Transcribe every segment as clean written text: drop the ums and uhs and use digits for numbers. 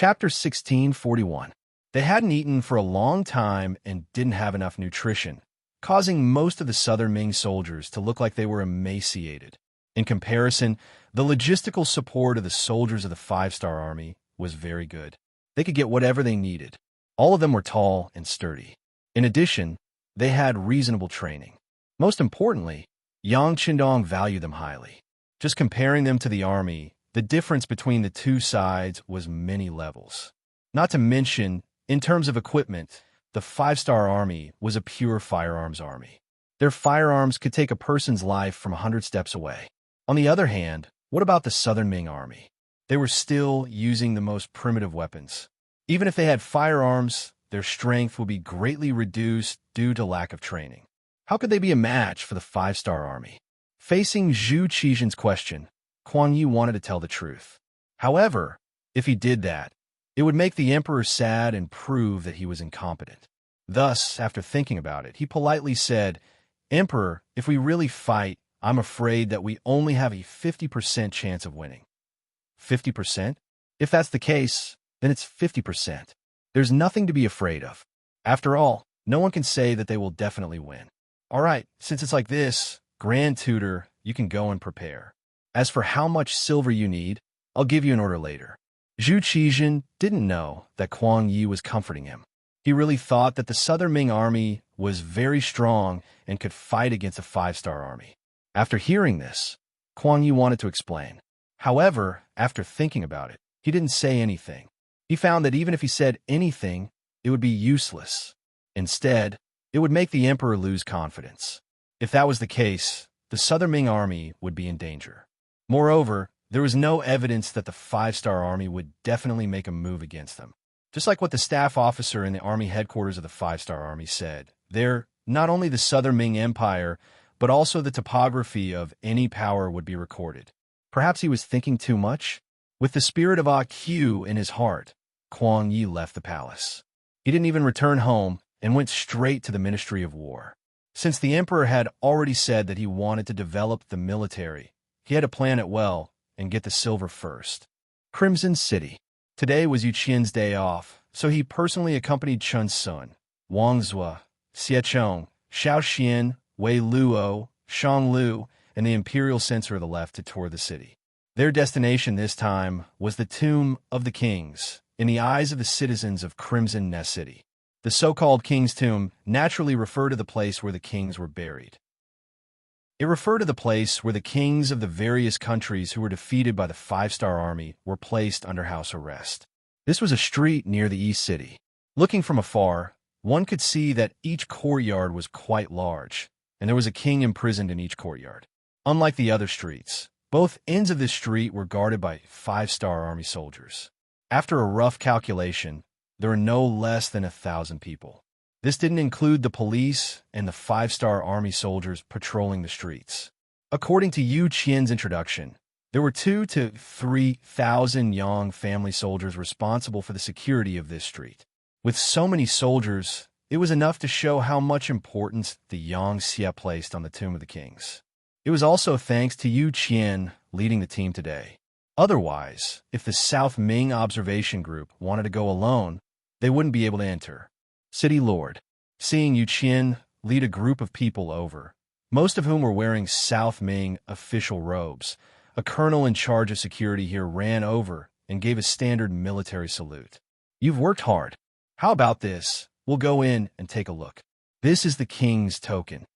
Chapter 1641. They hadn't eaten for a long time and didn't have enough nutrition, causing most of the southern Ming soldiers to look like they were emaciated. In comparison, the logistical support of the soldiers of the five-star army was very good. They could get whatever they needed. All of them were tall and sturdy. In addition, they had reasonable training. Most importantly, Yang Qindong valued them highly. Just comparing them to the army, the difference between the two sides was many levels. Not to mention, in terms of equipment, the five-star army was a pure firearms army. Their firearms could take a person's life from 100 steps away. On the other hand, what about the Southern Ming army? They were still using the most primitive weapons. Even if they had firearms, their strength would be greatly reduced due to lack of training. How could they be a match for the five-star army? Facing Zhu Qizhen's question, Kuan Yi wanted to tell the truth. However, if he did that, it would make the emperor sad and prove that he was incompetent. Thus, after thinking about it, he politely said, "Emperor, if we really fight, I'm afraid that we only have a 50% chance of winning." 50%? If that's the case, then it's 50%. There's nothing to be afraid of. After all, no one can say that they will definitely win. All right, since it's like this, Grand Tutor, you can go and prepare. As for how much silver you need, I'll give you an order later. Zhu Qizhen didn't know that Kuan Yi was comforting him. He really thought that the Southern Ming army was very strong and could fight against a five-star army. After hearing this, Kuan Yi wanted to explain. However, after thinking about it, he didn't say anything. He found that even if he said anything, it would be useless. Instead, it would make the emperor lose confidence. If that was the case, the Southern Ming army would be in danger. Moreover, there was no evidence that the five-star army would definitely make a move against them. Just like what the staff officer in the army headquarters of the five-star army said, there, not only the Southern Ming Empire, but also the topography of any power would be recorded. Perhaps he was thinking too much? With the spirit of AQ in his heart, Kuan Yi left the palace. He didn't even return home and went straight to the Ministry of War. Since the emperor had already said that he wanted to develop the military, he had to plan it well and get the silver first. Crimson City. Today was Yu Qian's day off, so he personally accompanied Chen Sun, Wang Zue, Xie Chong, Xiao Xian, Wei Luo, Shang Lu, and the imperial censor of the left to tour the city. Their destination this time was the Tomb of the Kings, in the eyes of the citizens of Crimson Nest City. The so-called King's Tomb naturally referred to the place where the kings were buried. It referred to the place where the kings of the various countries who were defeated by the five-star army were placed under house arrest. This was a street near the East City. Looking from afar, one could see that each courtyard was quite large, and there was a king imprisoned in each courtyard. Unlike the other streets, both ends of this street were guarded by five-star army soldiers. After a rough calculation, there were no less than 1,000 people. This didn't include the police and the five-star army soldiers patrolling the streets. According to Yu Qian's introduction, there were 2,000 to 3,000 Yang family soldiers responsible for the security of this street. With so many soldiers, it was enough to show how much importance the Yang Xie placed on the Tomb of the Kings. It was also thanks to Yu Qian leading the team today. Otherwise, if the South Ming observation group wanted to go alone, they wouldn't be able to enter. City Lord. Seeing Yu Qian lead a group of people over, most of whom were wearing South Ming official robes, a colonel in charge of security here ran over and gave a standard military salute. "You've worked hard. How about this? We'll go in and take a look. This is the king's token."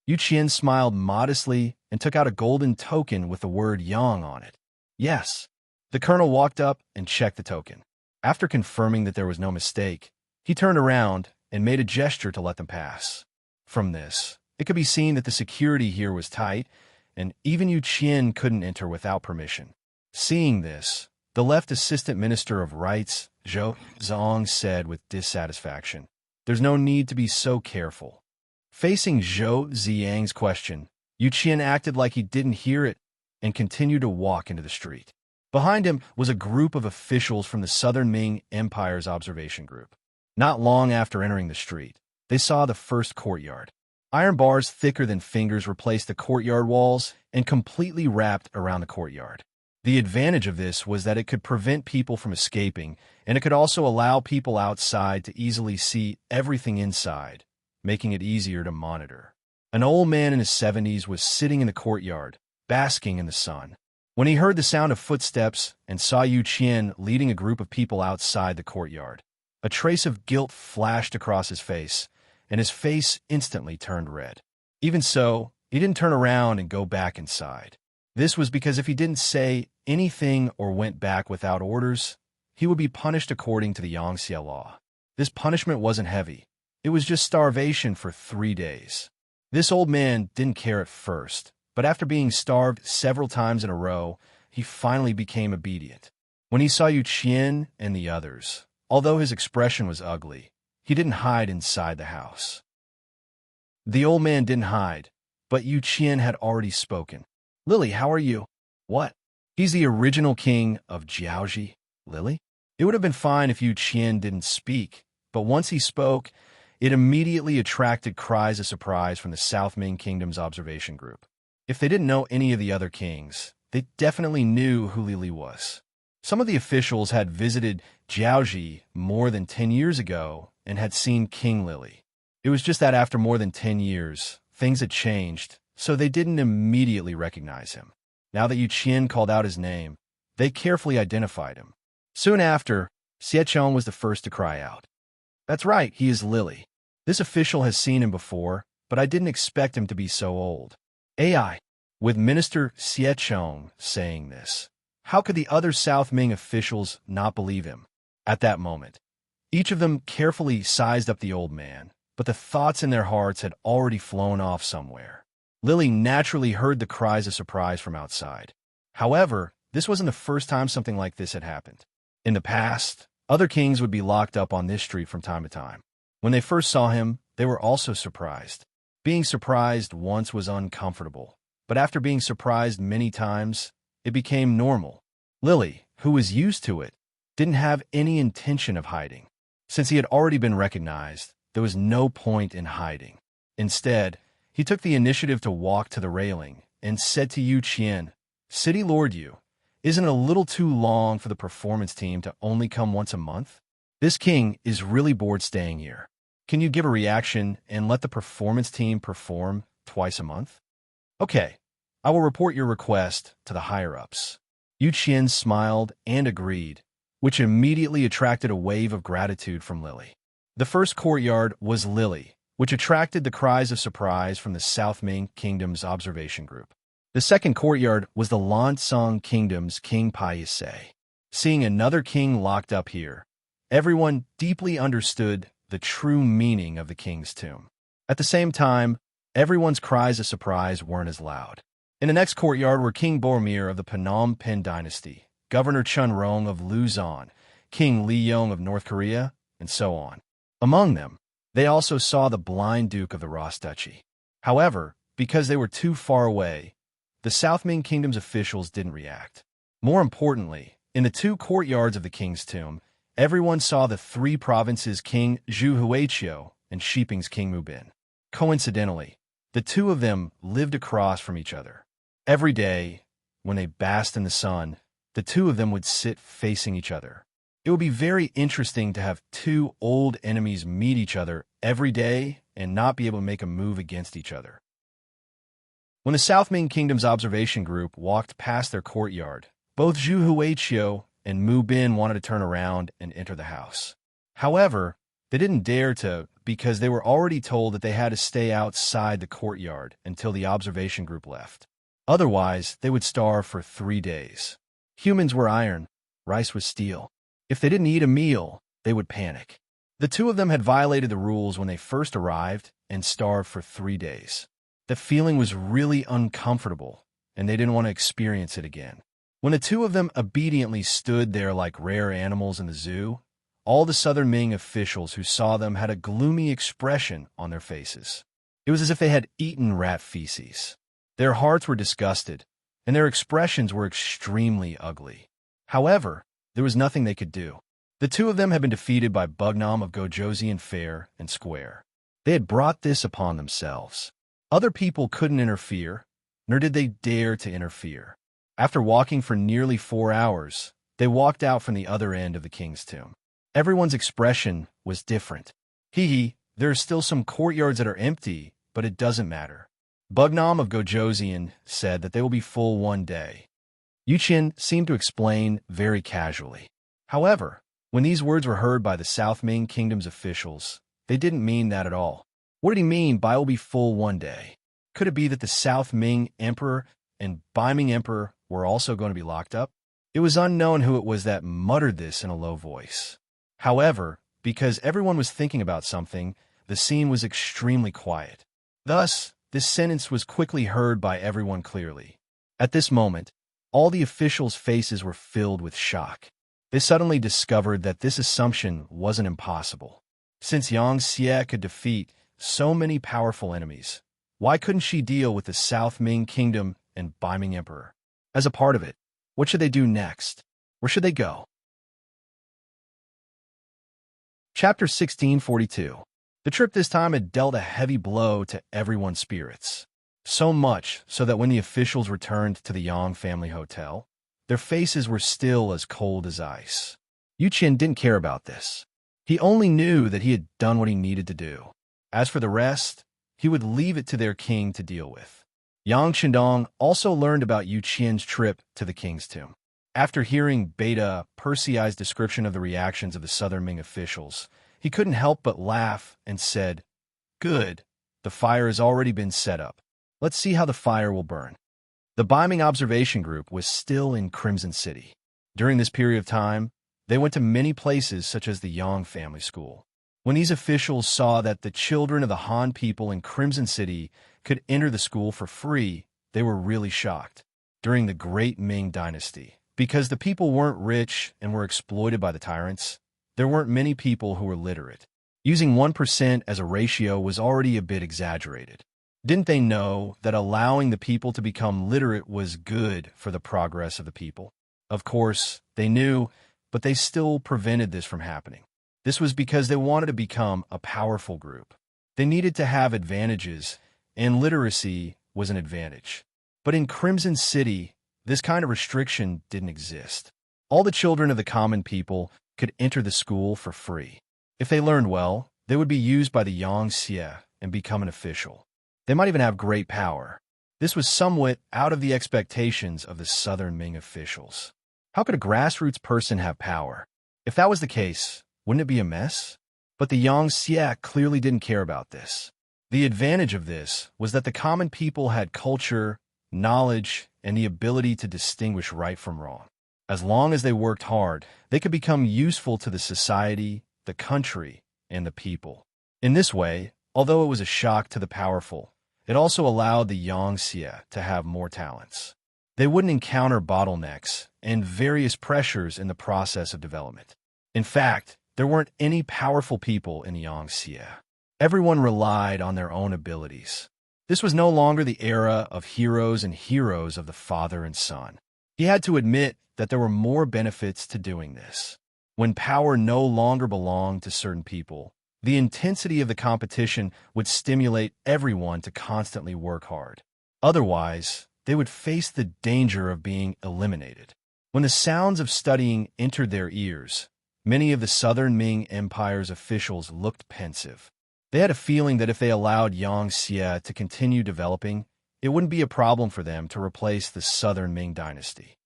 Yu Qian smiled modestly and took out a golden token with the word Yang on it. "Yes." The colonel walked up and checked the token. After confirming that there was no mistake, he turned around and made a gesture to let them pass. From this, it could be seen that the security here was tight, and even Yu Qian couldn't enter without permission. Seeing this, the left assistant minister of rights, Zhou Zong, said with dissatisfaction, "There's no need to be so careful." Facing Zhou Ziyang's question, Yu Qian acted like he didn't hear it and continued to walk into the street. Behind him was a group of officials from the Southern Ming Empire's observation group. Not long after entering the street, they saw the first courtyard. Iron bars thicker than fingers replaced the courtyard walls and completely wrapped around the courtyard. The advantage of this was that it could prevent people from escaping, and it could also allow people outside to easily see everything inside, making it easier to monitor. An old man in his 70s was sitting in the courtyard, basking in the sun. When he heard the sound of footsteps and saw Yu Qian leading a group of people outside the courtyard, a trace of guilt flashed across his face, and his face instantly turned red. Even so, he didn't turn around and go back inside. This was because if he didn't say anything or went back without orders, he would be punished according to the Yangxie law. This punishment wasn't heavy. It was just starvation for 3 days. This old man didn't care at first, but after being starved several times in a row, he finally became obedient. When he saw Yu Qian and the others, although his expression was ugly, he didn't hide inside the house. The old man didn't hide, but Yu Qian had already spoken. "Lily, how are you?" "What?" "He's the original king of Jiaoji." "Lily?" It would have been fine if Yu Qian didn't speak, but once he spoke, it immediately attracted cries of surprise from the South Ming Kingdom's observation group. If they didn't know any of the other kings, they definitely knew who Lily was. Some of the officials had visited Jiaoji more than 10 years ago and had seen King Lily. It was just that after more than 10 years, things had changed, so they didn't immediately recognize him. Now that Yu Qian called out his name, they carefully identified him. Soon after, Xiechong was the first to cry out. "That's right, he is Lily. This official has seen him before, but I didn't expect him to be so old." AI. With Minister Xiechong saying this, how could the other South Ming officials not believe him? At that moment, each of them carefully sized up the old man, but the thoughts in their hearts had already flown off somewhere. Lily naturally heard the cries of surprise from outside. However, this wasn't the first time something like this had happened. In the past, other kings would be locked up on this street from time to time. When they first saw him, they were also surprised. Being surprised once was uncomfortable, but after being surprised many times, it became normal. Lily, who was used to it, didn't have any intention of hiding. Since he had already been recognized, there was no point in hiding. Instead, he took the initiative to walk to the railing and said to Yu Qian, "City Lord Yu, isn't it a little too long for the performance team to only come once a month? This king is really bored staying here. Can you give a reaction and let the performance team perform twice a month?" "Okay, I will report your request to the higher-ups." Yu Qian smiled and agreed, which immediately attracted a wave of gratitude from Lily. The first courtyard was Lily, which attracted the cries of surprise from the South Ming Kingdom's observation group. The second courtyard was the Lansong Kingdom's King Paise. Seeing another king locked up here, everyone deeply understood the true meaning of the king's tomb. At the same time, everyone's cries of surprise weren't as loud. In the next courtyard were King Boromir of the Phnom Penh dynasty, Governor Chun Rong of Luzon, King Li Yong of North Korea, and so on. Among them, they also saw the blind Duke of the Ross Duchy. However, because they were too far away, the South Ming Kingdom's officials didn't react. More importantly, in the two courtyards of the king's tomb, everyone saw the three provinces' King Zhu Huiqiu and Shiping's King Mubin. Coincidentally, the two of them lived across from each other. Every day, when they basked in the sun, the two of them would sit facing each other. It would be very interesting to have two old enemies meet each other every day and not be able to make a move against each other. When the South Ming Kingdom's observation group walked past their courtyard, both Zhu Huiqiu and Mu Bin wanted to turn around and enter the house. However, they didn't dare to because they were already told that they had to stay outside the courtyard until the observation group left. Otherwise, they would starve for 3 days. Humans were iron, rice was steel. If they didn't eat a meal, they would panic. The two of them had violated the rules when they first arrived and starved for 3 days. The feeling was really uncomfortable, and they didn't want to experience it again. When the two of them obediently stood there like rare animals in the zoo, all the Southern Ming officials who saw them had a gloomy expression on their faces. It was as if they had eaten rat feces. Their hearts were disgusted, and their expressions were extremely ugly. However, there was nothing they could do. The two of them had been defeated by Bugnam of Gojoseon fair and square. They had brought this upon themselves. Other people couldn't interfere, nor did they dare to interfere. After walking for nearly 4 hours, they walked out from the other end of the king's tomb. Everyone's expression was different. Hee, there are still some courtyards that are empty, but it doesn't matter. Bugnam of Gojoseon said that they will be full one day. Yuqin seemed to explain very casually. However, when these words were heard by the South Ming Kingdom's officials, they didn't mean that at all. What did he mean by will be full one day? Could it be that the South Ming Emperor and Beiming Emperor were also going to be locked up? It was unknown who it was that muttered this in a low voice. However, because everyone was thinking about something, the scene was extremely quiet. Thus, this sentence was quickly heard by everyone clearly. At this moment, all the officials' faces were filled with shock. They suddenly discovered that this assumption wasn't impossible. Since Yang Xie could defeat so many powerful enemies, why couldn't she deal with the South Ming Kingdom and Beiming Emperor? As a part of it, what should they do next? Where should they go? Chapter 1642. The trip this time had dealt a heavy blow to everyone's spirits. So much so that when the officials returned to the Yang family hotel, their faces were still as cold as ice. Yuqin didn't care about this. He only knew that he had done what he needed to do. As for the rest, he would leave it to their king to deal with. Yang Qindong also learned about Yuqian's trip to the king's tomb. After hearing Beta Persei's description of the reactions of the Southern Ming officials, he couldn't help but laugh and said, "Good, the fire has already been set up. Let's see how the fire will burn." The Beiming observation group was still in Crimson City. During this period of time, they went to many places such as the Yang family school. When these officials saw that the children of the Han people in Crimson City could enter the school for free, they were really shocked. During the Great Ming Dynasty, because the people weren't rich and were exploited by the tyrants, there weren't many people who were literate. Using 1% as a ratio was already a bit exaggerated. Didn't they know that allowing the people to become literate was good for the progress of the people? Of course, they knew, but they still prevented this from happening. This was because they wanted to become a powerful group. They needed to have advantages, and literacy was an advantage. But in Crimson City, this kind of restriction didn't exist. All the children of the common people could enter the school for free. If they learned well, they would be used by the Yang Xie and become an official. They might even have great power. This was somewhat out of the expectations of the Southern Ming officials. How could a grassroots person have power? If that was the case, wouldn't it be a mess? But the Yang Xie clearly didn't care about this. The advantage of this was that the common people had culture, knowledge, and the ability to distinguish right from wrong. As long as they worked hard, they could become useful to the society, the country, and the people. In this way, although it was a shock to the powerful, it also allowed the Yang Xie to have more talents. They wouldn't encounter bottlenecks and various pressures in the process of development. In fact, there weren't any powerful people in the Yang Xie. Everyone relied on their own abilities. This was no longer the era of heroes and heroes of the father and son. He had to admit that there were more benefits to doing this. When power no longer belonged to certain people, the intensity of the competition would stimulate everyone to constantly work hard. Otherwise, they would face the danger of being eliminated. When the sounds of studying entered their ears, many of the Southern Ming Empire's officials looked pensive. They had a feeling that if they allowed Yang Xie to continue developing, it wouldn't be a problem for them to replace the Southern Ming dynasty.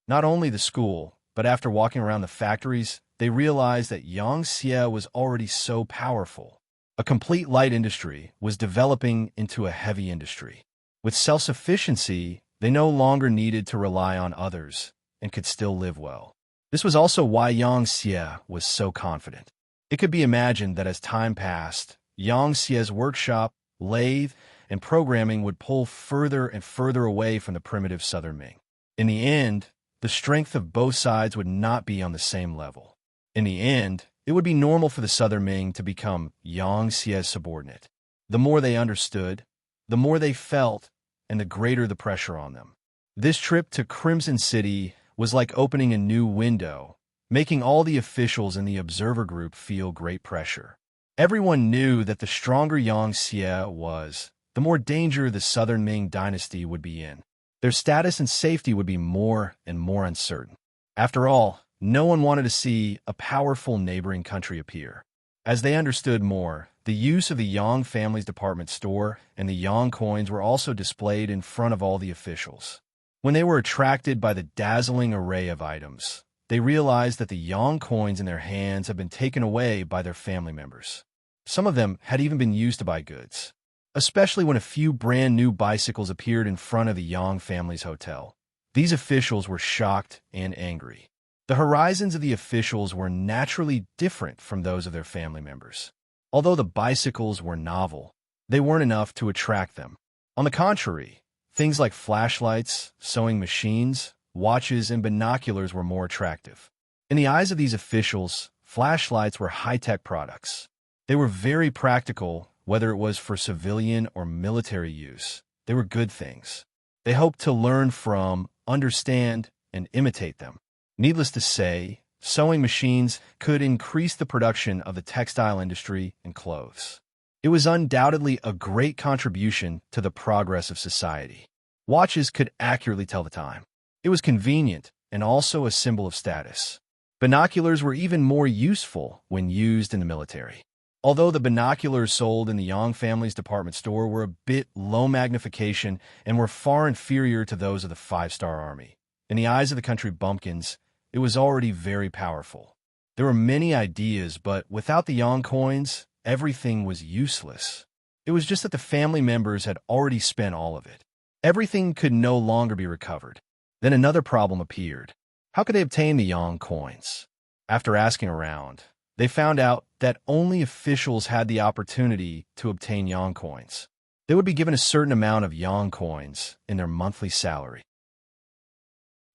Not only the school, but after walking around the factories, they realized that Yang Xie was already so powerful. A complete light industry was developing into a heavy industry. With self-sufficiency, they no longer needed to rely on others and could still live well. This was also why Yang Xie was so confident. It could be imagined that as time passed, Yang Xie's workshop, lathe, and programming would pull further and further away from the primitive Southern Ming. In the end, the strength of both sides would not be on the same level. In the end, it would be normal for the Southern Ming to become Yang Xie's subordinate. The more they understood, the more they felt, and the greater the pressure on them. This trip to Crimson City was like opening a new window, making all the officials in the observer group feel great pressure. Everyone knew that the stronger Yang Xie was, the more danger the Southern Ming dynasty would be in. Their status and safety would be more and more uncertain. After all, no one wanted to see a powerful neighboring country appear. As they understood more, the use of the Yang family's department store and the Yang coins were also displayed in front of all the officials. When they were attracted by the dazzling array of items, they realized that the Yang coins in their hands had been taken away by their family members. Some of them had even been used to buy goods, especially when a few brand new bicycles appeared in front of the Yang family's hotel. These officials were shocked and angry. The horizons of the officials were naturally different from those of their family members. Although the bicycles were novel, they weren't enough to attract them. On the contrary, things like flashlights, sewing machines, watches, and binoculars were more attractive. In the eyes of these officials, flashlights were high-tech products. They were very practical, whether it was for civilian or military use. They were good things. They hoped to learn from, understand, and imitate them. Needless to say, sewing machines could increase the production of the textile industry and clothes. It was undoubtedly a great contribution to the progress of society. Watches could accurately tell the time. It was convenient and also a symbol of status. Binoculars were even more useful when used in the military. Although the binoculars sold in the Yang family's department store were a bit low magnification and were far inferior to those of the five-star army, in the eyes of the country bumpkins, it was already very powerful. There were many ideas, but without the Yang coins, everything was useless. It was just that the family members had already spent all of it. Everything could no longer be recovered. Then another problem appeared. How could they obtain the Yang coins? After asking around, they found out that only officials had the opportunity to obtain Yang coins. They would be given a certain amount of Yang coins in their monthly salary.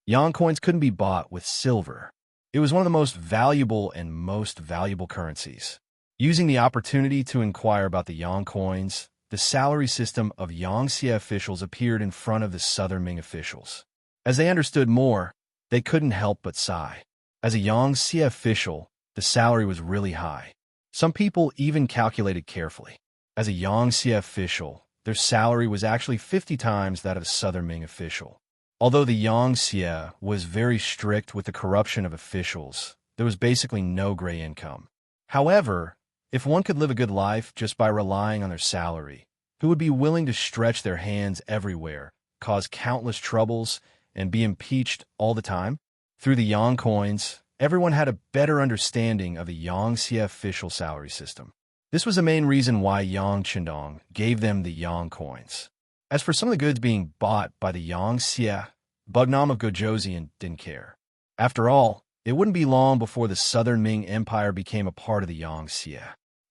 Yang coins couldn't be bought with silver. It was one of the most valuable currencies. Using the opportunity to inquire about the Yang coins, the salary system of Yangxie officials appeared in front of the Southern Ming officials. As they understood more, they couldn't help but sigh. As a Yangxie official, the salary was really high. Some people even calculated carefully. As a Yangxie official, their salary was actually 50 times that of a Southern Ming official. Although the Yangxie was very strict with the corruption of officials, there was basically no gray income. However, if one could live a good life just by relying on their salary, who would be willing to stretch their hands everywhere, cause countless troubles, and be impeached all the time? Through the Yang coins, everyone had a better understanding of the Yangxie official salary system. This was the main reason why Yang Qindong gave them the Yang coins. As for some of the goods being bought by the Yangxie, Bugnam of Gojoseon didn't care. After all, it wouldn't be long before the Southern Ming Empire became a part of the Yangxie.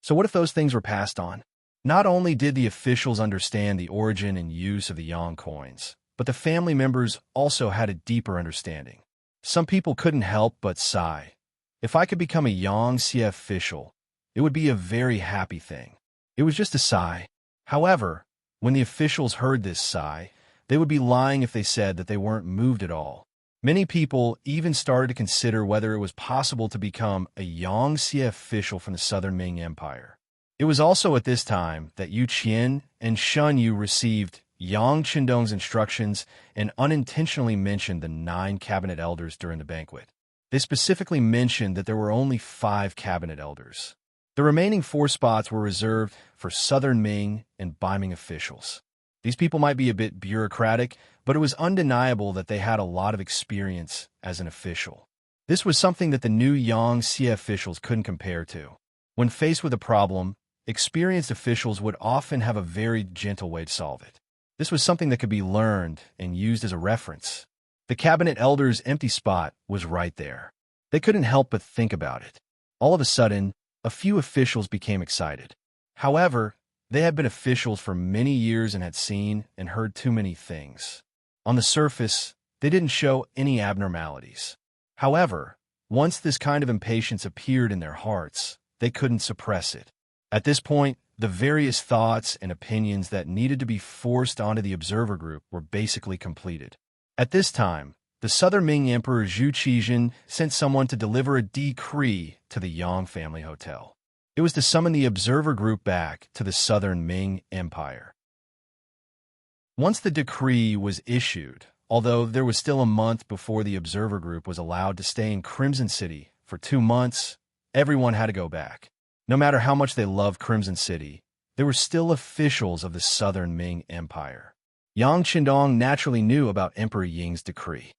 So what if those things were passed on? Not only did the officials understand the origin and use of the Yang coins, but the family members also had a deeper understanding. Some people couldn't help but sigh. If I could become a Yangxie official, it would be a very happy thing. It was just a sigh. However, when the officials heard this sigh, they would be lying if they said that they weren't moved at all. Many people even started to consider whether it was possible to become a Yangxie official from the Southern Ming Empire. It was also at this time that Yu Qian and Shun Yu received Yang Qindong's instructions and unintentionally mentioned the 9 cabinet elders during the banquet. They specifically mentioned that there were only 5 cabinet elders. The remaining 4 spots were reserved for Southern Ming and Baiming officials. These people might be a bit bureaucratic, but it was undeniable that they had a lot of experience as an official. This was something that the new Yangxie officials couldn't compare to. When faced with a problem, experienced officials would often have a very gentle way to solve it. This was something that could be learned and used as a reference. The cabinet elders' empty spot was right there. They couldn't help but think about it. All of a sudden, a few officials became excited. However, they had been officials for many years and had seen and heard too many things. On the surface, they didn't show any abnormalities. However, once this kind of impatience appeared in their hearts, they couldn't suppress it. At this point, the various thoughts and opinions that needed to be forced onto the observer group were basically completed. At this time, the Southern Ming Emperor Zhu Qizhen sent someone to deliver a decree to the Yang family hotel. It was to summon the observer group back to the Southern Ming Empire. Once the decree was issued, although there was still a month before the observer group was allowed to stay in Crimson City for 2 months, everyone had to go back. No matter how much they loved Crimson City, there were still officials of the Southern Ming Empire. Yang Qindong naturally knew about Emperor Ying's decree.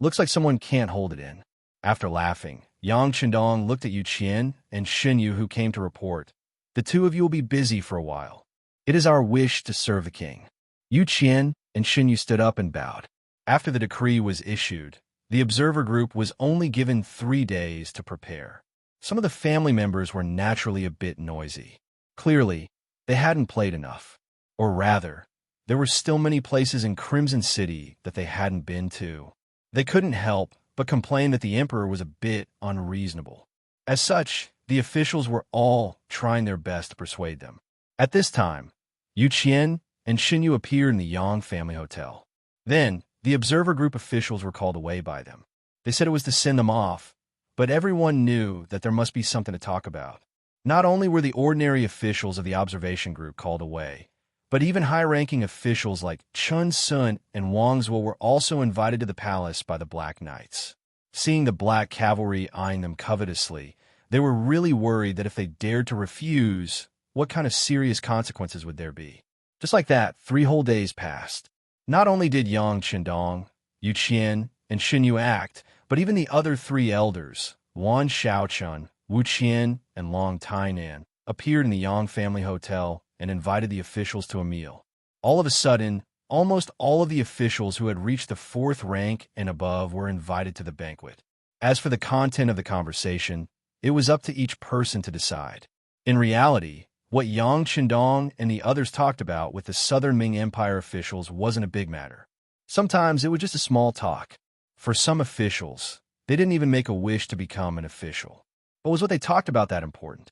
Looks like someone can't hold it in. After laughing, Yang Qindong looked at Yu Qian and Xinyu, who came to report. The two of you will be busy for a while. It is our wish to serve the king. Yu Qian and Xinyu stood up and bowed. After the decree was issued, the observer group was only given 3 days to prepare. Some of the family members were naturally a bit noisy. Clearly, they hadn't played enough. Or rather, there were still many places in Crimson City that they hadn't been to. They couldn't help but complain that the emperor was a bit unreasonable. As such, the officials were all trying their best to persuade them. At this time, Yu Qian and Xinyu appeared in the Yang family hotel. Then, the observer group officials were called away by them. They said it was to send them off, but everyone knew that there must be something to talk about. Not only were the ordinary officials of the observation group called away, but even high-ranking officials like Chun Sun and Wang Zuo were also invited to the palace by the Black Knights. Seeing the Black Cavalry eyeing them covetously, they were really worried that if they dared to refuse, what kind of serious consequences would there be? Just like that, 3 whole days passed. Not only did Yang Qindong, Yu Qian, and Xinyu act, but even the other 3 elders, Wan Xiaochun, Wu Qian, and Long Tainan, appeared in the Yang family hotel and invited the officials to a meal. All of a sudden, almost all of the officials who had reached the 4th rank and above were invited to the banquet. As for the content of the conversation, it was up to each person to decide. In reality, what Yang Qindong and the others talked about with the Southern Ming Empire officials wasn't a big matter. Sometimes it was just a small talk. For some officials, they didn't even make a wish to become an official. But was what they talked about that important?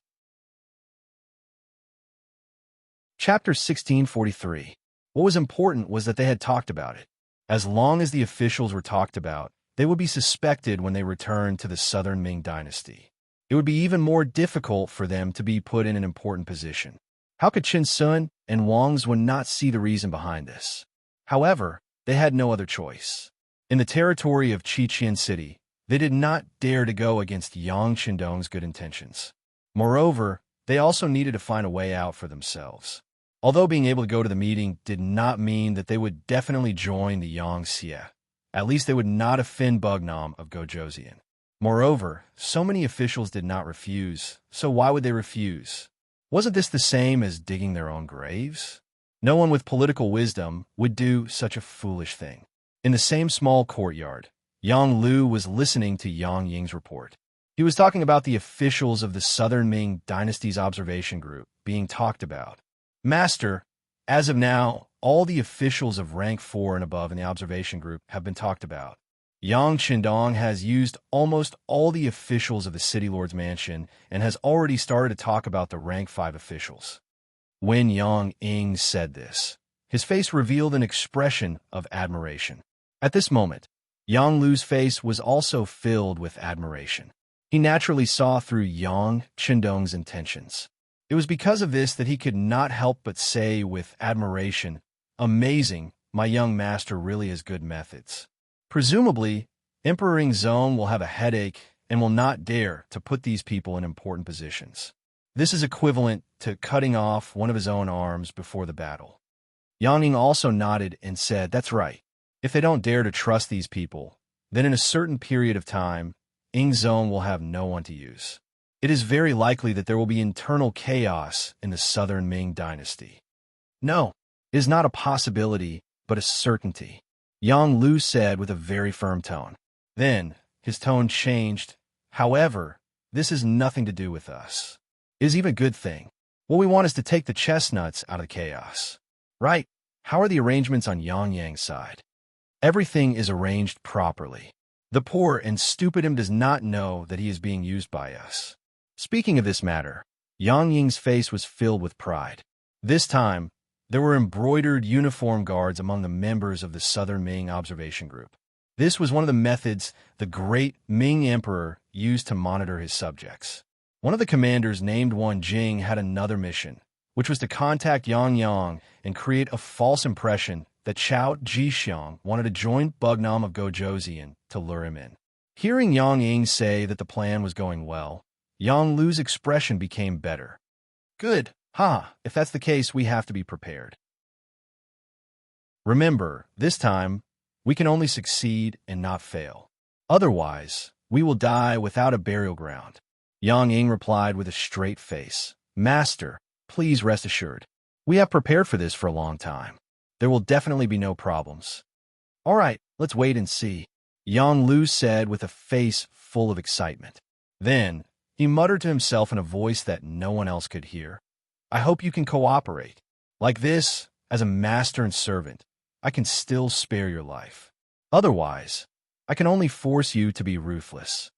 Chapter 1643. What was important was that they had talked about it. As long as the officials were talked about, they would be suspected when they returned to the Southern Ming dynasty. It would be even more difficult for them to be put in an important position. How could Qin Sun and Wang Zuo not see the reason behind this? However, they had no other choice. In the territory of Qiqian City, they did not dare to go against Yang Qindong's good intentions. Moreover, they also needed to find a way out for themselves. Although being able to go to the meeting did not mean that they would definitely join the Yang Xie, at least they would not offend Bugnam of Gojoseon. Moreover, so many officials did not refuse, so why would they refuse? Wasn't this the same as digging their own graves? No one with political wisdom would do such a foolish thing. In the same small courtyard, Yang Lu was listening to Yang Ying's report. He was talking about the officials of the Southern Ming Dynasty's observation group being talked about. Master, as of now, all the officials of rank 4 and above in the observation group have been talked about. Yang Qindong has used almost all the officials of the City Lord's mansion and has already started to talk about the rank 5 officials. When Yang Ying said this, his face revealed an expression of admiration. At this moment, Yang Lu's face was also filled with admiration. He naturally saw through Yang Qindong's intentions. It was because of this that he could not help but say with admiration, "Amazing, my young master really has good methods." Presumably, Emperor Ingzong will have a headache and will not dare to put these people in important positions. This is equivalent to cutting off one of his own arms before the battle. Yang Ying also nodded and said, "That's right. If they don't dare to trust these people, then in a certain period of time, Ingzong will have no one to use. It is very likely that there will be internal chaos in the Southern Ming dynasty." "No, it is not a possibility, but a certainty," Yang Lu said with a very firm tone. Then, his tone changed. "However, this has nothing to do with us. It is even a good thing. What we want is to take the chestnuts out of the chaos." "Right. How are the arrangements on Yang Yang's side?" "Everything is arranged properly. The poor and stupid him does not know that he is being used by us." Speaking of this matter, Yang Ying's face was filled with pride. This time, there were embroidered uniform guards among the members of the Southern Ming observation group. This was one of the methods the great Ming emperor used to monitor his subjects. One of the commanders named Wan Jing had another mission, which was to contact Yang Yang and create a false impression that Chao Jixiang wanted to join Bugnam of Gojoseon to lure him in. Hearing Yang Ying say that the plan was going well, Yang Lu's expression became better. Good. If that's the case, we have to be prepared. Remember, this time, we can only succeed and not fail. Otherwise, we will die without a burial ground. Yang Ying replied with a straight face. Master, please rest assured. We have prepared for this for a long time. There will definitely be no problems. All right, let's wait and see, Yang Lu said with a face full of excitement. Then, he muttered to himself in a voice that no one else could hear. I hope you can cooperate. Like this, as a master and servant, I can still spare your life. Otherwise, I can only force you to be ruthless.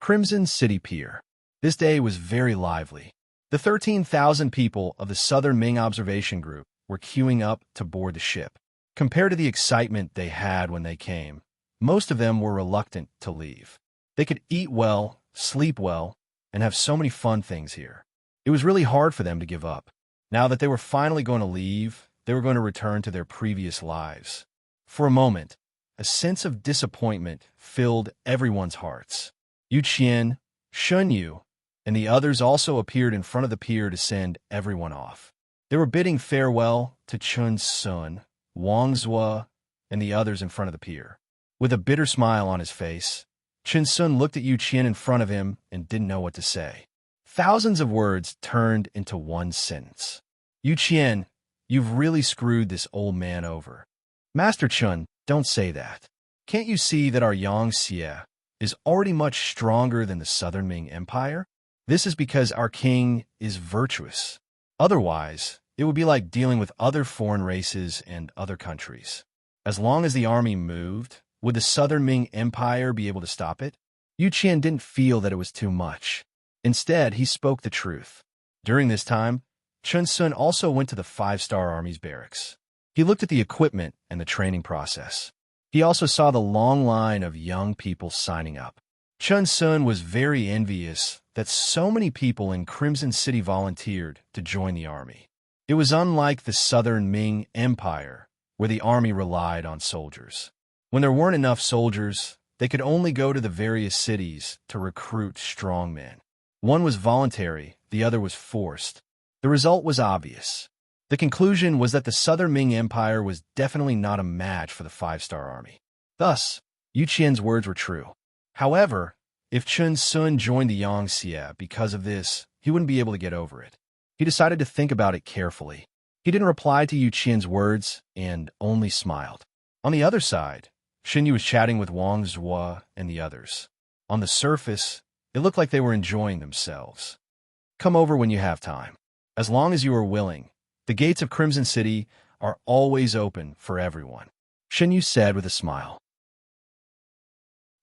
Crimson City Pier. This day was very lively. The 13,000 people of the Southern Ming Observation Group were queuing up to board the ship. Compared to the excitement they had when they came, most of them were reluctant to leave. They could eat well, sleep well, and have so many fun things here. It was really hard for them to give up. Now that they were finally going to leave, they were going to return to their previous lives. For a moment, a sense of disappointment filled everyone's hearts. Yu Qian, Shun Yu, and the others also appeared in front of the pier to send everyone off. They were bidding farewell to Chun Sun, Wang Zhua, and the others in front of the pier. With a bitter smile on his face, Chun Sun looked at Yu Qian in front of him and didn't know what to say. Thousands of words turned into one sentence. Yu Qian, you've really screwed this old man over. Master Chun, don't say that. Can't you see that our Yang Xie is already much stronger than the Southern Ming Empire? This is because our king is virtuous. Otherwise, it would be like dealing with other foreign races and other countries. As long as the army moved, would the Southern Ming Empire be able to stop it? Yu Qian didn't feel that it was too much. Instead, he spoke the truth. During this time, Chun Sun also went to the 5-star Army's barracks. He looked at the equipment and the training process. He also saw the long line of young people signing up. Chun Sun was very envious that so many people in Crimson City volunteered to join the army. It was unlike the Southern Ming Empire, where the army relied on soldiers. When there weren't enough soldiers, they could only go to the various cities to recruit strong men. One was voluntary, the other was forced. The result was obvious. The conclusion was that the Southern Ming Empire was definitely not a match for the 5-star army. Thus, Yu Qian's words were true. However, if Chun Sun joined the Yang Xie because of this, he wouldn't be able to get over it. He decided to think about it carefully. He didn't reply to Yu Qian's words and only smiled. On the other side, Shin Yu was chatting with Wang Zhua and the others. On the surface, it looked like they were enjoying themselves. Come over when you have time. As long as you are willing, the gates of Crimson City are always open for everyone, Shin Yu said with a smile.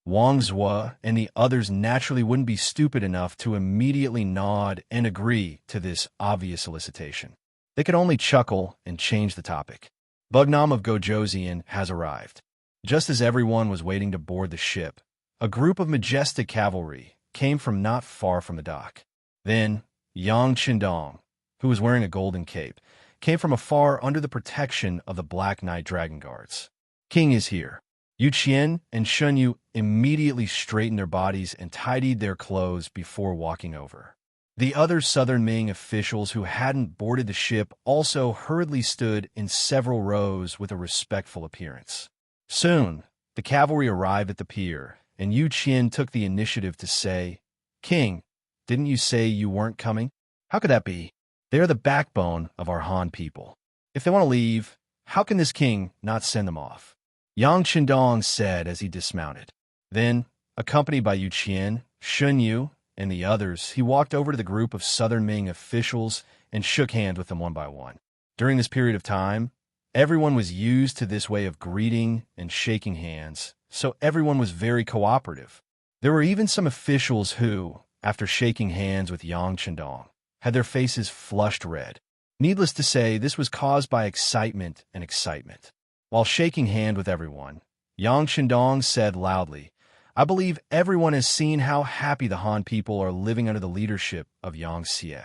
Wang Zhua and the others naturally wouldn't be stupid enough to immediately nod and agree to this obvious solicitation. They could only chuckle and change the topic. Bugnam of Gojoseon has arrived. Just as everyone was waiting to board the ship, a group of majestic cavalry came from not far from the dock. Then, Yang Qindong, who was wearing a golden cape, came from afar under the protection of the Black Knight Dragon Guards. King is here. Yu Qian and Shun Yu immediately straightened their bodies and tidied their clothes before walking over. The other Southern Ming officials who hadn't boarded the ship also hurriedly stood in several rows with a respectful appearance. Soon, the cavalry arrived at the pier, and Yu Qian took the initiative to say, King, didn't you say you weren't coming? How could that be? They are the backbone of our Han people. If they want to leave, how can this king not send them off? Yang Qindong said as he dismounted. Then, accompanied by Yu Qian, Shun Yu, and the others, he walked over to the group of Southern Ming officials and shook hands with them one by one. During this period of time, everyone was used to this way of greeting and shaking hands, so everyone was very cooperative. There were even some officials who, after shaking hands with Yang Qindong, had their faces flushed red. Needless to say, this was caused by excitement and excitement. While shaking hand with everyone, Yang Qindong said loudly, I believe everyone has seen how happy the Han people are living under the leadership of Yang Xie.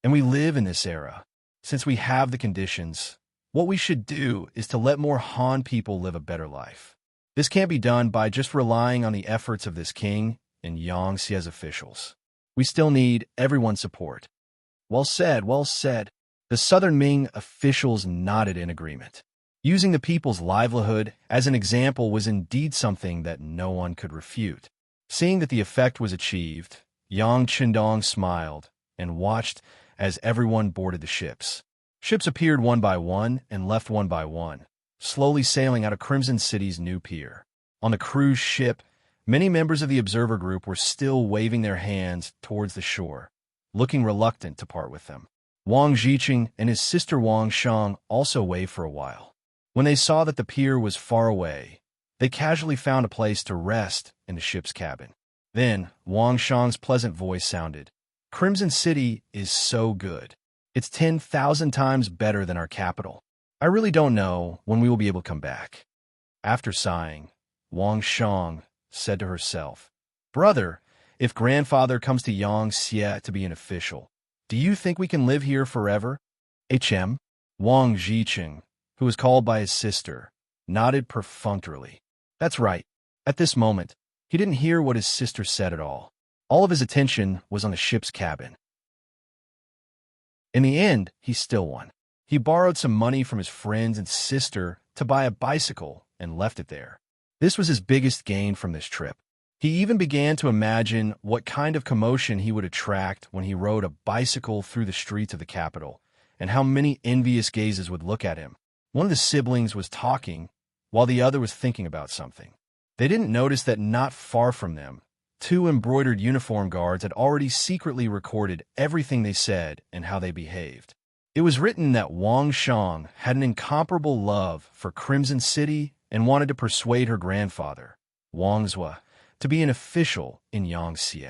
And we live in this era. Since we have the conditions, what we should do is to let more Han people live a better life. This can't be done by just relying on the efforts of this king and Yangtze's officials. We still need everyone's support. Well said, well said. The Southern Ming officials nodded in agreement. Using the people's livelihood as an example was indeed something that no one could refute. Seeing that the effect was achieved, Yang Qindong smiled and watched as everyone boarded the ships. Ships appeared one by one and left one by one, slowly sailing out of Crimson City's new pier. On the cruise ship, many members of the observer group were still waving their hands towards the shore, looking reluctant to part with them. Wang Zhiqing and his sister Wang Shang also waved for a while. When they saw that the pier was far away, they casually found a place to rest in the ship's cabin. Then, Wang Shang's pleasant voice sounded, "Crimson City is so good. It's 10,000 times better than our capital. I really don't know when we will be able to come back." After sighing, Wang Shang said to herself, "Brother, if grandfather comes to Yangtze to be an official, do you think we can live here forever?" Wang Zhiqing, who was called by his sister, nodded perfunctorily. That's right. At this moment, he didn't hear what his sister said at all. All of his attention was on the ship's cabin. In the end, he still won. He borrowed some money from his friends and sister to buy a bicycle and left it there. This was his biggest gain from this trip. He even began to imagine what kind of commotion he would attract when he rode a bicycle through the streets of the capital, and how many envious gazes would look at him. One of the siblings was talking, while the other was thinking about something. They didn't notice that not far from them, two embroidered uniform guards had already secretly recorded everything they said and how they behaved. It was written that Wang Shang had an incomparable love for Crimson City and wanted to persuade her grandfather, Wang Zhua, to be an official in Yangtze.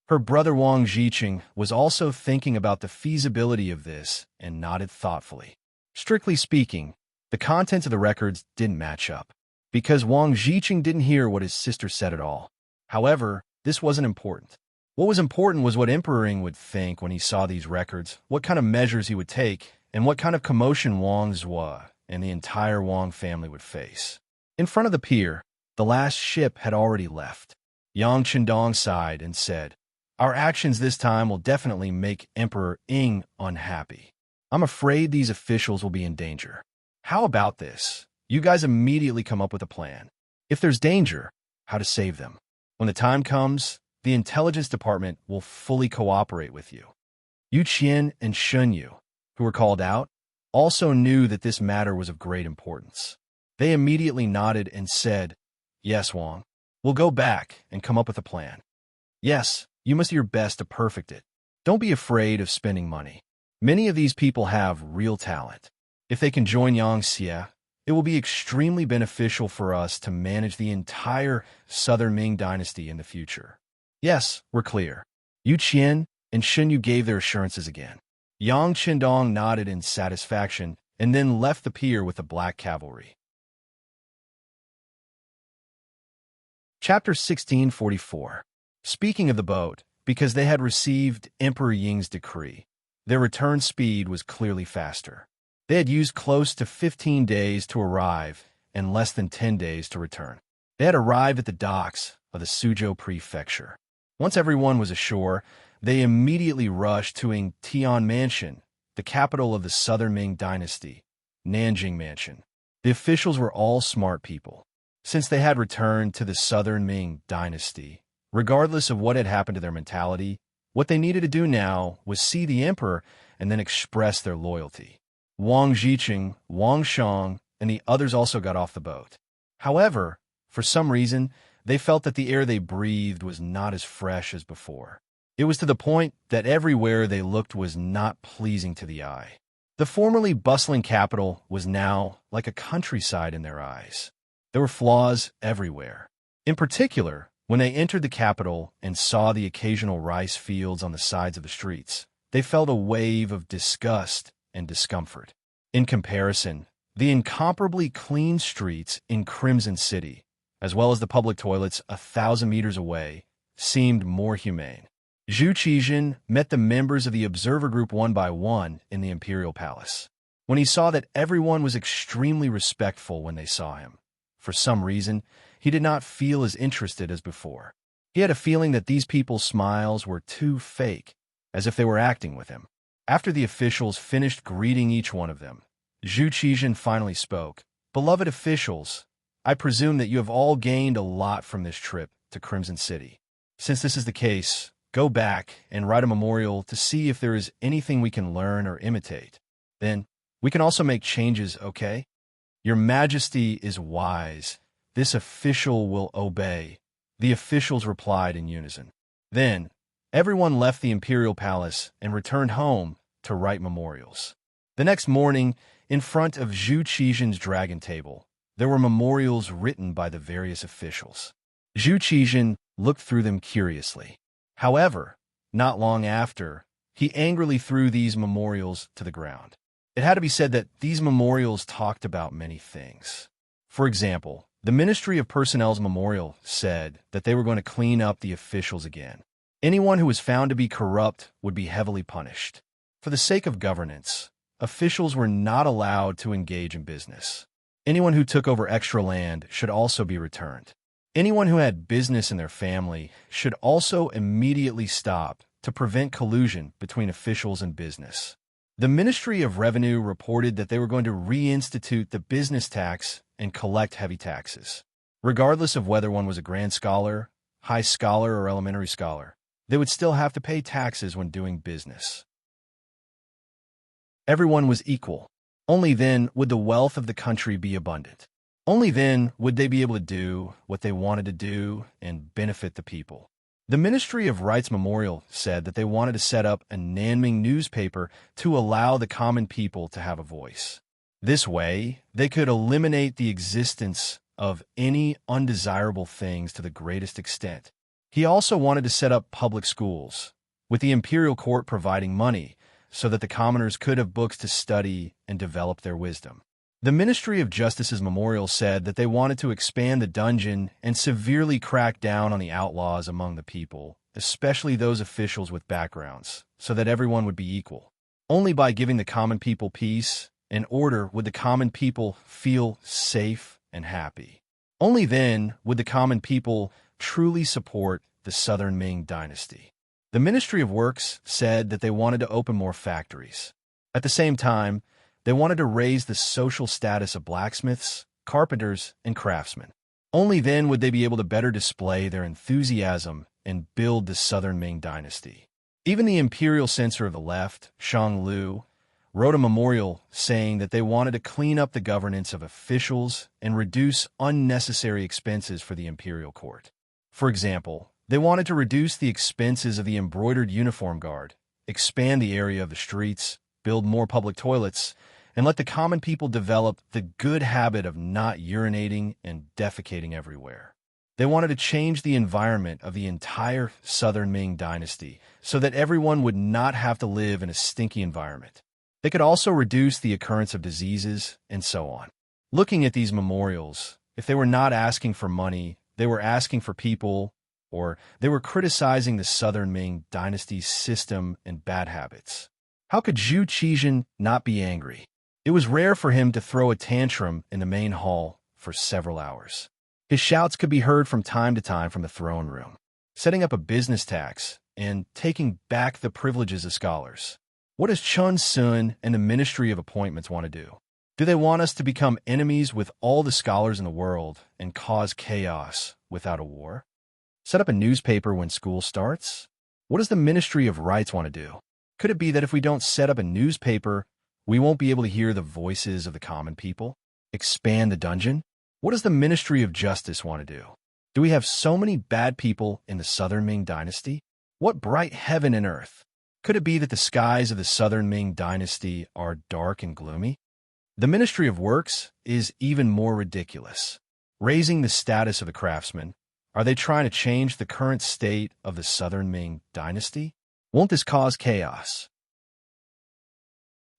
Her brother Wang Zhiqing was also thinking about the feasibility of this and nodded thoughtfully. Strictly speaking, the contents of the records didn't match up, because Wang Zhiqing didn't hear what his sister said at all. However, this wasn't important. What was important was what Emperor Ying would think when he saw these records, what kind of measures he would take, and what kind of commotion Wang Zhua and the entire Wang family would face. In front of the pier, the last ship had already left. Yang Qindong sighed and said, "Our actions this time will definitely make Emperor Ying unhappy. I'm afraid these officials will be in danger. How about this? You guys immediately come up with a plan. If there's danger, how to save them. When the time comes, the intelligence department will fully cooperate with you." Yu Qian and Shun Yu, who were called out, also knew that this matter was of great importance. They immediately nodded and said, "Yes, Wang. We'll go back and come up with a plan. Yes, you must do your best to perfect it. Don't be afraid of spending money. Many of these people have real talent. If they can join Yangtze, it will be extremely beneficial for us to manage the entire Southern Ming dynasty in the future." "Yes, we're clear." Yu Qian and Shun Yu gave their assurances again. Yang Qindong nodded in satisfaction and then left the pier with the Black Cavalry. Chapter 1644. Speaking of the boat, because they had received Emperor Ying's decree, their return speed was clearly faster. They had used close to 15 days to arrive and less than 10 days to return. They had arrived at the docks of the Suzhou Prefecture. Once everyone was ashore, they immediately rushed to Tian Mansion, the capital of the Southern Ming dynasty, Nanjing Mansion. The officials were all smart people. Since they had returned to the Southern Ming dynasty, regardless of what had happened to their mentality, what they needed to do now was see the emperor and then express their loyalty. Wang Zhiqing, Wang Shang, and the others also got off the boat. However, for some reason, they felt that the air they breathed was not as fresh as before. It was to the point that everywhere they looked was not pleasing to the eye. The formerly bustling capital was now like a countryside in their eyes. There were flaws everywhere. In particular, when they entered the capital and saw the occasional rice fields on the sides of the streets, they felt a wave of disgust and discomfort. In comparison, the incomparably clean streets in Crimson City, as well as the public toilets 1,000 meters away, seemed more humane. Zhu Qizhen met the members of the observer group one by one in the imperial palace. When he saw that everyone was extremely respectful when they saw him, for some reason, he did not feel as interested as before. He had a feeling that these people's smiles were too fake, as if they were acting with him. After the officials finished greeting each one of them, Zhu Qizhen finally spoke. "Beloved officials, I presume that you have all gained a lot from this trip to Crimson City. Since this is the case, go back and write a memorial to see if there is anything we can learn or imitate. Then, we can also make changes, okay? Your Majesty is wise. This official will obey." The officials replied in unison. Then, everyone left the imperial palace and returned home to write memorials. The next morning, in front of Zhu Qizhen's dragon table, there were memorials written by the various officials. Zhu Qizhen looked through them curiously. However, not long after, he angrily threw these memorials to the ground. It had to be said that these memorials talked about many things. For example, the Ministry of Personnel's memorial said that they were going to clean up the officials again. Anyone who was found to be corrupt would be heavily punished. For the sake of governance, officials were not allowed to engage in business. Anyone who took over extra land should also be returned. Anyone who had business in their family should also immediately stop to prevent collusion between officials and business. The Ministry of Revenue reported that they were going to reinstitute the business tax and collect heavy taxes. Regardless of whether one was a grand scholar, high scholar, or elementary scholar, they would still have to pay taxes when doing business. Everyone was equal. Only then would the wealth of the country be abundant. Only then would they be able to do what they wanted to do and benefit the people. The Ministry of Rights Memorial said that they wanted to set up a Nanming newspaper to allow the common people to have a voice. This way, they could eliminate the existence of any undesirable things to the greatest extent. He also wanted to set up public schools, with the imperial court providing money so that the commoners could have books to study and develop their wisdom. The Ministry of Justice's memorial said that they wanted to expand the dungeon and severely crack down on the outlaws among the people, especially those officials with backgrounds, so that everyone would be equal. Only by giving the common people peace and order would the common people feel safe and happy. Only then would the common people truly support the Southern Ming dynasty. The Ministry of Works said that they wanted to open more factories. At the same time, they wanted to raise the social status of blacksmiths, carpenters, and craftsmen. Only then would they be able to better display their enthusiasm and build the Southern Ming dynasty. Even the imperial censor of the left, Shang Lu, wrote a memorial saying that they wanted to clean up the governance of officials and reduce unnecessary expenses for the imperial court. For example, they wanted to reduce the expenses of the embroidered uniform guard, expand the area of the streets, build more public toilets, and let the common people develop the good habit of not urinating and defecating everywhere. They wanted to change the environment of the entire Southern Ming dynasty so that everyone would not have to live in a stinky environment. They could also reduce the occurrence of diseases and so on. Looking at these memorials, if they were not asking for money, they were asking for people, or they were criticizing the Southern Ming dynasty's system and bad habits. How could Zhu Qizhen not be angry? It was rare for him to throw a tantrum in the main hall for several hours. His shouts could be heard from time to time from the throne room, setting up a business tax and taking back the privileges of scholars. What does Chun Sun and the Ministry of Appointments want to do? Do they want us to become enemies with all the scholars in the world and cause chaos without a war? Set up a newspaper when school starts? What does the Ministry of Rights want to do? Could it be that if we don't set up a newspaper, we won't be able to hear the voices of the common people? Expand the dungeon? What does the Ministry of Justice want to do? Do we have so many bad people in the Southern Ming dynasty? What bright heaven and earth? Could it be that the skies of the Southern Ming dynasty are dark and gloomy? The Ministry of Works is even more ridiculous. Raising the status of the craftsman, are they trying to change the current state of the Southern Ming dynasty? Won't this cause chaos?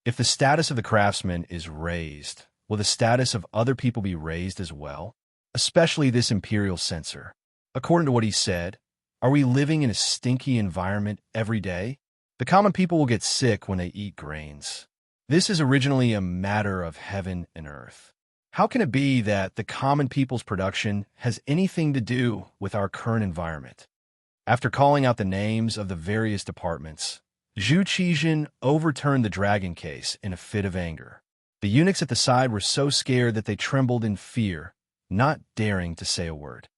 If the status of the craftsman is raised, will the status of other people be raised as well? Especially this imperial censor. According to what he said, Are we living in a stinky environment every day? The common people will get sick when they eat grains. This is originally a matter of heaven and earth. How can it be that the common people's production has anything to do with our current environment? After calling out the names of the various departments, Zhu Qijin overturned the dragon case in a fit of anger. The eunuchs at the side were so scared that they trembled in fear, not daring to say a word.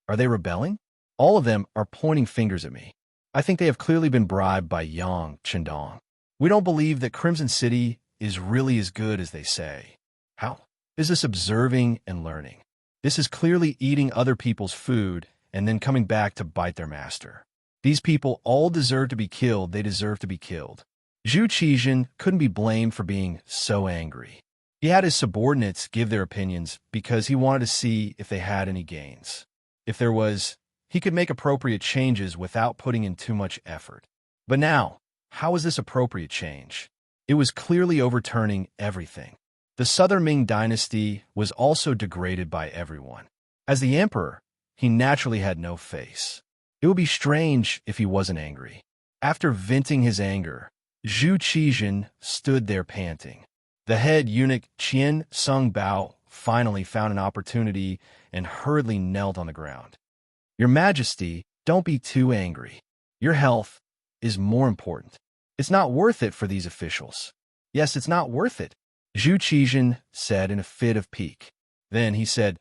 Are they rebelling? All of them are pointing fingers at me. I think they have clearly been bribed by Yang Chendong. We don't believe that Crimson City is really as good as they say. How is this observing and learning? This is clearly eating other people's food and then coming back to bite their master. These people all deserve to be killed. They deserve to be killed. Zhu Qijin couldn't be blamed for being so angry. He had his subordinates give their opinions because he wanted to see if they had any gains. If there was, he could make appropriate changes without putting in too much effort. But now, how is this appropriate change? It was clearly overturning everything. The Southern Ming dynasty was also degraded by everyone. As the emperor, he naturally had no face. It would be strange if he wasn't angry. After venting his anger, Zhu Qijin stood there panting. The head eunuch Qian Sung Bao finally found an opportunity and hurriedly knelt on the ground. Your Majesty, don't be too angry. Your health is more important. It's not worth it for these officials. Yes, it's not worth it, Zhu Qijin said in a fit of pique. Then he said,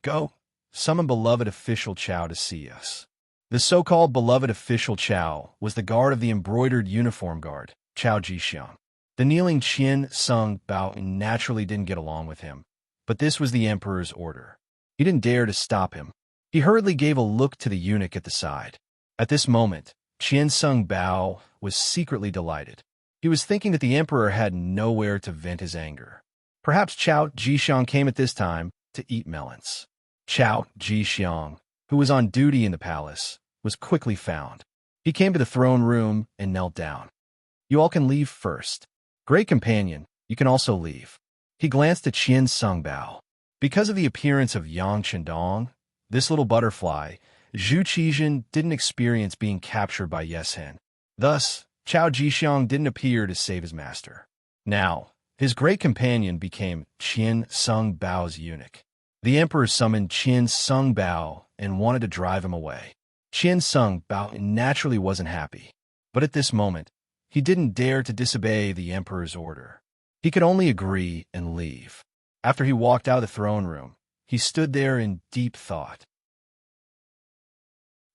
Go, summon beloved official Chao to see us. The so-called beloved official Chao was the guard of the embroidered uniform guard, Chao Jixiang. The kneeling Qian Sung Bao naturally didn't get along with him, but this was the emperor's order. He didn't dare to stop him. He hurriedly gave a look to the eunuch at the side. At this moment, Qian Sung Bao was secretly delighted. He was thinking that the emperor had nowhere to vent his anger. Perhaps Chao Jixiang came at this time to eat melons. Chao Jixiang, who was on duty in the palace, was quickly found. He came to the throne room and knelt down. You all can leave first. Great companion, you can also leave. He glanced at Qian Sung Bao. Because of the appearance of Yang Chendong, this little butterfly, Zhu Qijin didn't experience being captured by Yes Hen. Thus, Chao Jixiang didn't appear to save his master. Now, his great companion became Qian Sung Bao's eunuch. The emperor summoned Qian Sung Bao and wanted to drive him away. Qian Sung Bao naturally wasn't happy, but at this moment, he didn't dare to disobey the emperor's order. He could only agree and leave. After he walked out of the throne room, he stood there in deep thought.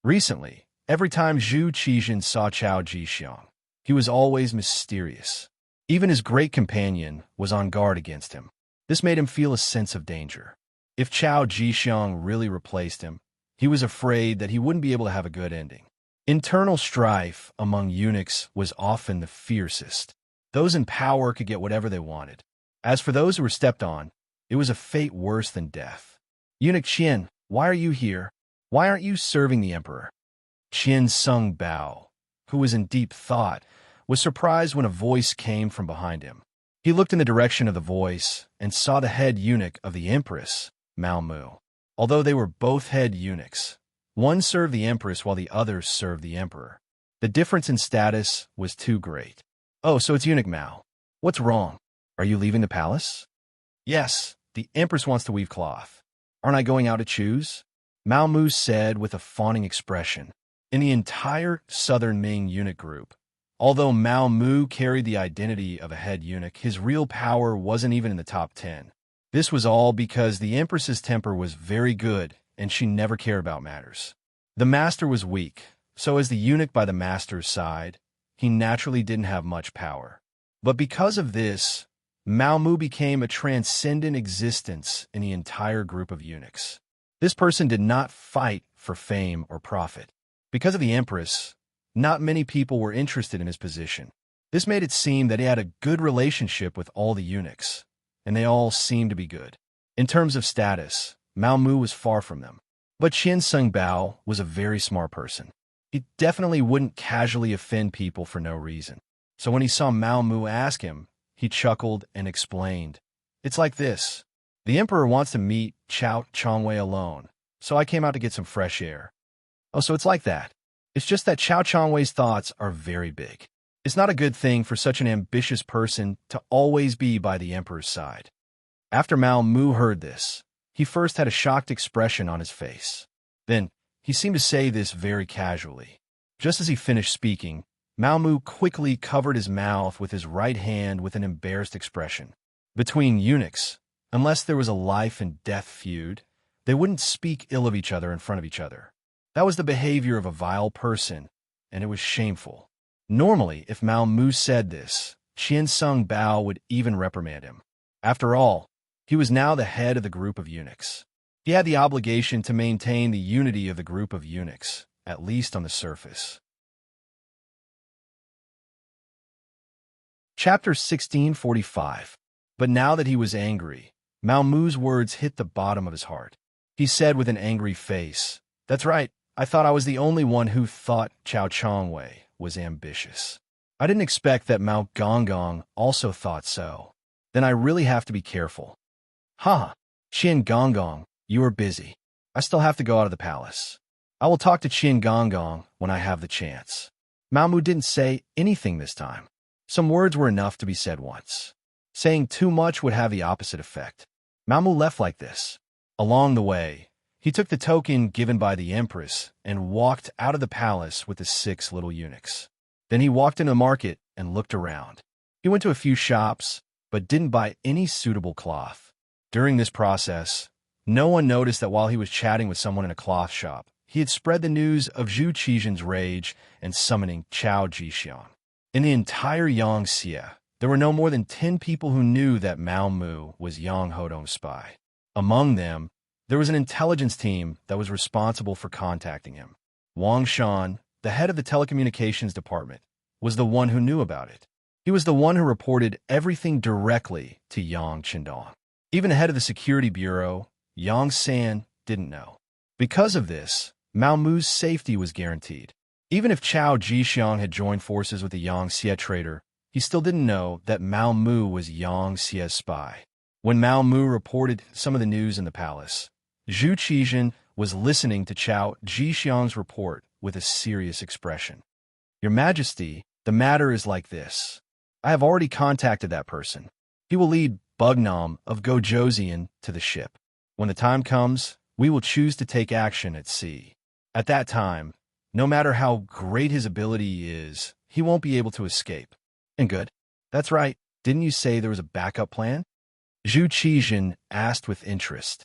Recently, every time Zhu Qijin saw Chao Jixiang, he was always mysterious. Even his great companion was on guard against him. This made him feel a sense of danger. If Chao Jixiang really replaced him, he was afraid that he wouldn't be able to have a good ending. Internal strife among eunuchs was often the fiercest. Those in power could get whatever they wanted. As for those who were stepped on, it was a fate worse than death. Eunuch Qian, why are you here? Why aren't you serving the emperor? Qian Sung Bao, who was in deep thought, was surprised when a voice came from behind him. He looked in the direction of the voice and saw the head eunuch of the empress, Mao Mu. Although they were both head eunuchs, one served the empress while the other served the emperor. The difference in status was too great. Oh, so it's eunuch Mao. What's wrong? Are you leaving the palace? Yes, the empress wants to weave cloth. Aren't I going out to choose? Mao Mu said with a fawning expression. In the entire Southern Ming eunuch group, although Mao Mu carried the identity of a head eunuch, his real power wasn't even in the top 10. This was all because the empress's temper was very good and she never cared about matters. The master was weak, so as the eunuch by the master's side, he naturally didn't have much power. But because of this, Mao Mu became a transcendent existence in the entire group of eunuchs. This person did not fight for fame or profit. Because of the empress, not many people were interested in his position. This made it seem that he had a good relationship with all the eunuchs, and they all seemed to be good. In terms of status, Mao Mu was far from them. But Qian Sung Bao was a very smart person. He definitely wouldn't casually offend people for no reason. So when he saw Mao Mu ask him, he chuckled and explained. It's like this. The emperor wants to meet Chao Chongwei alone, so I came out to get some fresh air. Oh, so it's like that. It's just that Chao Changwei's thoughts are very big. It's not a good thing for such an ambitious person to always be by the emperor's side. After Mao Mu heard this, he first had a shocked expression on his face. Then, he seemed to say this very casually. Just as he finished speaking, Mao Mu quickly covered his mouth with his right hand with an embarrassed expression. Between eunuchs, unless there was a life-and-death feud, they wouldn't speak ill of each other in front of each other. That was the behavior of a vile person, and it was shameful. Normally, if Mao Mu said this, Qian Sung Bao would even reprimand him. After all, he was now the head of the group of eunuchs. He had the obligation to maintain the unity of the group of eunuchs, at least on the surface. Chapter 1645. But now that he was angry, Mao Mu's words hit the bottom of his heart. He said with an angry face, "That's right, I thought I was the only one who thought Chao Changwei was ambitious. I didn't expect that Mao Gonggong also thought so. Then I really have to be careful." "Ha! Qian Gonggong, you are busy. I still have to go out of the palace. I will talk to Qian Gonggong when I have the chance." Mao Mu didn't say anything this time. Some words were enough to be said once. Saying too much would have the opposite effect. Mao Mu left like this. Along the way, he took the token given by the empress and walked out of the palace with the 6 little eunuchs. Then he walked into the market and looked around. He went to a few shops, but didn't buy any suitable cloth. During this process, no one noticed that while he was chatting with someone in a cloth shop, he had spread the news of Zhu Qizhen's rage and summoning Chao Jixiang. In the entire Yangxia, there were no more than 10 people who knew that Mao Mu was Yang Hodong's spy. Among them, there was an intelligence team that was responsible for contacting him. Wang Shan, the head of the telecommunications department, was the one who knew about it. He was the one who reported everything directly to Yang Qindong. Even the head of the security bureau, Yang San, didn't know. Because of this, Mao Mu's safety was guaranteed. Even if Chao Jixiang had joined forces with the Yangxia traitor, he still didn't know that Mao Mu was Yangxia's spy. When Mao Mu reported some of the news in the palace, Zhu Qizhen was listening to Chao Jixiang's report with a serious expression. "Your Majesty, the matter is like this. I have already contacted that person. He will lead Bugnam of Gojoseon to the ship. When the time comes, we will choose to take action at sea. At that time, no matter how great his ability is, he won't be able to escape." "And good. That's right. Didn't you say there was a backup plan?" Zhu Qizhen asked with interest.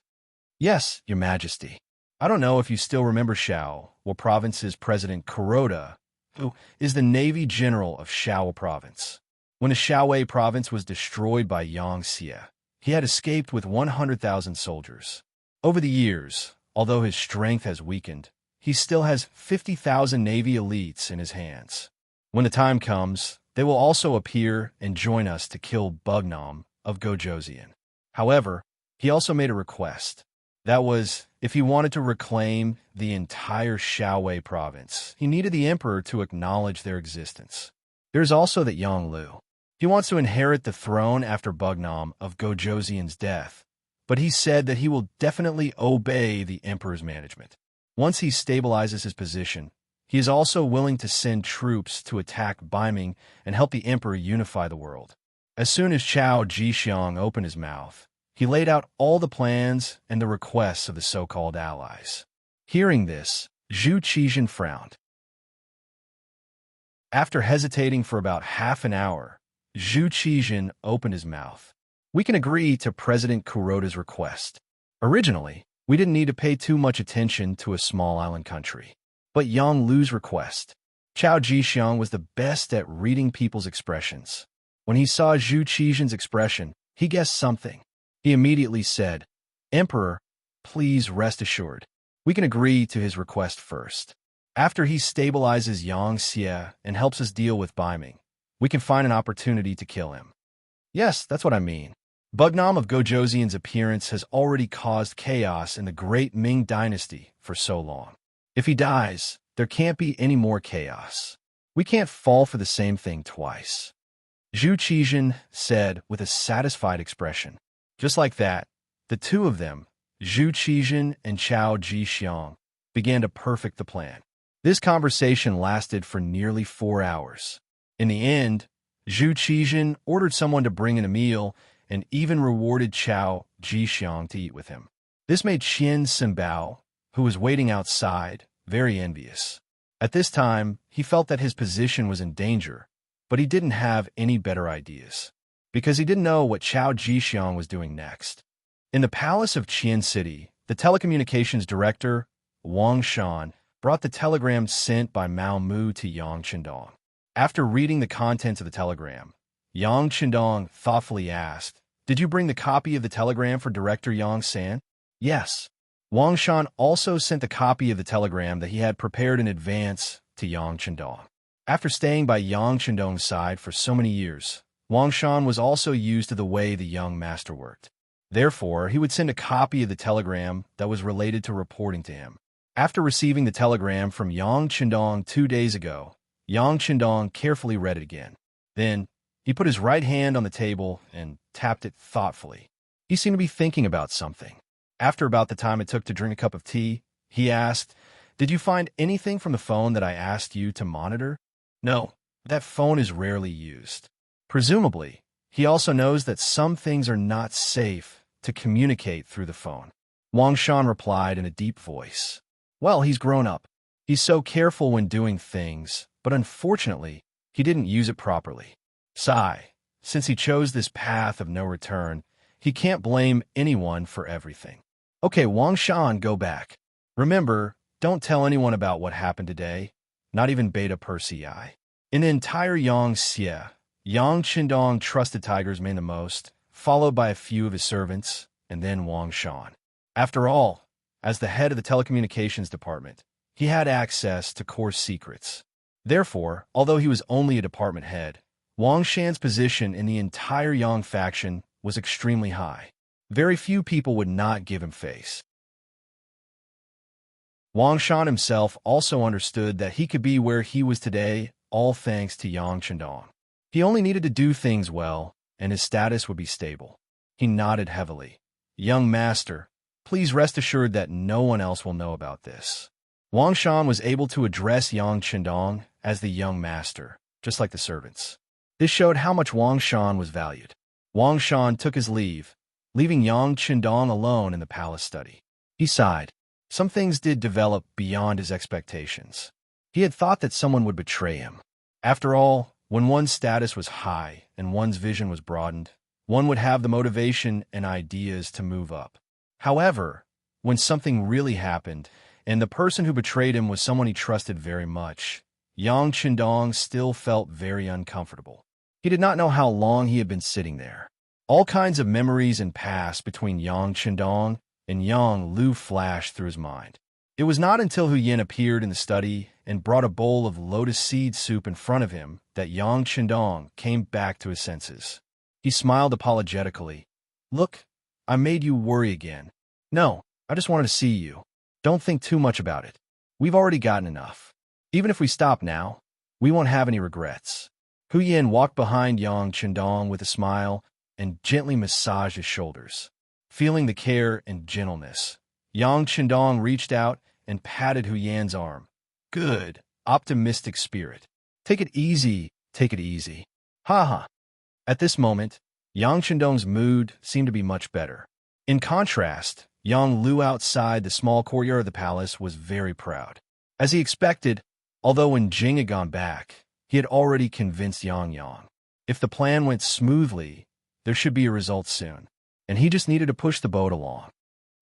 "Yes, Your Majesty. I don't know if you still remember Shaowa Province's President Kuroda, who is the Navy General of Shaowa Province. When the Shaowa Province was destroyed by Yangxia, he had escaped with 100,000 soldiers. Over the years, although his strength has weakened, he still has 50,000 Navy elites in his hands. When the time comes, they will also appear and join us to kill Bugnam of Gojoseon. However, he also made a request. That was, if he wanted to reclaim the entire Shaowa province, he needed the emperor to acknowledge their existence. There's also that Yonglu. He wants to inherit the throne after Bugnam of Gojoseon's death, but he said that he will definitely obey the emperor's management. Once he stabilizes his position, he is also willing to send troops to attack Baiming and help the emperor unify the world. As soon as Chao Jixiang opened his mouth, he laid out all the plans and the requests of the so-called allies. Hearing this, Zhu Qizhen frowned. After hesitating for about half an hour, Zhu Qizhen opened his mouth. "We can agree to President Kuroda's request. Originally, we didn't need to pay too much attention to a small island country. But Yonglu's request. Chao Jixiang was the best at reading people's expressions. When he saw Zhu Qizhen's expression, he guessed something. He immediately said, 'Emperor, please rest assured. We can agree to his request first. After he stabilizes Yangxia and helps us deal with Baiming, we can find an opportunity to kill him.' Yes, that's what I mean. Bugnam of Gojoseon's appearance has already caused chaos in the great Ming dynasty for so long. If he dies, there can't be any more chaos. We can't fall for the same thing twice." Zhu Qizhen said with a satisfied expression. Just like that, the two of them, Zhu Qizhen and Chao Jixiang, began to perfect the plan. This conversation lasted for nearly 4 hours. In the end, Zhu Qizhen ordered someone to bring in a meal and even rewarded Chao Jixiang to eat with him. This made Qian Simbao, who was waiting outside, very envious. At this time, he felt that his position was in danger, but he didn't have any better ideas, because he didn't know what Chao Jixiang was doing next. In the palace of Qian City, the telecommunications director, Wang Shan, brought the telegram sent by Mao Mu to Yang Qindong. After reading the contents of the telegram, Yang Qindong thoughtfully asked, "Did you bring the copy of the telegram for Director Yang San?" "Yes." Wang Shan also sent the copy of the telegram that he had prepared in advance to Yang Qindong. After staying by Yang Qindong's side for so many years, Wang Shan was also used to the way the young master worked. Therefore, he would send a copy of the telegram that was related to reporting to him. After receiving the telegram from Yang Qindong 2 days ago, Yang Qindong carefully read it again. Then, he put his right hand on the table and tapped it thoughtfully. He seemed to be thinking about something. After about the time it took to drink a cup of tea, he asked, "Did you find anything from the phone that I asked you to monitor?" "No, that phone is rarely used." Presumably, he also knows that some things are not safe to communicate through the phone. Wang Shan replied in a deep voice, "Well, he's grown up. He's so careful when doing things, but unfortunately, he didn't use it properly. Sigh, since he chose this path of no return, he can't blame anyone for everything." "Okay, Wang Shan, go back. Remember, don't tell anyone about what happened today, not even Beta Persei." In the entire Yangtze, Yang Qindong trusted Tiger's man the most, followed by a few of his servants, and then Wang Shan. After all, as the head of the telecommunications department, he had access to core secrets. Therefore, although he was only a department head, Wang Shan's position in the entire Yang faction was extremely high. Very few people would not give him face. Wang Shan himself also understood that he could be where he was today, all thanks to Yang Qindong. He only needed to do things well, and his status would be stable. He nodded heavily. "Young master, please rest assured that no one else will know about this." Wang Shan was able to address Yang Qindong as the young master, just like the servants. This showed how much Wang Shan was valued. Wang Shan took his leave, leaving Yang Qindong alone in the palace study. He sighed. Some things did develop beyond his expectations. He had thought that someone would betray him. After all, when one's status was high and one's vision was broadened, one would have the motivation and ideas to move up. However, when something really happened, and the person who betrayed him was someone he trusted very much, Yang Qindong still felt very uncomfortable. He did not know how long he had been sitting there. All kinds of memories and past between Yang Qindong and Yang Lu flashed through his mind. It was not until Hu Yin appeared in the study and brought a bowl of lotus seed soup in front of him that Yang Qindong came back to his senses. He smiled apologetically. "Look, I made you worry again." "No, I just wanted to see you. Don't think too much about it. We've already gotten enough. Even if we stop now, we won't have any regrets." Hu Yin walked behind Yang Qindong with a smile and gently massaged his shoulders. Feeling the care and gentleness, Yang Qindong reached out and patted Hu Yan's arm. "Good, optimistic spirit. Take it easy, take it easy. Ha ha." At this moment, Yang Qindong's mood seemed to be much better. In contrast, Yang Lu outside the small courtyard of the palace was very proud. As he expected, although when Jing had gone back, he had already convinced Yang. If the plan went smoothly, there should be a result soon, and he just needed to push the boat along.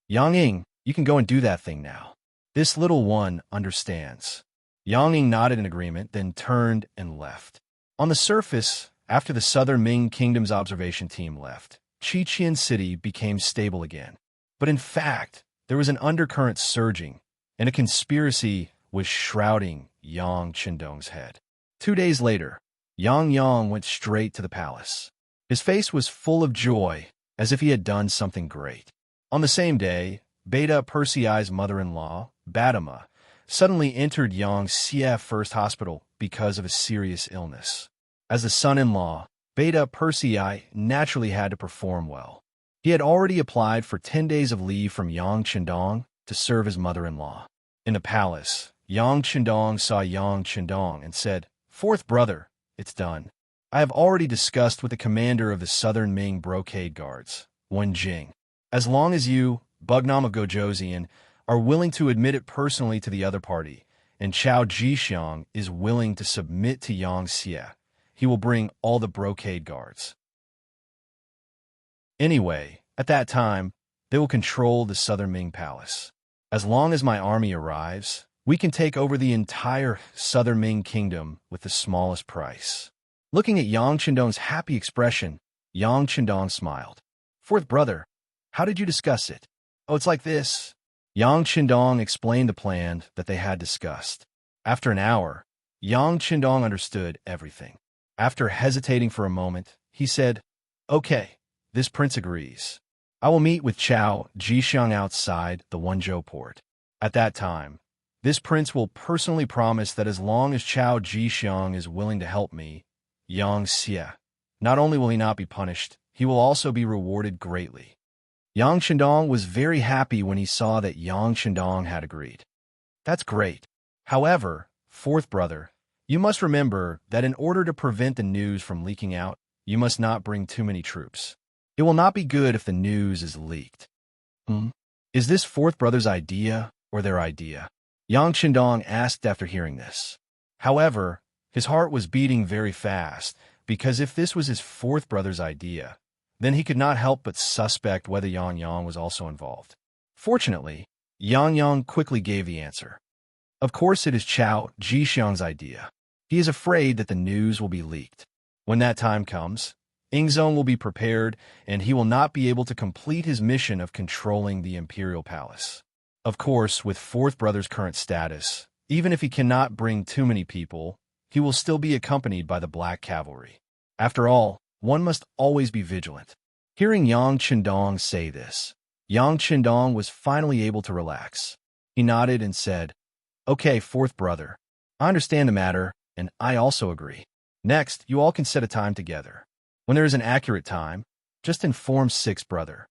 "Yang Ying, you can go and do that thing now. This little one understands." Yang Ying nodded in agreement, then turned and left. On the surface, after the Southern Ming Kingdom's observation team left, Qiqian City became stable again. But in fact, there was an undercurrent surging, and a conspiracy was shrouding Yang Qindong's head. 2 days later, Yang went straight to the palace. His face was full of joy, as if he had done something great. On the same day, Beta Persei's mother-in-law, Batama, suddenly entered Yangtze First Hospital because of a serious illness. As the son-in-law, Beta Persei naturally had to perform well. He had already applied for 10 days of leave from Yang Qindong to serve his mother-in-law. In the palace, Yang Chendong saw Yang Chendong and said, "Fourth brother, it's done. I have already discussed with the commander of the Southern Ming Brocade Guards, Wen Jing. As long as you, Bugnam of Gojoseon, are willing to admit it personally to the other party, and Chao Jixiang is willing to submit to Yang Xie, he will bring all the Brocade Guards. Anyway, at that time, they will control the Southern Ming Palace. As long as my army arrives, we can take over the entire Southern Ming Kingdom with the smallest price." Looking at Yang Chendong's happy expression, Yang Chendong smiled. "Fourth brother, how did you discuss it?" "Oh, it's like this." Yang Chendong explained the plan that they had discussed. After an hour, Yang Chendong understood everything. After hesitating for a moment, he said, "Okay, this prince agrees. I will meet with Chao Jixiang outside the Wenzhou port. At that time, this prince will personally promise that as long as Chao Jixiang is willing to help me, Yang Xie, not only will he not be punished, he will also be rewarded greatly." Yang Chendong was very happy when he saw that Yang Chendong had agreed. "That's great. However, fourth brother, you must remember that in order to prevent the news from leaking out, you must not bring too many troops. It will not be good if the news is leaked." Is this fourth brother's idea or their idea?" Yang Chendong asked after hearing this. However, his heart was beating very fast, because if this was his fourth brother's idea, then he could not help but suspect whether Yang Yang was also involved. Fortunately, Yang Yang quickly gave the answer. "Of course it is Chao Jixiang's idea. He is afraid that the news will be leaked. When that time comes, Ingzong will be prepared, and he will not be able to complete his mission of controlling the imperial palace. Of course, with fourth brother's current status, even if he cannot bring too many people, he will still be accompanied by the Black Cavalry. After all, one must always be vigilant." Hearing Yang Chendong say this, Yang Chendong was finally able to relax. He nodded and said, "Okay, fourth brother. I understand the matter, and I also agree. Next, you all can set a time together. When there is an accurate time, just inform sixth brother."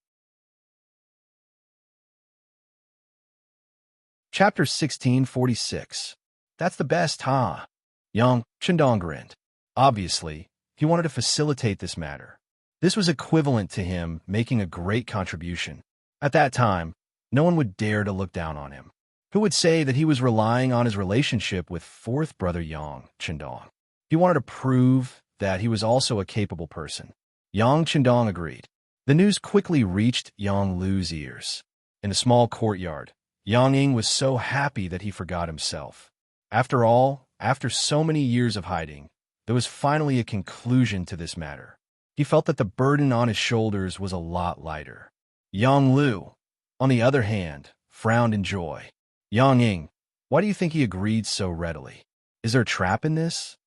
Chapter 1646. "That's the best, huh?" Yang Chendong grinned. Obviously, he wanted to facilitate this matter. This was equivalent to him making a great contribution. At that time, no one would dare to look down on him. Who would say that he was relying on his relationship with fourth brother Yang Chendong? He wanted to prove that he was also a capable person. Yang Chendong agreed. The news quickly reached Yang Lu's ears. In a small courtyard, Yang Ying was so happy that he forgot himself. After all, after so many years of hiding, there was finally a conclusion to this matter. He felt that the burden on his shoulders was a lot lighter. Yang Lu, on the other hand, frowned in joy. "Yang Ying, why do you think he agreed so readily? Is there a trap in this?"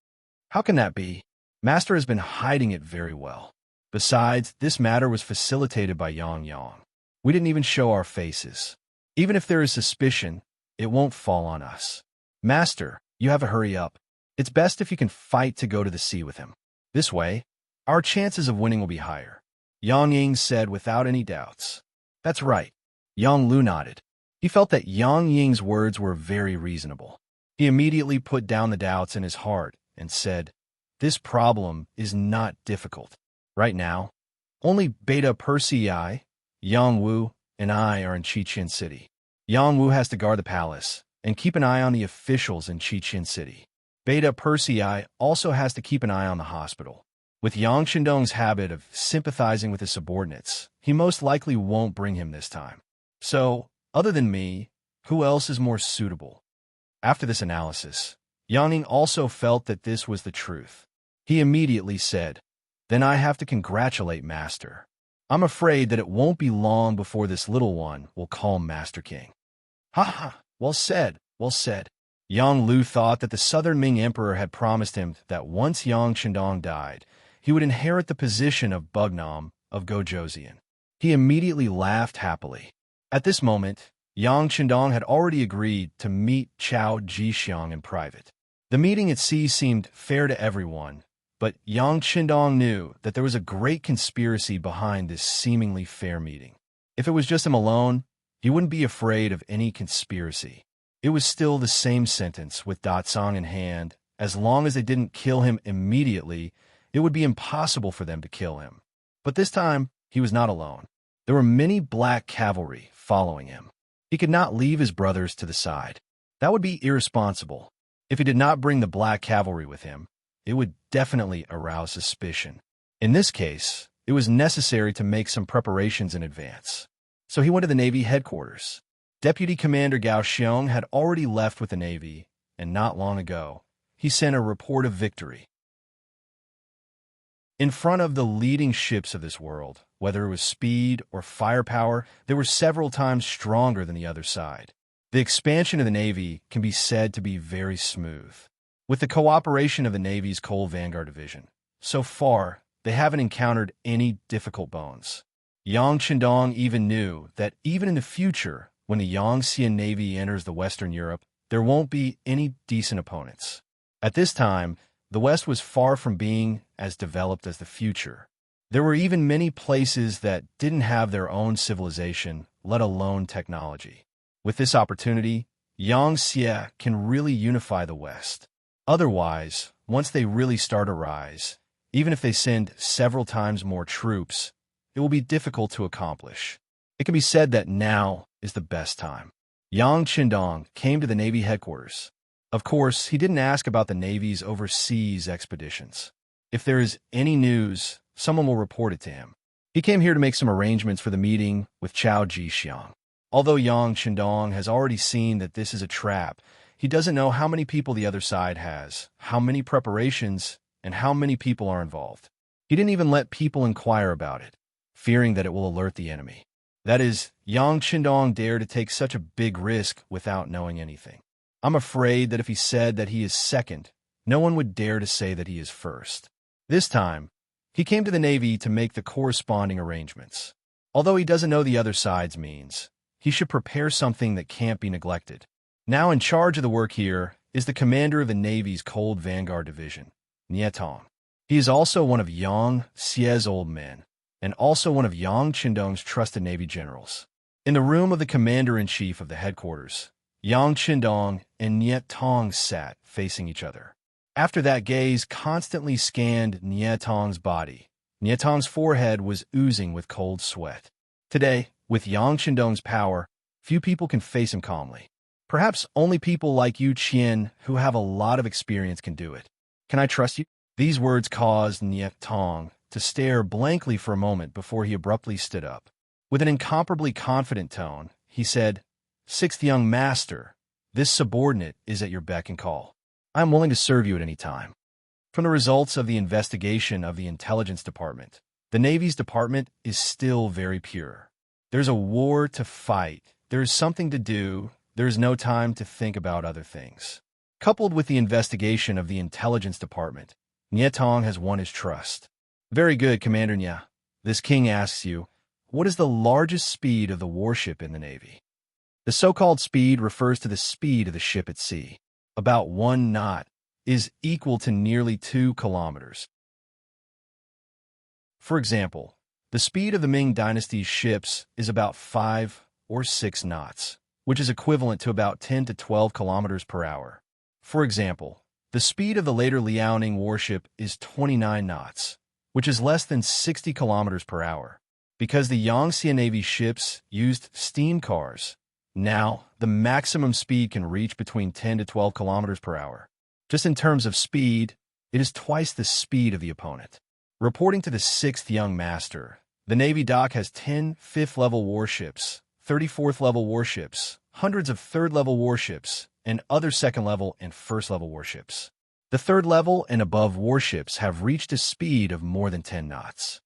"How can that be? Master has been hiding it very well. Besides, this matter was facilitated by Yang Yang. We didn't even show our faces. Even if there is suspicion, it won't fall on us. Master, you have to hurry up. It's best if you can fight to go to the sea with him. This way, our chances of winning will be higher," Yang Ying said without any doubts. "That's right." Yang Lu nodded. He felt that Yang Ying's words were very reasonable. He immediately put down the doubts in his heart and said, "This problem is not difficult. Right now, only Beta Persei, Yang Wu, and I are in Qiqian City. Yang Wu has to guard the palace and keep an eye on the officials in Qiqian City. Beta Persei also has to keep an eye on the hospital. With Yang Chendong's habit of sympathizing with his subordinates, he most likely won't bring him this time. So, other than me, who else is more suitable?" After this analysis, Yang Ying also felt that this was the truth. He immediately said, "Then I have to congratulate Master. I'm afraid that it won't be long before this little one will call Master King." "Ha ha, well said, well said." Yang Lu thought that the Southern Ming Emperor had promised him that once Yang Chendong died, he would inherit the position of Bugnam of Gojoseon. He immediately laughed happily. At this moment, Yang Chendong had already agreed to meet Chao Jixiang in private. The meeting at sea seemed fair to everyone, but Yang Chendong knew that there was a great conspiracy behind this seemingly fair meeting. If it was just him alone, he wouldn't be afraid of any conspiracy. It was still the same sentence with Song in hand. As long as they didn't kill him immediately, it would be impossible for them to kill him. But this time, he was not alone. There were many black cavalry following him. He could not leave his brothers to the side. That would be irresponsible. If he did not bring the black cavalry with him, it would definitely arouse suspicion. In this case, it was necessary to make some preparations in advance. So he went to the Navy headquarters. Deputy Commander Gao Xiong had already left with the Navy, and not long ago, he sent a report of victory. In front of the leading ships of this world, whether it was speed or firepower, they were several times stronger than the other side. The expansion of the Navy can be said to be very smooth. With the cooperation of the Navy's Coal Vanguard Division, so far, they haven't encountered any difficult bones. Yang Qindong even knew that even in the future, when the Yangtze Navy enters the Western Europe, there won't be any decent opponents. At this time, the West was far from being as developed as the future. There were even many places that didn't have their own civilization, let alone technology. With this opportunity, Yangtze can really unify the West. Otherwise, once they really start a rise, even if they send several times more troops, it will be difficult to accomplish. It can be said that now is the best time. Yang Qindong came to the Navy headquarters. Of course, he didn't ask about the Navy's overseas expeditions. If there is any news, someone will report it to him. He came here to make some arrangements for the meeting with Chao Jixiang. Although Yang Qindong has already seen that this is a trap, he doesn't know how many people the other side has, how many preparations, and how many people are involved. He didn't even let people inquire about it, fearing that it will alert the enemy. That is, Yang Qindong dared to take such a big risk without knowing anything. I'm afraid that if he said that he is second, no one would dare to say that he is first. This time, he came to the Navy to make the corresponding arrangements. Although he doesn't know the other side's means, he should prepare something that can't be neglected. Now in charge of the work here is the commander of the Navy's Cold Vanguard Division, Nie Tong. He is also one of Yang Xie's old men, and also one of Yang Qindong's trusted Navy generals. In the room of the commander-in-chief of the headquarters, Yang Qindong and Nie Tong sat facing each other. After that gaze constantly scanned Nie Tong's body, Nie Tong's forehead was oozing with cold sweat. Today, with Yang Qindong's power, few people can face him calmly. Perhaps only people like Yu Qian, who have a lot of experience, can do it. Can I trust you? These words caused Nie Tong to stare blankly for a moment before he abruptly stood up. With an incomparably confident tone, he said, "Sixth young master, this subordinate is at your beck and call. I am willing to serve you at any time." From the results of the investigation of the Intelligence Department, the Navy's department is still very pure. There's a war to fight, there's something to do, there's no time to think about other things. Coupled with the investigation of the Intelligence Department, Nie Tong has won his trust. Very good, Commander Nie. This king asks you, what is the largest speed of the warship in the Navy? The so-called speed refers to the speed of the ship at sea. About 1 knot is equal to nearly 2 kilometers. For example, the speed of the Ming Dynasty's ships is about 5 or 6 knots, which is equivalent to about 10 to 12 kilometers per hour. For example, the speed of the later Liaoning warship is 29 knots, which is less than 60 kilometers per hour. Because the Yangtze Navy ships used steam cars, now the maximum speed can reach between 10 to 12 kilometers per hour. Just in terms of speed, it is twice the speed of the opponent. Reporting to the 6th young master, the Navy dock has 10 5th-level warships, 30 4th-level warships, hundreds of 3rd-level warships, and other 2nd-level and 1st-level warships. The 3rd-level and above warships have reached a speed of more than 10 knots.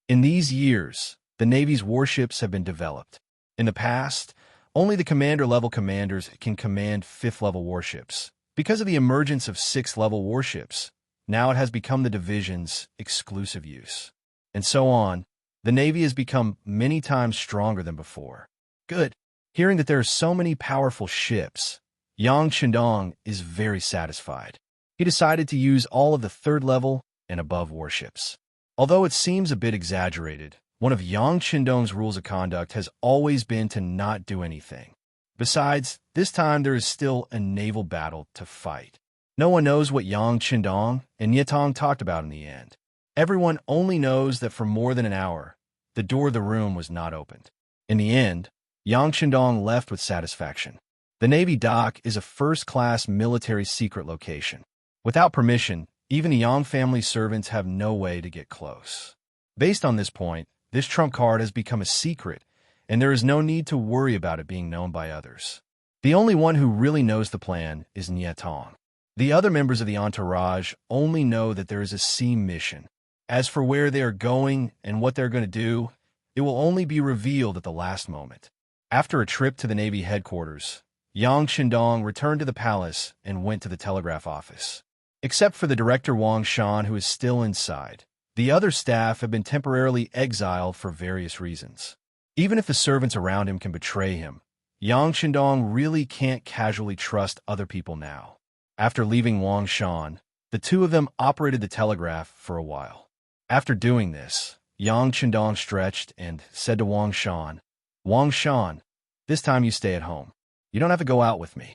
In these years, the Navy's warships have been developed. In the past, only the commander-level commanders can command 5th-level warships. Because of the emergence of 6th-level warships, now it has become the division's exclusive use. And so on, the Navy has become many times stronger than before. Good. Hearing that there are so many powerful ships, Yang Qindong is very satisfied. He decided to use all of the 3rd-level and above warships. Although it seems a bit exaggerated, one of Yang Qindong's rules of conduct has always been to not do anything. Besides, this time there is still a naval battle to fight. No one knows what Yang Qindong and Yetong talked about in the end. Everyone only knows that for more than an hour, the door of the room was not opened. In the end, Yang Qindong left with satisfaction. The Navy dock is a first-class military secret location. Without permission, even the Yang family servants have no way to get close. Based on this point, this trump card has become a secret, and there is no need to worry about it being known by others. The only one who really knows the plan is Nietong. The other members of the entourage only know that there is a sea mission. As for where they are going and what they're going to do, it will only be revealed at the last moment. After a trip to the Navy headquarters, Yang Qindong returned to the palace and went to the telegraph office. Except for the director Wang Shan, who is still inside, the other staff have been temporarily exiled for various reasons. Even if the servants around him can betray him, Yang Qindong really can't casually trust other people now. After leaving Wang Shan, the two of them operated the telegraph for a while. After doing this, Yang Qindong stretched and said to Wang Shan, "Wang Shan, this time you stay at home. You don't have to go out with me."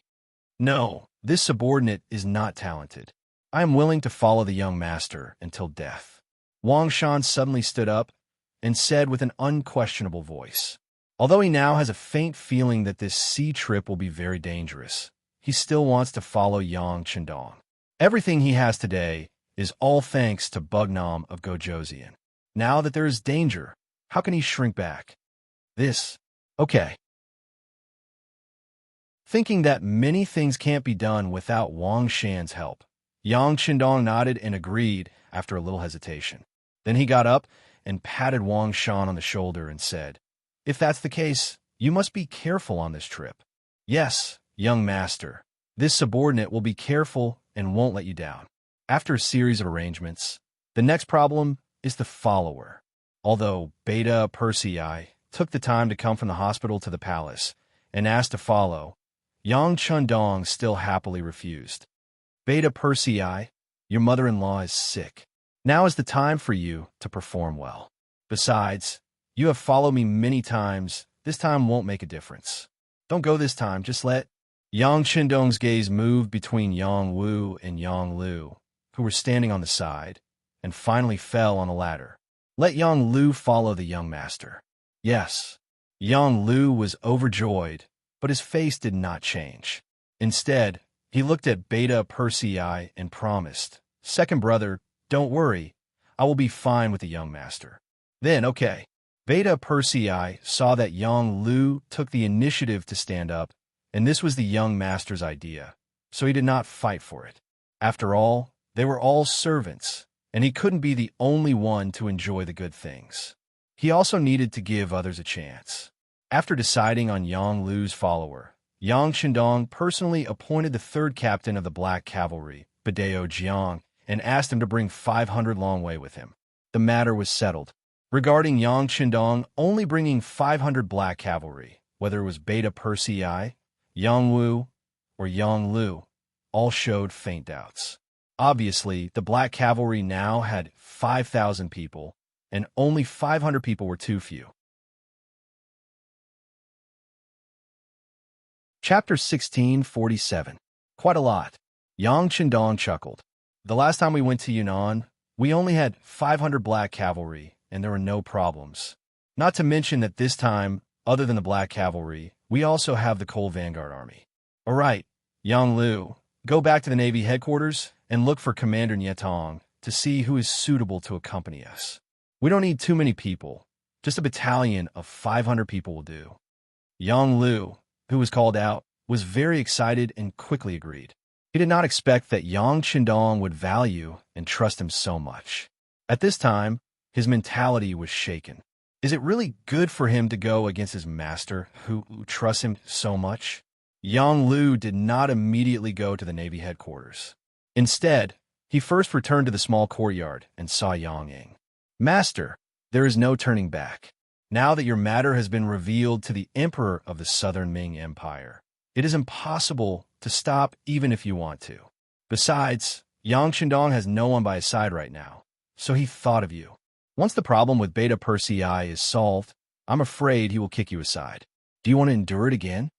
"No, this subordinate is not talented. I am willing to follow the young master until death." Wang Shan suddenly stood up and said with an unquestionable voice. Although he now has a faint feeling that this sea trip will be very dangerous, he still wants to follow Yang Qindong. Everything he has today is all thanks to Bugnam of Gojoseon. Now that there is danger, how can he shrink back? Okay. Thinking that many things can't be done without Wang Shan's help, Yang Qindong nodded and agreed after a little hesitation. Then he got up and patted Wang Shan on the shoulder and said, "If that's the case, you must be careful on this trip." "Yes, young master. This subordinate will be careful and won't let you down." After a series of arrangements, the next problem is the follower. Although Beta Persei took the time to come from the hospital to the palace and asked to follow, Yang Qindong still happily refused. "Beta Persei, your mother-in-law is sick. Now is the time for you to perform well. Besides, you have followed me many times. This time won't make a difference. Don't go this time, just let..." Yang Qindong's gaze moved between Yang Wu and Yang Lu, who were standing on the side, and finally fell on the ladder. "Let Yang Lu follow the young master." "Yes." Yang Lu was overjoyed, but his face did not change. Instead, he looked at Beta Persei and promised, "Second brother, don't worry, I will be fine with the young master." Then, okay. Beta Persei saw that Yang Lu took the initiative to stand up, and this was the young master's idea, so he did not fight for it. After all, they were all servants, and he couldn't be the only one to enjoy the good things. He also needed to give others a chance. After deciding on Yang Lu's follower, Yang Qindong personally appointed the third captain of the Black Cavalry, Bideo Jiang, and asked him to bring 500 Longwei with him. The matter was settled. Regarding Yang Qindong only bringing 500 Black Cavalry, whether it was Beta Persei, Yang Wu, or Yang Lu, all showed faint doubts. Obviously, the Black Cavalry now had 5,000 people, and only 500 people were too few. Chapter 1647. Quite a lot. Yang Qindong chuckled. "The last time we went to Yunnan, we only had 500 Black Cavalry, and there were no problems. Not to mention that this time, other than the Black Cavalry, we also have the Coal Vanguard Army. All right, Yang Lu, go back to the Navy headquarters and look for Commander Nietong to see who is suitable to accompany us. We don't need too many people. Just a battalion of 500 people will do." Yang Lu, who was called out, was very excited and quickly agreed. He did not expect that Yang Qindong would value and trust him so much. At this time, his mentality was shaken. Is it really good for him to go against his master, who trusts him so much? Yang Lu did not immediately go to the Navy headquarters. Instead, he first returned to the small courtyard and saw Yang Ying. "Master, there is no turning back. Now that your matter has been revealed to the Emperor of the Southern Ming Empire, it is impossible to stop even if you want to. Besides, Yang Qindong has no one by his side right now, so he thought of you. Once the problem with Beta Persei is solved, I'm afraid he will kick you aside. Do you want to endure it again?"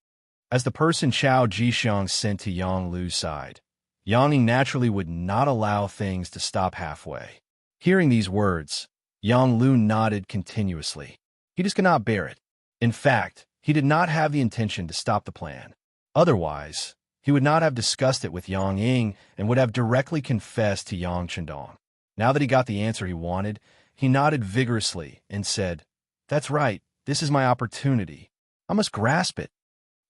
As the person Chao Jixiang sent to Yang Lu's side, Yang Ning naturally would not allow things to stop halfway. Hearing these words, Yang Lu nodded continuously. He just could not bear it. In fact, he did not have the intention to stop the plan. Otherwise, he would not have discussed it with Yang Ying and would have directly confessed to Yang Chendong. Now that he got the answer he wanted, he nodded vigorously and said, "That's right, this is my opportunity. I must grasp it."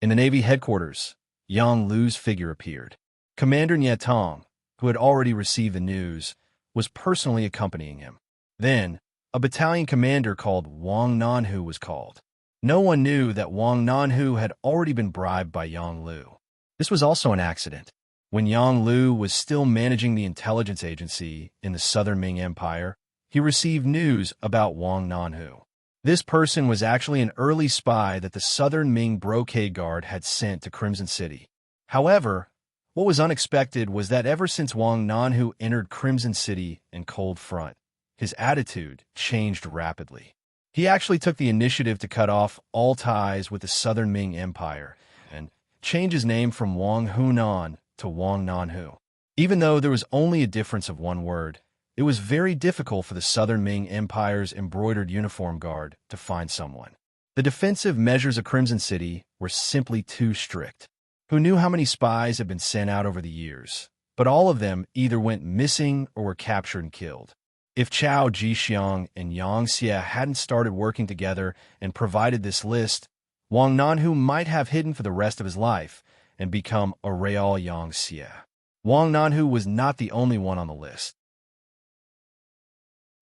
In the Navy headquarters, Yang Lu's figure appeared. Commander Nie Tong, who had already received the news, was personally accompanying him. Then, a battalion commander called Wang Nanhu was called. No one knew that Wang Nanhu had already been bribed by Yang Lu. This was also an accident. When Yang Lu was still managing the intelligence agency in the Southern Ming Empire, he received news about Wang Nanhu. This person was actually an early spy that the Southern Ming Brocade Guard had sent to Crimson City. However, what was unexpected was that ever since Wang Nanhu entered Crimson City in cold front, his attitude changed rapidly. He actually took the initiative to cut off all ties with the Southern Ming Empire and change his name from Wang Hunan to Wang Nanhu. Even though there was only a difference of one word, it was very difficult for the Southern Ming Empire's embroidered uniform guard to find someone. The defensive measures of Crimson City were simply too strict. Who knew how many spies had been sent out over the years? But all of them either went missing or were captured and killed. If Chao Jixiang and Yang Xie hadn't started working together and provided this list, Wang Nanhu might have hidden for the rest of his life and become a real Yang Xie. Wang Nanhu was not the only one on the list.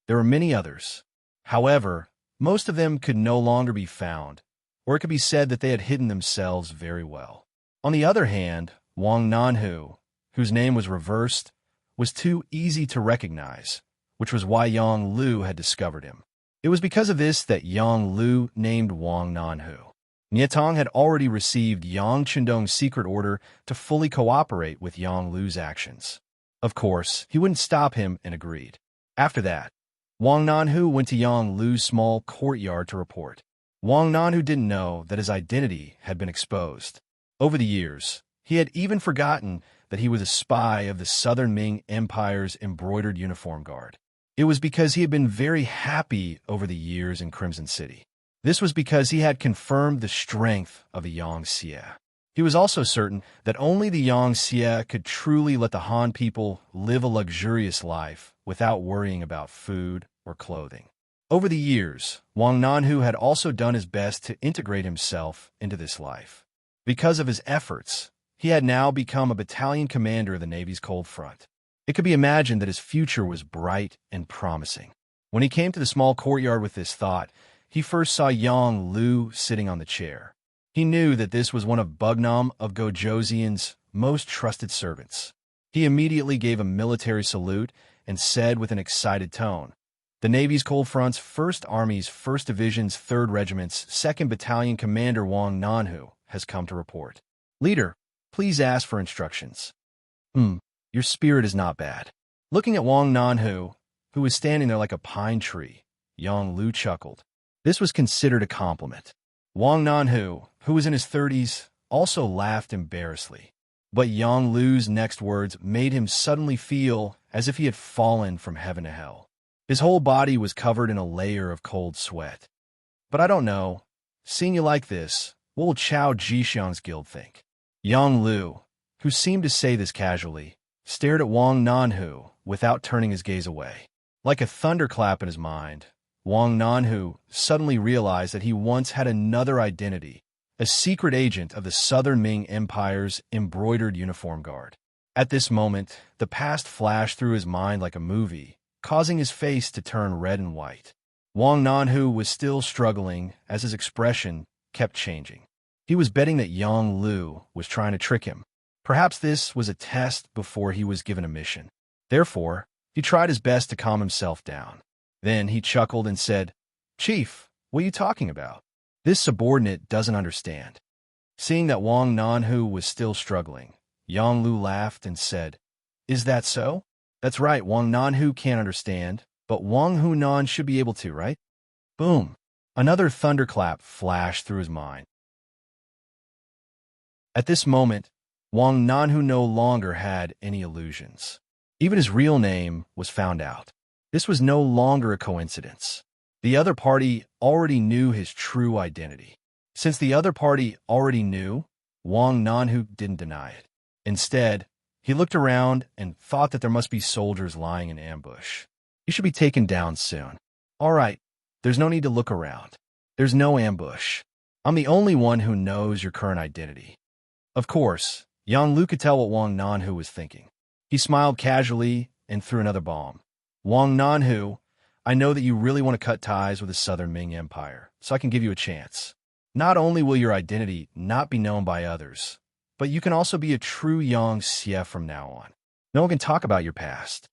There were many others. However, most of them could no longer be found, or it could be said that they had hidden themselves very well. On the other hand, Wang Nanhu, whose name was reversed, was too easy to recognize, which was why Yang Lu had discovered him. It was because of this that Yang Lu named Wang Nanhu. Nie Tong had already received Yang Chendong's secret order to fully cooperate with Yang Lu's actions. Of course, he wouldn't stop him and agreed. After that, Wang Nanhu went to Yang Lu's small courtyard to report. Wang Nanhu didn't know that his identity had been exposed. Over the years, he had even forgotten that he was a spy of the Southern Ming Empire's embroidered uniform guard. It was because he had been very happy over the years in Crimson City. This was because he had confirmed the strength of the Yang Xie. He was also certain that only the Yang Xie could truly let the Han people live a luxurious life without worrying about food or clothing. Over the years, Wang Nanhu had also done his best to integrate himself into this life. Because of his efforts, he had now become a battalion commander of the Navy's cold front. It could be imagined that his future was bright and promising. When he came to the small courtyard with this thought, he first saw Yang Lu sitting on the chair. He knew that this was one of Bugnam of Gojoseon's most trusted servants. He immediately gave a military salute and said with an excited tone, "The Navy's Cold Front's 1st Army's 1st Division's 3rd Regiment's 2nd Battalion Commander Wang Nanhu has come to report. Leader, please ask for instructions." Your spirit is not bad." Looking at Wang Nanhu, who was standing there like a pine tree, Yang Lu chuckled. This was considered a compliment. Wang Nanhu, who was in his 30s, also laughed embarrassedly. But Yang Lu's next words made him suddenly feel as if he had fallen from heaven to hell. His whole body was covered in a layer of cold sweat. "But I don't know. Seeing you like this, what will Chao Jixiang's guild think?" Yang Lu, who seemed to say this casually, stared at Wang Nanhu without turning his gaze away. Like a thunderclap in his mind, Wang Nanhu suddenly realized that he once had another identity, a secret agent of the Southern Ming Empire's embroidered uniform guard. At this moment, the past flashed through his mind like a movie, causing his face to turn red and white. Wang Nanhu was still struggling as his expression kept changing. He was betting that Yang Lu was trying to trick him. Perhaps this was a test before he was given a mission. Therefore, he tried his best to calm himself down. Then he chuckled and said, "Chief, what are you talking about? This subordinate doesn't understand." Seeing that Wang Nanhu was still struggling, Yang Lu laughed and said, "Is that so?" "That's right, Wang Nanhu can't understand, but Wang Hunan should be able to, right?" Boom! Another thunderclap flashed through his mind. At this moment, Wang Nanhu no longer had any illusions. Even his real name was found out. This was no longer a coincidence. The other party already knew his true identity. Since the other party already knew, Wang Nanhu didn't deny it. Instead, he looked around and thought that there must be soldiers lying in ambush. You should be taken down soon. All right, there's no need to look around. There's no ambush. I'm the only one who knows your current identity. Of course, Yang Lu could tell what Wang Nanhu was thinking. He smiled casually and threw another bomb. Wang Nanhu, I know that you really want to cut ties with the Southern Ming Empire, so I can give you a chance. Not only will your identity not be known by others, but you can also be a true Yang Xie from now on. No one can talk about your past.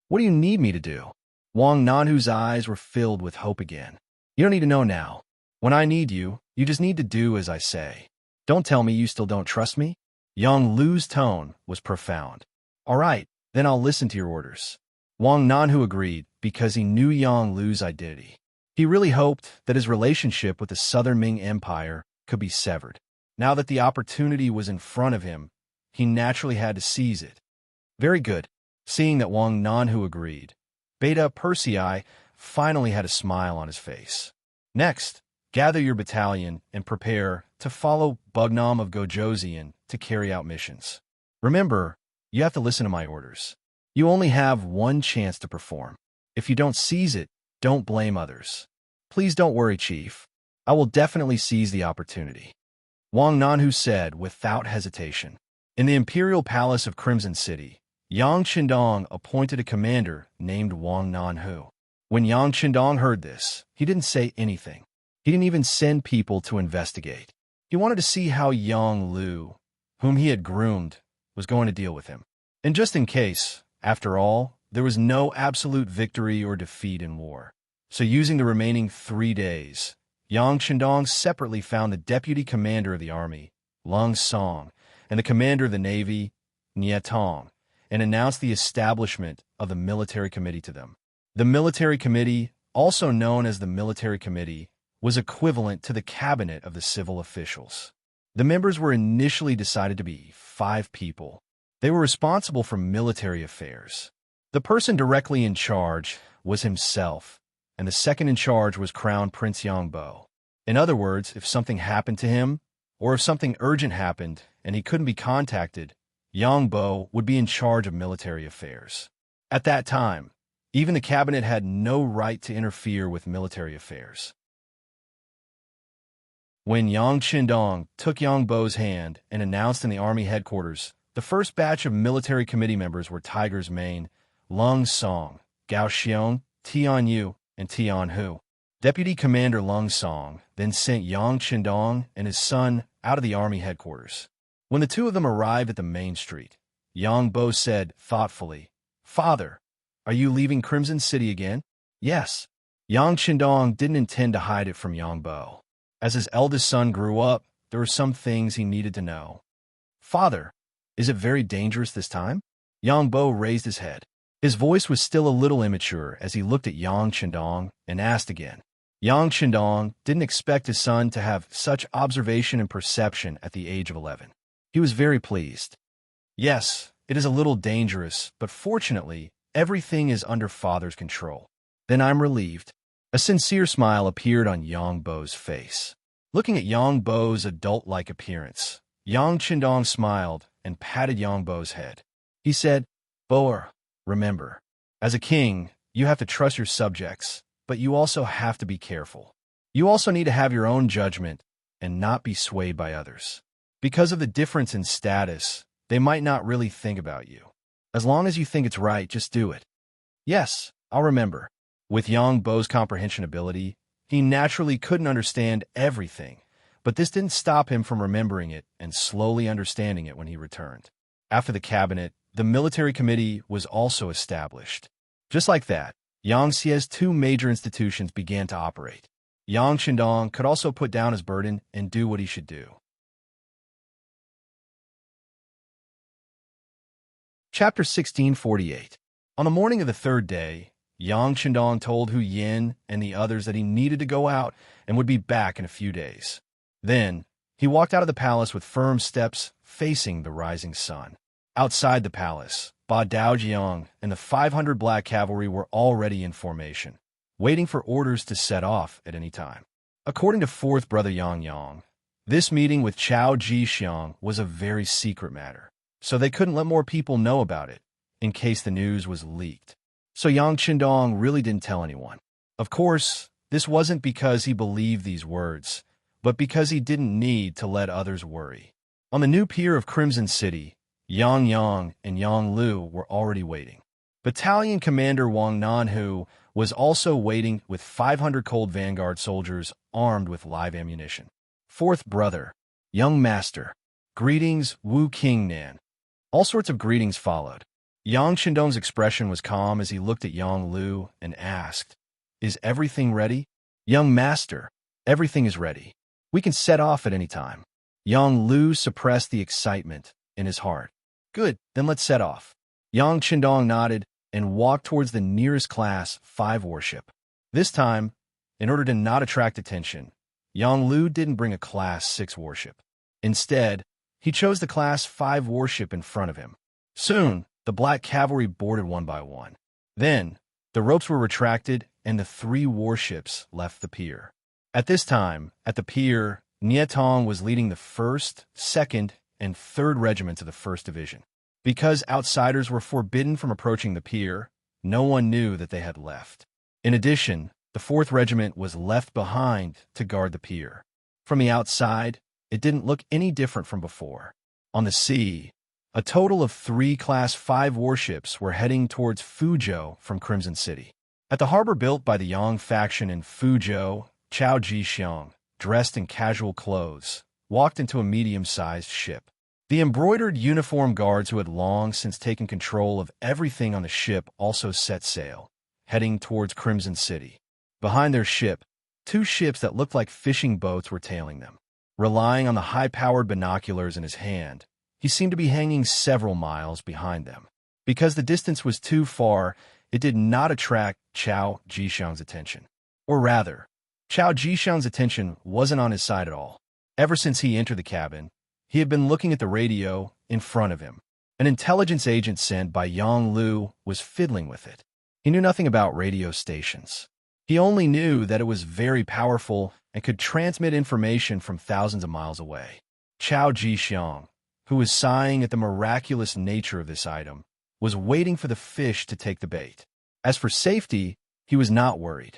What do you need me to do? Wang Nanhu's eyes were filled with hope again. You don't need to know now. When I need you, you just need to do as I say. Don't tell me you still don't trust me. Yang Lu's tone was profound. All right, then I'll listen to your orders. Wang Nanhu agreed because he knew Yang Lu's identity. He really hoped that his relationship with the Southern Ming Empire could be severed. Now that the opportunity was in front of him, he naturally had to seize it. Very good. Seeing that Wang Nanhu agreed, Beta Persei finally had a smile on his face. Next, gather your battalion and prepare to follow Bugnam of Gojoseon to carry out missions. Remember, you have to listen to my orders. You only have one chance to perform. If you don't seize it, don't blame others. Please don't worry, Chief. I will definitely seize the opportunity. Wang Nanhu said without hesitation. In the Imperial Palace of Crimson City, Yang Qindong appointed a commander named Wang Nanhu. When Yang Qindong heard this, he didn't say anything. He didn't even send people to investigate. He wanted to see how Yang Lu, whom he had groomed, was going to deal with him. And just in case, after all, there was no absolute victory or defeat in war. So using the remaining 3 days, Yang Qindong separately found the deputy commander of the army, Lung Song, and the commander of the navy, Nie Tong, and announced the establishment of the military committee to them. The military committee, also known as the military committee, was equivalent to the cabinet of the civil officials. The members were initially decided to be 5 people. They were responsible for military affairs. The person directly in charge was himself, and the second in charge was Crown Prince Yangbo. In other words, if something happened to him, or if something urgent happened and he couldn't be contacted, Yangbo would be in charge of military affairs. At that time, even the cabinet had no right to interfere with military affairs. When Yang Qindong took Yangbo's hand and announced in the army headquarters, the first batch of military committee members were Tiger's Mane, Lung Song, Gao Xiong, Tian Yu, and Tian Hu. Deputy Commander Lung Song then sent Yang Qindong and his son out of the army headquarters. When the two of them arrived at the main street, Yangbo said thoughtfully, "Father, are you leaving Crimson City again?" "Yes." Yang Qindong didn't intend to hide it from Yangbo. As his eldest son grew up, there were some things he needed to know. "Father, is it very dangerous this time?" Yangbo raised his head. His voice was still a little immature as he looked at Yang Qindong and asked again. Yang Qindong didn't expect his son to have such observation and perception at the age of 11. He was very pleased. "Yes, it is a little dangerous, but fortunately, everything is under Father's control." "Then I'm relieved." A sincere smile appeared on Yangbo's face. Looking at Yangbo's adult-like appearance, Yang Qindong smiled and patted Yangbo's head. He said, "Boer, remember, as a king, you have to trust your subjects, but you also have to be careful. You also need to have your own judgment and not be swayed by others. Because of the difference in status, they might not really think about you. As long as you think it's right, just do it." "Yes, I'll remember." With Yangbo's comprehension ability, he naturally couldn't understand everything, but this didn't stop him from remembering it and slowly understanding it when he returned. After the cabinet, the military committee was also established. Just like that, Yang Xie's 2 major institutions began to operate. Yang Qindong could also put down his burden and do what he should do. Chapter 1648. On the morning of the 3rd day, Yang Qindong told Hu Yin and the others that he needed to go out and would be back in a few days. Then, He walked out of the palace with firm steps facing the rising sun. Outside the palace, Ba Daojiang and the 500 black cavalry were already in formation, waiting for orders to set off at any time. According to fourth brother Yang Yang, this meeting with Chao Jixiang was a very secret matter, so they couldn't let more people know about it in case the news was leaked. So Yang Qindong really didn't tell anyone. Of course, this wasn't because he believed these words, but because he didn't need to let others worry. On the new pier of Crimson City, Yang Yang and Yang Lu were already waiting. Battalion Commander Wang Nanhu was also waiting with 500 Cold Vanguard soldiers armed with live ammunition. Fourth brother, young master, greetings Wu King Nan. All sorts of greetings followed. Yang Qindong's expression was calm as he looked at Yang Lu and asked, "Is everything ready?" "Young master, everything is ready. We can set off at any time." Yang Lu suppressed the excitement in his heart. "Good, then let's set off." Yang Qindong nodded and walked towards the nearest Class 5 warship. This time, in order to not attract attention, Yang Lu didn't bring a Class 6 warship. Instead, he chose the Class 5 warship in front of him. Soon, the black cavalry boarded one by one. Then, the ropes were retracted and the 3 warships left the pier. At this time, at the pier, Nie Tong was leading the 1st, 2nd, and 3rd regiments of the 1st Division. Because outsiders were forbidden from approaching the pier, no one knew that they had left. In addition, the 4th Regiment was left behind to guard the pier. From the outside, it didn't look any different from before. On the sea, a total of 3 Class 5 warships were heading towards Fuzhou from Crimson City. At the harbor built by the Yang faction in Fuzhou, Chao Jixiang, dressed in casual clothes, walked into a medium-sized ship. The embroidered uniform guards who had long since taken control of everything on the ship also set sail, heading towards Crimson City. Behind their ship, 2 ships that looked like fishing boats were tailing them. Relying on the high-powered binoculars in his hand, he seemed to be hanging several miles behind them. Because the distance was too far, it did not attract Chao Jixiang's attention. Or rather, Chao Jixiang's attention wasn't on his side at all. Ever since he entered the cabin, he had been looking at the radio in front of him. An intelligence agent sent by Yang Lu was fiddling with it. He knew nothing about radio stations. He only knew that it was very powerful and could transmit information from thousands of miles away. Chao Jixiang, who was sighing at the miraculous nature of this item, was waiting for the fish to take the bait. As for safety, he was not worried.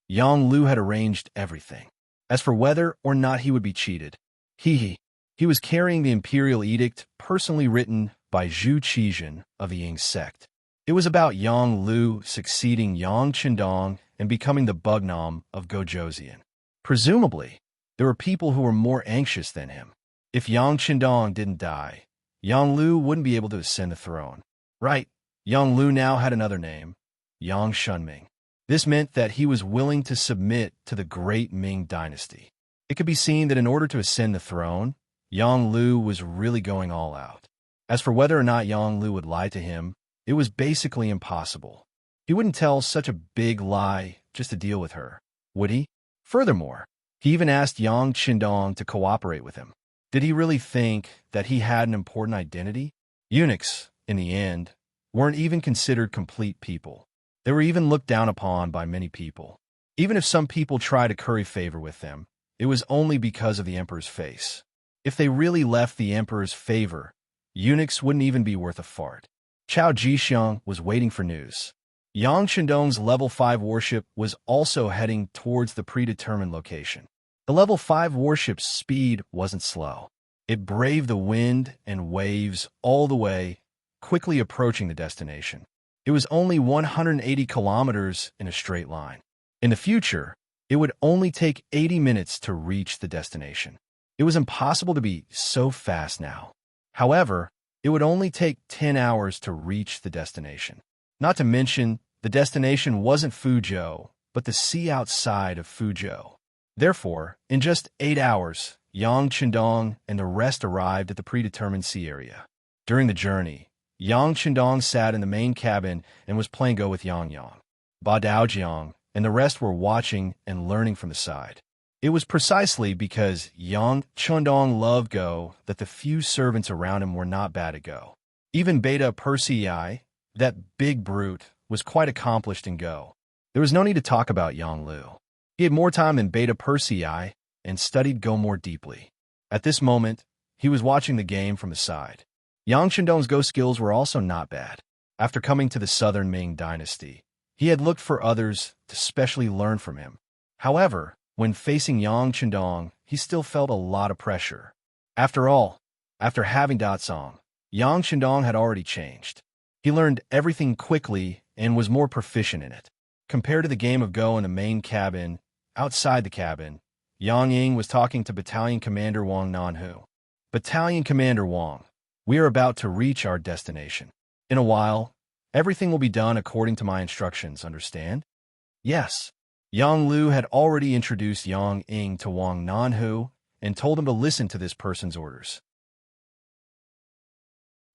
Yang Lu had arranged everything. As for whether or not he would be cheated, he was carrying the imperial edict personally written by Zhu Qizhen of the Ying sect. It was about Yang Lu succeeding Yang Qindong and becoming the Bugnam of Gojoseon. Presumably, there were people who were more anxious than him. If Yang Qindong didn't die, Yang Lu wouldn't be able to ascend the throne. Right, Yang Lu now had another name, Yang Shunming. This meant that he was willing to submit to the great Ming dynasty. It could be seen that in order to ascend the throne, Yang Lu was really going all out. As for whether or not Yang Lu would lie to him, it was basically impossible. He wouldn't tell such a big lie just to deal with her, would he? Furthermore, he even asked Yang Qindong to cooperate with him. Did he really think that he had an important identity? Eunuchs, in the end, weren't even considered complete people. They were even looked down upon by many people. Even if some people tried to curry favor with them, it was only because of the emperor's face. If they really left the emperor's favor, eunuchs wouldn't even be worth a fart. Chao Jixiang was waiting for news. Yang Qindong's level 5 warship was also heading towards the predetermined location. The level 5 warship's speed wasn't slow. It braved the wind and waves all the way, quickly approaching the destination. It was only 180 kilometers in a straight line. In the future, it would only take 80 minutes to reach the destination. It was impossible to be so fast now. However, it would only take 10 hours to reach the destination. Not to mention, the destination wasn't Fuzhou, but the sea outside of Fuzhou. Therefore, in just 8 hours, Yang Qindong and the rest arrived at the predetermined sea area. During the journey, Yang Qindong sat in the main cabin and was playing Go with Yang Yang. Ba Daojiang and the rest were watching and learning from the side. It was precisely because Yang Chundong loved Go that the few servants around him were not bad at Go. Even Beta Persei, that big brute, was quite accomplished in Go. There was no need to talk about Yang Lu. He had more time than Beta Persei and studied Go more deeply. At this moment, he was watching the game from the side. Yang Chundong's Go skills were also not bad. After coming to the Southern Ming dynasty, he had looked for others to specially learn from him. However, when facing Yang Chundong, he still felt a lot of pressure. After all, after having Datsong, Yang Chundong had already changed. He learned everything quickly and was more proficient in it. Compared to the game of Go in the main cabin, outside the cabin, Yang Ying was talking to Battalion Commander Wang Nanhu. Battalion Commander Wang, we are about to reach our destination. In a while, everything will be done according to my instructions, understand? Yes. Yang Lu had already introduced Yang Ying to Wang Nanhu and told him to listen to this person's orders.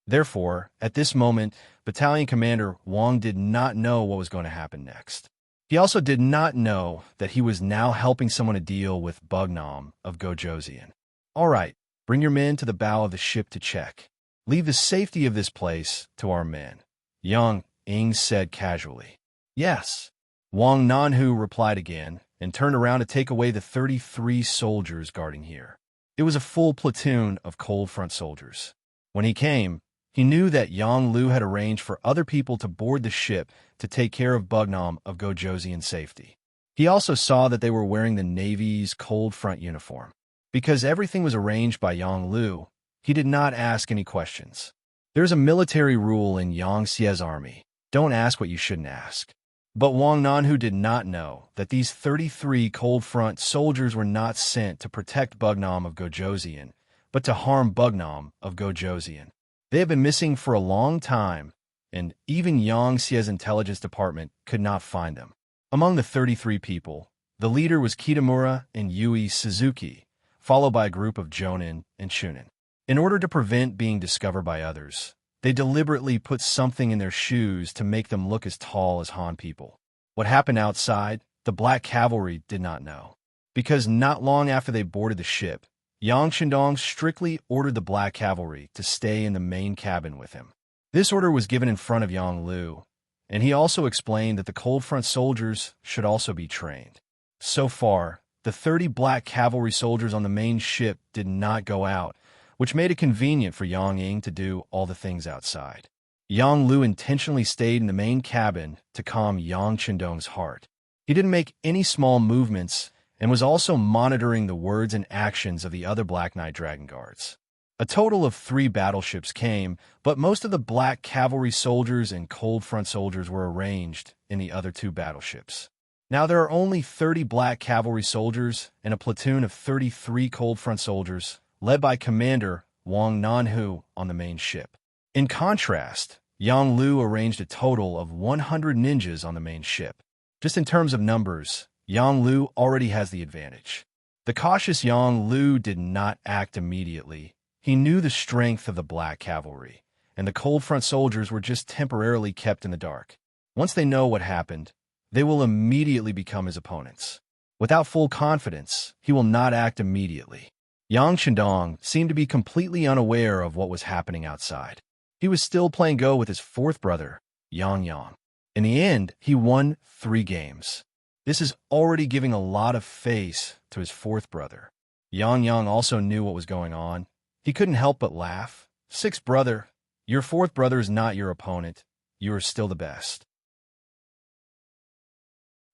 Therefore, at this moment, Battalion Commander Wang did not know what was going to happen next. He also did not know that he was now helping someone to deal with Bugnam of Gojoseon. All right, bring your men to the bow of the ship to check. Leave the safety of this place to our men, Yang Ying said casually. Yes. Wang Nanhu replied again and turned around to take away the 33 soldiers guarding here. It was a full platoon of cold front soldiers. When he came, he knew that Yang Lu had arranged for other people to board the ship to take care of Bugnam of Gojoseon safety. He also saw that they were wearing the Navy's cold front uniform. Because everything was arranged by Yang Lu, he did not ask any questions. There's a military rule in Yang Xie's army. Don't ask what you shouldn't ask. But Wang Nanhu did not know that these 33 cold front soldiers were not sent to protect Bugnam of Gojoseon, but to harm Bugnam of Gojoseon. They had been missing for a long time, and even Yang Xie's intelligence department could not find them. Among the 33 people, the leader was Kitamura and Yui Suzuki, followed by a group of Jonin and Shunin. In order to prevent being discovered by others, they deliberately put something in their shoes to make them look as tall as Han people. What happened outside, the Black Cavalry did not know. Because not long after they boarded the ship, Yang Chundong strictly ordered the Black Cavalry to stay in the main cabin with him. This order was given in front of Yang Lu, and he also explained that the cold front soldiers should also be trained. So far, the 30 Black Cavalry soldiers on the main ship did not go out, which made it convenient for Yang Ying to do all the things outside. Yang Lu intentionally stayed in the main cabin to calm Yang Chundong's heart. He didn't make any small movements and was also monitoring the words and actions of the other Black Knight Dragon Guards. A total of 3 battleships came, but most of the Black Cavalry soldiers and Cold Front soldiers were arranged in the other 2 battleships. Now there are only 30 Black Cavalry soldiers and a platoon of 33 Cold Front soldiers, led by Commander Wang Nanhu on the main ship. In contrast, Yang Lu arranged a total of 100 ninjas on the main ship. Just in terms of numbers, Yang Lu already has the advantage. The cautious Yang Lu did not act immediately. He knew the strength of the Black Cavalry, and the Cold Front soldiers were just temporarily kept in the dark. Once they know what happened, they will immediately become his opponents. Without full confidence, he will not act immediately. Yang Chundong seemed to be completely unaware of what was happening outside. He was still playing Go with his 4th brother, Yang Yang. In the end, he won 3 games. This is already giving a lot of face to his 4th brother. Yang Yang also knew what was going on. He couldn't help but laugh. 6th brother, your 4th brother is not your opponent. You are still the best.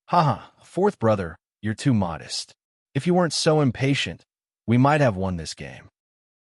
Haha, 4th brother, you're too modest. If you weren't so impatient, we might have won this game.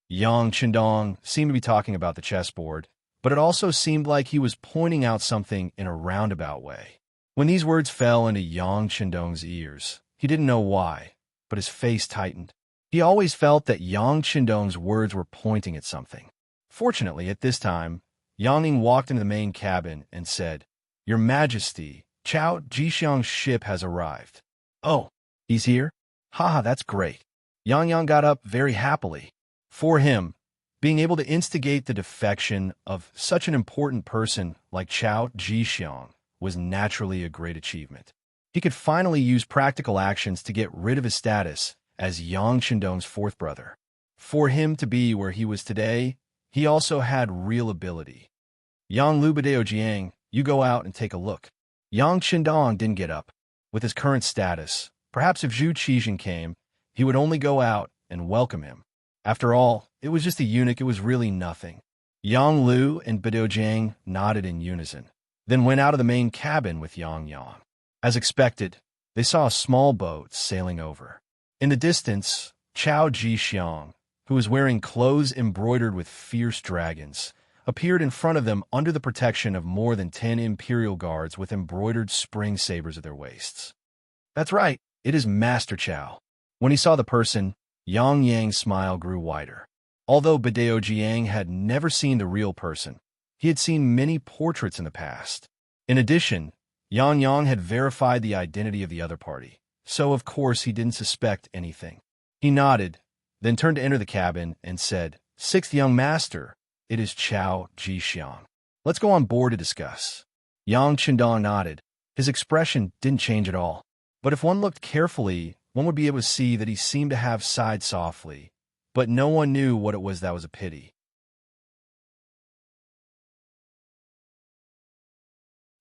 Yang Chundong seemed to be talking about the chessboard, but it also seemed like he was pointing out something in a roundabout way. When these words fell into Yang Chundong's ears, he didn't know why, but his face tightened. He always felt that Yang Chundong's words were pointing at something. Fortunately, at this time, Yang Ying walked into the main cabin and said, "Your Majesty, Chao Jixiang's ship has arrived." "Oh, he's here? Haha, that's great." Yang Yang got up very happily. For him, being able to instigate the defection of such an important person like Chao Jixiang was naturally a great achievement. He could finally use practical actions to get rid of his status as Yang Chendong's fourth brother. For him to be where he was today, he also had real ability. Yang Lu Badeo Jiang, you go out and take a look. Yang Chendong didn't get up. With his current status, perhaps if Zhu Qijin came, he would only go out and welcome him. After all, it was just a eunuch, it was really nothing. Yang Lu and Badeo Jiang nodded in unison, then went out of the main cabin with Yang Yang. As expected, they saw a small boat sailing over. In the distance, Chao Jixiang, who was wearing clothes embroidered with fierce dragons, appeared in front of them under the protection of more than 10 imperial guards with embroidered spring sabers at their waists. That's right, it is Master Chao. When he saw the person, Yang Yang's smile grew wider. Although Badeo Jiang had never seen the real person, he had seen many portraits in the past. In addition, Yang Yang had verified the identity of the other party, so of course he didn't suspect anything. He nodded, then turned to enter the cabin and said, "Sixth young master, it is Chao Jixiang. Let's go on board to discuss." Yang Chendong nodded. His expression didn't change at all, but if one looked carefully, one would be able to see that he seemed to have sighed softly, but no one knew what it was that was a pity.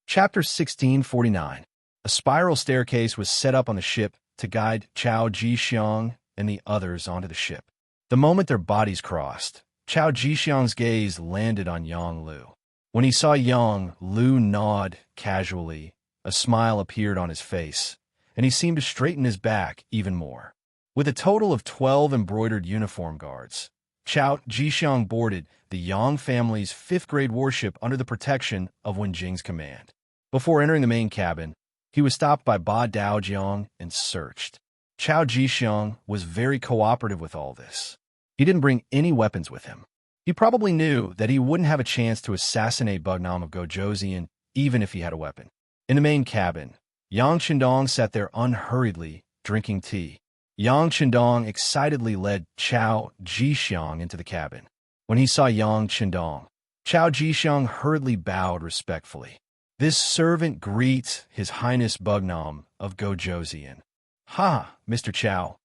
Chapter 1649. A spiral staircase was set up on the ship to guide Chao Jixiang and the others onto the ship. The moment their bodies crossed, Chao Jixiang's gaze landed on Yang Lu. When he saw Yang Lu nod casually, a smile appeared on his face, and he seemed to straighten his back even more. With a total of 12 embroidered uniform guards, Chao Jixiang boarded the Yang family's 5th-grade warship under the protection of Wen Jing's command. Before entering the main cabin, he was stopped by Ba Daojiang and searched. Chao Jixiang was very cooperative with all this. He didn't bring any weapons with him. He probably knew that he wouldn't have a chance to assassinate Bugnam of Gojoseon even if he had a weapon. In the main cabin, Yang Chendong sat there unhurriedly, drinking tea. Yang Chendong excitedly led Chao Jixiang into the cabin. When he saw Yang Chendong, Chao Jixiang hurriedly bowed respectfully. "This servant greets His Highness Bugnam of Gojoseon." "Ha, Mr. Chao.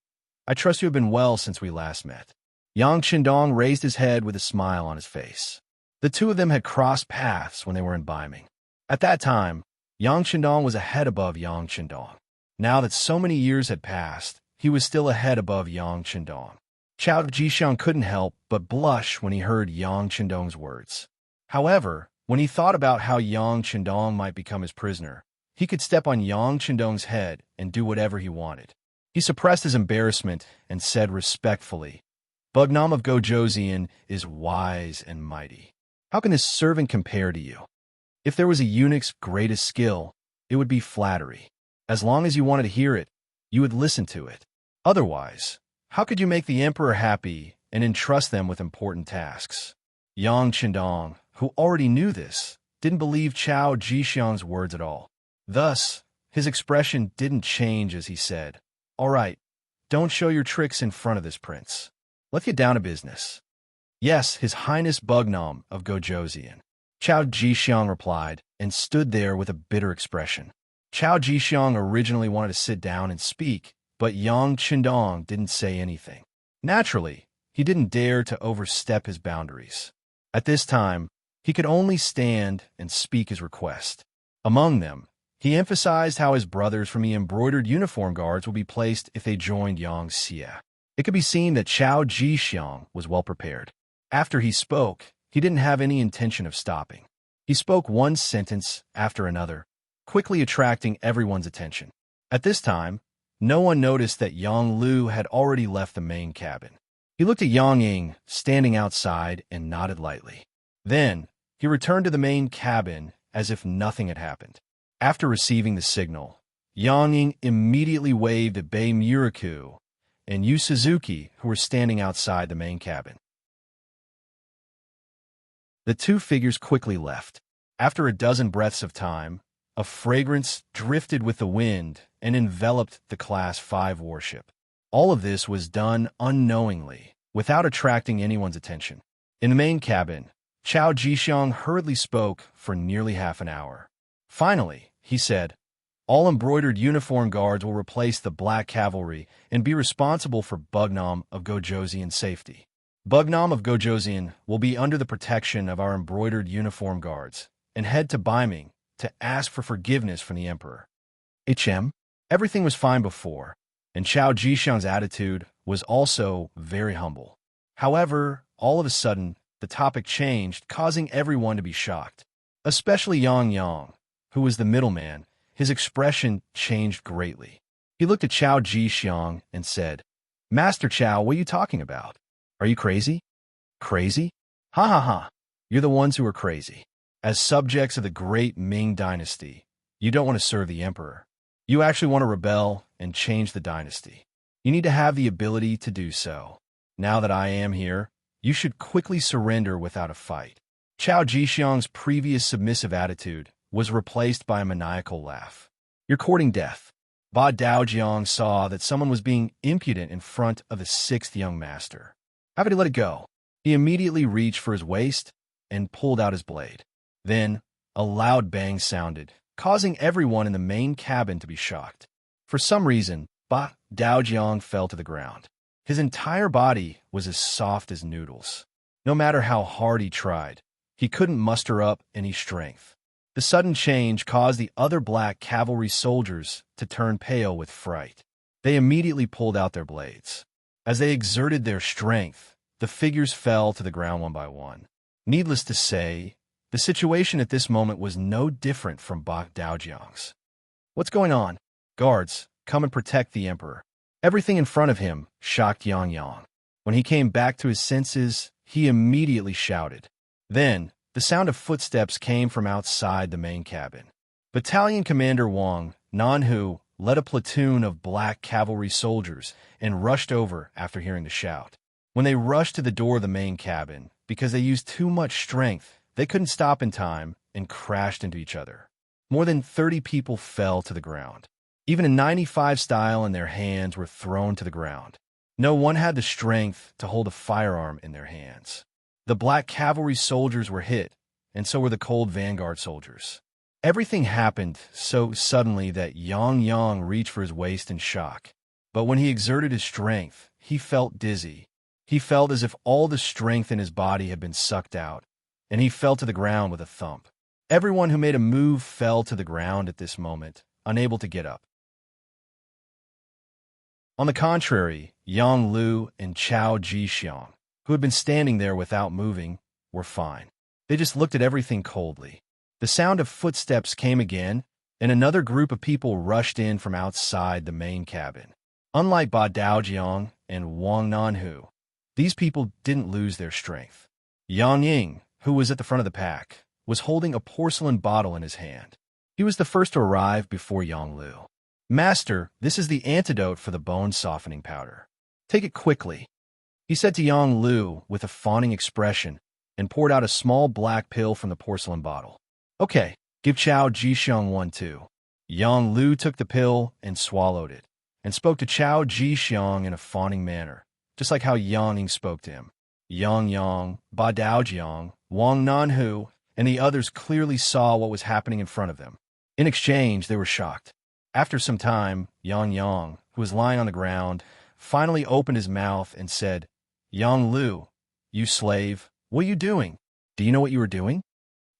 I trust you have been well since we last met." Yang Chendong raised his head with a smile on his face. The two of them had crossed paths when they were in Baiming. At that time, Yang Chendong was a head above Yang Chendong. Now that so many years had passed, he was still a head above Yang Chendong. Chao Jixiang couldn't help but blush when he heard Yang Chendong's words. However, when he thought about how Yang Chendong might become his prisoner, he could step on Yang Chendong's head and do whatever he wanted. He suppressed his embarrassment and said respectfully, "Bugnam of Gojoseon is wise and mighty. How can his servant compare to you? If there was a eunuch's greatest skill, it would be flattery. As long as you wanted to hear it, you would listen to it. Otherwise, how could you make the emperor happy and entrust them with important tasks?" Yang Chendong, who already knew this, didn't believe Chao Jixiang's words at all. Thus, his expression didn't change as he said, "All right, don't show your tricks in front of this prince. Let's get down to business." "Yes, His Highness Bugnam of Gojoseon," Chao Jixiang replied, and stood there with a bitter expression. Chao Jixiang originally wanted to sit down and speak, but Yang Chendong didn't say anything. Naturally, he didn't dare to overstep his boundaries. At this time, he could only stand and speak his request. Among them, he emphasized how his brothers from the embroidered uniform guards would be placed if they joined Yang Xie. It could be seen that Chao Jixiang was well prepared. After he spoke, he didn't have any intention of stopping. He spoke one sentence after another, quickly attracting everyone's attention. At this time, no one noticed that Yang Lu had already left the main cabin. He looked at Yang Ying standing outside and nodded lightly. Then, he returned to the main cabin as if nothing had happened. After receiving the signal, Yang Ying immediately waved at Bei Muraku and Yu Suzuki, who were standing outside the main cabin. The two figures quickly left. After a dozen breaths of time, a fragrance drifted with the wind and enveloped the Class 5 warship. All of this was done unknowingly, without attracting anyone's attention. In the main cabin, Chao Jixiang hurriedly spoke for nearly half an hour. Finally, he said, All embroidered uniform guards will replace the black cavalry and be responsible for Bugnam of Gojoseon's safety. Bugnam of Gojoseon will be under the protection of our embroidered uniform guards and head to Baiming to ask for forgiveness from the emperor. Everything was fine before, and Chao Jixiang's attitude was also very humble. However, all of a sudden, the topic changed, causing everyone to be shocked. Especially Yang, who was the middleman. His expression changed greatly. He looked at Chao Jixiang and said, "Master Chao, what are you talking about? Are you crazy? Crazy? Ha ha ha. You're the ones who are crazy. As subjects of the great Ming dynasty, you don't want to serve the emperor. You actually want to rebel and change the dynasty. You need to have the ability to do so. Now that I am here, you should quickly surrender without a fight." Chao Jixiang's previous submissive attitude was replaced by a maniacal laugh. "You're courting death." Ba Daojiang saw that someone was being impudent in front of the sixth young master. How could he let it go? He immediately reached for his waist and pulled out his blade. Then, a loud bang sounded, causing everyone in the main cabin to be shocked. For some reason, Ba Daojiang fell to the ground. His entire body was as soft as noodles. No matter how hard he tried, he couldn't muster up any strength. The sudden change caused the other black cavalry soldiers to turn pale with fright. They immediately pulled out their blades. As they exerted their strength, the figures fell to the ground one by one. Needless to say, the situation at this moment was no different from Ba Daojiang's. "What's going on? Guards, come and protect the emperor." Everything in front of him shocked Yang. When he came back to his senses, he immediately shouted. Then, the sound of footsteps came from outside the main cabin. Battalion Commander Wang Nanhu led a platoon of black cavalry soldiers and rushed over after hearing the shout. When they rushed to the door of the main cabin, because they used too much strength, they couldn't stop in time and crashed into each other. More than 30 people fell to the ground. Even a 95 style in their hands were thrown to the ground. No one had the strength to hold a firearm in their hands. The black cavalry soldiers were hit, and so were the cold vanguard soldiers. Everything happened so suddenly that Yang reached for his waist in shock. But when he exerted his strength, he felt dizzy. He felt as if all the strength in his body had been sucked out, and he fell to the ground with a thump. Everyone who made a move fell to the ground at this moment, unable to get up. On the contrary, Yang Lu and Chao Jixiang, who had been standing there without moving, were fine. They just looked at everything coldly. The sound of footsteps came again, and another group of people rushed in from outside the main cabin. Unlike Ba Daojiang and Wang Nanhu, these people didn't lose their strength. Yang Ying, who was at the front of the pack, was holding a porcelain bottle in his hand. He was the first to arrive before Yang Lu. "Master, this is the antidote for the bone-softening powder. Take it quickly," he said to Yang Lu with a fawning expression and poured out a small black pill from the porcelain bottle. "Okay, give Chao Jixiang one too." Yang Lu took the pill and swallowed it, and spoke to Chao Jixiang in a fawning manner, just like how Yang Ying spoke to him. Yang, Ba Daojiang, Wang Nanhu, and the others clearly saw what was happening in front of them. In exchange, they were shocked. After some time, Yang, who was lying on the ground, finally opened his mouth and said, "Yang Lu, you slave, what are you doing? Do you know what you are doing?"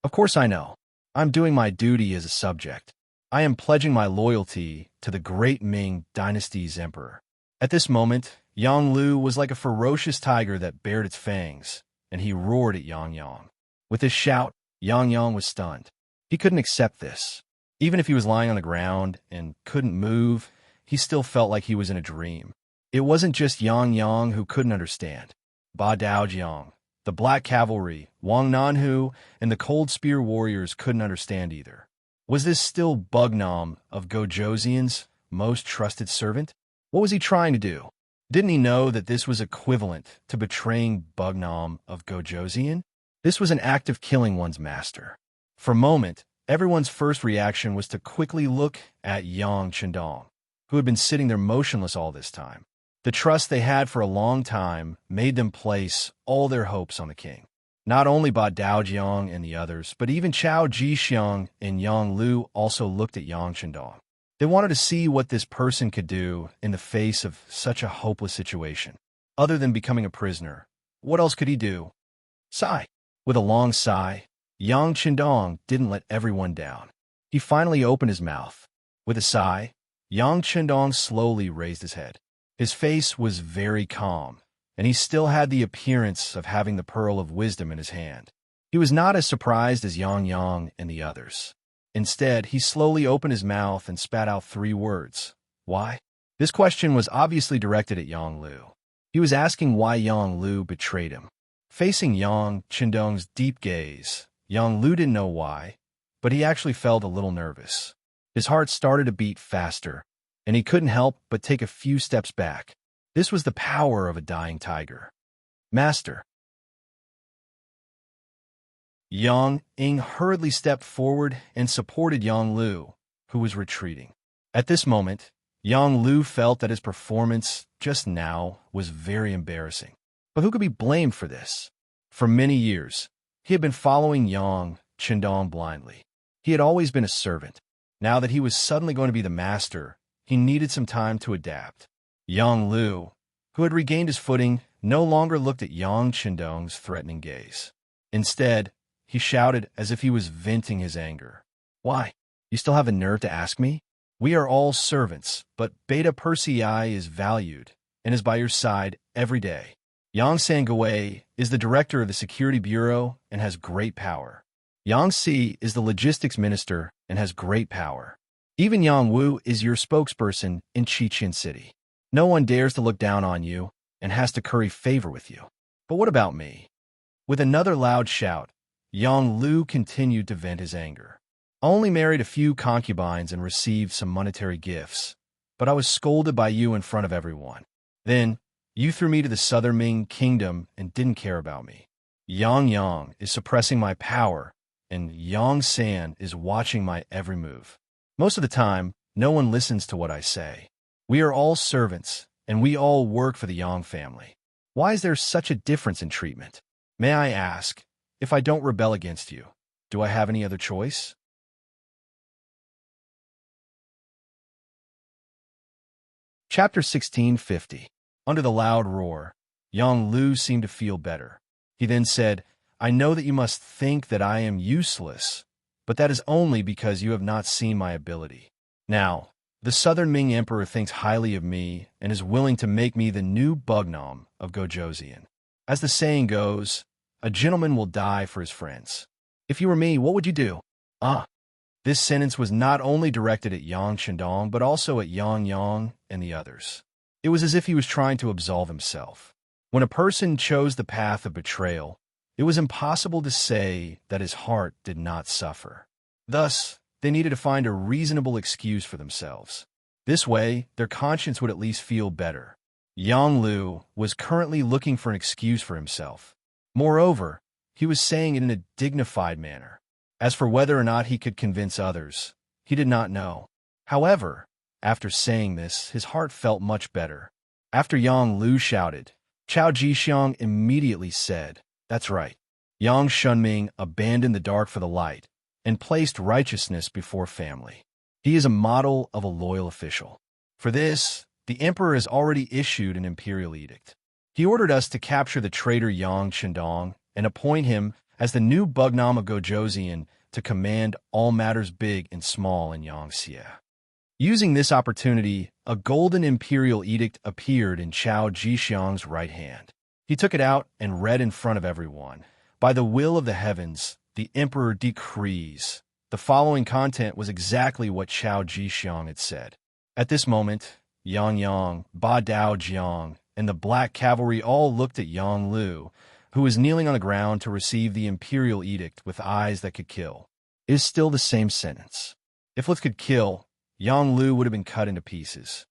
"Of course I know. I'm doing my duty as a subject. I am pledging my loyalty to the great Ming dynasty's emperor." At this moment, Yang Lu was like a ferocious tiger that bared its fangs, and he roared at Yang. With his shout, Yang was stunned. He couldn't accept this. Even if he was lying on the ground and couldn't move, he still felt like he was in a dream. It wasn't just Yang who couldn't understand. Ba Daojiang, the Black Cavalry, Wang Nanhu, and the Cold Spear Warriors couldn't understand either. Was this still Bugnam of Gojoseon's most trusted servant? What was he trying to do? Didn't he know that this was equivalent to betraying Bugnam of Gojoseon? This was an act of killing one's master. For a moment, everyone's first reaction was to quickly look at Yang Chendong, who had been sitting there motionless all this time. The trust they had for a long time made them place all their hopes on the king. Not only Ba Daojiang and the others, but even Chao Jixiang and Yang Lu also looked at Yang Chendong. They wanted to see what this person could do in the face of such a hopeless situation. Other than becoming a prisoner, what else could he do? Sigh. With a long sigh, Yang Chendong didn't let everyone down. He finally opened his mouth. With a sigh, Yang Chendong slowly raised his head. His face was very calm, and he still had the appearance of having the pearl of wisdom in his hand. He was not as surprised as Yang and the others. Instead, he slowly opened his mouth and spat out 3 words. Why? This question was obviously directed at Yang Lu. He was asking why Yang Lu betrayed him. Facing Yang Chendong's deep gaze, Yang Lu didn't know why, but he actually felt a little nervous. His heart started to beat faster, and he couldn't help but take a few steps back. This was the power of a dying tiger. Master. Yang Ing hurriedly stepped forward and supported Yang Lu, who was retreating. At this moment, Yang Lu felt that his performance just now was very embarrassing. But who could be blamed for this? For many years, he had been following Yang Chendong blindly. He had always been a servant. Now that he was suddenly going to be the master, he needed some time to adapt. Yang Lu, who had regained his footing, no longer looked at Yang Chendong's threatening gaze. Instead, he shouted as if he was venting his anger. Why? You still have the nerve to ask me? We are all servants, but Beta Persei is valued and is by your side every day. Yang Sangwei is the director of the Security Bureau and has great power. Yang Si is the logistics minister and has great power. Even Yang Wu is your spokesperson in Chichen City. No one dares to look down on you and has to curry favor with you. But what about me? With another loud shout, Yang Lu continued to vent his anger. I only married a few concubines and received some monetary gifts, but I was scolded by you in front of everyone. Then, you threw me to the Southern Ming Kingdom and didn't care about me. Yang is suppressing my power, and Yang San is watching my every move. Most of the time, no one listens to what I say. We are all servants, and we all work for the Yang family. Why is there such a difference in treatment? May I ask, if I don't rebel against you, do I have any other choice? Chapter 1650. Under the loud roar, Yang Lu seemed to feel better. He then said, I know that you must think that I am useless, but that is only because you have not seen my ability. Now, the Southern Ming Emperor thinks highly of me and is willing to make me the new Bugnam of Gojoseon. As the saying goes, a gentleman will die for his friends. If you were me, what would you do? This sentence was not only directed at Yang Chendong, but also at Yang and the others. It was as if he was trying to absolve himself. When a person chose the path of betrayal, it was impossible to say that his heart did not suffer. Thus, they needed to find a reasonable excuse for themselves. This way, their conscience would at least feel better. Yang Lu was currently looking for an excuse for himself. Moreover, he was saying it in a dignified manner. As for whether or not he could convince others, he did not know. However, after saying this, his heart felt much better. After Yang Lu shouted, Chao Jixiang immediately said, That's right. Yang Shunming abandoned the dark for the light and placed righteousness before family. He is a model of a loyal official. For this, the emperor has already issued an imperial edict. He ordered us to capture the traitor Yang Chendong and appoint him as the new Bugnam of Gojoseon to command all matters big and small in Yangxia. Using this opportunity, a golden imperial edict appeared in Chao Jixiang's right hand. He took it out and read in front of everyone. By the will of the heavens, the emperor decrees. The following content was exactly what Chao Jixiang had said. At this moment, Yang, Ba Dao Jiang, and the Black Cavalry all looked at Yang Lu, who was kneeling on the ground to receive the imperial edict with eyes that could kill. It is still the same sentence. If lips could kill, Yang Lu would have been cut into pieces.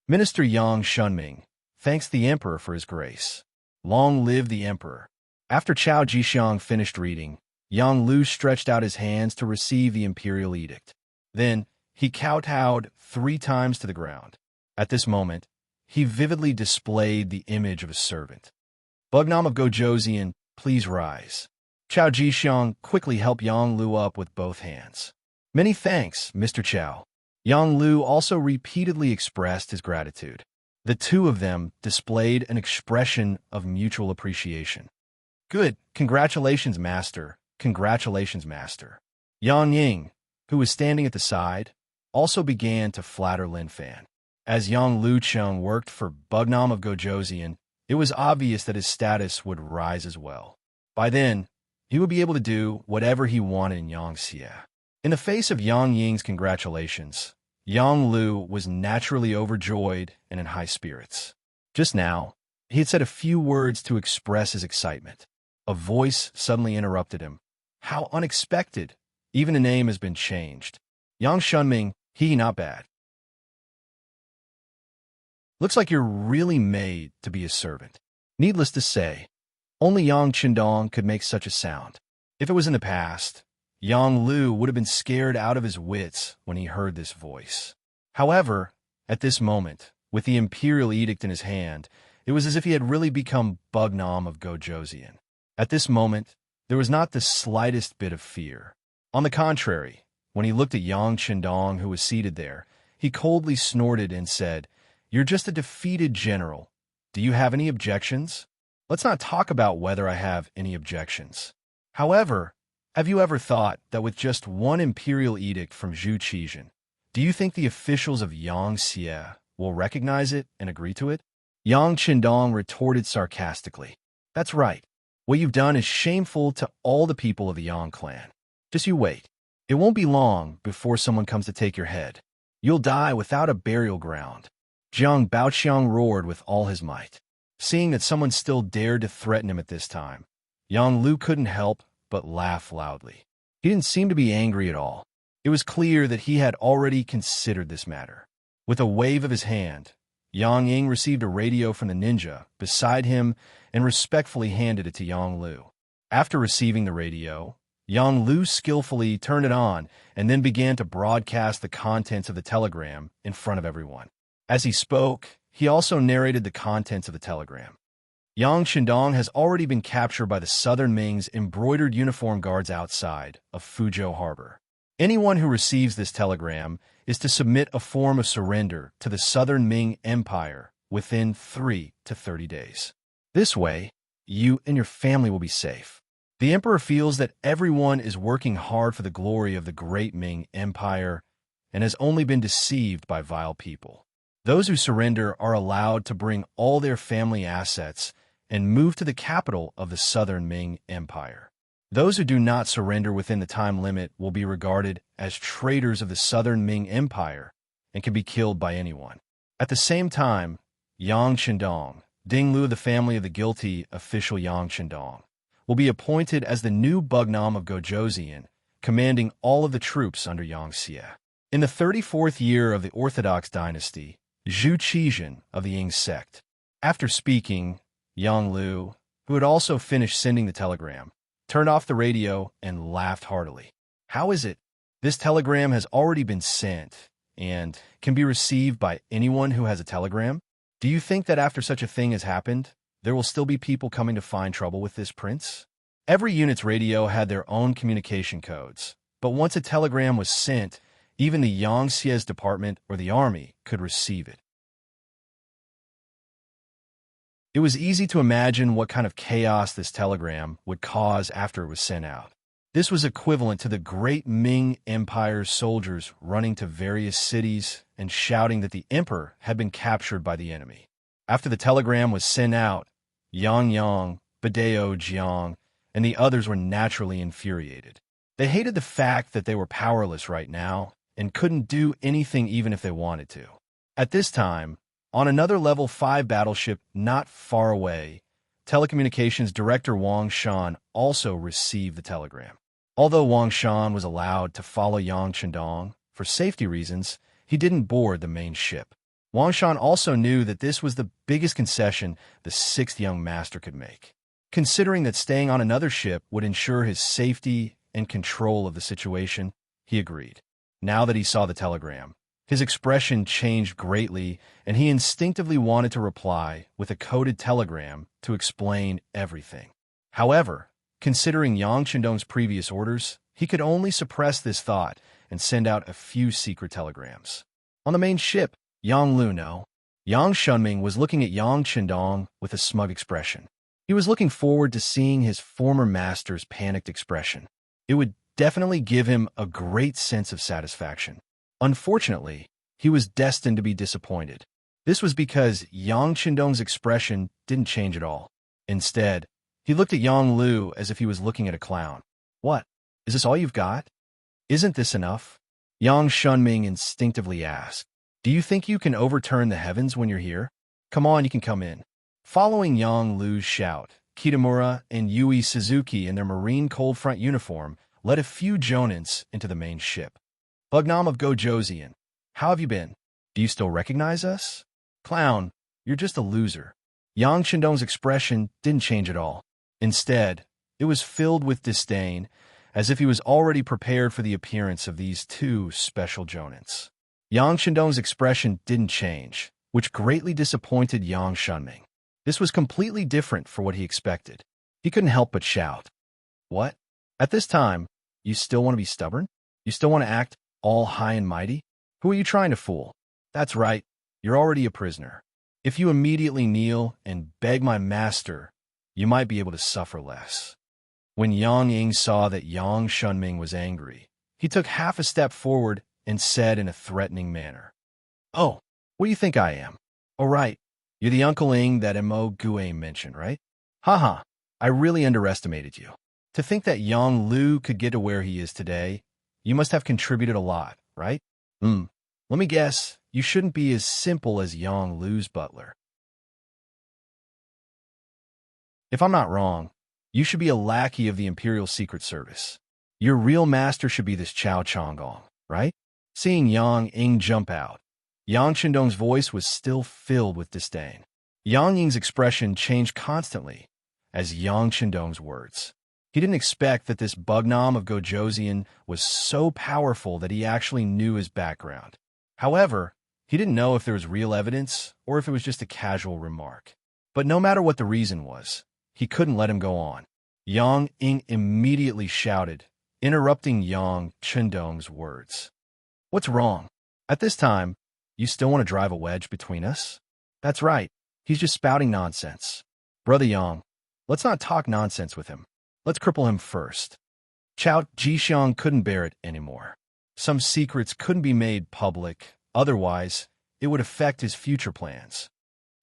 Minister Yang Shunming thanks the emperor for his grace. Long live the emperor. After Chao Jixiang finished reading, Yang Lu stretched out his hands to receive the imperial edict. Then, he kowtowed 3 times to the ground. At this moment, he vividly displayed the image of a servant. Bugnam of Gojoseon, please rise. Chao Jixiang quickly helped Yang Lu up with both hands. Many thanks, Mr. Chao. Yang Lu also repeatedly expressed his gratitude. The two of them displayed an expression of mutual appreciation. Good. Congratulations, Master. Congratulations, Master. Yang Ying, who was standing at the side, also began to flatter Lin Fan. As Yang Lu Chung worked for Bugnam of Gojoseon, it was obvious that his status would rise as well. By then, he would be able to do whatever he wanted in Yangxia. In the face of Yang Ying's congratulations, Yang Lu was naturally overjoyed and in high spirits. Just now, he had said a few words to express his excitement. A voice suddenly interrupted him. How unexpected! Even the name has been changed. Yang Shunming, he not bad. Looks like you're really made to be a servant. Needless to say, only Yang Qindong could make such a sound. If it was in the past, Yang Lu would have been scared out of his wits when he heard this voice. However, at this moment, with the imperial edict in his hand, it was as if he had really become Bugnam of Gojoseon. At this moment, there was not the slightest bit of fear. On the contrary, when he looked at Yang Qindong, who was seated there, he coldly snorted and said, "You're just a defeated general. Do you have any objections? Let's not talk about whether I have any objections. However, have you ever thought that with just one imperial edict from Zhu Qizhen, do you think the officials of Yangxia will recognize it and agree to it?" Yang Qindong retorted sarcastically. "That's right. What you've done is shameful to all the people of the Yang clan. Just you wait. It won't be long before someone comes to take your head. You'll die without a burial ground." Jiang Baoqiang roared with all his might. Seeing that someone still dared to threaten him at this time, Yang Lu couldn't help but laugh loudly. He didn't seem to be angry at all. It was clear that he had already considered this matter. With a wave of his hand, Yang Ying received a radio from the ninja beside him and respectfully handed it to Yang Lu. After receiving the radio, Yang Lu skillfully turned it on and then began to broadcast the contents of the telegram in front of everyone. As he spoke, he also narrated the contents of the telegram. Yang Qindong has already been captured by the Southern Ming's embroidered uniform guards outside of Fuzhou Harbor. Anyone who receives this telegram is to submit a form of surrender to the Southern Ming Empire within 3 to 30 days. This way, you and your family will be safe. The emperor feels that everyone is working hard for the glory of the great Ming Empire and has only been deceived by vile people. Those who surrender are allowed to bring all their family assets and move to the capital of the Southern Ming Empire. Those who do not surrender within the time limit will be regarded as traitors of the Southern Ming Empire and can be killed by anyone. At the same time, Yang Qindong, Ding Lu of the family of the guilty official Yang Qindong, will be appointed as the new Bugnam of Gojoseon, commanding all of the troops under Yangxia. In the 34th year of the Orthodox dynasty, Zhu Qizhen of the Ying sect. After speaking, Yang Lu, who had also finished sending the telegram, turned off the radio and laughed heartily. "How is it? This telegram has already been sent and can be received by anyone who has a telegram? Do you think that after such a thing has happened, there will still be people coming to find trouble with this prince?" Every unit's radio had their own communication codes, but once a telegram was sent, even the Yangxia's department or the army could receive it. It was easy to imagine what kind of chaos this telegram would cause after it was sent out. This was equivalent to the great Ming Empire's soldiers running to various cities and shouting that the emperor had been captured by the enemy. After the telegram was sent out, Yang Yang, Badeo Jiang, and the others were naturally infuriated. They hated the fact that they were powerless right now and couldn't do anything even if they wanted to. At this time, on another Level 5 battleship not far away, Telecommunications Director Wang Shan also received the telegram. Although Wang Shan was allowed to follow Yang Qindong for safety reasons, he didn't board the main ship. Wang Shan also knew that this was the biggest concession the sixth young master could make. Considering that staying on another ship would ensure his safety and control of the situation, he agreed. Now that he saw the telegram, his expression changed greatly, and he instinctively wanted to reply with a coded telegram to explain everything. However, considering Yang Qindong's previous orders, he could only suppress this thought and send out a few secret telegrams. On the main ship, Yang Lu Yang Shunming was looking at Yang Chendong with a smug expression. He was looking forward to seeing his former master's panicked expression. It would definitely give him a great sense of satisfaction. Unfortunately, he was destined to be disappointed. This was because Yang Chendong's expression didn't change at all. Instead, he looked at Yang Lu as if he was looking at a clown. What? Is this all you've got? Isn't this enough? Yang Shunming instinctively asked. Do you think you can overturn the heavens when you're here? Come on, you can come in. Following Yang Lu's shout, Kitamura and Yui Suzuki in their marine cold front uniform led a few Jonins into the main ship. Bugnam of Gojosian, how have you been? Do you still recognize us? Clown, you're just a loser. Yang Chendong's expression didn't change at all. Instead, it was filled with disdain, as if he was already prepared for the appearance of these two special Jonins. Yang Chendong's expression didn't change, which greatly disappointed Yang Shunming. This was completely different for what he expected. He couldn't help but shout. What? At this time, you still want to be stubborn? You still want to act all high and mighty? Who are you trying to fool? That's right, you're already a prisoner. If you immediately kneel and beg my master, you might be able to suffer less. When Yang Ying saw that Yang Shunming was angry, he took half a step forward and said in a threatening manner, Oh, what do you think I am? Oh, right. You're the Uncle Ing that Mo Gue mentioned, right? Haha, I really underestimated you. To think that Yang Lu could get to where he is today, you must have contributed a lot, right? Let me guess, you shouldn't be as simple as Yang Lu's butler. If I'm not wrong, you should be a lackey of the Imperial Secret Service. Your real master should be this Chao Chonggong, right? Seeing Yang Ying jump out, Yang Chendong's voice was still filled with disdain. Yang Ying's expression changed constantly as Yang Chendong's words. He didn't expect that this Bugnam of Gojosian was so powerful that he actually knew his background. However, he didn't know if there was real evidence or if it was just a casual remark. But no matter what the reason was, he couldn't let him go on. Yang Ying immediately shouted, interrupting Yang Chendong's words. What's wrong? At this time, you still want to drive a wedge between us? That's right. He's just spouting nonsense. Brother Yang, let's not talk nonsense with him. Let's cripple him first. Chao Jixiang couldn't bear it anymore. Some secrets couldn't be made public, otherwise, it would affect his future plans.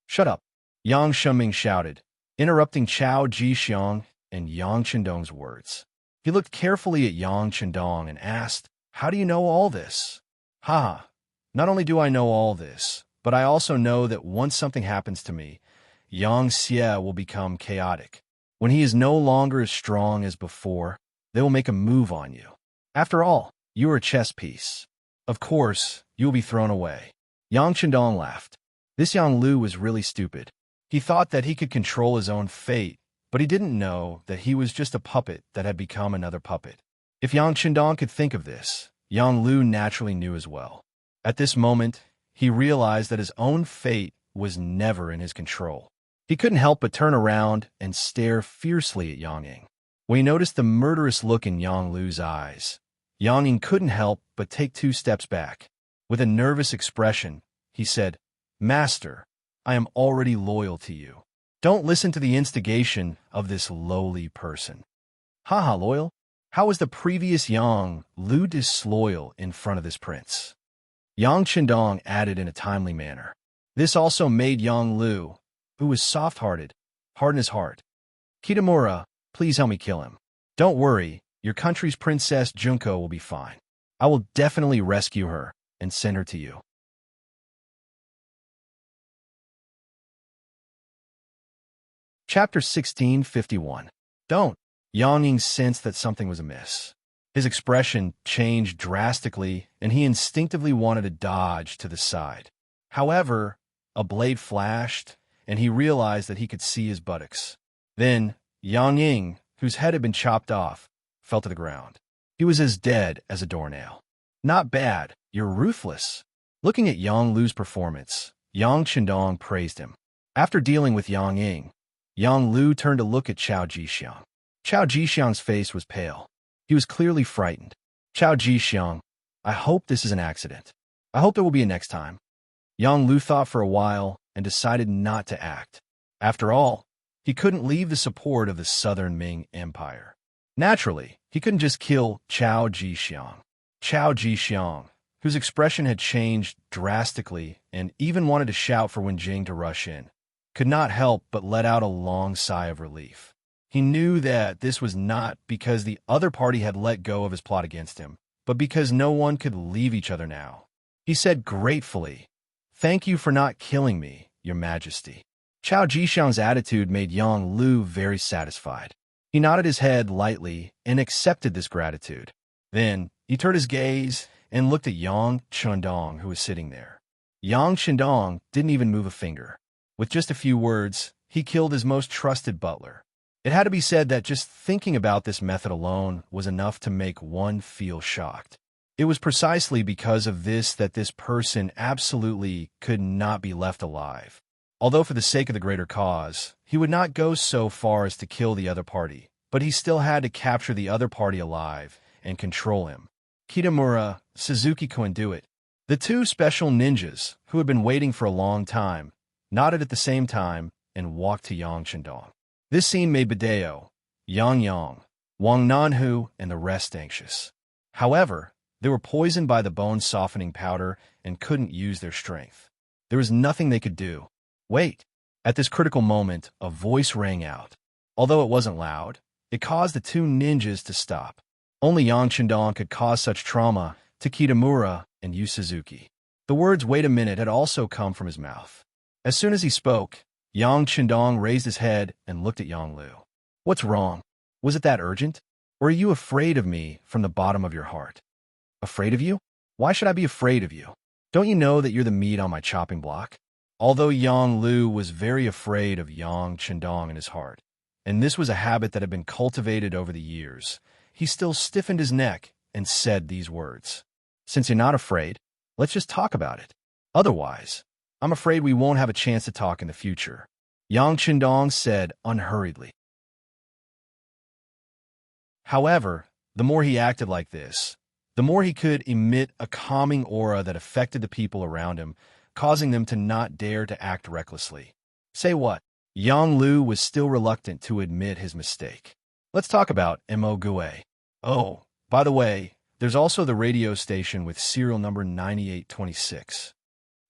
Shut up, Yang Shunming shouted, interrupting Chao Jixiang and Yang Chendong's words. He looked carefully at Yang Chendong and asked, How do you know all this? Haha, not only do I know all this, but I also know that once something happens to me, Yang Xie will become chaotic. When he is no longer as strong as before, they will make a move on you. After all, you are a chess piece. Of course, you will be thrown away. Yang Chendong laughed. This Yang Lu was really stupid. He thought that he could control his own fate, but he didn't know that he was just a puppet that had become another puppet. If Yang Chendong could think of this, Yang Lu naturally knew as well. At this moment, he realized that his own fate was never in his control. He couldn't help but turn around and stare fiercely at Yang Ying. When he noticed the murderous look in Yang Lu's eyes, Yang Ying couldn't help but take 2 steps back. With a nervous expression, he said, Master, I am already loyal to you. Don't listen to the instigation of this lowly person. Haha, loyal? How was the previous Yang Lu disloyal in front of this prince? Yang Chendong added in a timely manner. This also made Yang Lu, who was soft-hearted, harden his heart. Kitamura, please help me kill him. Don't worry, your country's Princess Junko will be fine. I will definitely rescue her and send her to you. Chapter 1651. Don't. Yang Ying sensed that something was amiss. His expression changed drastically, and he instinctively wanted to dodge to the side. However, a blade flashed, and he realized that he could see his buttocks. Then, Yang Ying, whose head had been chopped off, fell to the ground. He was as dead as a doornail. Not bad, you're ruthless. Looking at Yang Lu's performance, Yang Chendong praised him. After dealing with Yang Ying, Yang Lu turned to look at Chao Jixiang. Chao Jixiang's face was pale. He was clearly frightened. Chao Jixiang, I hope this is an accident. I hope there will be a next time. Yang Lu thought for a while and decided not to act. After all, he couldn't leave the support of the Southern Ming Empire. Naturally, he couldn't just kill Chao Jixiang. Chao Jixiang, whose expression had changed drastically and even wanted to shout for Wen Jing to rush in, could not help but let out a long sigh of relief. He knew that this was not because the other party had let go of his plot against him, but because no one could leave each other now. He said gratefully, "Thank you for not killing me, Your Majesty." Chao Jixiang's attitude made Yang Lu very satisfied. He nodded his head lightly and accepted this gratitude. Then he turned his gaze and looked at Yang Chendong, who was sitting there. Yang Chendong didn't even move a finger. With just a few words, he killed his most trusted butler. It had to be said that just thinking about this method alone was enough to make one feel shocked. It was precisely because of this that this person absolutely could not be left alive. Although for the sake of the greater cause, he would not go so far as to kill the other party, but he still had to capture the other party alive and control him. Kitamura, Suzuki couldn't do it. The two special ninjas, who had been waiting for a long time, nodded at the same time and walked to Yang Chendong. This scene made Badeo, Yang, Wang Nanhu, and the rest anxious. However, they were poisoned by the bone-softening powder and couldn't use their strength. There was nothing they could do. Wait! At this critical moment, a voice rang out. Although it wasn't loud, it caused the two ninjas to stop. Only Yang Chendong could cause such trauma to Kitamura and Yu Suzuki. The words "wait a minute" had also come from his mouth. As soon as he spoke, Yang Chendong raised his head and looked at Yang Lu. "What's wrong? Was it that urgent? Or are you afraid of me from the bottom of your heart?" "Afraid of you? Why should I be afraid of you? Don't you know that you're the meat on my chopping block?" Although Yang Lu was very afraid of Yang Chendong in his heart, and this was a habit that had been cultivated over the years, he still stiffened his neck and said these words. "Since you're not afraid, let's just talk about it. Otherwise, I'm afraid we won't have a chance to talk in the future," Yang Chendong said unhurriedly. However, the more he acted like this, the more he could emit a calming aura that affected the people around him, causing them to not dare to act recklessly. Say what? Yang Lu was still reluctant to admit his mistake. "Let's talk about Mo Gue. Oh, by the way, there's also the radio station with serial number 9826.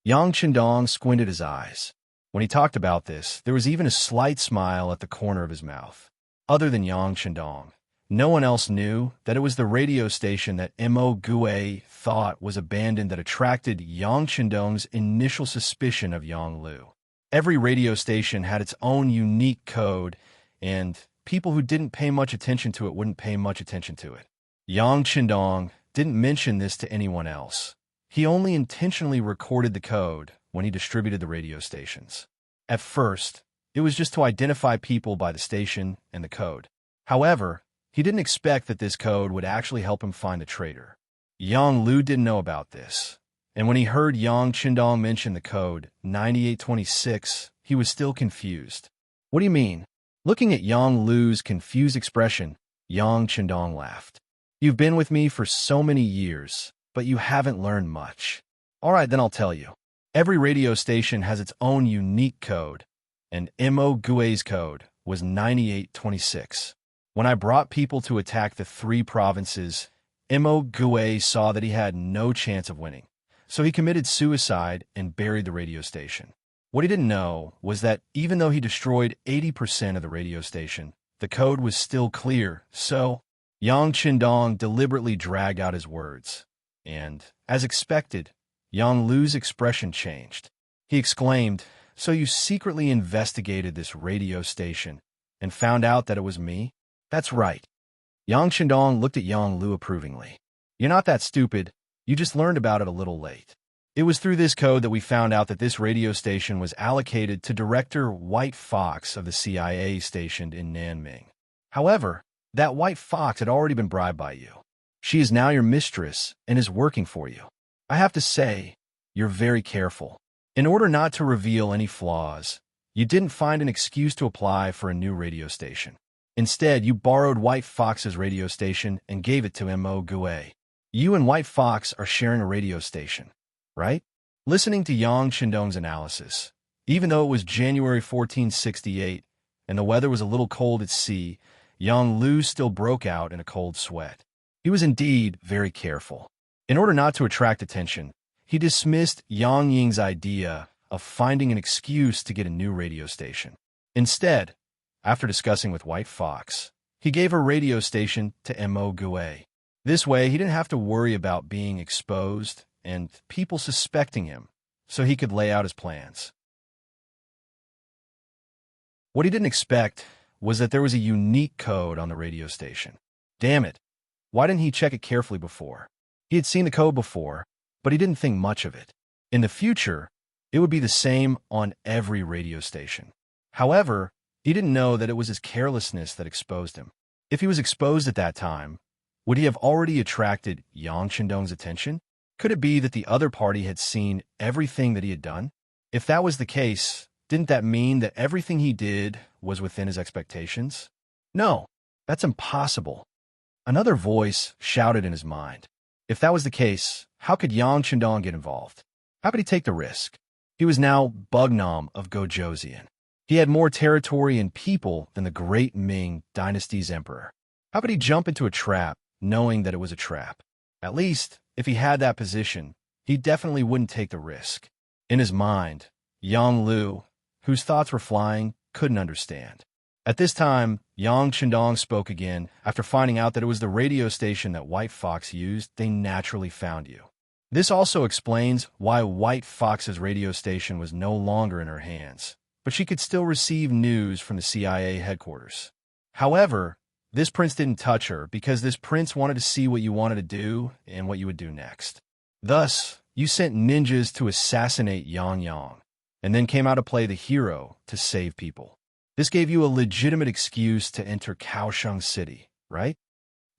Yang Chendong squinted his eyes. When he talked about this, there was even a slight smile at the corner of his mouth. Other than Yang Chendong, no one else knew that it was the radio station that Mo Gue thought was abandoned that attracted Yang Chendong's initial suspicion of Yang Lu. Every radio station had its own unique code, and people who didn't pay much attention to it wouldn't pay much attention to it. Yang Chendong didn't mention this to anyone else. He only intentionally recorded the code when he distributed the radio stations. At first, it was just to identify people by the station and the code. However, he didn't expect that this code would actually help him find the traitor. Yang Lu didn't know about this, and when he heard Yang Chendong mention the code 9826, he was still confused. "What do you mean?" Looking at Yang Lu's confused expression, Yang Chendong laughed. "You've been with me for so many years, but you haven't learned much. All right, then I'll tell you. Every radio station has its own unique code, and Mo Gue's code was 9826. When I brought people to attack the 3 provinces, Mo Gue saw that he had no chance of winning, so he committed suicide and buried the radio station. What he didn't know was that even though he destroyed 80% of the radio station, the code was still clear, so Yang Chendong deliberately dragged out his words. And, as expected, Yang Lu's expression changed. He exclaimed, "So you secretly investigated this radio station and found out that it was me?" "That's right." Yang Chendong looked at Yang Lu approvingly. "You're not that stupid. You just learned about it a little late. It was through this code that we found out that this radio station was allocated to Director White Fox of the CIA stationed in Nanming. However, that White Fox had already been bribed by you. She is now your mistress and is working for you. I have to say, you're very careful. In order not to reveal any flaws, you didn't find an excuse to apply for a new radio station. Instead, you borrowed White Fox's radio station and gave it to Mo Gue. You and White Fox are sharing a radio station, right? Listening to Yang Shindong's analysis, even though it was January 1468 and the weather was a little cold at sea, Yang Lu still broke out in a cold sweat. He was indeed very careful. In order not to attract attention, he dismissed Yang Ying's idea of finding an excuse to get a new radio station. Instead, after discussing with White Fox, he gave a radio station to Mo Gue. This way, he didn't have to worry about being exposed and people suspecting him, so he could lay out his plans. What he didn't expect was that there was a unique code on the radio station. Damn it, why didn't he check it carefully before? He had seen the code before, but he didn't think much of it. In the future, it would be the same on every radio station. However, he didn't know that it was his carelessness that exposed him. If he was exposed at that time, would he have already attracted Yang Shindong's attention? Could it be that the other party had seen everything that he had done? If that was the case, didn't that mean that everything he did was within his expectations? No, that's impossible. Another voice shouted in his mind. If that was the case, how could Yang Shindong get involved? How could he take the risk? He was now Bugnam of Gojoseon. He had more territory and people than the great Ming dynasty's emperor. How could he jump into a trap knowing that it was a trap? At least, if he had that position, he definitely wouldn't take the risk. In his mind, Yang Lu, whose thoughts were flying, couldn't understand. At this time, Yang Shindong spoke again. After finding out that it was the radio station that White Fox used, they naturally found you. This also explains why White Fox's radio station was no longer in her hands, but she could still receive news from the CIA headquarters. However, this prince didn't touch her because this prince wanted to see what you wanted to do and what you would do next. Thus, you sent ninjas to assassinate Yang, and then came out to play the hero to save people. This gave you a legitimate excuse to enter Kaohsiung City, right?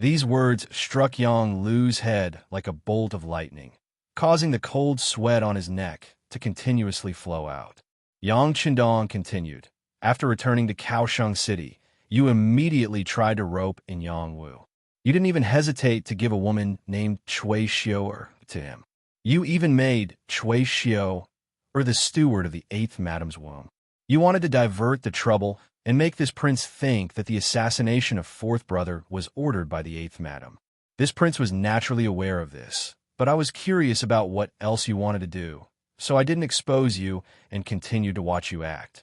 These words struck Yang Lu's head like a bolt of lightning, causing the cold sweat on his neck to continuously flow out. Yang Shindong continued. After returning to Kaohsiung City, you immediately tried to rope in Yang Wu. You didn't even hesitate to give a woman named Chui Xiao to him. You even made Chui Xiao the steward of the 8th Madam's womb. You wanted to divert the trouble and make this prince think that the assassination of 4th brother was ordered by the 8th Madam. This prince was naturally aware of this, but I was curious about what else you wanted to do, so I didn't expose you and continued to watch you act.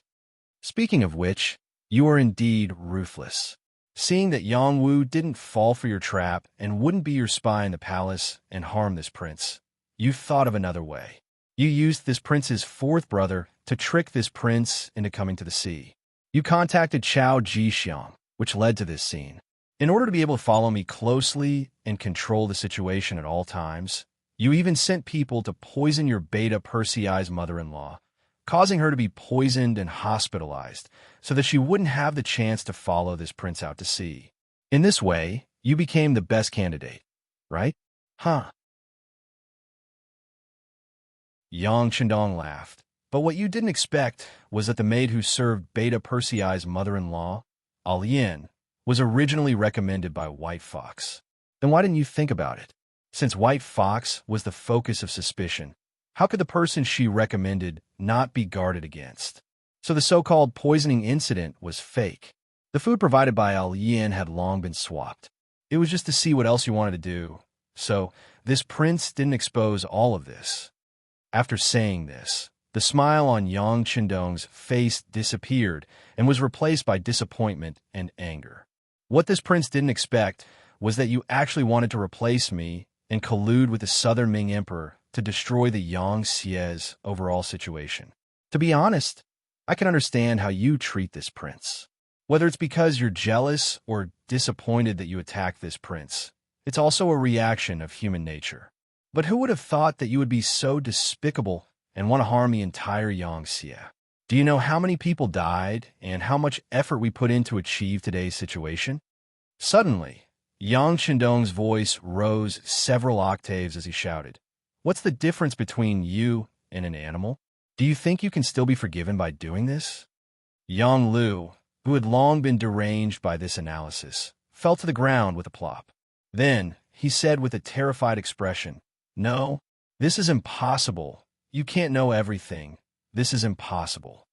Speaking of which, you are indeed ruthless. Seeing that Yang Wu didn't fall for your trap and wouldn't be your spy in the palace and harm this prince, you thought of another way. You used this prince's 4th brother to trick this prince into coming to the sea. You contacted Chao Jixiang, which led to this scene. In order to be able to follow me closely and control the situation at all times, you even sent people to poison your beta Persei's mother-in-law, causing her to be poisoned and hospitalized so that she wouldn't have the chance to follow this prince out to sea. In this way, you became the best candidate, right? Huh. Yang Shindong laughed. But what you didn't expect was that the maid who served Beta Persei's mother-in-law, Alian, was originally recommended by White Fox. Then why didn't you think about it? Since White Fox was the focus of suspicion, how could the person she recommended not be guarded against? So the so-called poisoning incident was fake. The food provided by Alian had long been swapped. It was just to see what else you wanted to do. So this prince didn't expose all of this. After saying this, the smile on Yang Shindong's face disappeared and was replaced by disappointment and anger. What this prince didn't expect was that you actually wanted to replace me and collude with the Southern Ming Emperor to destroy the Yang Xie's overall situation. To be honest, I can understand how you treat this prince. Whether it's because you're jealous or disappointed that you attacked this prince, it's also a reaction of human nature. But who would have thought that you would be so despicable and want to harm the entire Yangxie? Do you know how many people died and how much effort we put in to achieve today's situation? Suddenly, Yang Shindong's voice rose several octaves as he shouted, "What's the difference between you and an animal? Do you think you can still be forgiven by doing this?" Yang Lu, who had long been deranged by this analysis, fell to the ground with a plop. Then, he said with a terrified expression, "No, this is impossible. You can't know everything. This is impossible."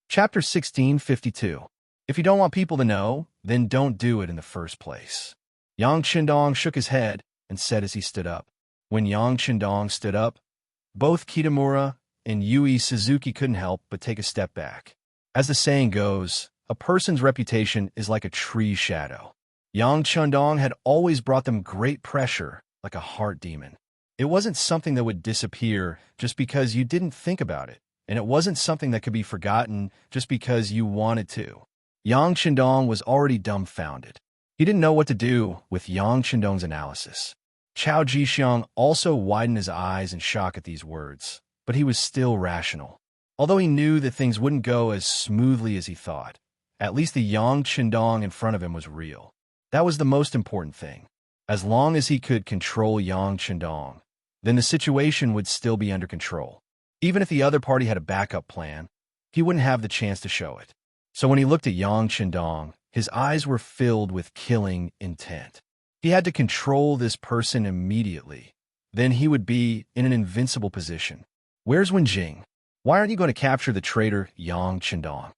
Chapter 1652. If you don't want people to know, then don't do it in the first place. Yang Qindong shook his head and said as he stood up. When Yang Qindong stood up, both Kitamura and Yui Suzuki couldn't help but take a step back. As the saying goes, a person's reputation is like a tree's shadow. Yang Qindong had always brought them great pressure, like a heart demon. It wasn't something that would disappear just because you didn't think about it, and it wasn't something that could be forgotten just because you wanted to. Yang Qindong was already dumbfounded. He didn't know what to do with Yang Qindong's analysis. Chao Jixiang also widened his eyes in shock at these words, but he was still rational. Although he knew that things wouldn't go as smoothly as he thought, at least the Yang Qindong in front of him was real. That was the most important thing. As long as he could control Yang Qindong, then the situation would still be under control. Even if the other party had a backup plan, he wouldn't have the chance to show it. So when he looked at Yang Qindong, his eyes were filled with killing intent. He had to control this person immediately. Then he would be in an invincible position. "Where's Wenjing? Why aren't you going to capture the traitor Yang Qindong?"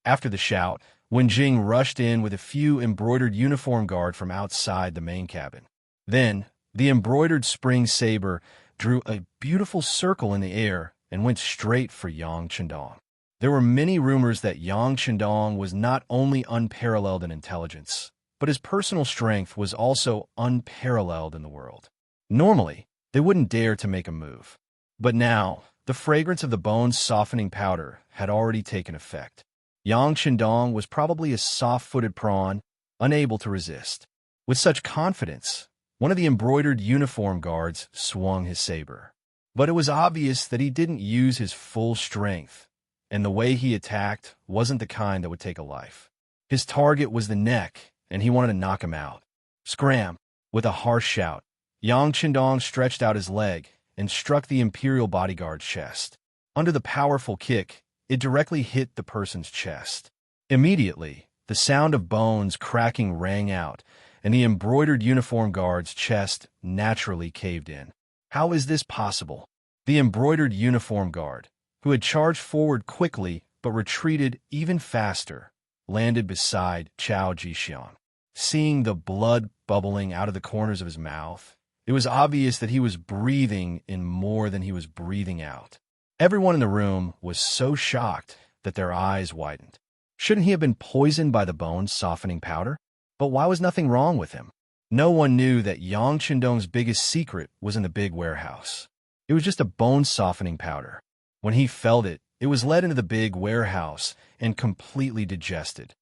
After the shout, Wenjing rushed in with a few embroidered uniform guard from outside the main cabin. Then, the embroidered spring saber drew a beautiful circle in the air and went straight for Yang Qindong. There were many rumors that Yang Qindong was not only unparalleled in intelligence, but his personal strength was also unparalleled in the world. Normally, they wouldn't dare to make a move. But now, the fragrance of the bone-softening powder had already taken effect. Yang Qindong was probably a soft-footed prawn, unable to resist. With such confidence, one of the embroidered uniform guards swung his saber. But it was obvious that he didn't use his full strength, and the way he attacked wasn't the kind that would take a life. His target was the neck, and he wanted to knock him out. Scram! With a harsh shout, Yang Qindong stretched out his leg and struck the Imperial bodyguard's chest. Under the powerful kick, it directly hit the person's chest. Immediately, the sound of bones cracking rang out, and the embroidered uniform guard's chest naturally caved in. How is this possible? The embroidered uniform guard, who had charged forward quickly but retreated even faster, landed beside Chao Jixiang. Seeing the blood bubbling out of the corners of his mouth, it was obvious that he was breathing in more than he was breathing out. Everyone in the room was so shocked that their eyes widened. Shouldn't he have been poisoned by the bone-softening powder? But why was nothing wrong with him? No one knew that Yang Qindong's biggest secret was in the big warehouse. It was just a bone-softening powder. When he felt it, it was led into the big warehouse and completely digested.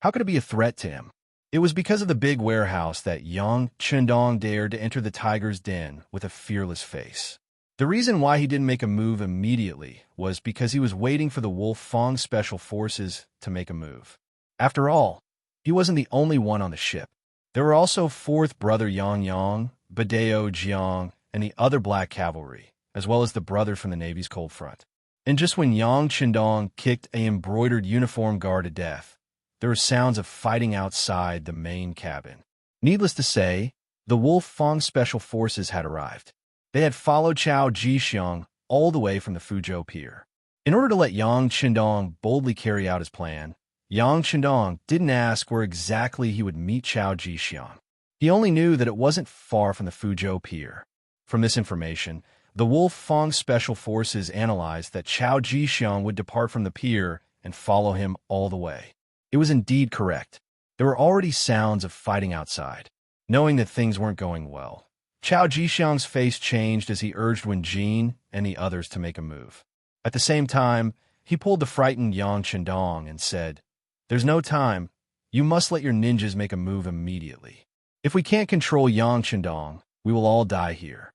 How could it be a threat to him? It was because of the big warehouse that Yang Qindong dared to enter the tiger's den with a fearless face. The reason why he didn't make a move immediately was because he was waiting for the Wolf Fong Special Forces to make a move. After all, he wasn't the only one on the ship. There were also fourth brother Yang Yang, Badeo Jiang, and the other black cavalry, as well as the brother from the Navy's cold front. And just when Yang Qindong kicked a embroidered uniform guard to death, there were sounds of fighting outside the main cabin. Needless to say, the Wolf Fong Special Forces had arrived. They had followed Chao Jixiang all the way from the Fuzhou Pier. In order to let Yang Qindong boldly carry out his plan, Yang Qindong didn't ask where exactly he would meet Chao Jixiang. He only knew that it wasn't far from the Fuzhou Pier. From this information, the Wolf Fong Special Forces analyzed that Chao Jixiang would depart from the pier and follow him all the way. It was indeed correct. There were already sounds of fighting outside. Knowing that things weren't going well, Chao Jixiang's face changed as he urged Wenjing and the others to make a move. At the same time, he pulled the frightened Yang Qindong and said, "There's no time. You must let your ninjas make a move immediately. If we can't control Yang Qindong, we will all die here."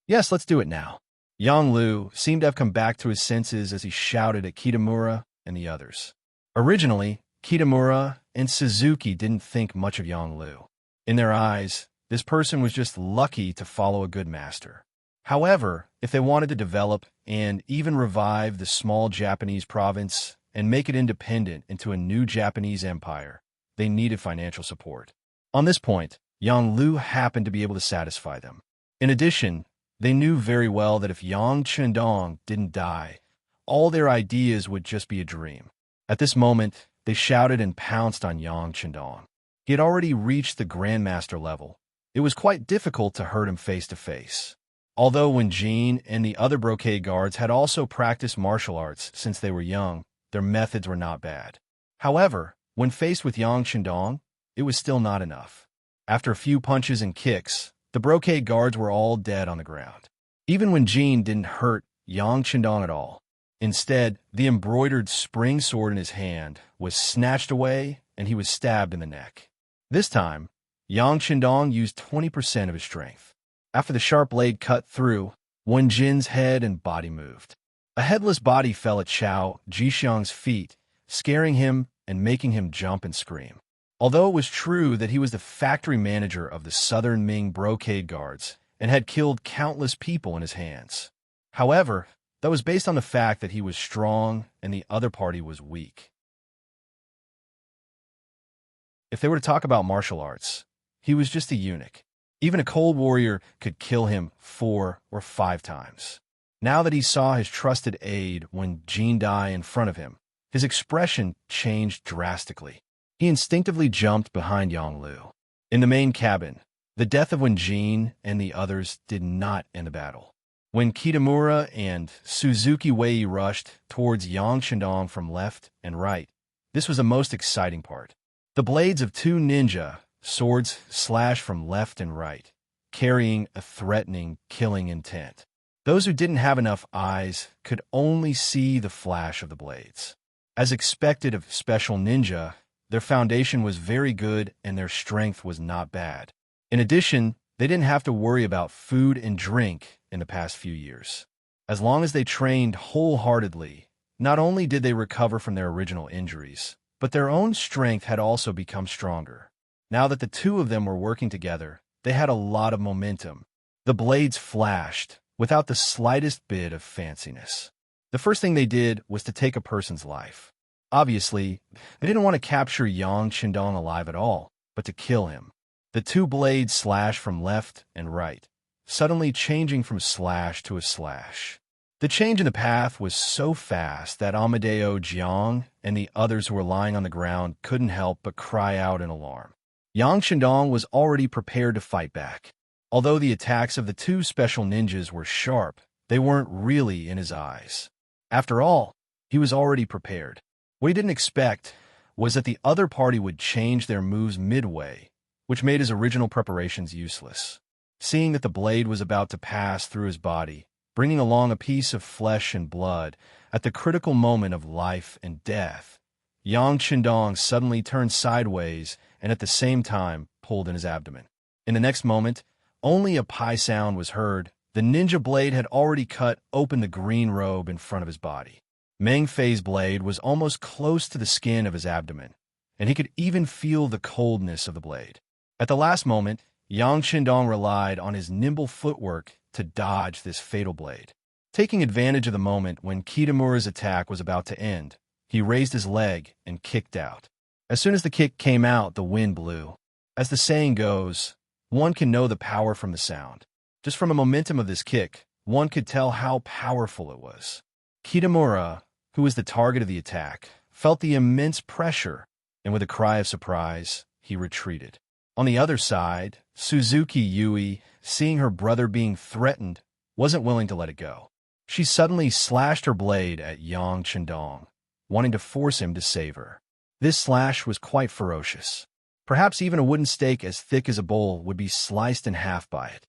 "Yes, let's do it now." Yang Lu seemed to have come back to his senses as he shouted at Kitamura and the others. Originally, Kitamura and Suzuki didn't think much of Yang Lu. In their eyes, this person was just lucky to follow a good master. However, if they wanted to develop and even revive the small Japanese province and make it independent into a new Japanese empire, they needed financial support. On this point, Yang Lu happened to be able to satisfy them. In addition, they knew very well that if Yang Chendong didn't die, all their ideas would just be a dream. At this moment, they shouted and pounced on Yang Chendong. He had already reached the Grandmaster level. It was quite difficult to hurt him face to face. Although Wen Jin and the other brocade guards had also practiced martial arts since they were young, their methods were not bad. However, when faced with Yang Chendong, it was still not enough. After a few punches and kicks, the brocade guards were all dead on the ground. Even Wen Jin didn't hurt Yang Chendong at all. Instead, the embroidered spring sword in his hand was snatched away and he was stabbed in the neck. This time, Yang Chendong used 20% of his strength. After the sharp blade cut through, Wen Jin's head and body moved. A headless body fell at Xiao Jixiang's feet, scaring him and making him jump and scream. Although it was true that he was the factory manager of the Southern Ming brocade guards and had killed countless people in his hands. However, that was based on the fact that he was strong and the other party was weak. If they were to talk about martial arts, he was just a eunuch. Even a cold warrior could kill him 4 or 5 times. Now that he saw his trusted aide Wen Jin die in front of him, his expression changed drastically. He instinctively jumped behind Yang Lu. In the main cabin, the death of Wen Jin and the others did not end the battle. When Kitamura and Suzuki Wei rushed towards Yang Chendong from left and right, this was the most exciting part. The blades of 2 ninja swords slashed from left and right, carrying a threatening, killing intent. Those who didn't have enough eyes could only see the flash of the blades. As expected of special ninja, their foundation was very good and their strength was not bad. In addition, they didn't have to worry about food and drink in the past few years. As long as they trained wholeheartedly, not only did they recover from their original injuries, but their own strength had also become stronger. Now that the two of them were working together, they had a lot of momentum. The blades flashed without the slightest bit of fanciness. The first thing they did was to take a person's life. Obviously, they didn't want to capture Yang Chendong alive at all, but to kill him. The 2 blades slashed from left and right, suddenly changing from slash to a slash. The change in the path was so fast that Amadeo Jiang and the others who were lying on the ground couldn't help but cry out in alarm. Yang Chendong was already prepared to fight back. Although the attacks of the 2 special ninjas were sharp, they weren't really in his eyes. After all, he was already prepared. What he didn't expect was that the other party would change their moves midway, which made his original preparations useless. Seeing that the blade was about to pass through his body, bringing along a piece of flesh and blood at the critical moment of life and death, Yang Chendong suddenly turned sideways and at the same time pulled in his abdomen. In the next moment, only a pie sound was heard. The ninja blade had already cut open the green robe in front of his body. Meng Fei's blade was almost close to the skin of his abdomen, and he could even feel the coldness of the blade. At the last moment, Yang Chendong relied on his nimble footwork to dodge this fatal blade. Taking advantage of the moment when Kitamura's attack was about to end, he raised his leg and kicked out. As soon as the kick came out, the wind blew. As the saying goes, one can know the power from the sound. Just from the momentum of this kick, one could tell how powerful it was. Kitamura, who was the target of the attack, felt the immense pressure, and with a cry of surprise, he retreated. On the other side, Suzuki Yui, seeing her brother being threatened, wasn't willing to let it go. She suddenly slashed her blade at Yang Chendong, wanting to force him to save her. This slash was quite ferocious. Perhaps even a wooden stake as thick as a bowl would be sliced in half by it.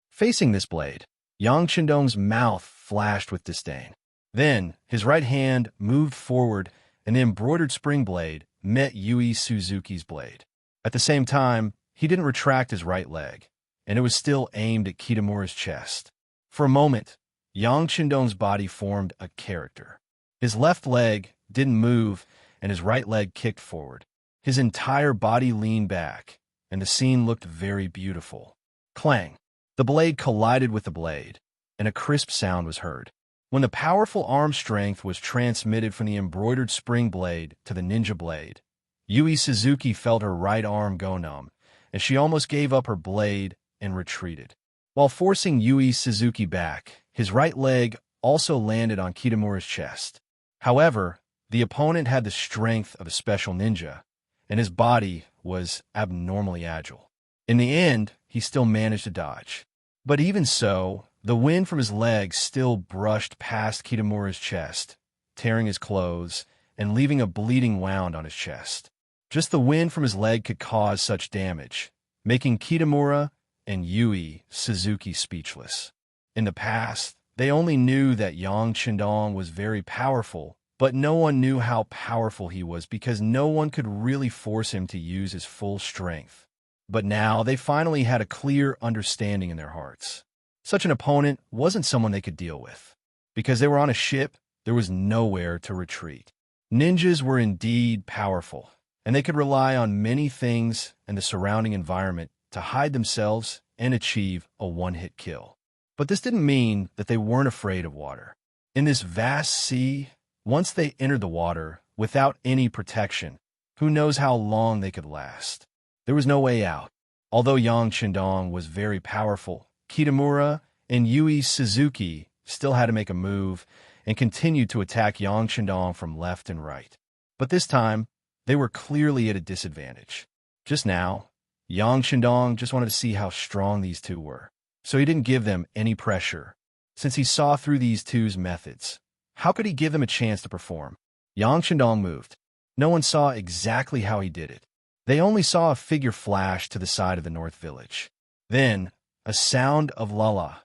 Facing this blade, Yang Chendong's mouth flashed with disdain. Then, his right hand moved forward, and the embroidered spring blade met Yui Suzuki's blade. At the same time, he didn't retract his right leg, and it was still aimed at Kitamura's chest. For a moment, Yang Chendong's body formed a character. His left leg didn't move, and his right leg kicked forward. His entire body leaned back, and the scene looked very beautiful. Clang! The blade collided with the blade, and a crisp sound was heard. When the powerful arm strength was transmitted from the embroidered spring blade to the ninja blade, Yui Suzuki felt her right arm go numb, and she almost gave up her blade and retreated. While forcing Yui Suzuki back, his right leg also landed on Kitamura's chest. However, the opponent had the strength of a special ninja, and his body was abnormally agile. In the end, he still managed to dodge. But even so, the wind from his leg still brushed past Kitamura's chest, tearing his clothes and leaving a bleeding wound on his chest. Just the wind from his leg could cause such damage, making Kitamura and Yui Suzuki speechless. In the past, they only knew that Yang Chendong was very powerful, but no one knew how powerful he was because no one could really force him to use his full strength. But now they finally had a clear understanding in their hearts. Such an opponent wasn't someone they could deal with. Because they were on a ship, there was nowhere to retreat. Ninjas were indeed powerful, and they could rely on many things and the surrounding environment to hide themselves and achieve a one-hit kill. But this didn't mean that they weren't afraid of water. In this vast sea, once they entered the water, without any protection, who knows how long they could last. There was no way out. Although Yang Chendong was very powerful, Kitamura and Yui Suzuki still had to make a move and continued to attack Yang Chendong from left and right. But this time, they were clearly at a disadvantage. Just now, Yang Chendong just wanted to see how strong these two were, so he didn't give them any pressure. Since he saw through these two's methods, how could he give them a chance to perform? Yang Chendong moved. No one saw exactly how he did it. They only saw a figure flash to the side of the north village. Then, a sound of la-la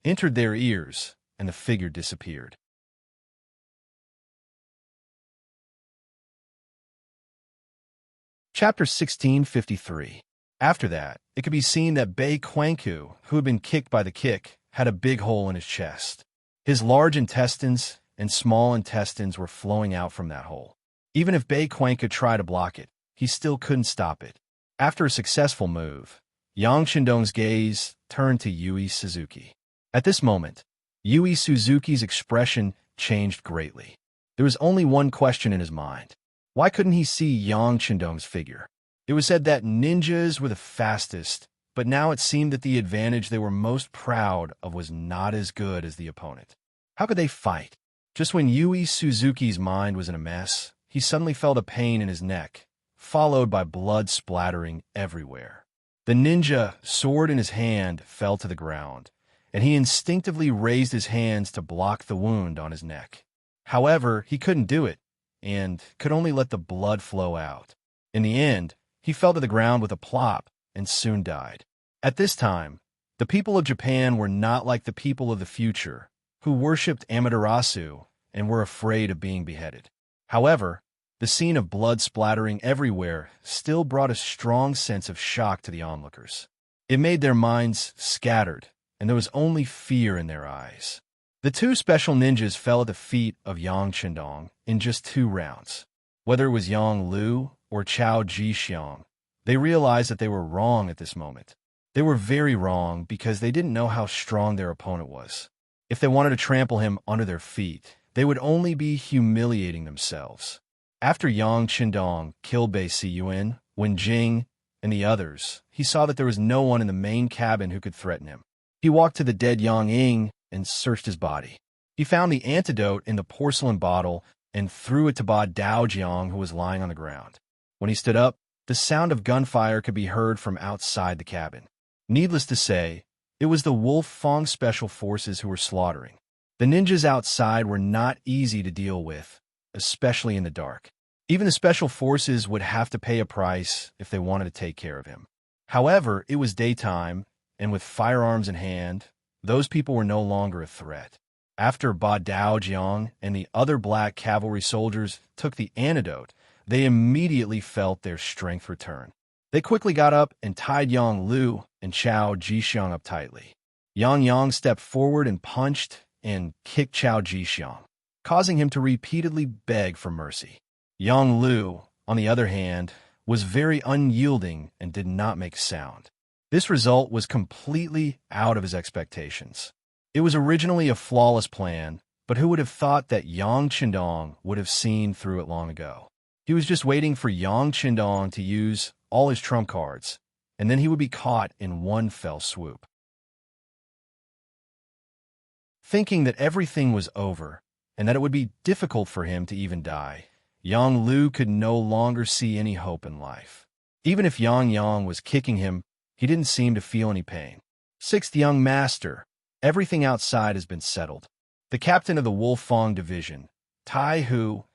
entered their ears, and the figure disappeared. Chapter 1653. After that, it could be seen that Bei Quanku, who had been kicked by the kick, had a big hole in his chest. His large intestines and small intestines were flowing out from that hole. Even if Bei Quanku tried to block it, he still couldn't stop it. After a successful move, Yang Chendong's gaze turned to Yui Suzuki. At this moment, Yui Suzuki's expression changed greatly. There was only one question in his mind. Why couldn't he see Yang Chendong's figure? It was said that ninjas were the fastest, but now it seemed that the advantage they were most proud of was not as good as the opponent. How could they fight? Just when Yui Suzuki's mind was in a mess, he suddenly felt a pain in his neck, followed by blood splattering everywhere. The ninja, sword in his hand, fell to the ground, and he instinctively raised his hands to block the wound on his neck. However, he couldn't do it, and could only let the blood flow out. In the end, he fell to the ground with a plop and soon died. At this time, the people of Japan were not like the people of the future, who worshipped Amaterasu and were afraid of being beheaded. However, the scene of blood splattering everywhere still brought a strong sense of shock to the onlookers. It made their minds scattered, and there was only fear in their eyes. The two special ninjas fell at the feet of Yang Chendong in just 2 rounds. Whether it was Yang Lu or Chao Jixiang, they realized that they were wrong at this moment. They were very wrong because they didn't know how strong their opponent was. If they wanted to trample him under their feet, they would only be humiliating themselves. After Yang Chendong killed Bei Siyuan, Wen Jing, and the others, he saw that there was no one in the main cabin who could threaten him. He walked to the dead Yang Ying and searched his body. He found the antidote in the porcelain bottle and threw it to Ba Daojiang, who was lying on the ground. When he stood up, the sound of gunfire could be heard from outside the cabin. Needless to say, it was the Wolf Fong Special Forces who were slaughtering. The ninjas outside were not easy to deal with, especially in the dark. Even the special forces would have to pay a price if they wanted to take care of him. However, it was daytime, and with firearms in hand, those people were no longer a threat. After Ba Daojiang and the other black cavalry soldiers took the antidote, they immediately felt their strength return. They quickly got up and tied Yang Lu and Chao Jixiang up tightly. Yang stepped forward and punched and kicked Chao Jixiang, causing him to repeatedly beg for mercy. Yang Lu, on the other hand, was very unyielding and did not make sound. This result was completely out of his expectations. It was originally a flawless plan, but who would have thought that Yang Qindong would have seen through it long ago? He was just waiting for Yang Qindong to use all his trump cards, and then he would be caught in one fell swoop. Thinking that everything was over, and that it would be difficult for him to even die, Yang Lu could no longer see any hope in life. Even if Yang was kicking him, he didn't seem to feel any pain. Sixth young master, everything outside has been settled. The captain of the Wolfang division, Tai Hu,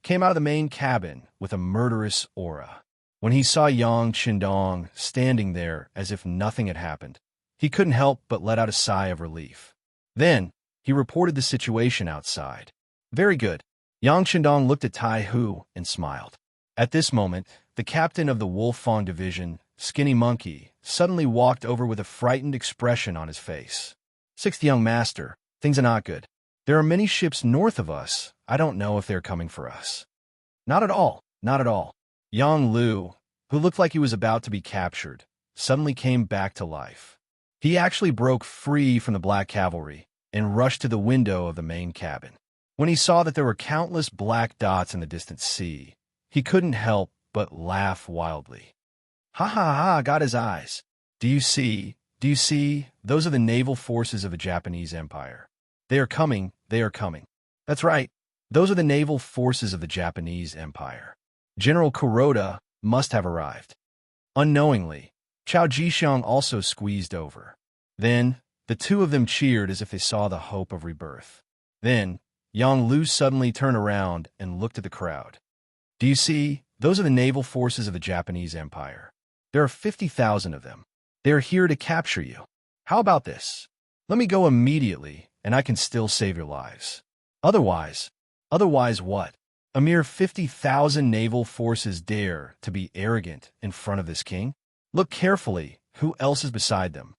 came out of the main cabin with a murderous aura. When he saw Yang Qindong standing there as if nothing had happened, he couldn't help but let out a sigh of relief. Then, he reported the situation outside. Very good. Yang Qindong looked at Tai Hu and smiled. At this moment, the captain of the Wolfang division, Skinny Monkey, suddenly walked over with a frightened expression on his face. Sixth young master, things are not good. There are many ships north of us. I don't know if they're coming for us. Not at all, not at all. Yang Lu, who looked like he was about to be captured, suddenly came back to life. He actually broke free from the Black Cavalry and rushed to the window of the main cabin. When he saw that there were countless black dots in the distant sea, he couldn't help but laugh wildly. Ha ha ha, got his eyes. Do you see? Those are the naval forces of the Japanese Empire. They are coming, they are coming. That's right, those are the naval forces of the Japanese Empire. General Kuroda must have arrived. Unknowingly, Chao Jixiang also squeezed over. Then, the two of them cheered as if they saw the hope of rebirth. Then, Yang Lu suddenly turned around and looked at the crowd. Do you see? Those are the naval forces of the Japanese Empire. There are 50,000 of them. They are here to capture you. How about this? Let me go immediately, and I can still save your lives. Otherwise what? A mere 50,000 naval forces dare to be arrogant in front of this king? Look carefully, who else is beside them?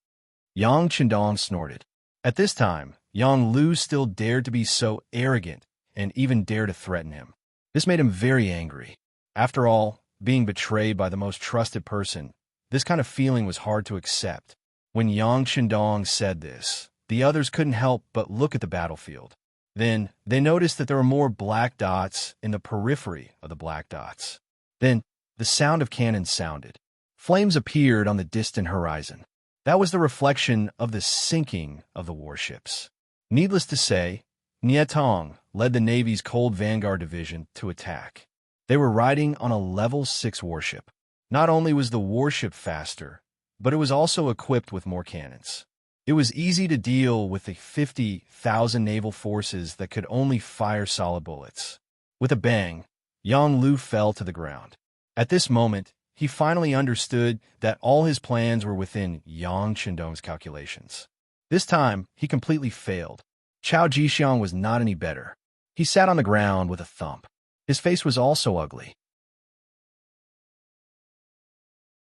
Yang Qindong snorted. At this time, Yang Lu still dared to be so arrogant and even dare to threaten him. This made him very angry. After all, being betrayed by the most trusted person, this kind of feeling was hard to accept. When Yang Qindong said this, the others couldn't help but look at the battlefield. Then, they noticed that there were more black dots in the periphery of the black dots. Then, the sound of cannons sounded. Flames appeared on the distant horizon. That was the reflection of the sinking of the warships. Needless to say, Nietong led the Navy's Cold Vanguard Division to attack. They were riding on a level 6 warship. Not only was the warship faster, but it was also equipped with more cannons. It was easy to deal with the 50,000 naval forces that could only fire solid bullets. With a bang, Yang Lu fell to the ground. At this moment, he finally understood that all his plans were within Yang Qindong's calculations. This time, he completely failed. Chao Jixiang was not any better. He sat on the ground with a thump. His face was also ugly.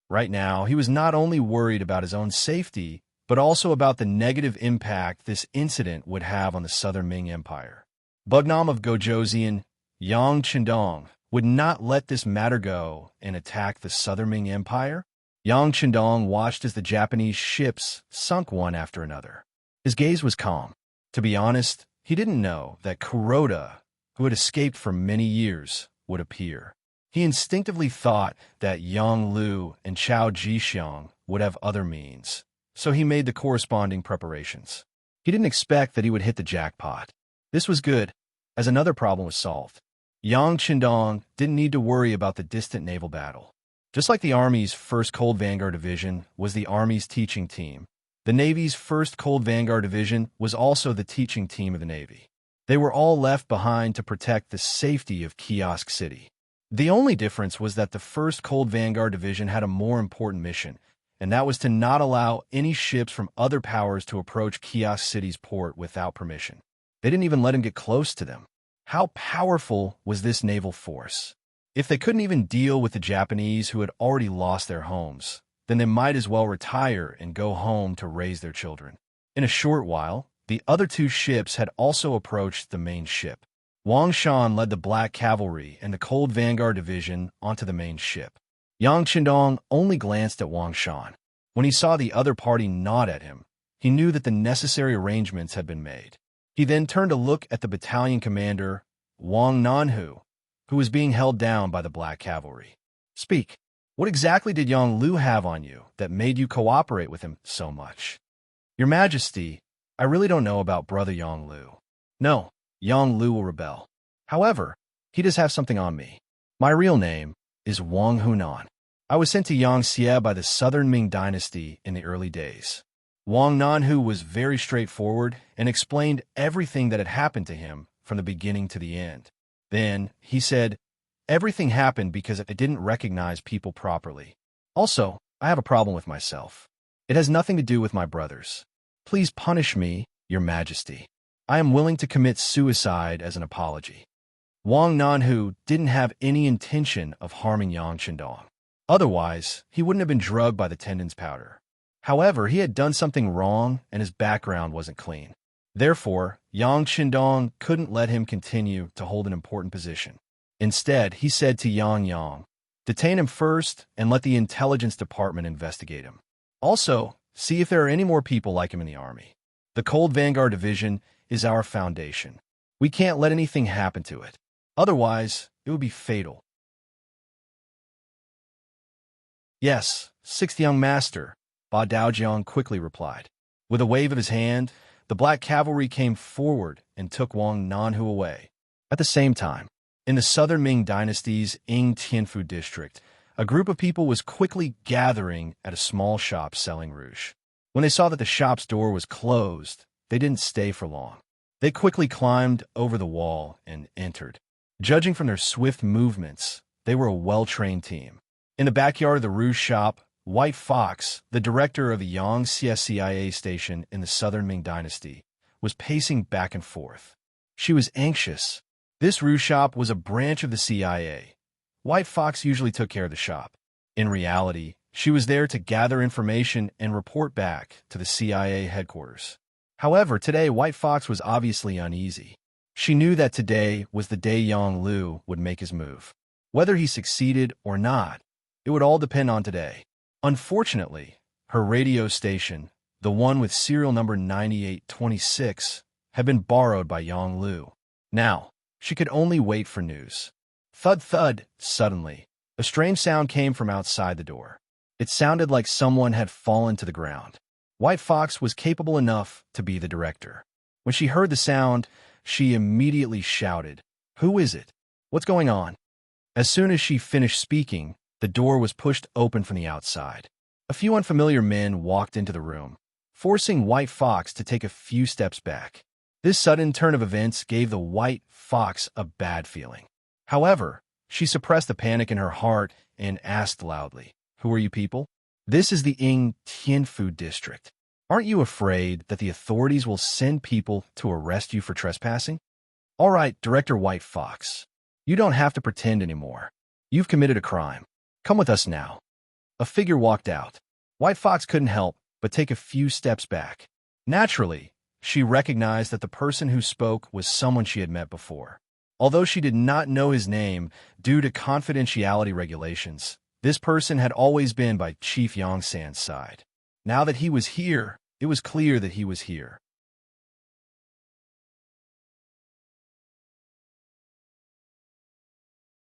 Right now, he was not only worried about his own safety, but also about the negative impact this incident would have on the Southern Ming Empire. Bugnam of Gojoseon, Yang Qindong, would not let this matter go and attack the Southern Ming Empire. Yang Qindong watched as the Japanese ships sunk one after another. His gaze was calm. To be honest, he didn't know that Kuroda, who had escaped for many years, would appear. He instinctively thought that Yang Lu and Chao Jixiang would have other means, so he made the corresponding preparations. He didn't expect that he would hit the jackpot. This was good, as another problem was solved. Yang Qindong didn't need to worry about the distant naval battle. Just like the Army's 1st Cold Vanguard Division was the Army's teaching team, the Navy's 1st Cold Vanguard Division was also the teaching team of the Navy. They were all left behind to protect the safety of Kiosk City. The only difference was that the 1st Cold Vanguard Division had a more important mission, and that was to not allow any ships from other powers to approach Kiosk City's port without permission. They didn't even let him get close to them. How powerful was this naval force? If they couldn't even deal with the Japanese who had already lost their homes, then they might as well retire and go home to raise their children. In a short while, the other two ships had also approached the main ship. Wang Shan led the Black Cavalry and the Cold Vanguard Division onto the main ship. Yang Qindong only glanced at Wang Shan. When he saw the other party nod at him, he knew that the necessary arrangements had been made. He then turned to look at the battalion commander, Wang Nanhu, who was being held down by the Black Cavalry. Speak. What exactly did Yang Lu have on you that made you cooperate with him so much? Your Majesty, I really don't know about Brother Yang Lu. No, Yang Lu will rebel. However, he does have something on me. My real name is Wang Hunan. I was sent to Yangtze by the Southern Ming Dynasty in the early days. Wang Nanhu was very straightforward and explained everything that had happened to him from the beginning to the end. Then, he said, everything happened because I didn't recognize people properly. Also, I have a problem with myself. It has nothing to do with my brothers. Please punish me, Your Majesty. I am willing to commit suicide as an apology. Wang Nanhu didn't have any intention of harming Yang Qindong. Otherwise, he wouldn't have been drugged by the tendons powder. However, he had done something wrong and his background wasn't clean. Therefore, Yang Qindong couldn't let him continue to hold an important position. Instead, he said to Yang, detain him first and let the intelligence department investigate him. Also, see if there are any more people like him in the army. The Cold Vanguard Division is our foundation. We can't let anything happen to it. Otherwise, it would be fatal. Yes, Sixth Young Master, Ba Daojiang quickly replied. With a wave of his hand, the Black Cavalry came forward and took Wang Nanhu away. At the same time, in the Southern Ming Dynasty's Ying Tianfu district, a group of people was quickly gathering at a small shop selling rouge. When they saw that the shop's door was closed, they didn't stay for long. They quickly climbed over the wall and entered. Judging from their swift movements, they were a well-trained team. In the backyard of the rouge shop, White Fox, the director of the Yang CIA station in the Southern Ming Dynasty, was pacing back and forth. She was anxious. This rouge shop was a branch of the CIA. White Fox usually took care of the shop. In reality, she was there to gather information and report back to the CIA headquarters. However, today White Fox was obviously uneasy. She knew that today was the day Yang Lu would make his move. Whether he succeeded or not, it would all depend on today. Unfortunately, her radio station, the one with serial number 9826, had been borrowed by Yang Lu. Now, she could only wait for news. Thud thud, suddenly, a strange sound came from outside the door. It sounded like someone had fallen to the ground. White Fox was capable enough to be the director. When she heard the sound, she immediately shouted, "Who is it? What's going on?" As soon as she finished speaking, the door was pushed open from the outside. A few unfamiliar men walked into the room, forcing White Fox to take a few steps back. This sudden turn of events gave the White Fox a bad feeling. However, she suppressed the panic in her heart and asked loudly, "Who are you people?" "This is the Ying Tianfu district. Aren't you afraid that the authorities will send people to arrest you for trespassing?" "All right, Director White Fox. You don't have to pretend anymore. You've committed a crime. Come with us now." A figure walked out. White Fox couldn't help but take a few steps back. Naturally, she recognized that the person who spoke was someone she had met before. Although she did not know his name due to confidentiality regulations, this person had always been by Chief Yongsan's side. Now that he was here, it was clear that he was here.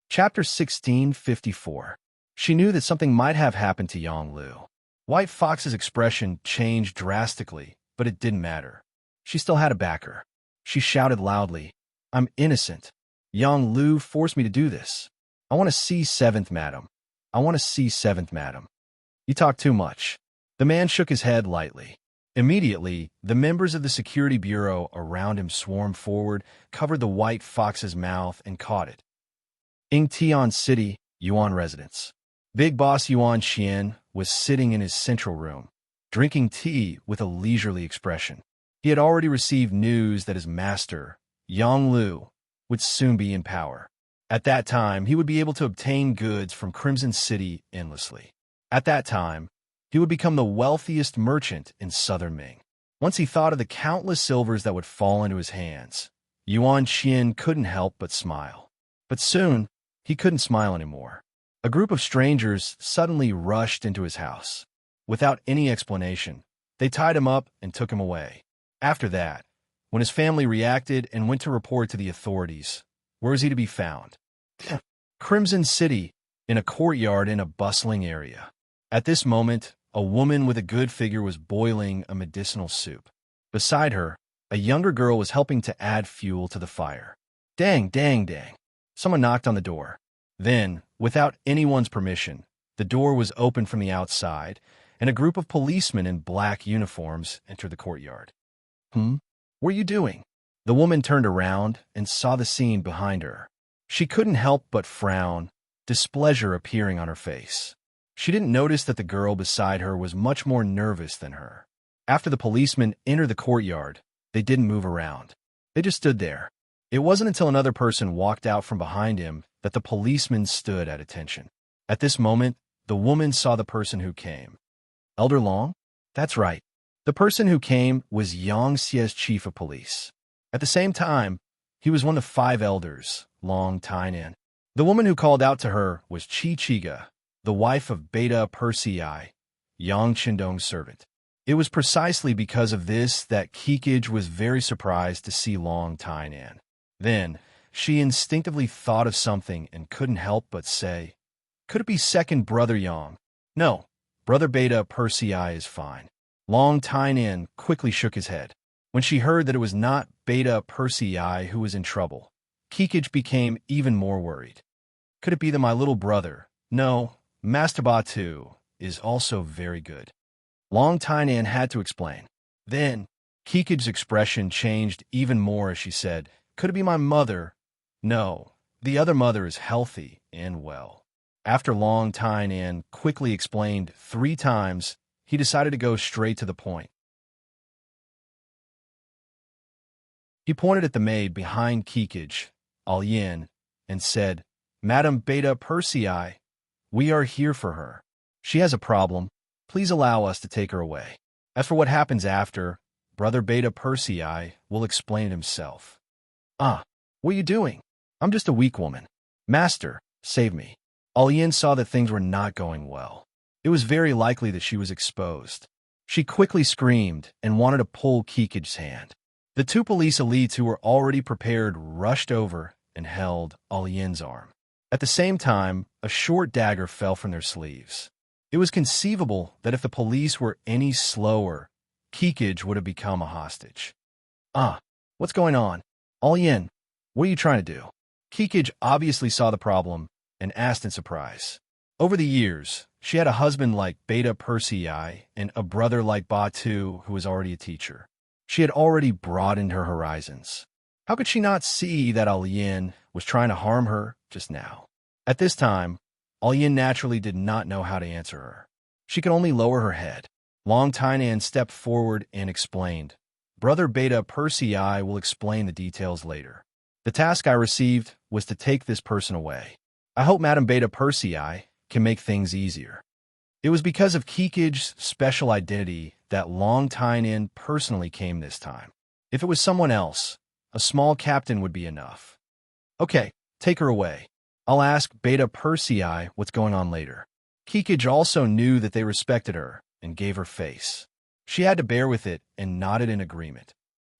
Chapter 1654. She knew that something might have happened to Yang Lu. White Fox's expression changed drastically, but it didn't matter. She still had a backer. She shouted loudly, "I'm innocent. Yang Lu forced me to do this. I want to see 7th Madam. I want to see 7th Madam." "You talk too much." The man shook his head lightly. Immediately, the members of the security bureau around him swarmed forward, covered the White Fox's mouth, and caught it. Yingtian City, Yuan residence. Big Boss Yuan Xian was sitting in his central room, drinking tea with a leisurely expression. He had already received news that his master, Yang Lu, would soon be in power. At that time, he would be able to obtain goods from Crimson City endlessly. At that time, he would become the wealthiest merchant in Southern Ming. Once he thought of the countless silvers that would fall into his hands, Yuan Xian couldn't help but smile. But soon, he couldn't smile anymore. A group of strangers suddenly rushed into his house. Without any explanation, they tied him up and took him away. After that, when his family reacted and went to report to the authorities, where was he to be found? Crimson City, in a courtyard in a bustling area. At this moment, a woman with a good figure was boiling a medicinal soup. Beside her, a younger girl was helping to add fuel to the fire. Dang, dang, dang. Someone knocked on the door. Then, without anyone's permission, the door was opened from the outside, and a group of policemen in black uniforms entered the courtyard. What are you doing? The woman turned around and saw the scene behind her. She couldn't help but frown, displeasure appearing on her face. She didn't notice that the girl beside her was much more nervous than her. After the policemen entered the courtyard, they didn't move around. They just stood there. It wasn't until another person walked out from behind him that the policeman stood at attention. At this moment, the woman saw the person who came. Elder Long? That's right. The person who came was Yangxie's chief of police. At the same time, he was one of 5 elders, Long Tainan. The woman who called out to her was Chi Chiga, the wife of Beta Persei, Yang Qindong's servant. It was precisely because of this that Kikij was very surprised to see Long Tainan. Then, she instinctively thought of something and couldn't help but say, "Could it be second brother Yang?" "No, brother Beta Persei is fine." Long Tainan quickly shook his head. When she heard that it was not Beta Persei who was in trouble, Kikij became even more worried. Could it be that my little brother? No, Master Batu is also very good. Long Tainan had to explain. Then, Kikij's expression changed even more as she said, "Could it be my mother?" "No, the other mother is healthy and well." After Long Tainan quickly explained 3 times, he decided to go straight to the point. He pointed at the maid behind Kikij, Alyin, and said, "Madam Beta Persei, we are here for her. She has a problem. Please allow us to take her away. As for what happens after, Brother Beta Persei will explain it himself." "Ah, what are you doing? I'm just a weak woman. Master, save me." Alyin saw that things were not going well. It was very likely that she was exposed. She quickly screamed and wanted to pull Kikij's hand. The 2 police elites who were already prepared rushed over and held Alyin's arm. At the same time, a short dagger fell from their sleeves. It was conceivable that if the police were any slower, Kikij would have become a hostage. "Ah, what's going on? Alyin, what are you trying to do?" Kikij obviously saw the problem and asked in surprise. Over the years, she had a husband like Beta Persei and a brother like Batu who was already a teacher. She had already broadened her horizons. How could she not see that Alyin was trying to harm her just now? At this time, Alyin naturally did not know how to answer her. She could only lower her head. Long Tainan stepped forward and explained, "Brother Beta Persei will explain the details later. The task I received was to take this person away. I hope Madam Beta Persei can make things easier." It was because of Kikij's special identity that Long Tainan personally came this time. If it was someone else, a small captain would be enough. "Okay, take her away. I'll ask Beta Persei what's going on later." Kikij also knew that they respected her and gave her face. She had to bear with it and nodded in agreement.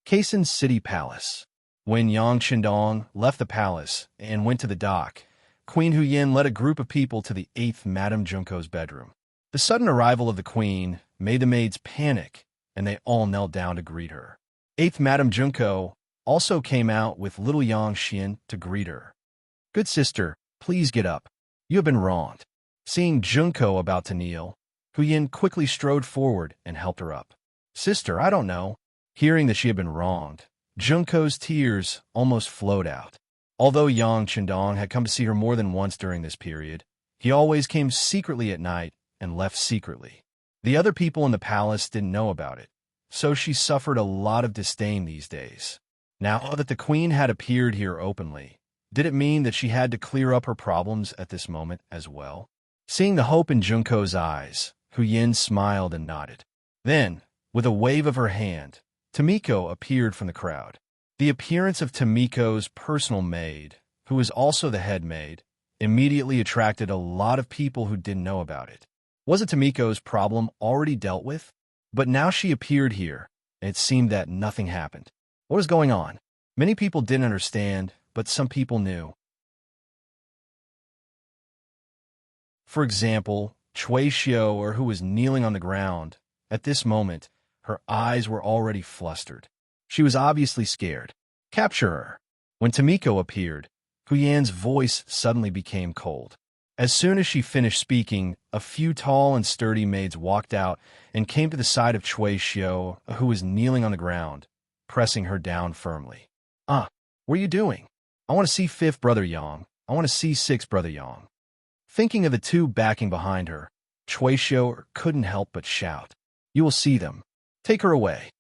Peasant City Palace. When Yang Qindong left the palace and went to the dock, Queen Huyin led a group of people to the 8th Madame Junko's bedroom. The sudden arrival of the queen made the maids panic, and they all knelt down to greet her. 8th Madame Junko also came out with little Yang Xian to greet her. "Good sister, please get up. You have been wronged." Seeing Junko about to kneel, Huyin quickly strode forward and helped her up. "Sister, I don't know." Hearing that she had been wronged, Junko's tears almost flowed out. Although Yang Qindong had come to see her more than once during this period, he always came secretly at night and left secretly. The other people in the palace didn't know about it, so she suffered a lot of disdain these days. Now that the queen had appeared here openly, did it mean that she had to clear up her problems at this moment as well? Seeing the hope in Junko's eyes, Huyin smiled and nodded. Then, with a wave of her hand, Tomiko appeared from the crowd. The appearance of Tomiko's personal maid, who was also the head maid, immediately attracted a lot of people who didn't know about it. Wasn't Tomiko's problem already dealt with? But now she appeared here, and it seemed that nothing happened. What was going on? Many people didn't understand, but some people knew. For example, Chui Xiao, or who was kneeling on the ground. At this moment, her eyes were already flustered. She was obviously scared. Capture her. When Tomiko appeared, Huyan's voice suddenly became cold. As soon as she finished speaking, a few tall and sturdy maids walked out and came to the side of Chui Xiao, who was kneeling on the ground, pressing her down firmly. What are you doing? I want to see fifth brother Yang. I want to see sixth brother Yang. Thinking of the two backing behind her, Chui Xiao couldn't help but shout, You will see them. Take her away.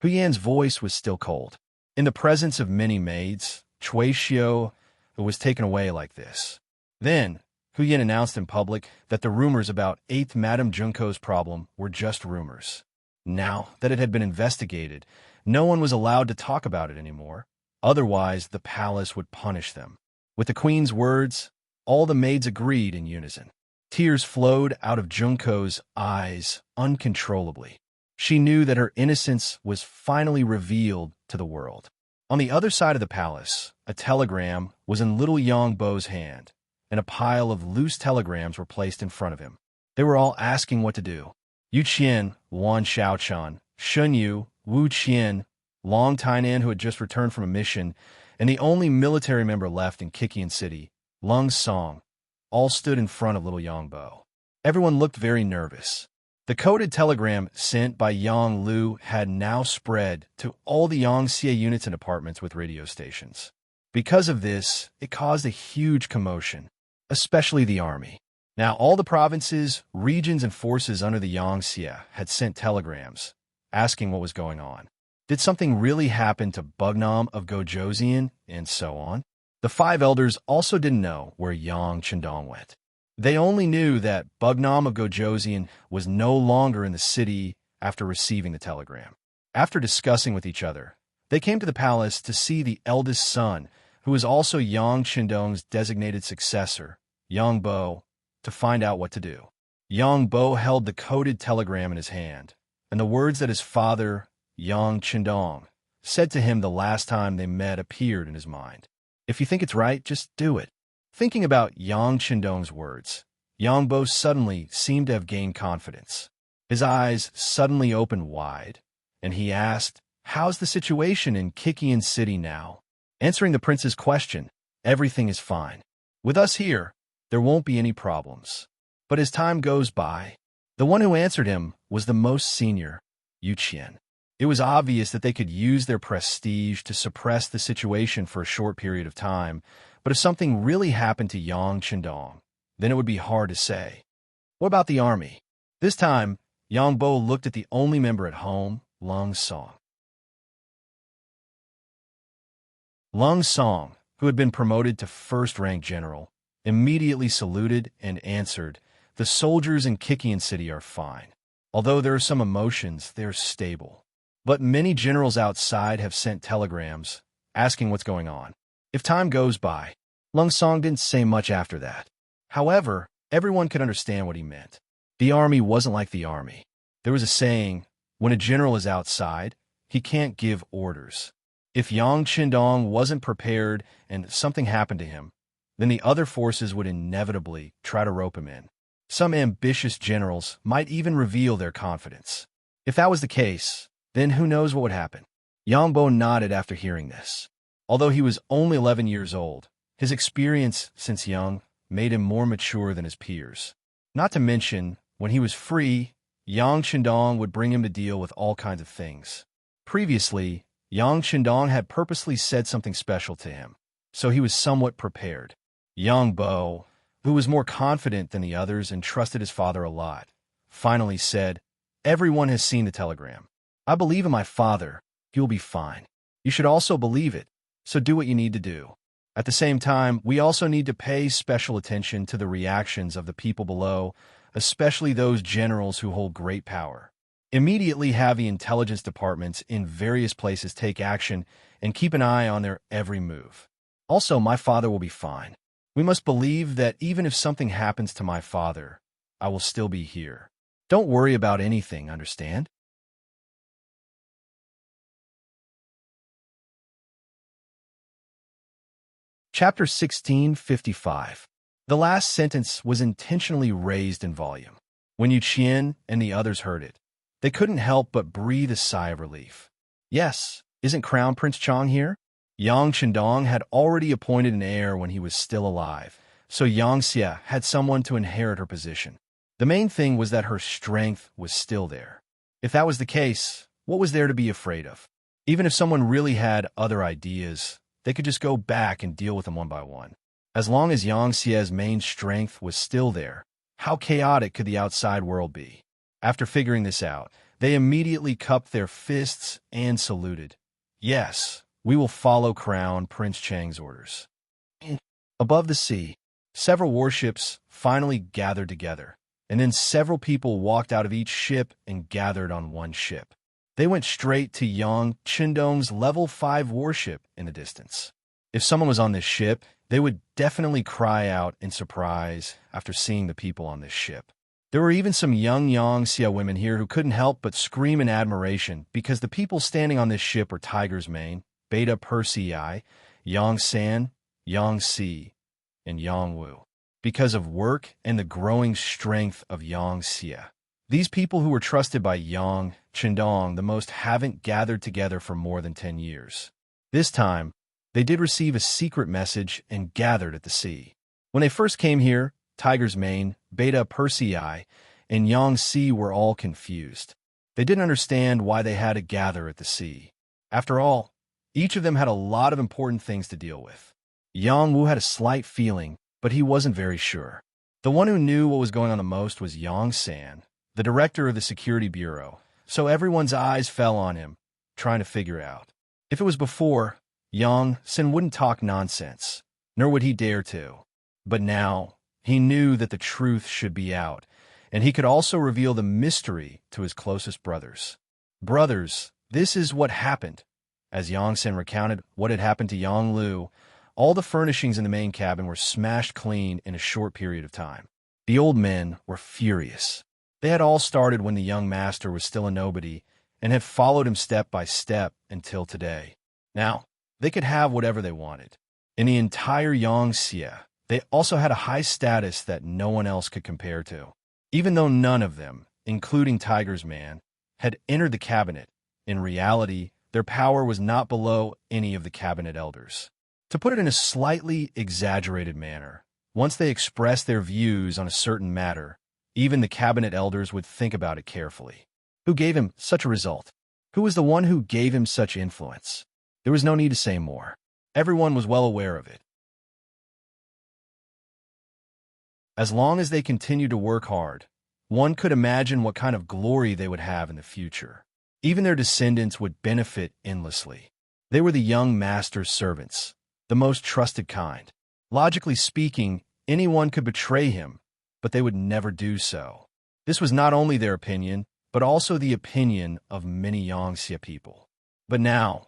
Huyan's voice was still cold. In the presence of many maids, Chui Xiao was taken away like this. Then, Huyan announced in public that the rumors about 8th Madame Junko's problem were just rumors. Now that it had been investigated, no one was allowed to talk about it anymore. Otherwise, the palace would punish them. With the queen's words, all the maids agreed in unison. Tears flowed out of Junko's eyes uncontrollably. She knew that her innocence was finally revealed to the world. On the other side of the palace, a telegram was in little Yang Bo's hand, and a pile of loose telegrams were placed in front of him. They were all asking what to do. Yu Qian, Wan Xiaochan, Shun Yu, Wu Qian, Long Tainan, who had just returned from a mission, and the only military member left in Kikian City, Lung Song, all stood in front of little Yang Bo. Everyone looked very nervous. The coded telegram sent by Yang Lu had now spread to all the Yangxia units and departments with radio stations. Because of this, it caused a huge commotion, especially the army. Now, all the provinces, regions, and forces under the Yangxia had sent telegrams, asking what was going on. Did something really happen to Bugnam of Gojoseon, and so on? The 5 elders also didn't know where Yang Chendong went. They only knew that Bugnam of Gojoseon was no longer in the city after receiving the telegram. After discussing with each other, they came to the palace to see the eldest son, who was also Yang Chendong's designated successor, Yang Bo, to find out what to do. Yang Bo held the coded telegram in his hand, and the words that his father, Yang Chendong, said to him the last time they met appeared in his mind. If you think it's right, just do it. Thinking about Yang Chendong's words, Yang Bo suddenly seemed to have gained confidence. His eyes suddenly opened wide, and he asked, How's the situation in Kikian City now? Answering the prince's question, everything is fine. With us here, there won't be any problems. But as time goes by, the one who answered him was the most senior, Yu Qian. It was obvious that they could use their prestige to suppress the situation for a short period of time, but if something really happened to Yang Chendong, then it would be hard to say. What about the army? This time, Yang Bo looked at the only member at home, Lung Song. Lung Song, who had been promoted to first-rank general, immediately saluted and answered, The soldiers in Kikian City are fine. Although there are some emotions, they are stable. But many generals outside have sent telegrams, asking what's going on. If time goes by, Lung Song didn't say much after that. However, everyone could understand what he meant. The army wasn't like the army. There was a saying, when a general is outside, he can't give orders. If Yang Chendong wasn't prepared and something happened to him, then the other forces would inevitably try to rope him in. Some ambitious generals might even reveal their confidence. If that was the case, then who knows what would happen? Yang Bo nodded after hearing this. Although he was only 11 years old, his experience since young made him more mature than his peers. Not to mention, when he was free, Yang Chendong would bring him to deal with all kinds of things. Previously, Yang Chendong had purposely said something special to him, so he was somewhat prepared. Yang Bo, who was more confident than the others and trusted his father a lot, finally said, Everyone has seen the telegram. I believe in my father. He will be fine. You should also believe it, so do what you need to do. At the same time, we also need to pay special attention to the reactions of the people below, especially those generals who hold great power. Immediately have the intelligence departments in various places take action and keep an eye on their every move. Also, my father will be fine. We must believe that even if something happens to my father, I will still be here. Don't worry about anything, understand? Chapter 1655. The last sentence was intentionally raised in volume. When Yu Qian and the others heard it, they couldn't help but breathe a sigh of relief. Yes, isn't Crown Prince Chong here? Yang Chendong had already appointed an heir when he was still alive, so Yang Xia had someone to inherit her position. The main thing was that her strength was still there. If that was the case, what was there to be afraid of? Even if someone really had other ideas, they could just go back and deal with them one by one. As long as Yang Xia's main strength was still there, how chaotic could the outside world be? After figuring this out, they immediately cupped their fists and saluted. Yes, we will follow Crown Prince Chang's orders. Above the sea, several warships finally gathered together, and then several people walked out of each ship and gathered on one ship. They went straight to Yang Chendong's level 5 warship in the distance. If someone was on this ship, they would definitely cry out in surprise after seeing the people on this ship. There were even some young Yang Xia women here who couldn't help but scream in admiration because the people standing on this ship were Tiger's Mane, Beta Persei, Yang San, Yang Si, and Yang Wu, because of work and the growing strength of Yang Xia. These people who were trusted by Yang Chendong the most haven't gathered together for more than 10 years. This time, they did receive a secret message and gathered at the sea. When they first came here, Tiger's Mane, Beta Persei, and Yang Si were all confused. They didn't understand why they had to gather at the sea. After all, each of them had a lot of important things to deal with. Yang Wu had a slight feeling, but he wasn't very sure. The one who knew what was going on the most was Yang San, the director of the Security Bureau, so everyone's eyes fell on him, trying to figure out. If it was before, Yang San wouldn't talk nonsense, nor would he dare to. But now, he knew that the truth should be out, and he could also reveal the mystery to his closest brothers. Brothers, this is what happened. As Yang San recounted what had happened to Yang Lu, all the furnishings in the main cabin were smashed clean in a short period of time. The old men were furious. They had all started when the young master was still a nobody and had followed him step by step until today. Now, they could have whatever they wanted. In the entire Yang Xia, they also had a high status that no one else could compare to. Even though none of them, including Tiger's Man, had entered the cabinet, in reality, their power was not below any of the cabinet elders. To put it in a slightly exaggerated manner, once they expressed their views on a certain matter, even the cabinet elders would think about it carefully. Who gave him such a result? Who was the one who gave him such influence? There was no need to say more. Everyone was well aware of it. As long as they continued to work hard, one could imagine what kind of glory they would have in the future. Even their descendants would benefit endlessly. They were the young master's servants, the most trusted kind. Logically speaking, anyone could betray him, but they would never do so. This was not only their opinion, but also the opinion of many Yang Xia people. But now,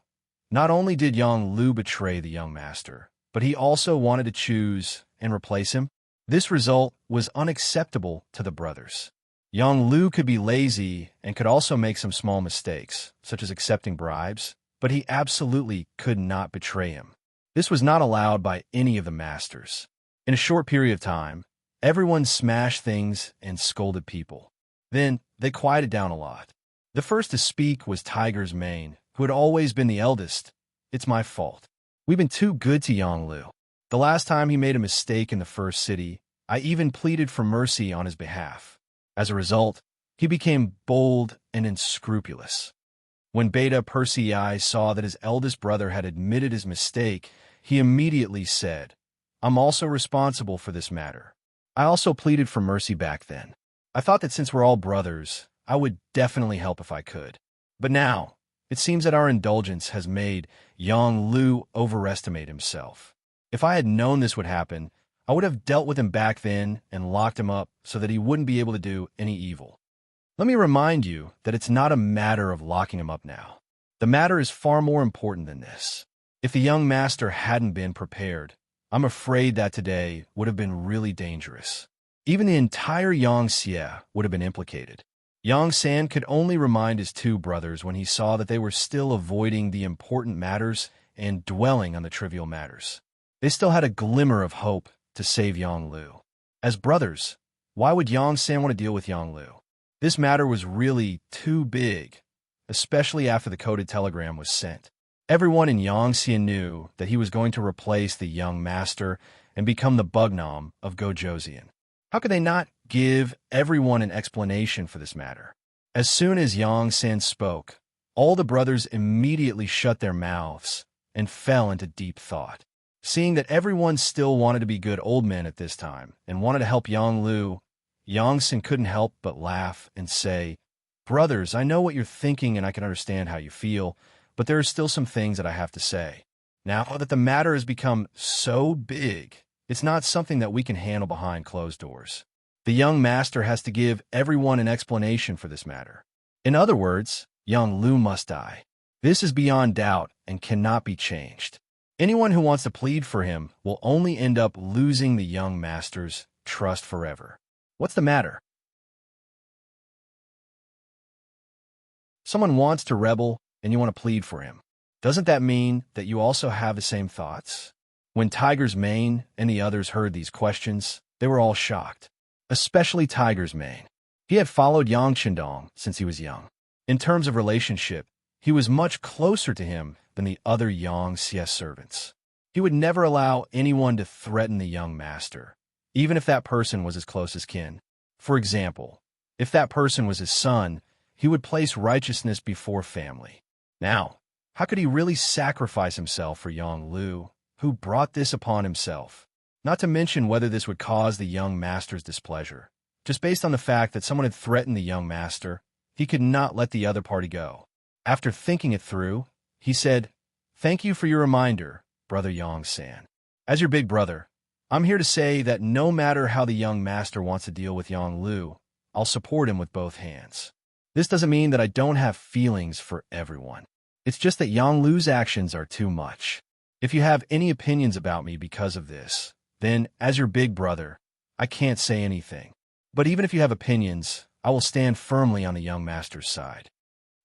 not only did Yang Lu betray the young master, but he also wanted to choose and replace him. This result was unacceptable to the brothers. Yang Lu could be lazy and could also make some small mistakes, such as accepting bribes, but he absolutely could not betray him. This was not allowed by any of the masters. In a short period of time, everyone smashed things and scolded people. Then, they quieted down a lot. The first to speak was Tiger's Mane, who had always been the eldest. It's my fault. We've been too good to Yang Lu. The last time he made a mistake in the first city, I even pleaded for mercy on his behalf. As a result, he became bold and unscrupulous. When Beta Persei saw that his eldest brother had admitted his mistake, he immediately said, "I'm also responsible for this matter." I also pleaded for mercy back then. I thought that since we're all brothers, I would definitely help if I could. But now, it seems that our indulgence has made Yang Lu overestimate himself. If I had known this would happen, I would have dealt with him back then and locked him up so that he wouldn't be able to do any evil. Let me remind you that it's not a matter of locking him up now. The matter is far more important than this. If the young master hadn't been prepared, I'm afraid that today would have been really dangerous. Even the entire Yangxie would have been implicated. Yang San could only remind his two brothers when he saw that they were still avoiding the important matters and dwelling on the trivial matters. They still had a glimmer of hope to save Yang Lu. As brothers, why would Yang San want to deal with Yang Lu? This matter was really too big, especially after the coded telegram was sent. Everyone in Yangxie knew that he was going to replace the young master and become the Bugnam of Gojoseon. How could they not give everyone an explanation for this matter? As soon as Yang San spoke, all the brothers immediately shut their mouths and fell into deep thought. Seeing that everyone still wanted to be good old men at this time and wanted to help Yang Lu, Yang San couldn't help but laugh and say, "Brothers, I know what you're thinking and I can understand how you feel, but there are still some things that I have to say. Now that the matter has become so big, it's not something that we can handle behind closed doors. The young master has to give everyone an explanation for this matter. In other words, Yang Lu must die. This is beyond doubt and cannot be changed. Anyone who wants to plead for him will only end up losing the young master's trust forever. What's the matter? Someone wants to rebel and you want to plead for him. Doesn't that mean that you also have the same thoughts?" When Tiger's Mane and the others heard these questions, they were all shocked, especially Tiger's Mane. He had followed Yang Chendong since he was young. In terms of relationship, he was much closer to him than the other Yangxie servants. He would never allow anyone to threaten the young master, even if that person was his closest kin. For example, if that person was his son, he would place righteousness before family. Now, how could he really sacrifice himself for Yang Lu, who brought this upon himself? Not to mention whether this would cause the young master's displeasure. Just based on the fact that someone had threatened the young master, he could not let the other party go. After thinking it through, he said, "Thank you for your reminder, Brother Yang San. As your big brother, I'm here to say that no matter how the young master wants to deal with Yang Lu, I'll support him with both hands. This doesn't mean that I don't have feelings for everyone. It's just that Yang Lu's actions are too much. If you have any opinions about me because of this, then, as your big brother, I can't say anything. But even if you have opinions, I will stand firmly on the young master's side."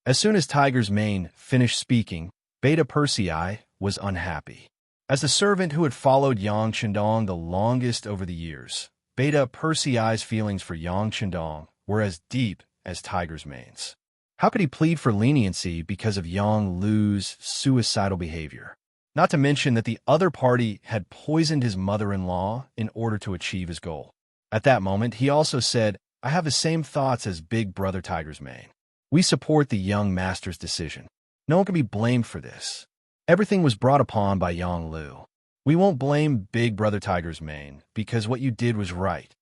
As soon as Tiger's Mane finished speaking, Beta Persei was unhappy. As the servant who had followed Yang Chendong the longest over the years, Beta Persei's feelings for Yang Chendong were as deep as Tiger's Mane's. How could he plead for leniency because of Yang Lu's suicidal behavior? Not to mention that the other party had poisoned his mother-in-law in order to achieve his goal. At that moment, he also said, "I have the same thoughts as Big Brother Tiger's Mane. We support the young master's decision. No one can be blamed for this. Everything was brought upon by Yang Lu. We won't blame Big Brother Tiger's Mane because what you did was right."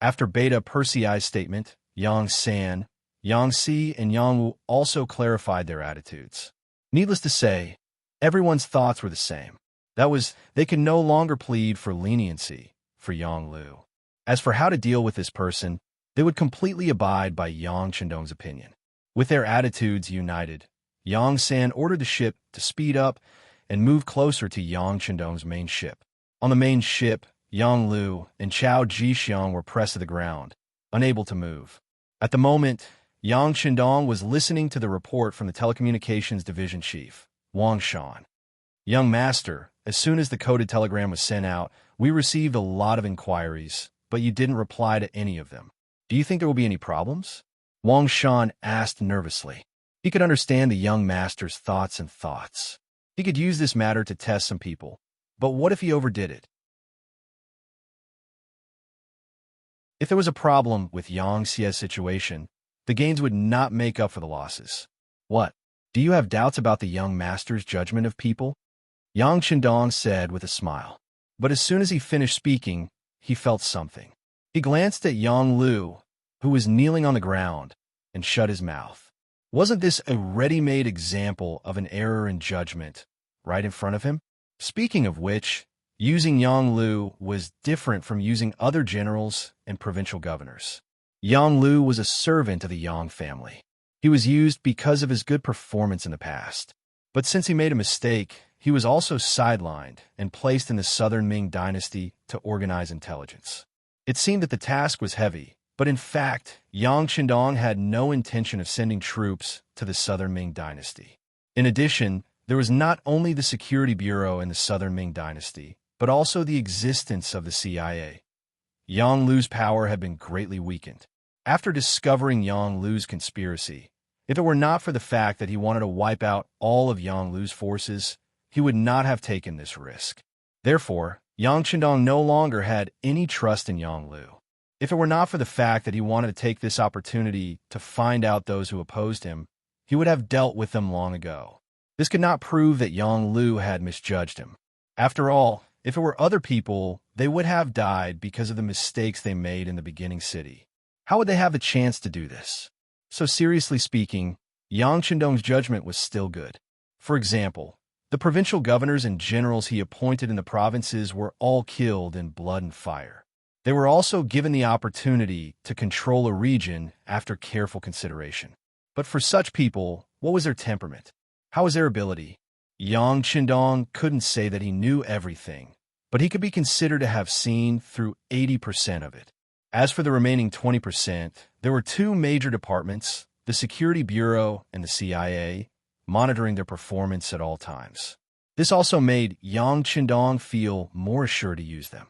After Beta Persei's statement, Yang San, Yang Si, and Yang Wu also clarified their attitudes. Needless to say, everyone's thoughts were the same. That was, they could no longer plead for leniency for Yang Lu. As for how to deal with this person, they would completely abide by Yang Chendong's opinion. With their attitudes united, Yang San ordered the ship to speed up and move closer to Yang Chendong's main ship. On the main ship, Yang Lu and Chao Jixiang were pressed to the ground, unable to move. At the moment, Yang Chendong was listening to the report from the telecommunications division chief, Wang Shan. "Young master, as soon as the coded telegram was sent out, we received a lot of inquiries, but you didn't reply to any of them. Do you think there will be any problems?" Wang Shan asked nervously. He could understand the young master's thoughts. He could use this matter to test some people, but what if he overdid it? If there was a problem with Yangxie's situation, the gains would not make up for the losses. "What? Do you have doubts about the young master's judgment of people?" Yang Chendong said with a smile. But as soon as he finished speaking, he felt something. He glanced at Yang Lu, who was kneeling on the ground, and shut his mouth. Wasn't this a ready-made example of an error in judgment right in front of him? Speaking of which, using Yang Lu was different from using other generals and provincial governors. Yang Lu was a servant of the Yang family. He was used because of his good performance in the past. But since he made a mistake, he was also sidelined and placed in the Southern Ming dynasty to organize intelligence. It seemed that the task was heavy, but in fact, Yang Qindong had no intention of sending troops to the Southern Ming Dynasty. In addition, there was not only the Security Bureau in the Southern Ming Dynasty, but also the existence of the CIA. Yang Lu's power had been greatly weakened. After discovering Yang Lu's conspiracy, if it were not for the fact that he wanted to wipe out all of Yang Lu's forces, he would not have taken this risk. Therefore, Yang Qindong no longer had any trust in Yang Lu. If it were not for the fact that he wanted to take this opportunity to find out those who opposed him, he would have dealt with them long ago. This could not prove that Yang Lu had misjudged him. After all, if it were other people, they would have died because of the mistakes they made in the beginning city. How would they have the chance to do this? So seriously speaking, Yang Qindong's judgment was still good. For example, the provincial governors and generals he appointed in the provinces were all killed in blood and fire. They were also given the opportunity to control a region after careful consideration. But for such people, what was their temperament? How was their ability? Yang Qindong couldn't say that he knew everything, but he could be considered to have seen through 80% of it. As for the remaining 20%, there were two major departments, the Security Bureau and the CIA, monitoring their performance at all times. This also made Yang Qindong feel more assured to use them.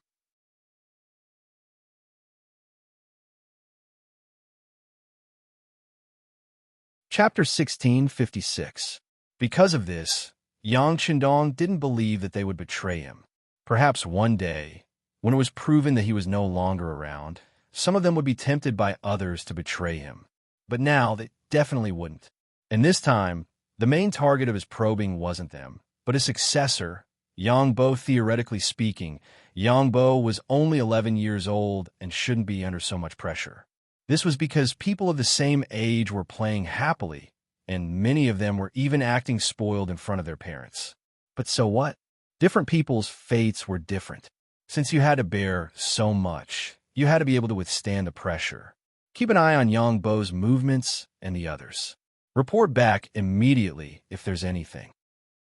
Chapter 1656. Because of this, Yang Qindong didn't believe that they would betray him. Perhaps one day, when it was proven that he was no longer around, some of them would be tempted by others to betray him. But now they definitely wouldn't. And this time, the main target of his probing wasn't them, but his successor, Yang Bo. Theoretically speaking, Yang Bo was only 11 years old and shouldn't be under so much pressure. This was because people of the same age were playing happily, and many of them were even acting spoiled in front of their parents. But so what? Different people's fates were different. Since you had to bear so much, you had to be able to withstand the pressure. Keep an eye on Yang Bo's movements and the others. Report back immediately if there's anything.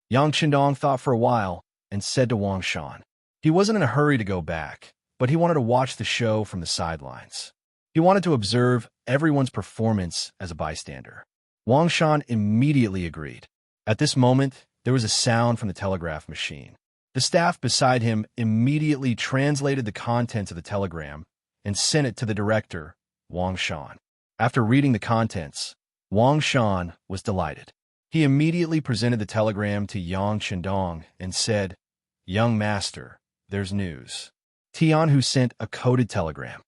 Yang Qindong thought for a while and said to Wang Shan. He wasn't in a hurry to go back, but he wanted to watch the show from the sidelines. He wanted to observe everyone's performance as a bystander. Wang Shan immediately agreed. At this moment, there was a sound from the telegraph machine. The staff beside him immediately translated the contents of the telegram and sent it to the director, Wang Shan. After reading the contents, Wang Shan was delighted. He immediately presented the telegram to Yang Qindong and said, "Young master, there's news." Tian, who sent a coded telegram.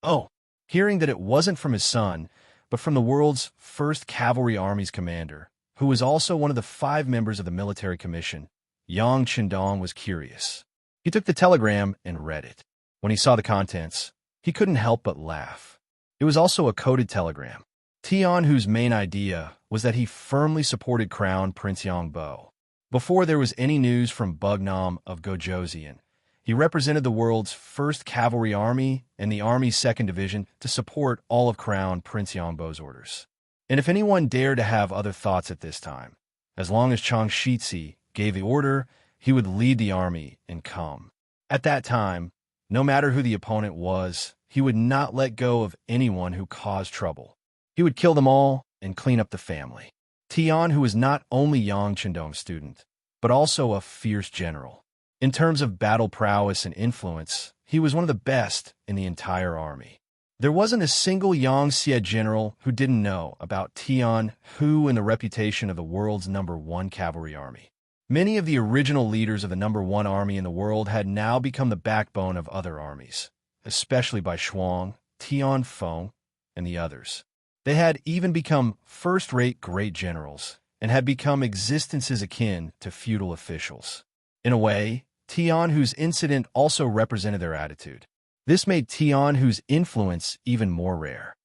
Oh, hearing that it wasn't from his son, but from the world's first cavalry army's commander, who was also one of the 5 members of the military commission, Yang Qindong was curious. He took the telegram and read it. When he saw the contents, he couldn't help but laugh. It was also a coded telegram. Tian, whose main idea was that he firmly supported Crown Prince Yang Bo. Before there was any news from Bugnam of Gojoseon, he represented the world's first cavalry army and the army's 2nd Division to support all of Crown Prince Yang Bo's orders. And if anyone dared to have other thoughts at this time, as long as Chang Shitzi gave the order, he would lead the army and come. At that time, no matter who the opponent was, he would not let go of anyone who caused trouble. He would kill them all and clean up the family. Tian, who was not only Yang Qindong's student, but also a fierce general. In terms of battle prowess and influence, he was one of the best in the entire army. There wasn't a single Yang Xie general who didn't know about Tian, who and the reputation of the world's #1 cavalry army. Many of the original leaders of the #1 army in the world had now become the backbone of other armies, especially by Shuang, Tian Feng, and the others. They had even become first-rate great generals and had become existences akin to feudal officials. In a way, Tian Hu's incident also represented their attitude. This made Tian Hu's influence even more rare.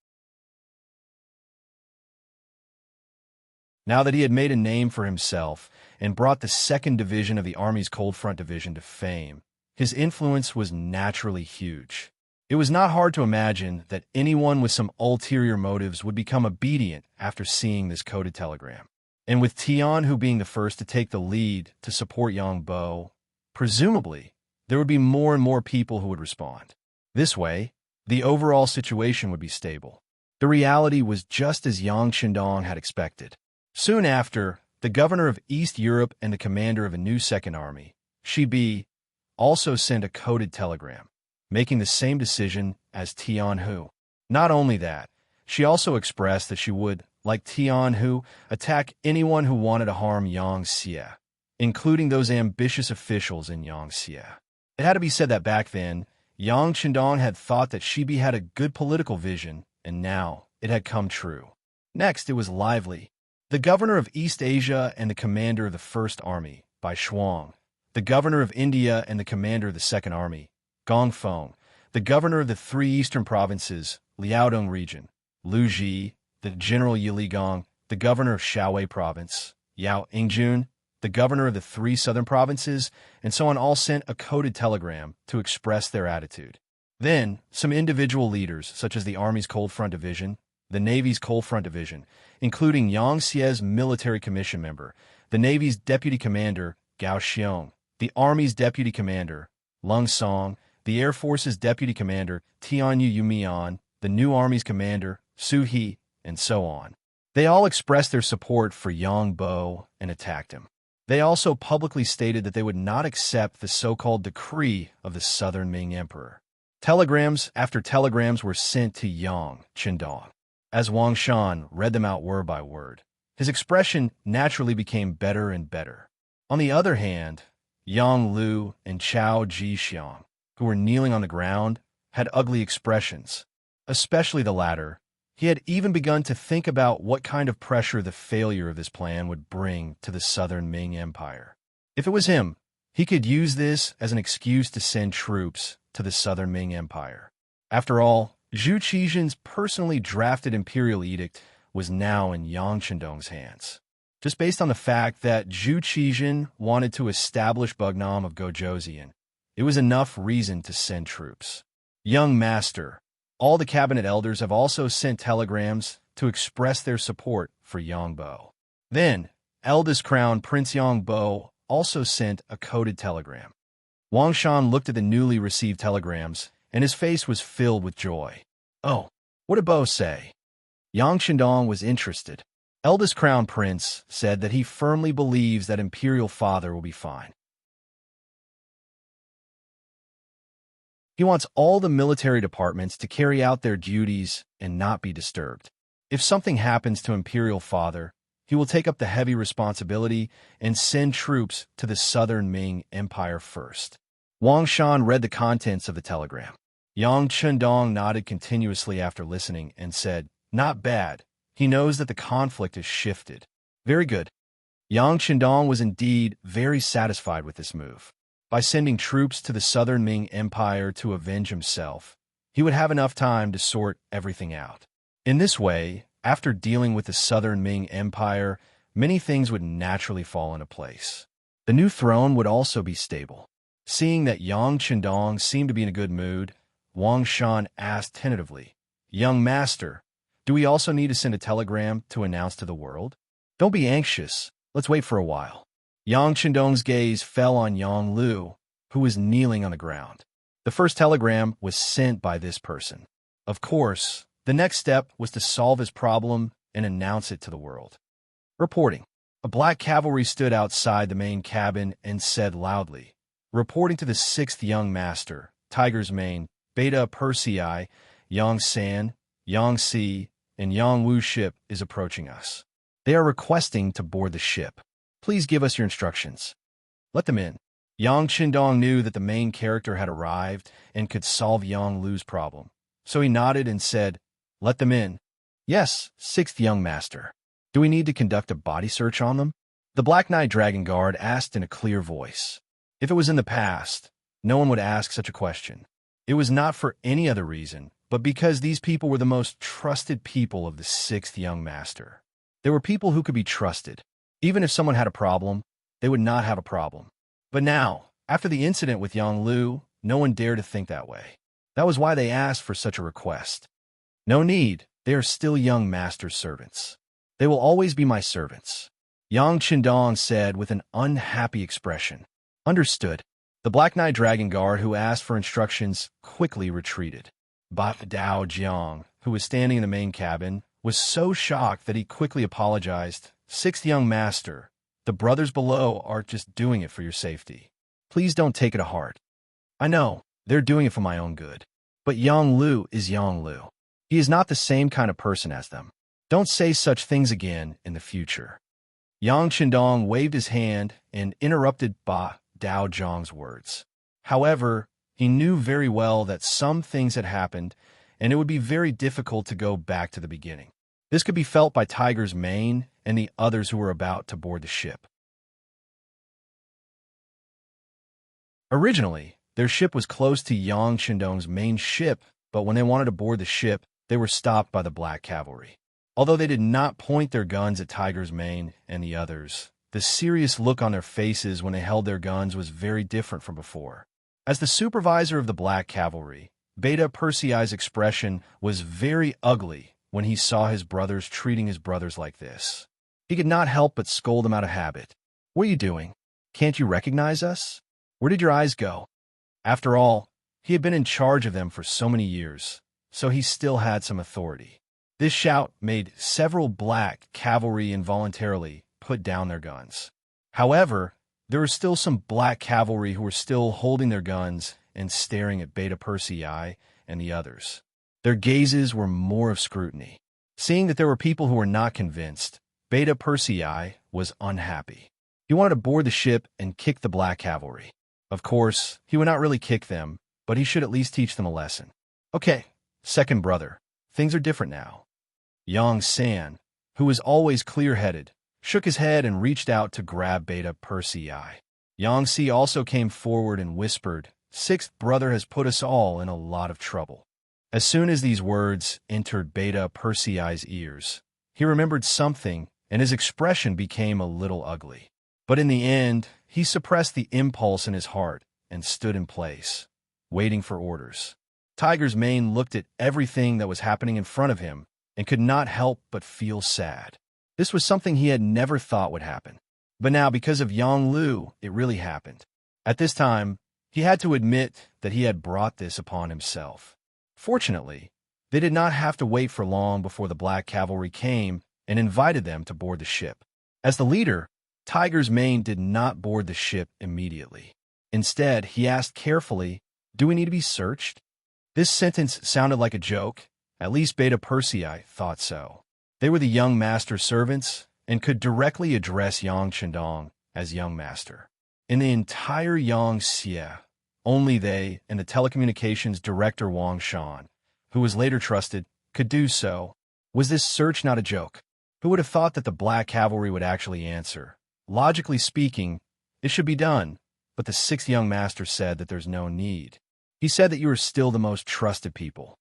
Now that he had made a name for himself and brought the 2nd Division of the Army's Cold Front Division to fame, his influence was naturally huge. It was not hard to imagine that anyone with some ulterior motives would become obedient after seeing this coded telegram. And with Tian Hu being the first to take the lead to support Yang Bo, presumably, there would be more and more people who would respond. This way, the overall situation would be stable. The reality was just as Yang Qindong had expected. Soon after, the governor of East Europe and the commander of a new Second Army, Shibi, also sent a coded telegram, making the same decision as Tianhu. Not only that, she also expressed that she would, like Tianhu, attack anyone who wanted to harm Yang Xie, including those ambitious officials in Yang Xie. It had to be said that back then, Yang Qindong had thought that Shibi had a good political vision, and now it had come true. Next, it was Lively, the governor of East Asia and the commander of the First Army, Bai Shuang, the governor of India and the commander of the Second Army, Gong Feng, the governor of the three eastern provinces, Liaodong region, Lu Ji, the general Yili Gong, the governor of Shaowei province, Yao Ingjun, the governor of the three southern provinces, and so on all sent a coded telegram to express their attitude. Then, some individual leaders, such as the Army's Cold Front Division, the Navy's Cold Front Division, including Yang Xie's military commission member, the Navy's deputy commander, Gao Xiong, the Army's deputy commander, Lung Song, the Air Force's deputy commander, Tianyu Yumian, the new Army's commander, Su He, and so on. They all expressed their support for Yang Bo and attacked him. They also publicly stated that they would not accept the so-called decree of the Southern Ming Emperor. Telegrams after telegrams were sent to Yang Qindong. As Wang Shan read them out word by word, his expression naturally became better and better. On the other hand, Yang Lu and Chao Jixiang, who were kneeling on the ground, had ugly expressions, especially the latter. He had even begun to think about what kind of pressure the failure of this plan would bring to the Southern Ming Empire. If it was him, he could use this as an excuse to send troops to the Southern Ming Empire. After all, Zhu Qizhen's personally drafted imperial edict was now in Yang Qindong's hands. Just based on the fact that Zhu Qizhen wanted to establish Bugnam of Gojoseon, it was enough reason to send troops. Young Master, all the cabinet elders have also sent telegrams to express their support for Yang Bo. Then, eldest crown Prince Yang Bo also sent a coded telegram. Wang Shan looked at the newly received telegrams, and his face was filled with joy. Oh, what did Bo say? Yang Qindong was interested. Eldest crown prince said that he firmly believes that imperial father will be fine. He wants all the military departments to carry out their duties and not be disturbed. If something happens to Imperial Father, he will take up the heavy responsibility and send troops to the Southern Ming Empire first. Wang Shan read the contents of the telegram. Yang Qindong nodded continuously after listening and said, "Not bad. He knows that the conflict has shifted. Very good." Yang Qindong was indeed very satisfied with this move. By sending troops to the Southern Ming Empire to avenge himself, he would have enough time to sort everything out. In this way, after dealing with the Southern Ming Empire, many things would naturally fall into place. The new throne would also be stable. Seeing that Yang Qindong seemed to be in a good mood, Wang Shan asked tentatively, "Young Master, do we also need to send a telegram to announce to the world?" "Don't be anxious. Let's wait for a while." Yang Qindong's gaze fell on Yang Lu, who was kneeling on the ground. The first telegram was sent by this person. Of course, the next step was to solve his problem and announce it to the world. Reporting. A black cavalry stood outside the main cabin and said loudly, "Reporting to the 6th Young Master, Tiger's Mane, Beta Persei, Yang San, Yang Si, and Yang Wu ship is approaching us. They are requesting to board the ship. Please give us your instructions." "Let them in." Yang Qindong knew that the main character had arrived and could solve Yang Lu's problem, so he nodded and said, "Let them in." "Yes, 6th Young Master. Do we need to conduct a body search on them?" The Black Knight Dragon Guard asked in a clear voice. If it was in the past, no one would ask such a question. It was not for any other reason, but because these people were the most trusted people of the 6th Young Master. They were people who could be trusted. Even if someone had a problem, they would not have a problem. But now, after the incident with Yang Lu, no one dared to think that way. That was why they asked for such a request. "No need. They are still Young Master's servants. They will always be my servants," Yang Qindong said with an unhappy expression. "Understood." The Black Knight Dragon Guard, who asked for instructions, quickly retreated. Ba Dao Jiang, who was standing in the main cabin, was so shocked that he quickly apologized. Sixth young master, the brothers below are just doing it for your safety. Please don't take it to heart. I know, they're doing it for my own good. But Yang Lu is Yang Lu. He is not the same kind of person as them. Don't say such things again in the future. Yang Qindong waved his hand and interrupted Ba Dao Jiang's words. However, he knew very well that some things had happened, and it would be very difficult to go back to the beginning. This could be felt by Tiger's Mane and the others who were about to board the ship. Originally, their ship was close to Yang Qindong's main ship, but when they wanted to board the ship, they were stopped by the Black Cavalry. Although they did not point their guns at Tiger's Mane and the others, the serious look on their faces when they held their guns was very different from before. As the supervisor of the Black Cavalry, Beta Persei's expression was very ugly when he saw his brothers treating his brothers like this. He could not help but scold them out of habit. What are you doing? Can't you recognize us? Where did your eyes go? After all, he had been in charge of them for so many years, so he still had some authority. This shout made several Black Cavalry involuntarily put down their guns. However, there were still some Black Cavalry who were still holding their guns and staring at Beta Persei and the others. Their gazes were more of scrutiny. Seeing that there were people who were not convinced, Beta Persei was unhappy. He wanted to board the ship and kick the Black Cavalry. Of course, he would not really kick them, but he should at least teach them a lesson. Okay, second brother, things are different now. Yang San, who was always clear-headed, shook his head and reached out to grab Beta Persei. Yang Si also came forward and whispered, "Sixth brother has put us all in a lot of trouble." As soon as these words entered Beta Persei's ears, he remembered something and his expression became a little ugly. But in the end, he suppressed the impulse in his heart and stood in place, waiting for orders. Tiger's Mane looked at everything that was happening in front of him and could not help but feel sad. This was something he had never thought would happen. But now, because of Yang Lu, it really happened. At this time, he had to admit that he had brought this upon himself. Fortunately, they did not have to wait for long before the Black Cavalry came and invited them to board the ship. As the leader, Tiger's Mane did not board the ship immediately. Instead, he asked carefully, "Do we need to be searched?" This sentence sounded like a joke. At least Beta Persei thought so. They were the young master's servants and could directly address Yang Qindong as young master. In the entire Yang Xie, only they and the telecommunications director Wang Shan, who was later trusted, could do so. Was this search not a joke? Who would have thought that the Black Cavalry would actually answer? Logically speaking, it should be done, but the sixth young master said that there's no need. He said that you are still the most trusted people.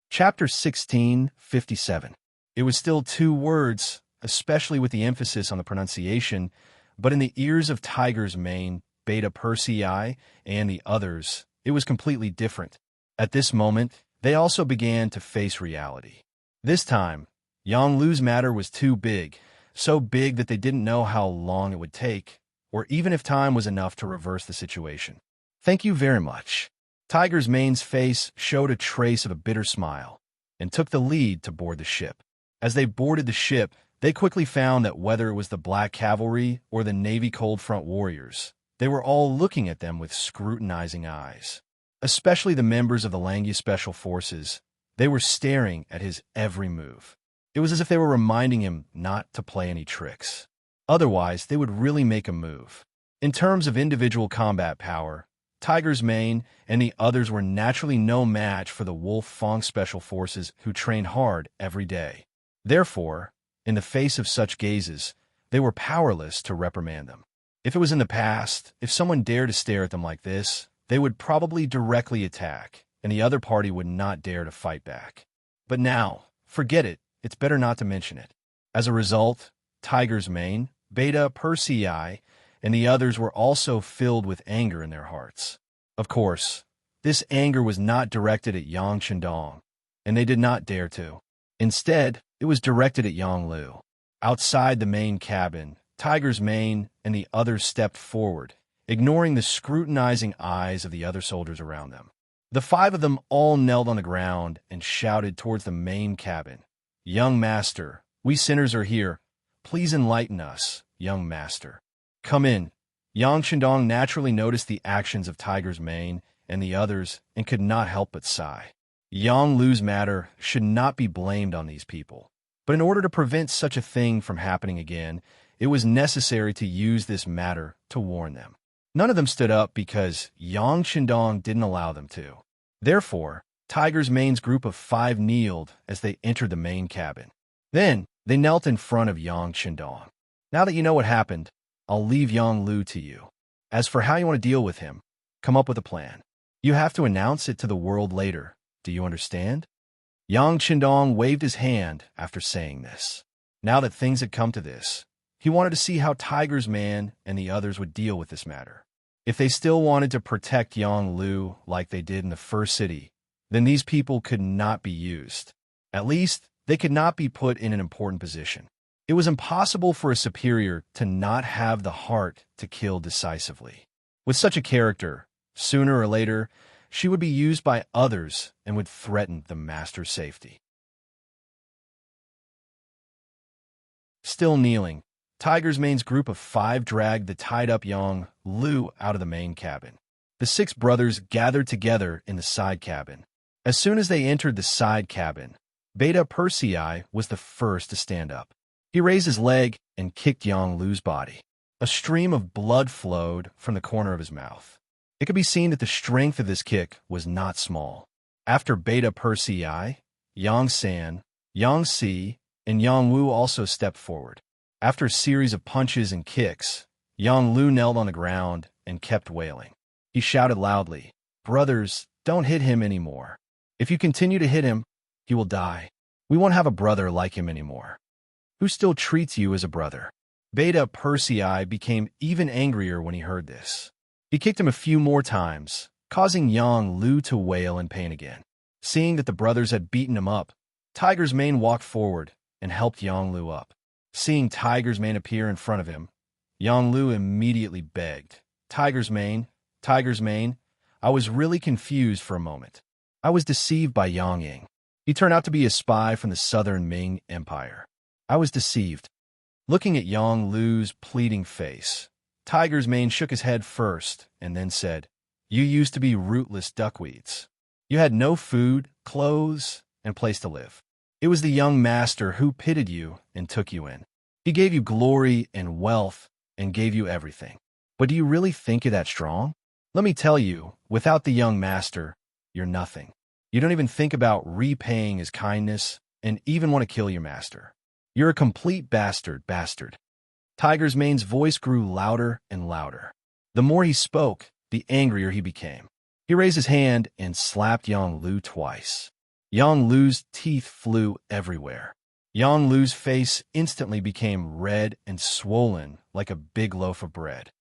Chapter 1657. It was still 2 words, especially with the emphasis on the pronunciation, but in the ears of Tiger's Mane, Beta Persei, and the others, it was completely different. At this moment, they also began to face reality. This time, Yang Lu's matter was too big, so big that they didn't know how long it would take, or even if time was enough to reverse the situation. Thank you very much. Tiger's Mane's face showed a trace of a bitter smile, and took the lead to board the ship. As they boarded the ship, they quickly found that whether it was the Black Cavalry or the Navy Cold Front warriors, they were all looking at them with scrutinizing eyes. Especially the members of the Langya Special Forces, they were staring at his every move. It was as if they were reminding him not to play any tricks. Otherwise, they would really make a move. In terms of individual combat power, Tiger's Mane and the others were naturally no match for the Wolf Fong Special Forces who trained hard every day. Therefore, in the face of such gazes, they were powerless to reprimand them. If it was in the past, if someone dared to stare at them like this, they would probably directly attack, and the other party would not dare to fight back. But now, forget it, it's better not to mention it. As a result, Tiger's Mane, Beta Persei, and the others were also filled with anger in their hearts. Of course, this anger was not directed at Yang Qindong, and they did not dare to. Instead, it was directed at Yang Lu. Outside the main cabin, Tiger's Mane and the others stepped forward, ignoring the scrutinizing eyes of the other soldiers around them. The 5 of them all knelt on the ground and shouted towards the main cabin. "Young master, we sinners are here. Please enlighten us, young master. Come in." Yang Chendong naturally noticed the actions of Tiger's Mane and the others and could not help but sigh. Yang Lu's matter should not be blamed on these people. But in order to prevent such a thing from happening again, it was necessary to use this matter to warn them. None of them stood up because Yang Chendong didn't allow them to. Therefore, Tiger's Mane's group of 5 kneeled as they entered the main cabin. Then, they knelt in front of Yang Chendong. "Now that you know what happened, I'll leave Yang Lu to you. As for how you want to deal with him, come up with a plan. You have to announce it to the world later. Do you understand?" Yang Chendong waved his hand after saying this. Now that things had come to this, he wanted to see how Tiger's Man and the others would deal with this matter. If they still wanted to protect Yang Lu like they did in the first city, then these people could not be used. At least, they could not be put in an important position. It was impossible for a superior to not have the heart to kill decisively. With such a character, sooner or later, she would be used by others and would threaten the master's safety. Still kneeling, Tiger's Mane's group of 5 dragged the tied-up Yang Lu out of the main cabin. The 6 brothers gathered together in the side cabin. As soon as they entered the side cabin, Beta Persei was the first to stand up. He raised his leg and kicked Yang Lu's body. A stream of blood flowed from the corner of his mouth. It could be seen that the strength of this kick was not small. After Beta Persei, Yang San, Yang Si, and Yang Wu also stepped forward. After a series of punches and kicks, Yang Lu knelt on the ground and kept wailing. He shouted loudly, "Brothers, don't hit him anymore. If you continue to hit him, he will die. We won't have a brother like him anymore. Who still treats you as a brother?" Beta Persei became even angrier when he heard this. He kicked him a few more times, causing Yang Lu to wail in pain again. Seeing that the brothers had beaten him up, Tiger's Mane walked forward and helped Yang Lu up. Seeing Tiger's Mane appear in front of him, Yang Lu immediately begged, Tiger's Mane, I was really confused for a moment. I was deceived by Yang Ying. He turned out to be a spy from the southern Ming Empire. I was deceived." Looking at Yang Lu's pleading face, Tiger's Mane shook his head first and then said, "You used to be rootless duckweeds. You had no food, clothes, and place to live. It was the young master who pitied you and took you in. He gave you glory and wealth and gave you everything. But do you really think you're that strong? Let me tell you, without the young master, you're nothing. You don't even think about repaying his kindness and even want to kill your master. You're a complete bastard. Tiger's Mane's voice grew louder and louder. The more he spoke, the angrier he became. He raised his hand and slapped Yang Lu twice. Yang Lu's teeth flew everywhere. Yang Lu's face instantly became red and swollen like a big loaf of bread.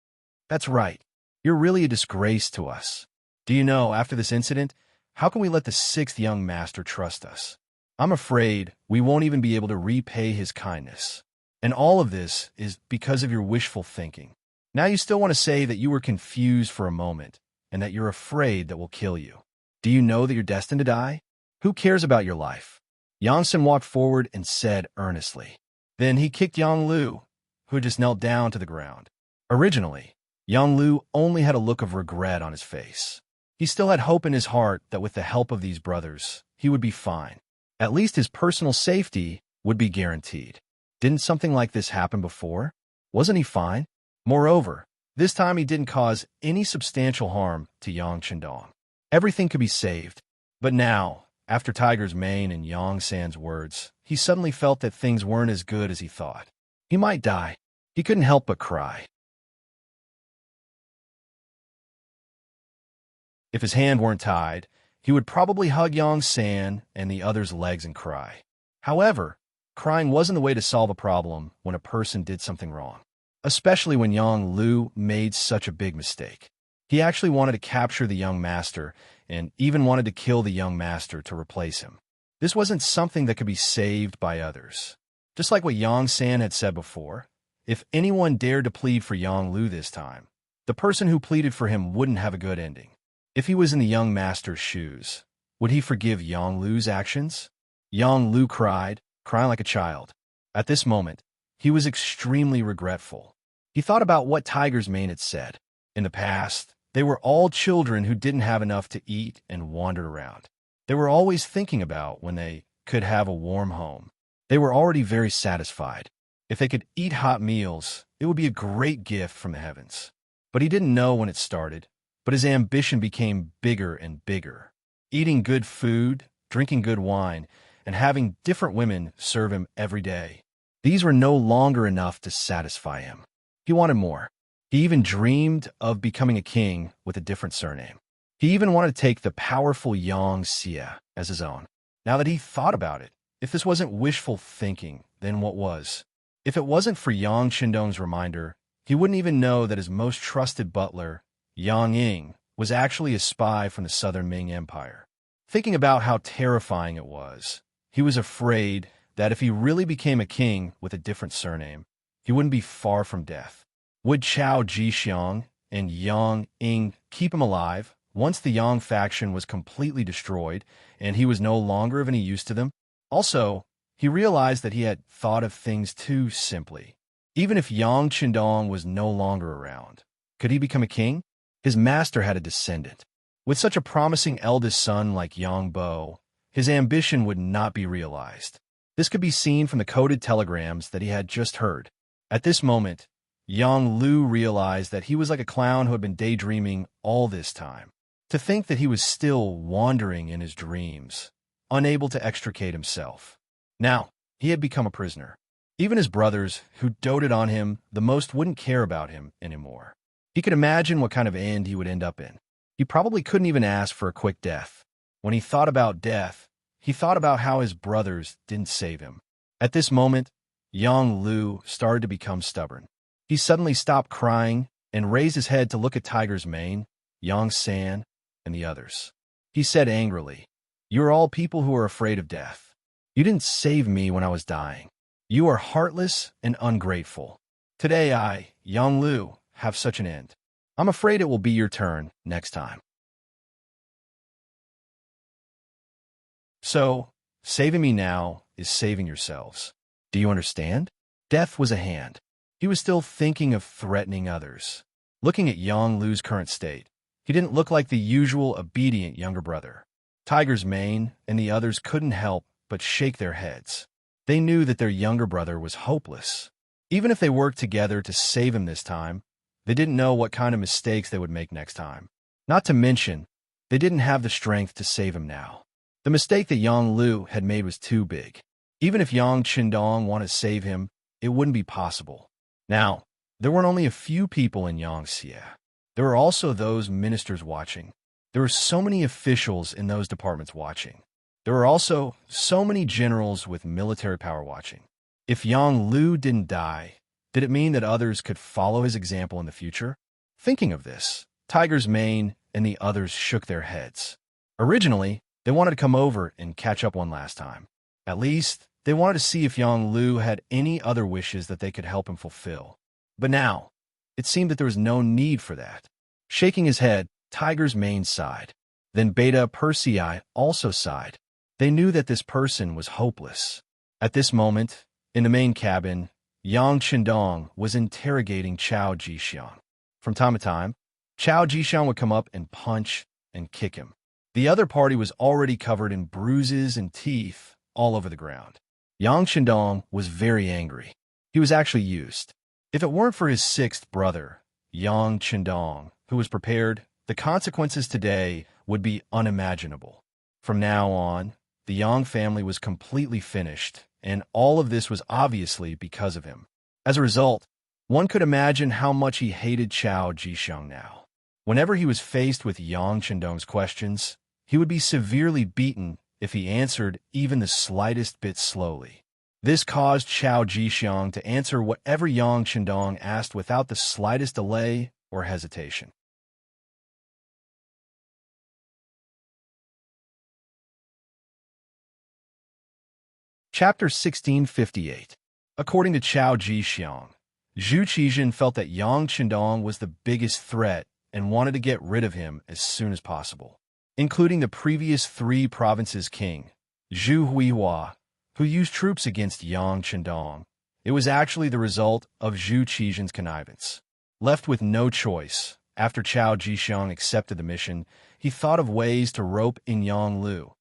"That's right. You're really a disgrace to us. Do you know, after this incident, how can we let the 6th young master trust us? I'm afraid we won't even be able to repay his kindness. And all of this is because of your wishful thinking. Now you still want to say that you were confused for a moment and that you're afraid that we'll kill you. Do you know that you're destined to die? Who cares about your life?" Yang San walked forward and said earnestly. Then he kicked Yang Lu, who had just knelt down to the ground. Originally, Yang Lu only had a look of regret on his face. He still had hope in his heart that with the help of these brothers, he would be fine. At least his personal safety would be guaranteed. Didn't something like this happen before? Wasn't he fine? Moreover, this time he didn't cause any substantial harm to Yang Chendong. Everything could be saved. But now, after Tiger's Mane and Yang San's words, he suddenly felt that things weren't as good as he thought. He might die. He couldn't help but cry. If his hand weren't tied, he would probably hug Yang San and the others' legs and cry. However, crying wasn't the way to solve a problem when a person did something wrong, especially when Yang Lu made such a big mistake. He actually wanted to capture the young master and even wanted to kill the young master to replace him. This wasn't something that could be saved by others. Just like what Yang San had said before, If anyone dared to plead for Yang Lu this time, the person who pleaded for him wouldn't have a good ending. If he was in the young master's shoes, would he forgive Yang Lu's actions? Yang Lu cried, crying like a child. At this moment, he was extremely regretful. He thought about what Tiger's mane had said. In the past, they were all children who didn't have enough to eat and wandered around. They were always thinking about when they could have a warm home. They were already very satisfied. If they could eat hot meals, it would be a great gift from the heavens. But he didn't know when it started, but his ambition became bigger and bigger. Eating good food, drinking good wine, and having different women serve him every day. These were no longer enough to satisfy him. He wanted more. He even dreamed of becoming a king with a different surname. He even wanted to take the powerful Yang Xie as his own. Now that he thought about it, if this wasn't wishful thinking, then what was? If it wasn't for Yang Qindong's reminder, he wouldn't even know that his most trusted butler, Yang Ying, was actually a spy from the Southern Ming Empire. Thinking about how terrifying it was, he was afraid that if he really became a king with a different surname, he wouldn't be far from death. Would Chao Jixiang and Yang Ying keep him alive once the Yang faction was completely destroyed and he was no longer of any use to them? Also, he realized that he had thought of things too simply. Even if Yang Qindong was no longer around, could he become a king? His master had a descendant. With such a promising eldest son like Yang Bo, his ambition would not be realized. This could be seen from the coded telegrams that he had just heard. At this moment, Yang Lu realized that he was like a clown who had been daydreaming all this time. To think that he was still wandering in his dreams, unable to extricate himself. Now, he had become a prisoner. Even his brothers, who doted on him the most, wouldn't care about him anymore. He could imagine what kind of end he would end up in. He probably couldn't even ask for a quick death. When he thought about death, he thought about how his brothers didn't save him. At this moment, Yang Lu started to become stubborn. He suddenly stopped crying and raised his head to look at Tiger's mane, Yang San, and the others. He said angrily, "You are all people who are afraid of death. You didn't save me when I was dying. You are heartless and ungrateful. Today I, Yang Lu, have such an end. I'm afraid it will be your turn next time." So, saving me now is saving yourselves. Do you understand? Death was at hand. He was still thinking of threatening others. Looking at Yang Lu's current state, he didn't look like the usual obedient younger brother. Tiger's mane and the others couldn't help but shake their heads. They knew that their younger brother was hopeless. Even if they worked together to save him this time, they didn't know what kind of mistakes they would make next time. Not to mention, they didn't have the strength to save him now. The mistake that Yang Lu had made was too big. Even if Yang Qindong wanted to save him, it wouldn't be possible. Now, there weren't only a few people in Yangxie. There were also those ministers watching. There were so many officials in those departments watching. There were also so many generals with military power watching. If Yang Lu didn't die, did it mean that others could follow his example in the future? Thinking of this, Tiger's mane and the others shook their heads. Originally, they wanted to come over and catch up one last time. At least, they wanted to see if Yang Lu had any other wishes that they could help him fulfill. But now, it seemed that there was no need for that. Shaking his head, Tiger's mane sighed. Then Beta Persei also sighed. They knew that this person was hopeless. At this moment, in the main cabin, Yang Qindong was interrogating Chao Jixiang. From time to time, Chao Jixiang would come up and punch and kick him. The other party was already covered in bruises and teeth all over the ground. Yang Qindong was very angry. He was actually used. If it weren't for his sixth brother, Yang Qindong, who was prepared, the consequences today would be unimaginable. From now on, the Yang family was completely finished, and all of this was obviously because of him. As a result, one could imagine how much he hated Chao Jixiang now. Whenever he was faced with Yang Qindong's questions, he would be severely beaten if he answered even the slightest bit slowly. This caused Chao Jixiang to answer whatever Yang Qindong asked without the slightest delay or hesitation. Chapter 1658. According to Chao Jixiang, Zhu Qizhan felt that Yang Qindong was the biggest threat and wanted to get rid of him as soon as possible, including the previous 3 provinces' king, Zhu Huihua, who used troops against Yang Qindong. It was actually the result of Zhu Qizhan's connivance. Left with no choice, after Chao Jixiang accepted the mission, he thought of ways to rope in Yang Lu,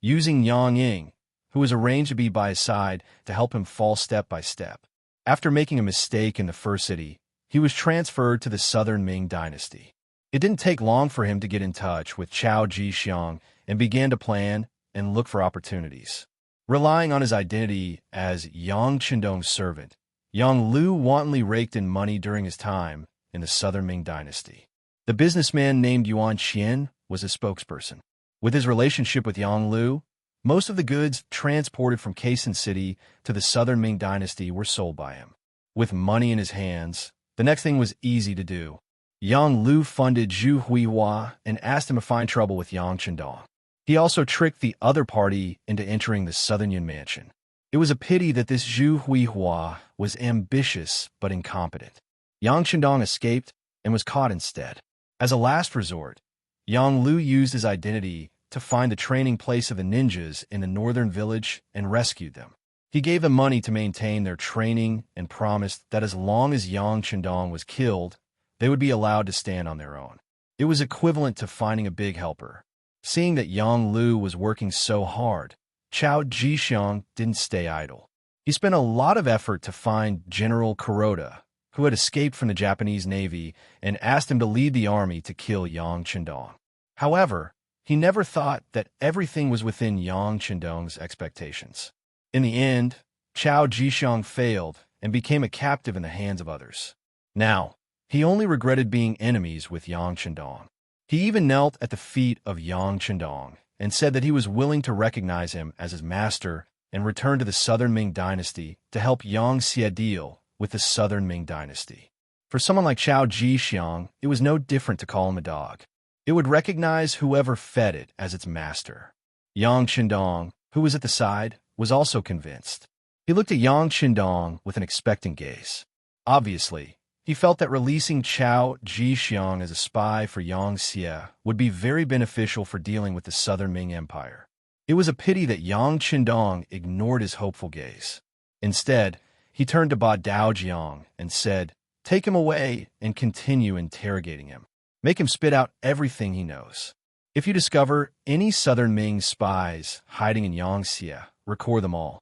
using Yang Ying, who was arranged to be by his side to help him fall step by step. After making a mistake in the first city, he was transferred to the southern Ming dynasty. It didn't take long for him to get in touch with Chao Jixiang and began to plan and look for opportunities. Relying on his identity as Yang Qindong's servant, Yang Lu wantonly raked in money during his time in the southern Ming dynasty. The businessman named Yuan Qian was his spokesperson. With his relationship with Yang Lu, most of the goods transported from Peasant City to the southern Ming dynasty were sold by him. With money in his hands, the next thing was easy to do. Yang Lu funded Zhu Huihua and asked him to find trouble with Yang Qindong. He also tricked the other party into entering the Southern Yun mansion. It was a pity that this Zhu Huihua was ambitious but incompetent. Yang Qindong escaped and was caught instead. As a last resort, Yang Lu used his identity to find the training place of the ninjas in the northern village and rescued them. He gave them money to maintain their training and promised that as long as Yang Qindong was killed, they would be allowed to stand on their own. It was equivalent to finding a big helper. Seeing that Yang Lu was working so hard, Chao Jixiang didn't stay idle. He spent a lot of effort to find General Kuroda, who had escaped from the Japanese Navy, and asked him to lead the army to kill Yang Qindong. However, he never thought that everything was within Yang Qindong's expectations. In the end, Chao Jixiang failed and became a captive in the hands of others. Now, he only regretted being enemies with Yang Qindong. He even knelt at the feet of Yang Qindong and said that he was willing to recognize him as his master and return to the southern Ming dynasty to help Yang Xie deal with the southern Ming dynasty. For someone like Chao Jixiang, it was no different to call him a dog. It would recognize whoever fed it as its master. Yang Qindong, who was at the side, was also convinced. He looked at Yang Qindong with an expectant gaze. Obviously, he felt that releasing Chao Jixiang as a spy for Yang Xie would be very beneficial for dealing with the southern Ming Empire. It was a pity that Yang Qindong ignored his hopeful gaze. Instead, he turned to Ba Daojiang and said, "Take him away and continue interrogating him. Make him spit out everything he knows. If you discover any southern Ming spies hiding in Yang Xie, record them all."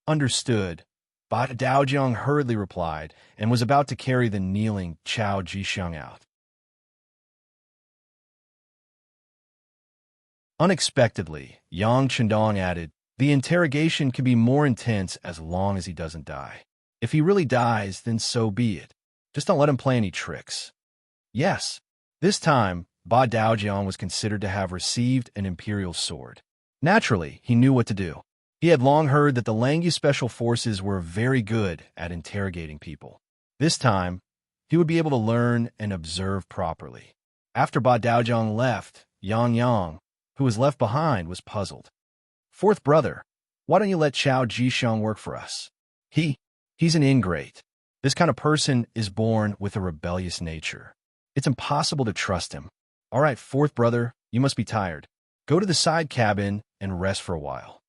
"Understood," Ba Daojiang hurriedly replied and was about to carry the kneeling Chao Jixiang out. Unexpectedly, Yang Qindong added, "The interrogation can be more intense as long as he doesn't die. If he really dies, then so be it. Just don't let him play any tricks." Yes. This time, Ba Daojiang was considered to have received an imperial sword. Naturally, he knew what to do. He had long heard that the Langyu Special Forces were very good at interrogating people. This time, he would be able to learn and observe properly. After Ba Daojiang left, Yang, who was left behind, was puzzled. "Fourth brother, why don't you let Chao Jixiang work for us? He's an ingrate. This kind of person is born with a rebellious nature. It's impossible to trust him. All right, fourth brother, you must be tired. Go to the side cabin and rest for a while."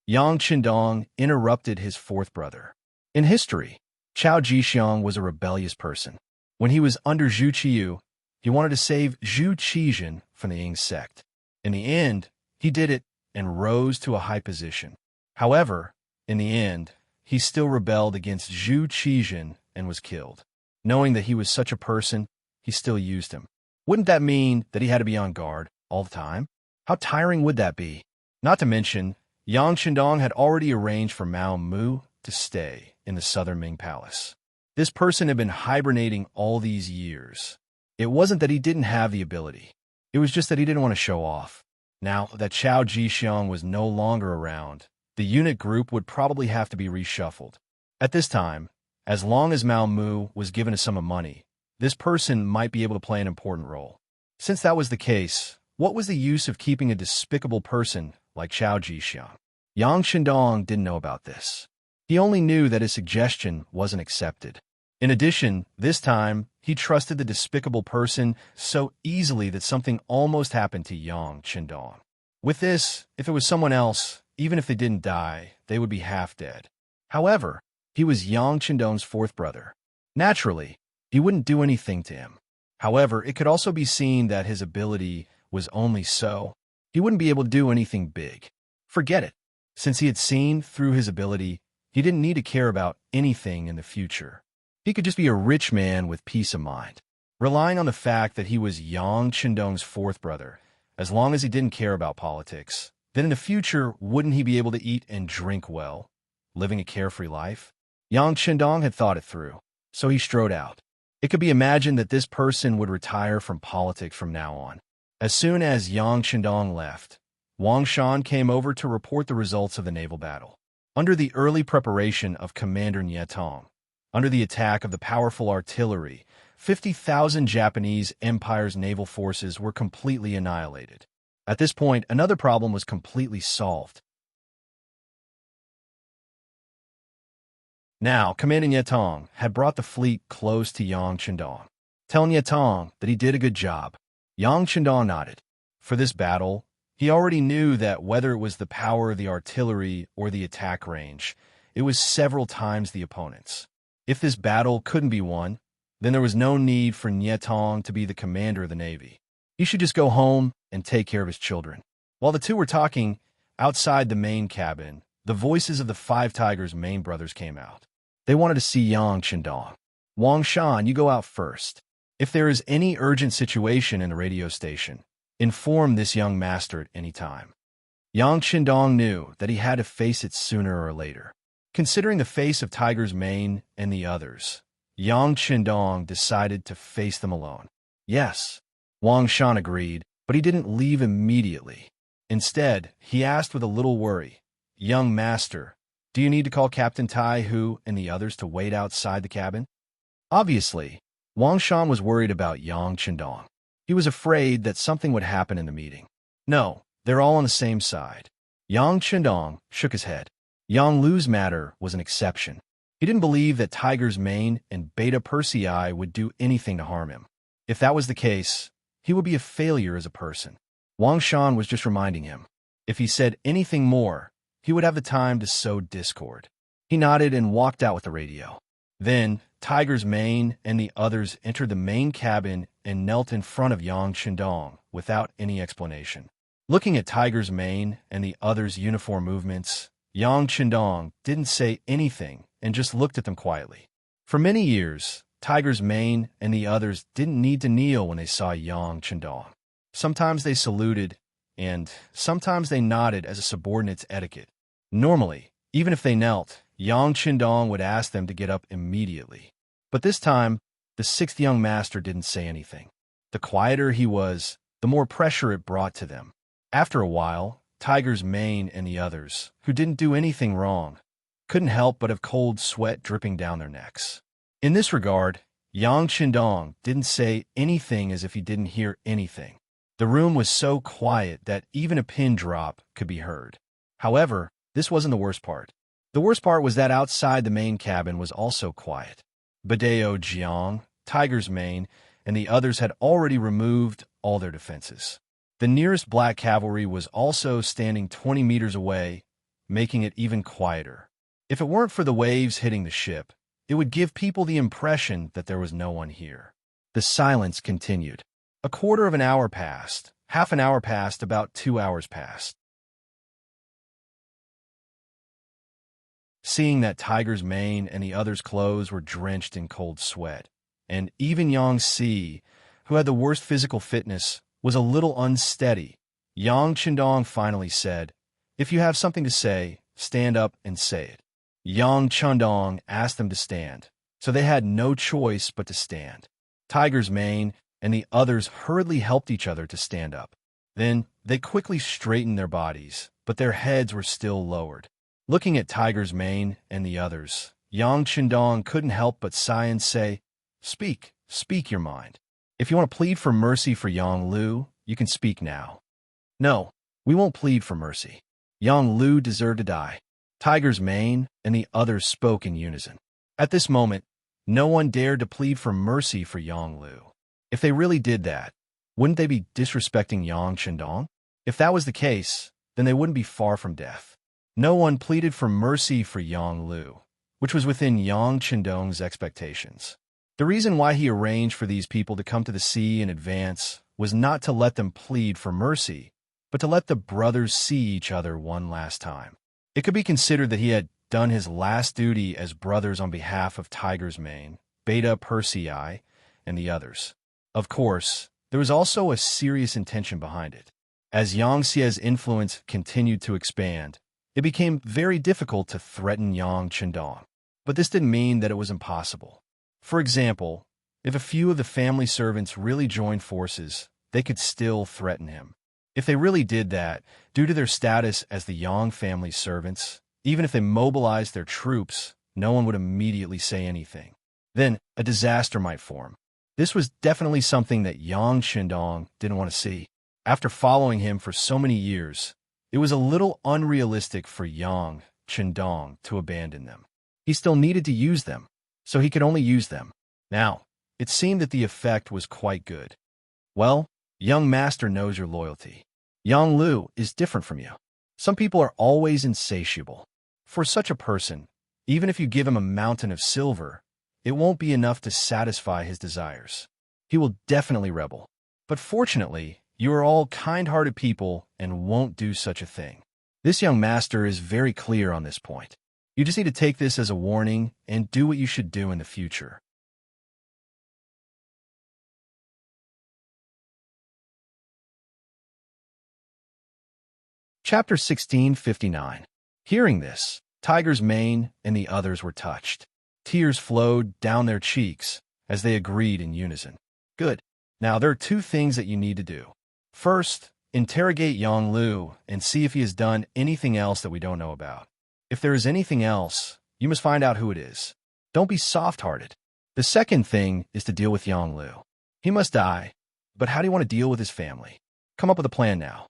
Yang Qindong interrupted his fourth brother. In history, Chao Jixiang was a rebellious person. When he was under Zhu Qiyu, he wanted to save Zhu Qizhan from the Ying sect. In the end, he did it and rose to a high position. However, in the end, he still rebelled against Zhu Qizhan and was killed. Knowing that he was such a person, he still used him. Wouldn't that mean that he had to be on guard all the time? How tiring would that be? Not to mention, Yang Qindong had already arranged for Mao Mu to stay in the southern Ming palace. This person had been hibernating all these years. It wasn't that he didn't have the ability. It was just that he didn't want to show off. Now that Chao Jixiang was no longer around, the unit group would probably have to be reshuffled. At this time, as long as Mao Mu was given a sum of money, this person might be able to play an important role. Since that was the case, what was the use of keeping a despicable person like Chao Jixiang? Yang Qindong didn't know about this. He only knew that his suggestion wasn't accepted. In addition, this time, he trusted the despicable person so easily that something almost happened to Yang Qindong. With this, if it was someone else, even if they didn't die, they would be half dead. However, he was Yang Qindong's fourth brother. Naturally, he wouldn't do anything to him. However, it could also be seen that his ability was only so. He wouldn't be able to do anything big. Forget it. Since he had seen through his ability, he didn't need to care about anything in the future. He could just be a rich man with peace of mind, relying on the fact that he was Yang Qindong's fourth brother. As long as he didn't care about politics, then in the future, wouldn't he be able to eat and drink well, living a carefree life? Yang Qindong had thought it through, so he strode out. It could be imagined that this person would retire from politics from now on. As soon as Yang Qindong left, Wang Shan came over to report the results of the naval battle. Under the early preparation of Commander Nietong, under the attack of the powerful artillery, 50,000 Japanese Empire's naval forces were completely annihilated. At this point, another problem was completely solved. Now, Commander Nietong had brought the fleet close to Yang Qindong, telling Nietong that he did a good job. Yang Qindong nodded. For this battle, he already knew that whether it was the power of the artillery or the attack range, it was several times the opponent's. If this battle couldn't be won, then there was no need for Nietong to be the commander of the Navy. He should just go home and take care of his children. While the two were talking, outside the main cabin, the voices of the Five Tigers' main brothers came out. They wanted to see Yang Qindong. Wang Shan, you go out first. If there is any urgent situation in the radio station, inform this young master at any time. Yang Qindong knew that he had to face it sooner or later. Considering the face of Tiger's Mane and the others, Yang Qindong decided to face them alone. Yes, Wang Shan agreed, but he didn't leave immediately. Instead, he asked with a little worry, "Young master, do you need to call Captain Tai Hu and the others to wait outside the cabin?" Obviously, Wang Shan was worried about Yang Qindong. He was afraid that something would happen in the meeting. No, they're all on the same side. Yang Qindong shook his head. Yang Lu's matter was an exception. He didn't believe that Tiger's Mane and Beta Persei would do anything to harm him. If that was the case, he would be a failure as a person. Wang Shan was just reminding him. If he said anything more, he would have the time to sow discord. He nodded and walked out with the radio. Then, Tiger's Mane and the others entered the main cabin and knelt in front of Yang Qindong without any explanation. Looking at Tiger's Mane and the others' uniform movements, Yang Qindong didn't say anything and just looked at them quietly. For many years, Tiger's Mane and the others didn't need to kneel when they saw Yang Qindong. Sometimes they saluted, and sometimes they nodded as a subordinate's etiquette. Normally, even if they knelt, Yang Qindong would ask them to get up immediately. But this time, the sixth young master didn't say anything. The quieter he was, the more pressure it brought to them. After a while, Tiger's Mane and the others, who didn't do anything wrong, couldn't help but have cold sweat dripping down their necks. In this regard, Yang Qindong didn't say anything as if he didn't hear anything. The room was so quiet that even a pin drop could be heard. However, this wasn't the worst part. The worst part was that outside the main cabin was also quiet. Badeo Jiang, Tiger's Mane, and the others had already removed all their defenses. The nearest black cavalry was also standing 20 meters away, making it even quieter. If it weren't for the waves hitting the ship, it would give people the impression that there was no one here. The silence continued. A quarter of an hour passed, half an hour passed, about 2 hours passed. Seeing that Tiger's Mane and the others' clothes were drenched in cold sweat, and even Yang Si, who had the worst physical fitness, was a little unsteady, Yang Qindong finally said, "If you have something to say, stand up and say it." Yang Qindong asked them to stand, so they had no choice but to stand. Tiger's Mane and the others hurriedly helped each other to stand up. Then they quickly straightened their bodies, but their heads were still lowered. Looking at Tiger's Mane and the others, Yang Qindong couldn't help but sigh and say, "Speak, speak your mind. If you want to plead for mercy for Yang Lu, you can speak now." "No, we won't plead for mercy. Yang Lu deserved to die." Tiger's Mane and the others spoke in unison. At this moment, No one dared to plead for mercy for Yang Lu. If they really did that, wouldn't they be disrespecting Yang Chendong? If that was the case, then they wouldn't be far from death. No one pleaded for mercy for Yang Lu, which was within Yang Chendong's expectations. The reason why he arranged for these people to come to the sea in advance was not to let them plead for mercy, but to let the brothers see each other one last time. It could be considered that he had done his last duty as brothers on behalf of Tiger's Mane, Beta Persei, and the others. Of course, there was also a serious intention behind it. As Yang Xie's influence continued to expand, it became very difficult to threaten Yang Chendong. But this didn't mean that it was impossible. For example, if a few of the family servants really joined forces, they could still threaten him. If they really did that, due to their status as the Yang family servants, even if they mobilized their troops, no one would immediately say anything. Then, a disaster might form. This was definitely something that Yang Chendong didn't want to see. After following him for so many years, it was a little unrealistic for Yang Chendong to abandon them. He still needed to use them, so he could only use them. Now, it seemed that the effect was quite good. Well, young master knows your loyalty. Yang Lu is different from you. Some people are always insatiable. For such a person, even if you give him a mountain of silver, it won't be enough to satisfy his desires. He will definitely rebel. But fortunately, you are all kind-hearted people and won't do such a thing. This young master is very clear on this point. You just need to take this as a warning and do what you should do in the future. Chapter 1659. Hearing this, Tiger's Mane and the others were touched. Tears flowed down their cheeks as they agreed in unison. Good. Now there are two things that you need to do. First, interrogate Yang Lu and see if he has done anything else that we don't know about. If there is anything else, you must find out who it is. Don't be soft-hearted. The second thing is to deal with Yang Lu. He must die, but how do you want to deal with his family? Come up with a plan now.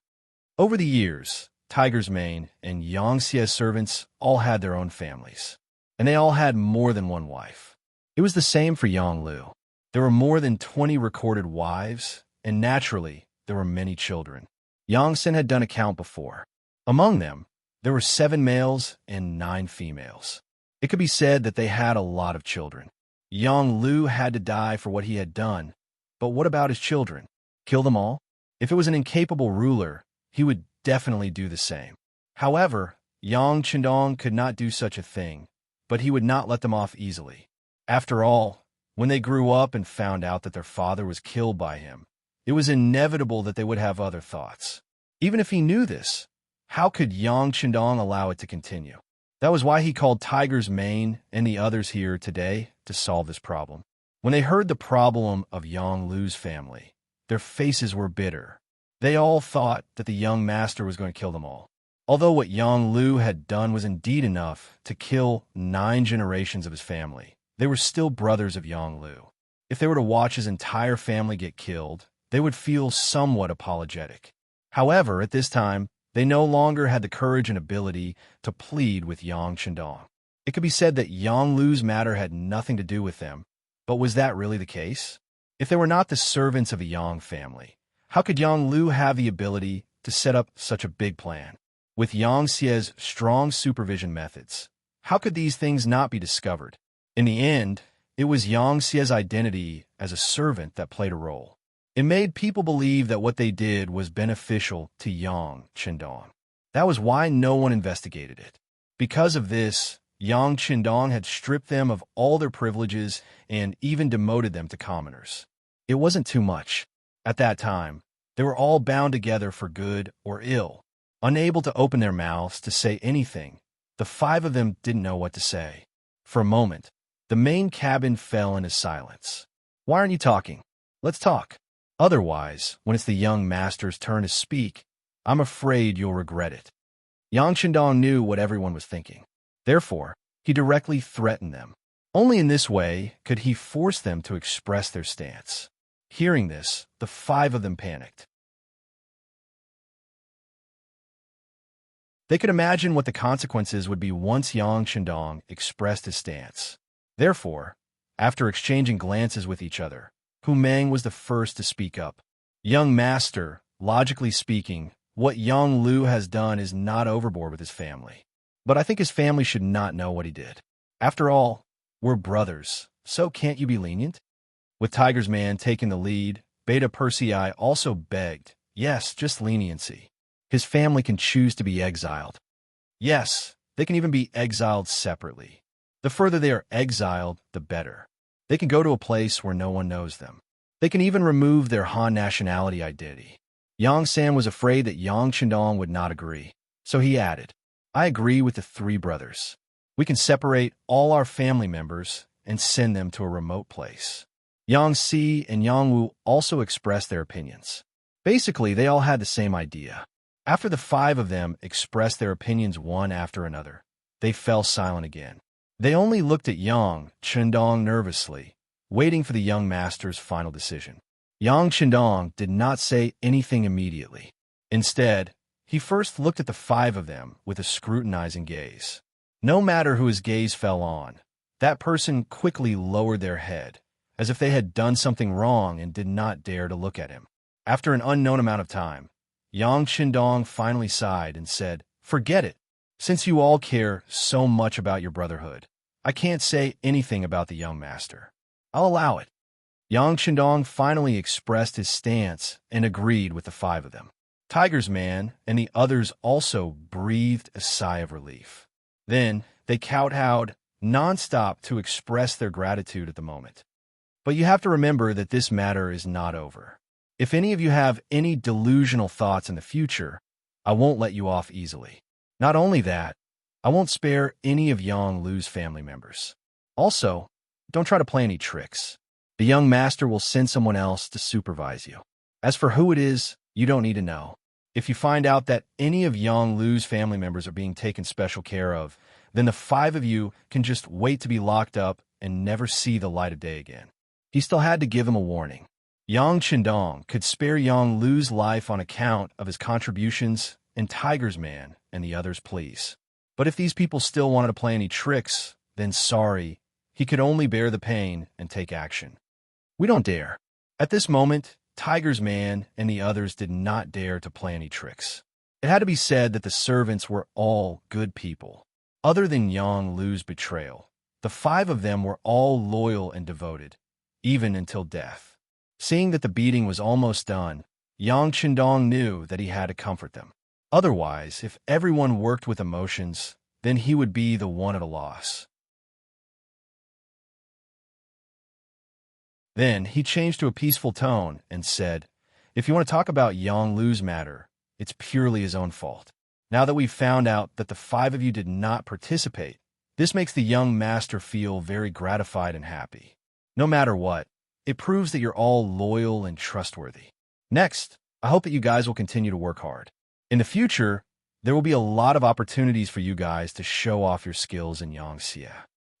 Over the years, Tiger's Mane and Yang Xie's servants all had their own families, and they all had more than one wife. It was the same for Yang Lu. There were more than 20 recorded wives, and naturally, there were many children. Yang Xin had done a count before. Among them, there were 7 males and 9 females. It could be said that they had a lot of children. Yang Lu had to die for what he had done, but what about his children? Kill them all? If it was an incapable ruler, he would definitely do the same. However, Yang Chendong could not do such a thing, but he would not let them off easily. After all, when they grew up and found out that their father was killed by him, it was inevitable that they would have other thoughts. Even if he knew this, how could Yang Chendong allow it to continue? That was why he called Tiger's Mane and the others here today to solve this problem. When they heard the problem of Yang Lu's family, their faces were bitter. They all thought that the young master was going to kill them all. Although what Yang Lu had done was indeed enough to kill 9 generations of his family, they were still brothers of Yang Lu. If they were to watch his entire family get killed, they would feel somewhat apologetic. However, at this time, they no longer had the courage and ability to plead with Yang Chendong. It could be said that Yang Lu's matter had nothing to do with them, but was that really the case? If they were not the servants of a Yang family, how could Yang Lu have the ability to set up such a big plan? With Yang Xie's strong supervision methods, how could these things not be discovered? In the end, it was Yang Xie's identity as a servant that played a role. It made people believe that what they did was beneficial to Yang Chendong. That was why no one investigated it. Because of this, Yang Chendong had stripped them of all their privileges and even demoted them to commoners. It wasn't too much. At that time, they were all bound together for good or ill. Unable to open their mouths to say anything, the 5 of them didn't know what to say. For a moment, the main cabin fell into silence. Why aren't you talking? Let's talk. Otherwise, when it's the young master's turn to speak, I'm afraid you'll regret it. Yang Chendong knew what everyone was thinking. Therefore, he directly threatened them. Only in this way could he force them to express their stance. Hearing this, the 5 of them panicked. They could imagine what the consequences would be once Yang Chendong expressed his stance. Therefore, After exchanging glances with each other, Hu Meng was the first to speak up. Young master, logically speaking, what Yang Lu has done is not overboard with his family. But I think his family should not know what he did. After all, we're brothers, so can't you be lenient? With Tiger's Man taking the lead, Beta Persei also begged, yes, just leniency. His family can choose to be exiled. Yes, they can even be exiled separately. The further they are exiled, the better. They can go to a place where no one knows them. They can even remove their Han nationality identity. Yang San was afraid that Yang Chendong would not agree, so he added, I agree with the three brothers. We can separate all our family members and send them to a remote place. Yang Si and Yang Wu also expressed their opinions. Basically, they all had the same idea. After the five of them expressed their opinions one after another, they fell silent again. They only looked at Yang Chendong nervously, waiting for the young master's final decision. Yang Chendong did not say anything immediately. Instead, he first looked at the five of them with a scrutinizing gaze. No matter who his gaze fell on, that person quickly lowered their head, as if they had done something wrong and did not dare to look at him. After an unknown amount of time, Yang Chendong finally sighed and said, Forget it. Since you all care so much about your brotherhood, I can't say anything about the young master. I'll allow it. Yang Chendong finally expressed his stance and agreed with the five of them. Tiger's Man and the others also breathed a sigh of relief. Then they kowtowed nonstop to express their gratitude at the moment. But you have to remember that this matter is not over. If any of you have any delusional thoughts in the future, I won't let you off easily. Not only that, I won't spare any of Yang Lu's family members. Also, don't try to play any tricks. The young master will send someone else to supervise you. As for who it is, you don't need to know. If you find out that any of Yang Lu's family members are being taken special care of, then the five of you can just wait to be locked up and never see the light of day again. He still had to give him a warning. Yang Chendong could spare Yang Lu's life on account of his contributions and Tiger's Man and the others' pleas. But if these people still wanted to play any tricks, then sorry, he could only bear the pain and take action. We don't dare. At this moment, Tiger's Man and the others did not dare to play any tricks. It had to be said that the servants were all good people. Other than Yang Lu's betrayal, the five of them were all loyal and devoted, even until death. Seeing that the beating was almost done, Yang Chendong knew that he had to comfort them. Otherwise, if everyone worked with emotions, then he would be the one at a loss. Then he changed to a peaceful tone and said, If you want to talk about Yang Lu's matter, it's purely his own fault. Now that we've found out that the five of you did not participate, this makes the young master feel very gratified and happy. No matter what, it proves that you're all loyal and trustworthy. Next, I hope that you guys will continue to work hard. In the future, there will be a lot of opportunities for you guys to show off your skills in Yangxia.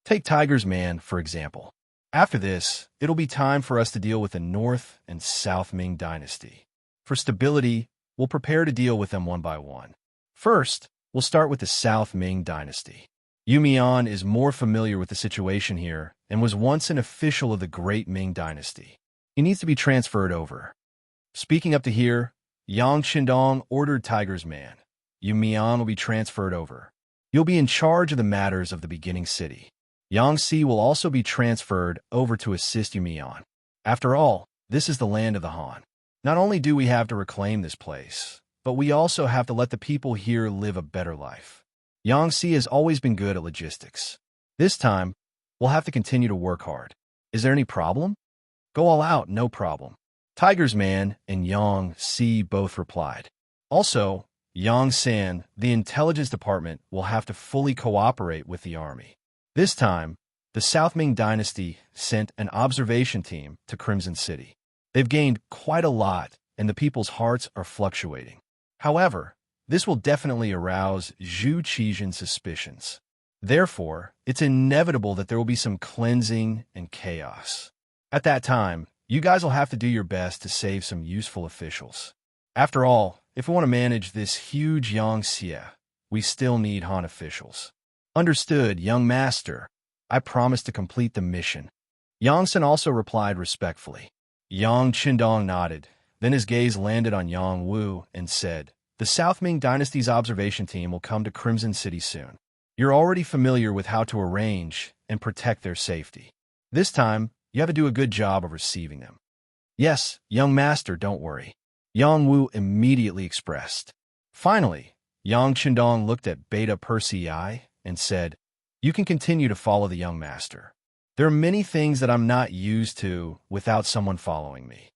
Take Tiger's Man, for example. After this, it'll be time for us to deal with the North and South Ming dynasty. For stability, we'll prepare to deal with them one by one. First, we'll start with the South Ming dynasty. Yu Mian is more familiar with the situation here and was once an official of the Great Ming dynasty. He needs to be transferred over. Speaking up to here, Yang Chendong ordered Tiger's Man. Yu Mian will be transferred over. You'll be in charge of the matters of the beginning city. Yang Si will also be transferred over to assist Yu Mian. After all, this is the land of the Han. Not only do we have to reclaim this place, but we also have to let the people here live a better life. Yang Si has always been good at logistics. This time, we'll have to continue to work hard. Is there any problem? Go all out, no problem. Tiger's Man and Yang Si both replied. Also, Yang San, the intelligence department, will have to fully cooperate with the army. This time, the South Ming dynasty sent an observation team to Crimson City. They've gained quite a lot, and the people's hearts are fluctuating. However, this will definitely arouse Zhu Qizhen's suspicions. Therefore, it's inevitable that there will be some cleansing and chaos. At that time, you guys will have to do your best to save some useful officials. After all, if we want to manage this huge Yangxia, we still need Han officials. Understood, young master. I promise to complete the mission. Yongsan also replied respectfully. Yang Qindong nodded. Then his gaze landed on Yang Wu and said, "The South Ming Dynasty's observation team will come to Crimson City soon. You're already familiar with how to arrange and protect their safety. This time, you have to do a good job of receiving them." "Yes, young master, don't worry," Yang Wu immediately expressed. Finally, Yang Qindong looked at Beta Persei and said, "You can continue to follow the young master. There are many things that I'm not used to without someone following me."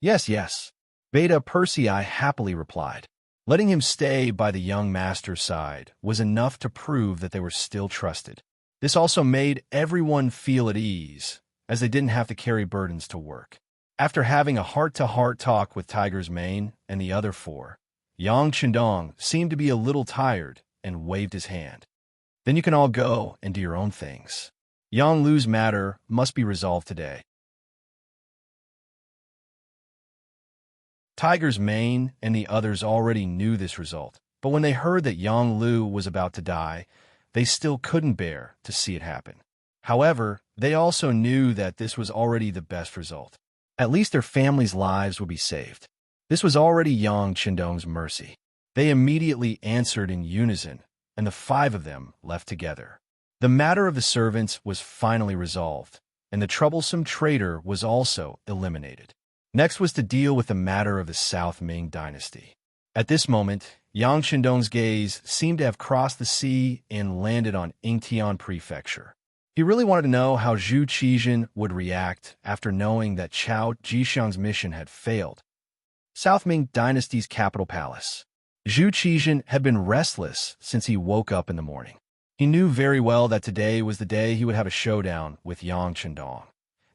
"Yes, yes," Beta Persei happily replied. Letting him stay by the young master's side was enough to prove that they were still trusted. This also made everyone feel at ease, as they didn't have to carry burdens to work. After having a heart-to-heart talk with Tiger's Mane and the other four, Yang Qindong seemed to be a little tired and waved his hand. "Then you can all go and do your own things. Yang Lu's matter must be resolved today." Tiger's Mane and the others already knew this result, but when they heard that Yang Lu was about to die, they still couldn't bear to see it happen. However, they also knew that this was already the best result. At least their families' lives would be saved. This was already Yang Qindong's mercy. They immediately answered in unison, and the five of them left together. The matter of the servants was finally resolved, and the troublesome traitor was also eliminated. Next was to deal with the matter of the South Ming dynasty. At this moment, Yang Qindong's gaze seemed to have crossed the sea and landed on Yingtian Prefecture. He really wanted to know how Zhu Qizhen would react after knowing that Qiao Jixiang's mission had failed. South Ming dynasty's capital palace. Zhu Qizhen had been restless since he woke up in the morning. He knew very well that today was the day he would have a showdown with Yang Qindong,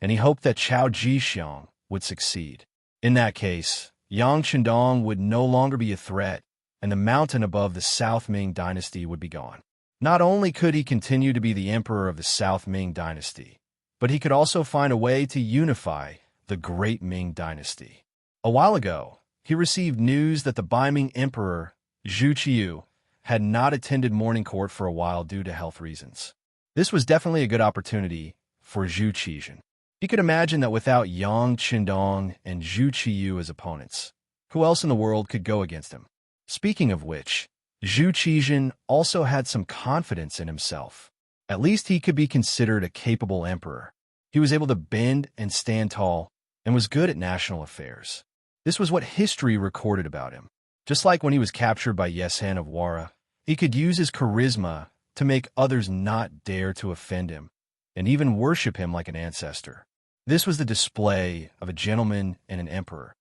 and he hoped that Qiao Jixiang would succeed. In that case, Yang Qindong would no longer be a threat, and the mountain above the South Ming dynasty would be gone. Not only could he continue to be the emperor of the South Ming dynasty, but he could also find a way to unify the Great Ming dynasty. A while ago, he received news that the Bai-Ming emperor, Zhu Qiyu, had not attended morning court for a while due to health reasons. This was definitely a good opportunity for Zhu Qizhen. He could imagine that without Yang Qindong and Zhu Qiyu as opponents, who else in the world could go against him? Speaking of which, Zhu Qizhen also had some confidence in himself. At least he could be considered a capable emperor. He was able to bend and stand tall, and was good at national affairs. This was what history recorded about him. Just like when he was captured by Yesen of Wara, he could use his charisma to make others not dare to offend him, and even worship him like an ancestor. This was the display of a gentleman and an emperor.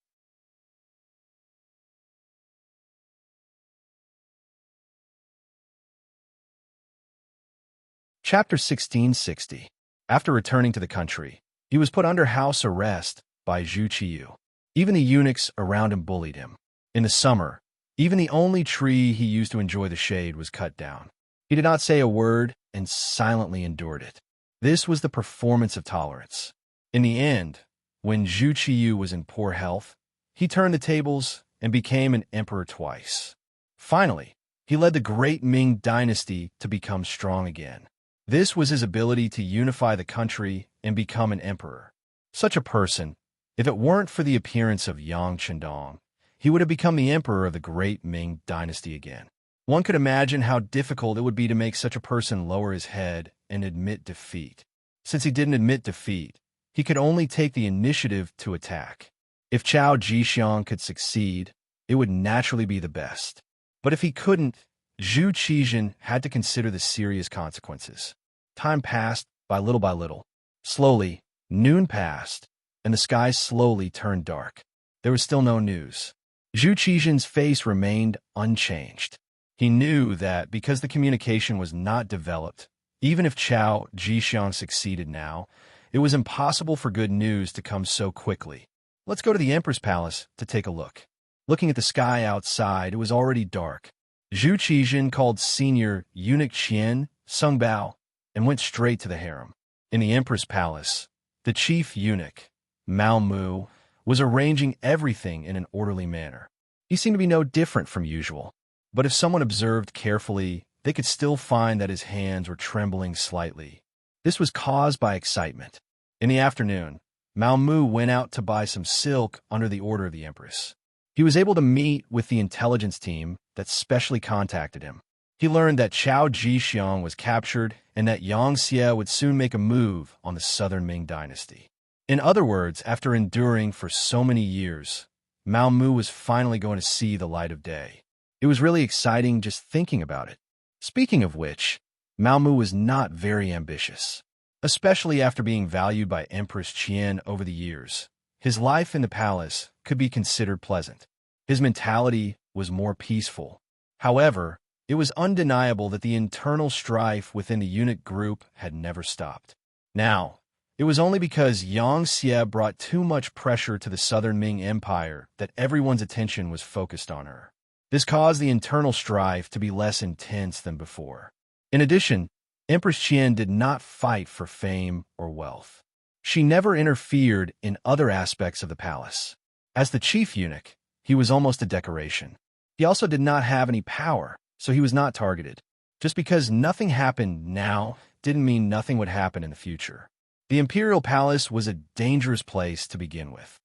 Chapter 1660. After returning to the country, he was put under house arrest by Zhu Qiyu. Even the eunuchs around him bullied him. In the summer, even the only tree he used to enjoy the shade was cut down. He did not say a word and silently endured it. This was the performance of tolerance. In the end, when Zhu Qiyu was in poor health, he turned the tables and became an emperor twice. Finally, he led the Great Ming dynasty to become strong again. This was his ability to unify the country and become an emperor. Such a person, if it weren't for the appearance of Yang Qindong, he would have become the emperor of the Great Ming dynasty again. One could imagine how difficult it would be to make such a person lower his head and admit defeat. Since he didn't admit defeat, he could only take the initiative to attack. If Qiao Jixiang could succeed, it would naturally be the best. But if he couldn't, Zhu Qizhen had to consider the serious consequences. Time passed by little. Slowly, noon passed, and the sky slowly turned dark. There was still no news. Zhu Qizhen's face remained unchanged. He knew that because the communication was not developed, even if Qiao Jixiang succeeded now, it was impossible for good news to come so quickly. Let's go to the Emperor's palace to take a look. Looking at the sky outside, it was already dark. Zhu Qizhen called senior eunuch Qian, Sung Bao, and went straight to the harem. In the Emperor's palace, the chief eunuch, Mao Mu, was arranging everything in an orderly manner. He seemed to be no different from usual, but if someone observed carefully, they could still find that his hands were trembling slightly. This was caused by excitement. In the afternoon, Mao Mu went out to buy some silk under the order of the Empress. He was able to meet with the intelligence team that specially contacted him. He learned that Chao Jixiang was captured and that Yang Xie would soon make a move on the southern Ming dynasty. In other words, after enduring for so many years, Mao Mu was finally going to see the light of day. It was really exciting just thinking about it. Speaking of which, Mao Mu was not very ambitious, especially after being valued by Empress Qian over the years. His life in the palace could be considered pleasant. His mentality was more peaceful. However, it was undeniable that the internal strife within the eunuch group had never stopped. Now, it was only because Yang Xie brought too much pressure to the southern Ming Empire that everyone's attention was focused on her. This caused the internal strife to be less intense than before. In addition, Empress Qian did not fight for fame or wealth. She never interfered in other aspects of the palace. As the chief eunuch, he was almost a decoration. He also did not have any power, so he was not targeted. Just because nothing happened now didn't mean nothing would happen in the future. The imperial palace was a dangerous place to begin with.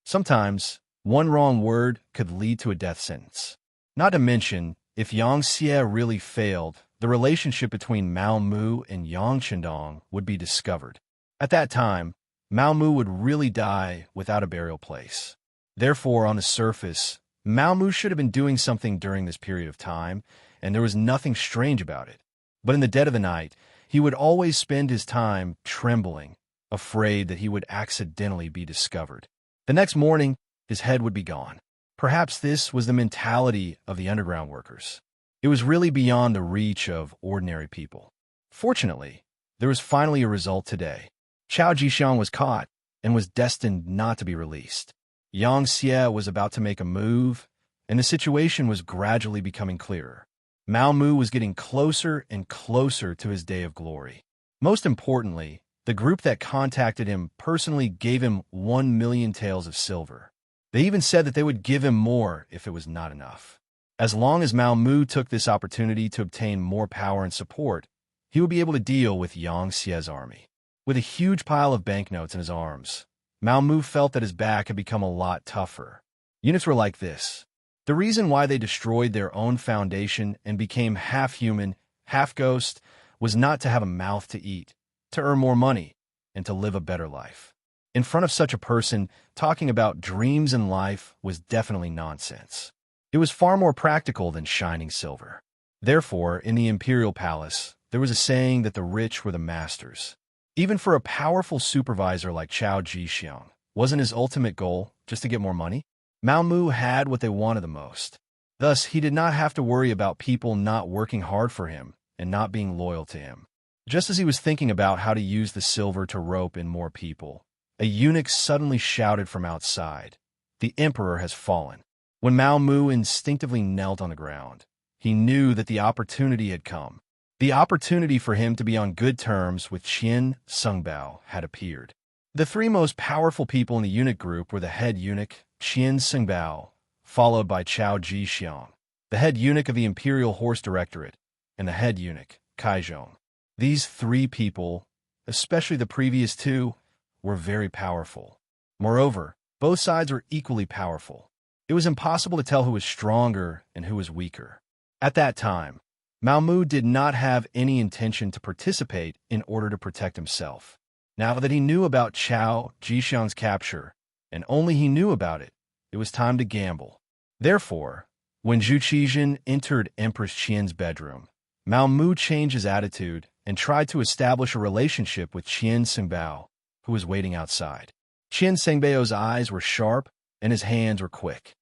Sometimes, one wrong word could lead to a death sentence. Not to mention, if Yang Xie really failed, the relationship between Mao Mu and Yang Qindong would be discovered. At that time, Mao Mu would really die without a burial place. Therefore, on the surface, Mao Mu should have been doing something during this period of time, and there was nothing strange about it. But in the dead of the night, he would always spend his time trembling, afraid that he would accidentally be discovered. The next morning, his head would be gone. Perhaps this was the mentality of the underground workers. It was really beyond the reach of ordinary people. Fortunately, there was finally a result today. Chao Jixiang was caught and was destined not to be released. Yang Xie was about to make a move, and the situation was gradually becoming clearer. Mao Mu was getting closer and closer to his day of glory. Most importantly, the group that contacted him personally gave him 1 million taels of silver. They even said that they would give him more if it was not enough. As long as Mao Mu took this opportunity to obtain more power and support, he would be able to deal with Yang Xie's army. With a huge pile of banknotes in his arms, Mao Mu felt that his back had become a lot tougher. Eunuchs were like this. The reason why they destroyed their own foundation and became half human, half ghost, was not to have a mouth to eat, to earn more money, and to live a better life. In front of such a person, talking about dreams in life was definitely nonsense. It was far more practical than shining silver. Therefore, in the imperial palace, there was a saying that the rich were the masters. Even for a powerful supervisor like Chao Jixiang, wasn't his ultimate goal just to get more money? Mao Mu had what they wanted the most. Thus, he did not have to worry about people not working hard for him and not being loyal to him. Just as he was thinking about how to use the silver to rope in more people, a eunuch suddenly shouted from outside, "The emperor has fallen." When Mao Mu instinctively knelt on the ground, he knew that the opportunity had come. The opportunity for him to be on good terms with Qian Sungbao had appeared. The three most powerful people in the eunuch group were the head eunuch, Qian Sungbao, followed by Chao Jixiang, the head eunuch of the Imperial Horse Directorate, and the head eunuch, Kaizhong. These three people, especially the previous two, were very powerful. Moreover, both sides were equally powerful. It was impossible to tell who was stronger and who was weaker. At that time, Mao Mu did not have any intention to participate in order to protect himself. Now that he knew about Chao Jixiang's capture, and only he knew about it, it was time to gamble. Therefore, when Zhu Qizhen entered Empress Qian's bedroom, Mao Mu changed his attitude and tried to establish a relationship with Qian Sungbao, who was waiting outside. Qian Sengbao's eyes were sharp and his hands were quick.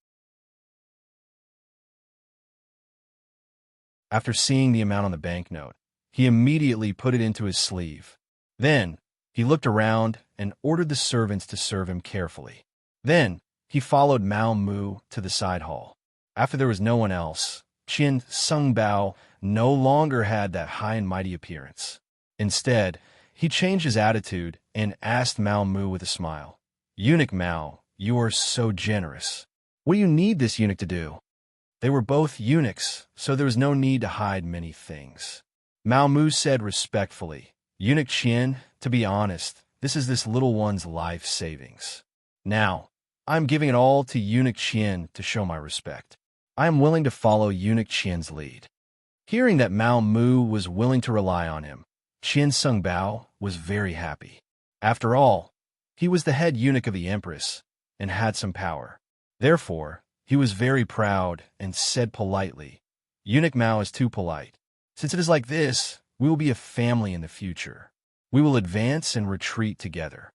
After seeing the amount on the banknote, he immediately put it into his sleeve. Then, he looked around and ordered the servants to serve him carefully. Then, he followed Mao Mu to the side hall. After there was no one else, Qian Sungbao no longer had that high and mighty appearance. Instead, he changed his attitude and asked Mao Mu with a smile, "Eunuch Mao, you are so generous. What do you need this eunuch to do?" They were both eunuchs, so there was no need to hide many things. Mao Mu said respectfully. Eunuch Qian, to be honest, this is this little one's life savings. Now, I'm giving it all to Eunuch Qian to show my respect. I am willing to follow Eunuch Qian's lead. Hearing that Mao Mu was willing to rely on him, Qian Sungbao was very happy. After all, he was the head eunuch of the Empress and had some power. Therefore, he was very proud and said politely, Eunuch Mao is too polite. Since it is like this, we will be a family in the future. We will advance and retreat together.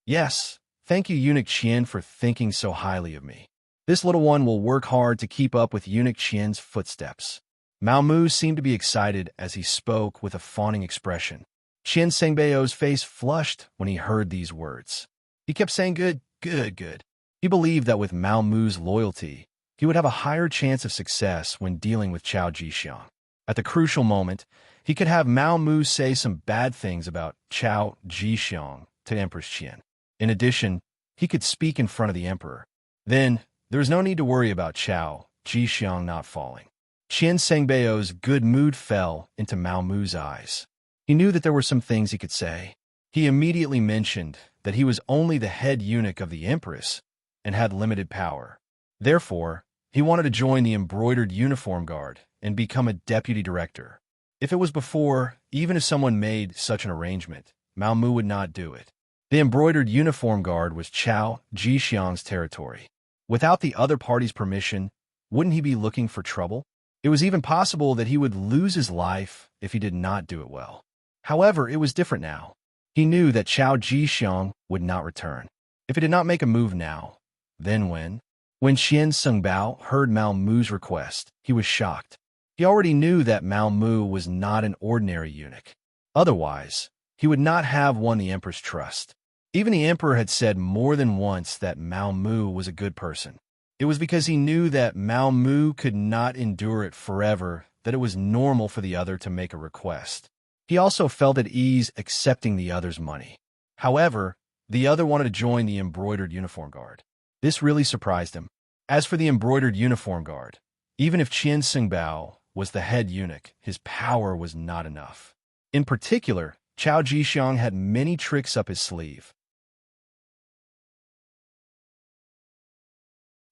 Yes, thank you, Eunuch Qian, for thinking so highly of me. This little one will work hard to keep up with Eunuch Qian's footsteps. Mao Mu seemed to be excited as he spoke with a fawning expression. Qian Sengbao's face flushed when he heard these words. He kept saying good, good, good. He believed that with Mao Mu's loyalty, he would have a higher chance of success when dealing with Chao Jixiang. At the crucial moment, he could have Mao Mu say some bad things about Chao Jixiang to Empress Qian. In addition, he could speak in front of the emperor. Then, there was no need to worry about Chao Jixiang not falling. Qian Sengbao's good mood fell into Mao Mu's eyes. He knew that there were some things he could say. He immediately mentioned that he was only the head eunuch of the Empress and had limited power. Therefore, he wanted to join the embroidered uniform guard and become a deputy director. If it was before, even if someone made such an arrangement, Mao Mu would not do it. The embroidered uniform guard was Chao Jixiang's territory. Without the other party's permission, wouldn't he be looking for trouble? It was even possible that he would lose his life if he did not do it well. However, it was different now. He knew that Chao Jixiang would not return. If he did not make a move now, then when? When Qian Sungbao heard Mao Mu's request, he was shocked. He already knew that Mao Mu was not an ordinary eunuch. Otherwise, he would not have won the emperor's trust. Even the emperor had said more than once that Mao Mu was a good person. It was because he knew that Mao Mu could not endure it forever that it was normal for the other to make a request. He also felt at ease accepting the other's money. However, the other wanted to join the embroidered uniform guard. This really surprised him. As for the embroidered uniform guard, even if Qian Sungbao was the head eunuch, his power was not enough. In particular, Chao Jixiang had many tricks up his sleeve.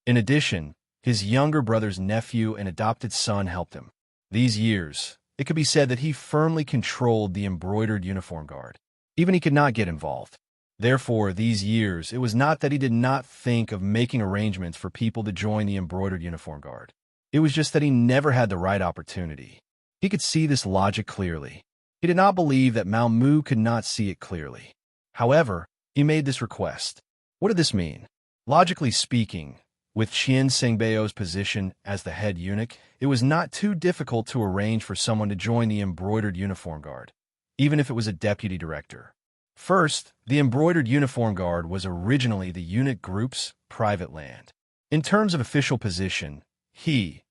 In addition, his younger brother's nephew and adopted son helped him. These years, it could be said that he firmly controlled the embroidered uniform guard. Even he could not get involved. Therefore, these years, it was not that he did not think of making arrangements for people to join the embroidered uniform guard. It was just that he never had the right opportunity. He could see this logic clearly. He did not believe that Mao Mu could not see it clearly. However, he made this request. What did this mean? Logically speaking, with Qian Sengbao's position as the head eunuch, it was not too difficult to arrange for someone to join the embroidered uniform guard, even if it was a deputy director. First, the embroidered uniform guard was originally the eunuch group's private land. In terms of official position, he,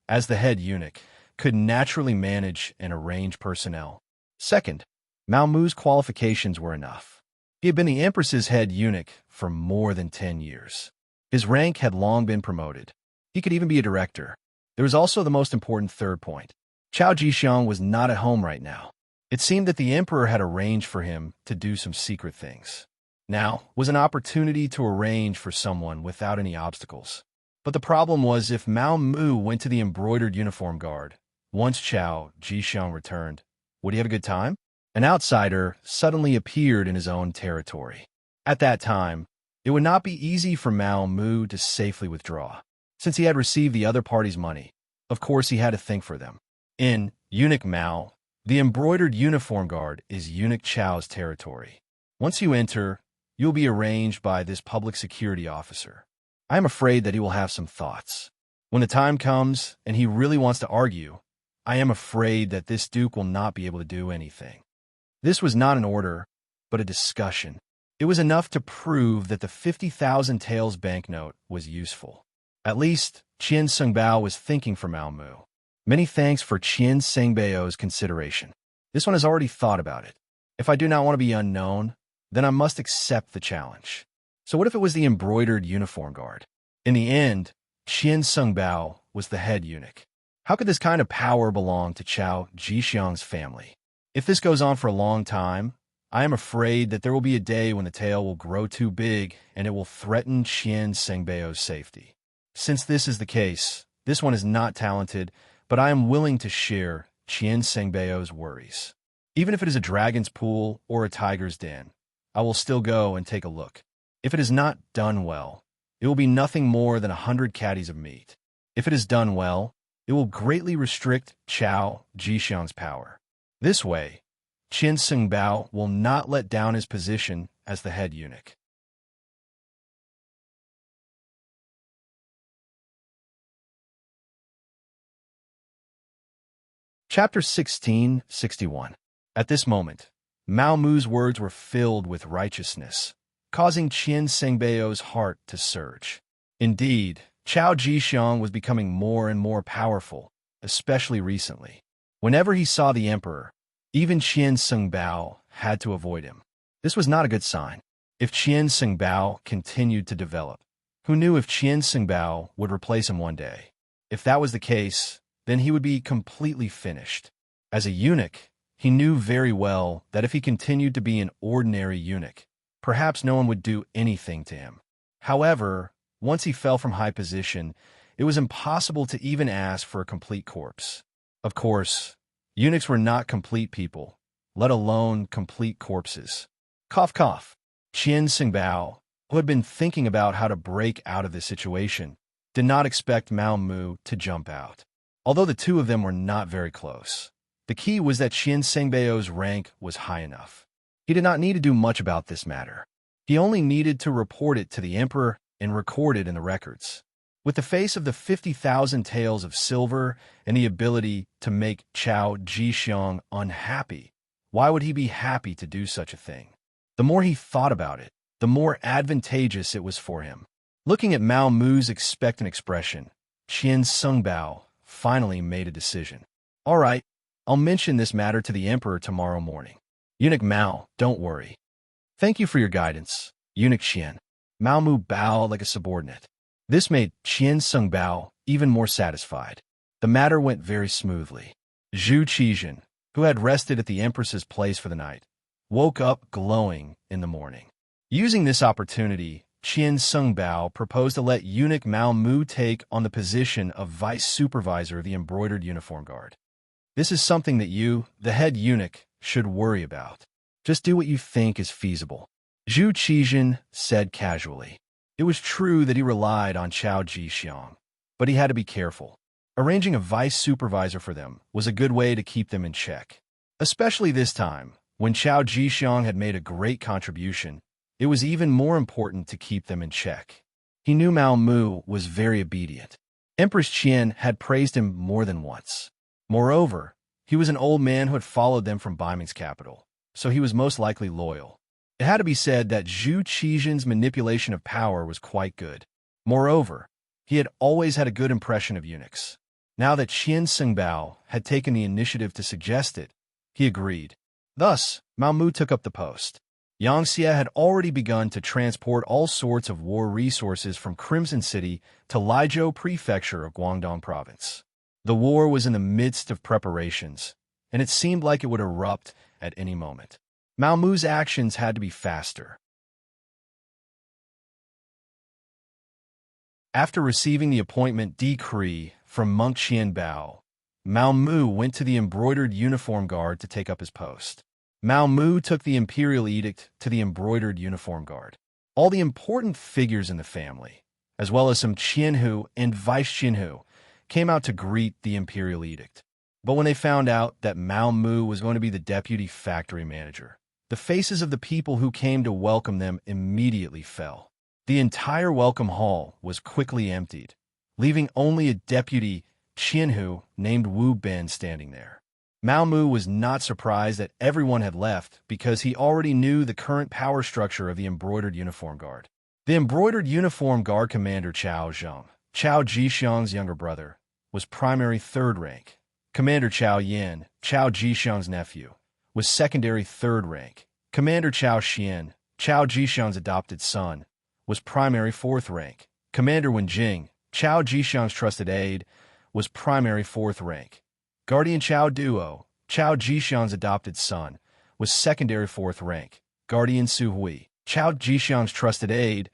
as the head eunuch, could naturally manage and arrange personnel. Second, Mao Mu's qualifications were enough. He had been the Empress's head eunuch for more than 10 years. His rank had long been promoted. He could even be a director. There was also the most important third point. Chao Jixiang was not at home right now. It seemed that the emperor had arranged for him to do some secret things. Now was an opportunity to arrange for someone without any obstacles. But the problem was if Mao Mu went to the embroidered uniform guard, once Chao Jixiang returned, would he have a good time? An outsider suddenly appeared in his own territory. At that time, it would not be easy for Mao Mu to safely withdraw. Since he had received the other party's money, of course he had to think for them. In Eunuch Mao, the embroidered uniform guard is Eunuch Chao's territory. Once you enter, you'll be arranged by this public security officer. I am afraid that he will have some thoughts. When the time comes and he really wants to argue, I am afraid that this duke will not be able to do anything. This was not an order, but a discussion. It was enough to prove that the 50,000 taels banknote was useful. At least, Qian Sungbao was thinking for Mao Mu. Many thanks for Qian Sengbao's consideration. This one has already thought about it. If I do not want to be unknown, then I must accept the challenge. So what if it was the embroidered uniform guard? In the end, Qian Sungbao was the head eunuch. How could this kind of power belong to Chao Jixiang's family? If this goes on for a long time, I am afraid that there will be a day when the tail will grow too big and it will threaten Qian Sengbao's safety. Since this is the case, this one is not talented, but I am willing to share Qian Sengbao's worries. Even if it is a dragon's pool or a tiger's den, I will still go and take a look. If it is not done well, it will be nothing more than 100 caddies of meat. If it is done well, it will greatly restrict Chao Jixiang's power. This way, Qian Sengbao will not let down his position as the head eunuch. Chapter 1661. At this moment, Mao Mu's words were filled with righteousness, causing Qian Sengbao's heart to surge. Indeed, Chao Jixiang was becoming more and more powerful, especially recently. Whenever he saw the emperor, even Qian Sengbao had to avoid him. This was not a good sign. If Qian Sengbao continued to develop, who knew if Qian Sengbao would replace him one day? If that was the case, then he would be completely finished. As a eunuch, he knew very well that if he continued to be an ordinary eunuch, perhaps no one would do anything to him. However, once he fell from high position, it was impossible to even ask for a complete corpse. Of course, eunuchs were not complete people, let alone complete corpses. Cough, cough. Qian Sengbao, who had been thinking about how to break out of this situation, did not expect Mao Mu to jump out. Although the two of them were not very close, the key was that Qian Sengbao's rank was high enough. He did not need to do much about this matter. He only needed to report it to the emperor and record it in the records. With the face of the 50,000 taels of silver and the ability to make Chao Jixiang unhappy, why would he be happy to do such a thing? The more he thought about it, the more advantageous it was for him. Looking at Mao Mu's expectant expression, Qian Sengbao finally made a decision. All right, I'll mention this matter to the emperor tomorrow morning. Eunuch Mao, don't worry. Thank you for your guidance, Eunuch Qian. Mao Mu bowed like a subordinate. This made Qian Sengbao even more satisfied. The matter went very smoothly. Zhu Qizhen, who had rested at the empress's place for the night, woke up glowing in the morning. Using this opportunity, Qian Sengbao proposed to let eunuch Mao Mu take on the position of vice supervisor of the embroidered uniform guard. This is something that you, the head eunuch, should worry about. Just do what you think is feasible. Zhu Qizhen said casually. It was true that he relied on Chao Jixiang, but he had to be careful. Arranging a vice supervisor for them was a good way to keep them in check. Especially this time, when Chao Jixiang had made a great contribution, it was even more important to keep them in check. He knew Mao Mu was very obedient. Empress Qian had praised him more than once. Moreover, he was an old man who had followed them from Baiming's capital, so he was most likely loyal. It had to be said that Zhu Qizhen's manipulation of power was quite good. Moreover, he had always had a good impression of eunuchs. Now that Qian Sengbao had taken the initiative to suggest it, he agreed. Thus, Mao Mu took up the post. Yangxia had already begun to transport all sorts of war resources from Crimson City to Lijiao Prefecture of Guangdong Province. The war was in the midst of preparations, and it seemed like it would erupt at any moment. Mao Mu's actions had to be faster. After receiving the appointment decree from Monk Qianbao, Mao Mu went to the embroidered uniform guard to take up his post. Mao Mu took the imperial edict to the embroidered uniform guard. All the important figures in the family, as well as some Qianhu and vice Qianhu, came out to greet the imperial edict. But when they found out that Mao Mu was going to be the deputy factory manager, the faces of the people who came to welcome them immediately fell. The entire welcome hall was quickly emptied, leaving only a deputy Qianhu named Wu Ben standing there. Mao Mu was not surprised that everyone had left because he already knew the current power structure of the embroidered uniform guard. The embroidered uniform guard commander Chao Zheng, Chao Jixiang's younger brother, was primary third rank. Commander Chao Yan, Chao Jixiang's nephew, was secondary third rank. Commander Chao Xian, Chao Jixiang's adopted son, was primary fourth rank. Commander Wen Jing, Chao Jixiang's trusted aide, was primary 4th rank. Guardian Chao Duo, Chao Jixiang's adopted son, was secondary 4th rank. Guardian Su Hui, Chao Jixiang's trusted aide,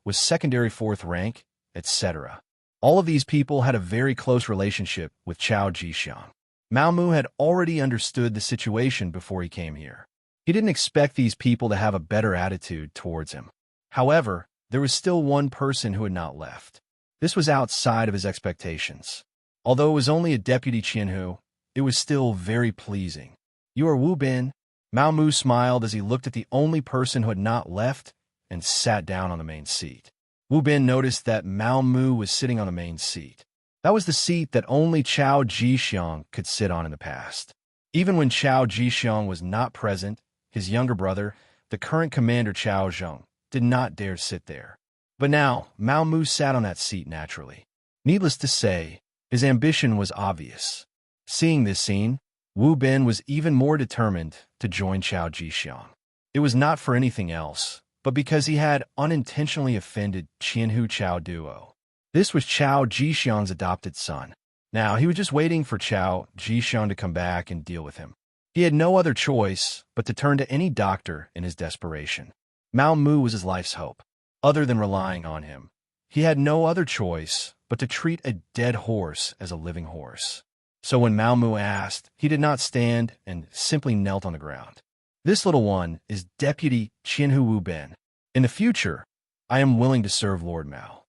was secondary 4th rank, etc. All of these people had a very close relationship with Chao Jixiang. Mao Mu had already understood the situation before he came here. He didn't expect these people to have a better attitude towards him. However, there was still one person who had not left. This was outside of his expectations. Although it was only a deputy Qianhu, it was still very pleasing. "You are Wu Bin?" Mao Mu smiled as he looked at the only person who had not left and sat down on the main seat. Wu Bin noticed that Mao Mu was sitting on the main seat. That was the seat that only Chao Jixiang could sit on in the past. Even when Chao Jixiang was not present, his younger brother, the current commander Chao Zheng, did not dare sit there. But now, Mao Mu sat on that seat naturally. Needless to say, his ambition was obvious. Seeing this scene, Wu Bin was even more determined to join Chao Jixiang. It was not for anything else, but because he had unintentionally offended Qianhu Chao Duo. This was Chao Jixiang's adopted son. Now, he was just waiting for Chao Jixiang to come back and deal with him. He had no other choice but to turn to any doctor in his desperation. Mao Mu was his life's hope. Other than relying on him, he had no other choice but to treat a dead horse as a living horse. So when Mao Mu asked, he did not stand and simply knelt on the ground. "This little one is Deputy Qianhu Wu Bin. In the future, I am willing to serve Lord Mao."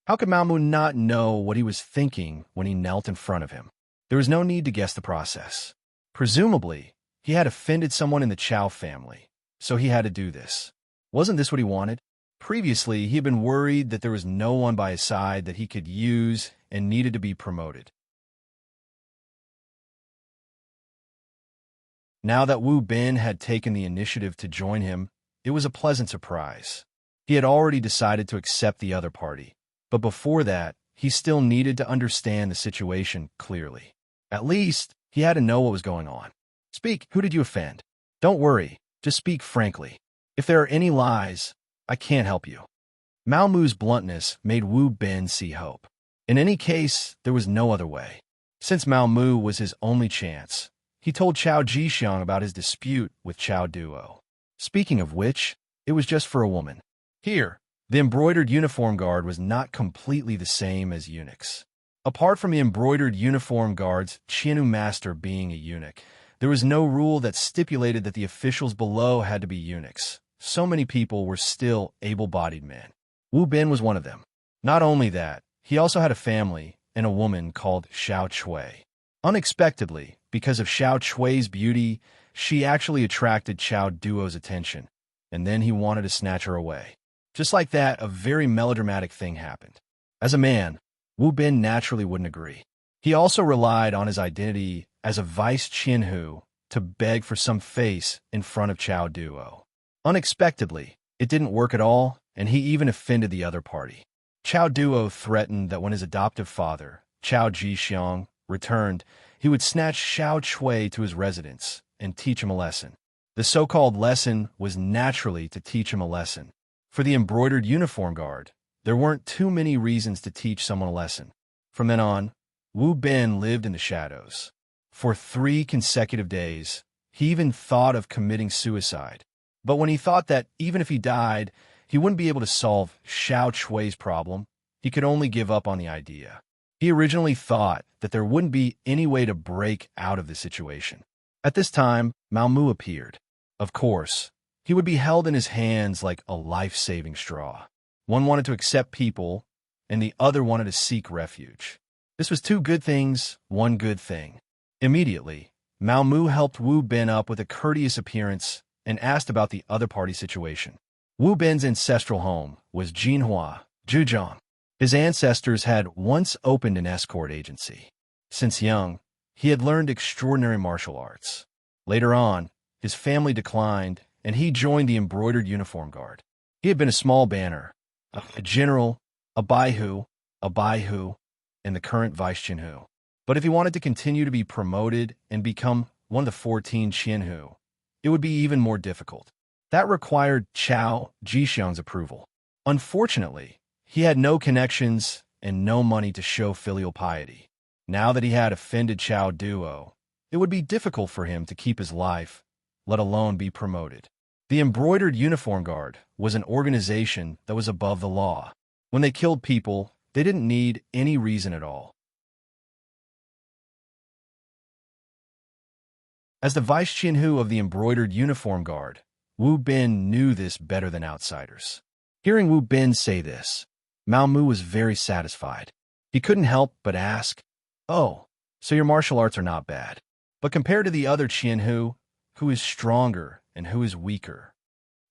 How could Mao Mu not know what he was thinking when he knelt in front of him? There was no need to guess the process. Presumably, he had offended someone in the Chao family, so he had to do this. Wasn't this what he wanted? Previously, he had been worried that there was no one by his side that he could use and needed to be promoted. Now that Wu Bin had taken the initiative to join him, it was a pleasant surprise. He had already decided to accept the other party, but before that, he still needed to understand the situation clearly. At least, he had to know what was going on. "Speak, who did you offend? Don't worry, just speak frankly. If there are any lies, I can't help you." Mao Mu's bluntness made Wu Bin see hope. In any case, there was no other way. Since Mao Mu was his only chance, he told Chao Jixiang about his dispute with Chao Duo. Speaking of which, it was just for a woman. Here, the embroidered uniform guard was not completely the same as eunuchs. Apart from the embroidered uniform guard's Qianhu master being a eunuch, there was no rule that stipulated that the officials below had to be eunuchs. So many people were still able-bodied men. Wu Bin was one of them. Not only that, he also had a family and a woman called Xiao Chui. Unexpectedly, because of Xiao Chui's beauty, she actually attracted Chao Duo's attention, and then he wanted to snatch her away. Just like that, a very melodramatic thing happened. As a man, Wu Bin naturally wouldn't agree. He also relied on his identity as a vice Qianhu to beg for some face in front of Chao Duo. Unexpectedly, it didn't work at all, and he even offended the other party. Chao Duo threatened that when his adoptive father, Chao Jixiang, returned, he would snatch Xiao Chui to his residence and teach him a lesson. The so-called lesson was naturally to teach him a lesson. For the embroidered uniform guard, there weren't too many reasons to teach someone a lesson. From then on, Wu Bin lived in the shadows. For 3 consecutive days, he even thought of committing suicide. But when he thought that even if he died, he wouldn't be able to solve Xiao Chui's problem, he could only give up on the idea. He originally thought that there wouldn't be any way to break out of the situation. At this time, Mao Mu appeared. Of course, he would be held in his hands like a life-saving straw. One wanted to accept people, and the other wanted to seek refuge. This was 2 good things, 1 good thing. Immediately, Mao Mu helped Wu Bin up with a courteous appearance and asked about the other party situation. Wu Bin's ancestral home was Jinhua, Zhejiang. His ancestors had once opened an escort agency. Since young, he had learned extraordinary martial arts. Later on, his family declined, and he joined the embroidered uniform guard. He had been a small banner, a general, a baihu, and the current vice Qianhu. But if he wanted to continue to be promoted and become one of the 14 Qianhu, it would be even more difficult. That required Chao Jixiang's approval. Unfortunately, he had no connections and no money to show filial piety. Now that he had offended Chao Duo, it would be difficult for him to keep his life, let alone be promoted. The Embroidered Uniform Guard was an organization that was above the law. When they killed people, they didn't need any reason at all. As the Vice Chinhu of the Embroidered Uniform Guard, Wu Bin knew this better than outsiders. Hearing Wu Bin say this, Mao Mu was very satisfied. He couldn't help but ask, "Oh, so your martial arts are not bad. But compared to the other Chinhu, who is stronger and who is weaker?"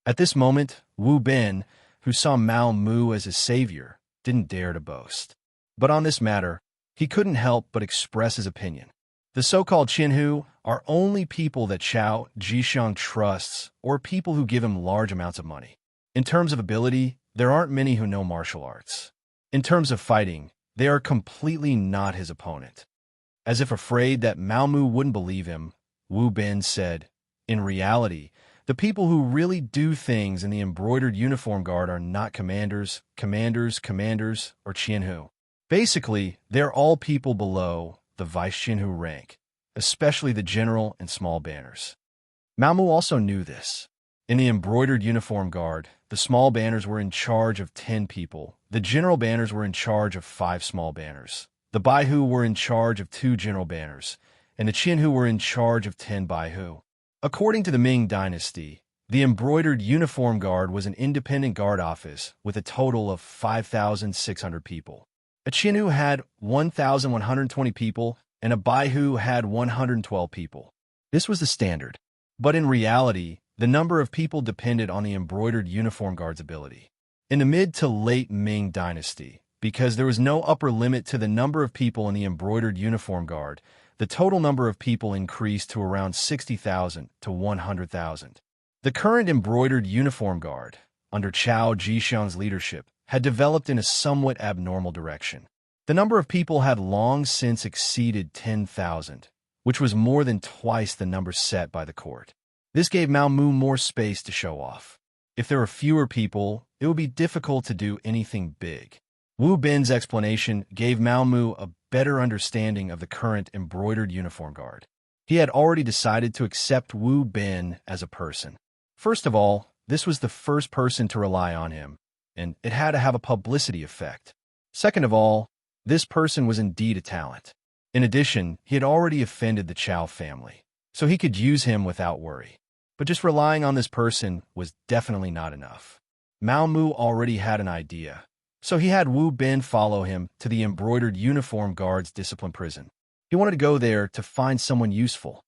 At this moment, Wu Bin, who saw Mao Mu as his savior, didn't dare to boast. But on this matter, he couldn't help but express his opinion. The so-called Chinhu are only people that Chao Jishang trusts or people who give him large amounts of money. In terms of ability, there aren't many who know martial arts. In terms of fighting, they are completely not his opponent. As if afraid that Mao Mu wouldn't believe him, Wu Bin said, "In reality, the people who really do things in the Embroidered Uniform Guard are not commanders, or Chinhu. Basically, they're all people below the Vice Chinhu rank, especially the general and small banners." Mao Mu also knew this. In the Embroidered Uniform Guard, the small banners were in charge of 10 people, the general banners were in charge of 5 small banners, the Baihu were in charge of 2 general banners, and the Chinhu were in charge of 10 Baihu. According to the Ming Dynasty, the Embroidered Uniform Guard was an independent guard office with a total of 5,600 people. A Chinhu had 1,120 people, and a Baihu had 112 people. This was the standard. But in reality, the number of people depended on the Embroidered Uniform Guard's ability. In the mid to late Ming Dynasty, because there was no upper limit to the number of people in the Embroidered Uniform Guard, the total number of people increased to around 60,000 to 100,000. The current Embroidered Uniform Guard, under Chao Jishang's leadership, had developed in a somewhat abnormal direction. The number of people had long since exceeded 10,000, which was more than twice the number set by the court. This gave Mao Mu more space to show off. If there were fewer people, it would be difficult to do anything big. Wu Bin's explanation gave Mao Mu a better understanding of the current Embroidered Uniform Guard. He had already decided to accept Wu Bin as a person. First of all, this was the first person to rely on him, and it had to have a publicity effect. Second of all, this person was indeed a talent. In addition, he had already offended the Chao family, so he could use him without worry. But just relying on this person was definitely not enough. Mao Mu already had an idea, so he had Wu Bin follow him to the Embroidered Uniform Guard's discipline prison. He wanted to go there to find someone useful.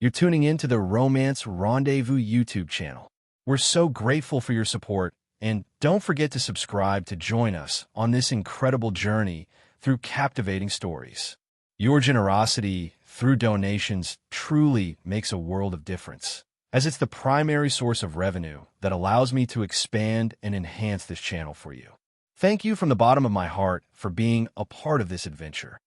You're tuning in to the Romance Rendezvous YouTube channel. We're so grateful for your support, and don't forget to subscribe to join us on this incredible journey through captivating stories. Your generosity through donations truly makes a world of difference, as it's the primary source of revenue that allows me to expand and enhance this channel for you. Thank you from the bottom of my heart for being a part of this adventure.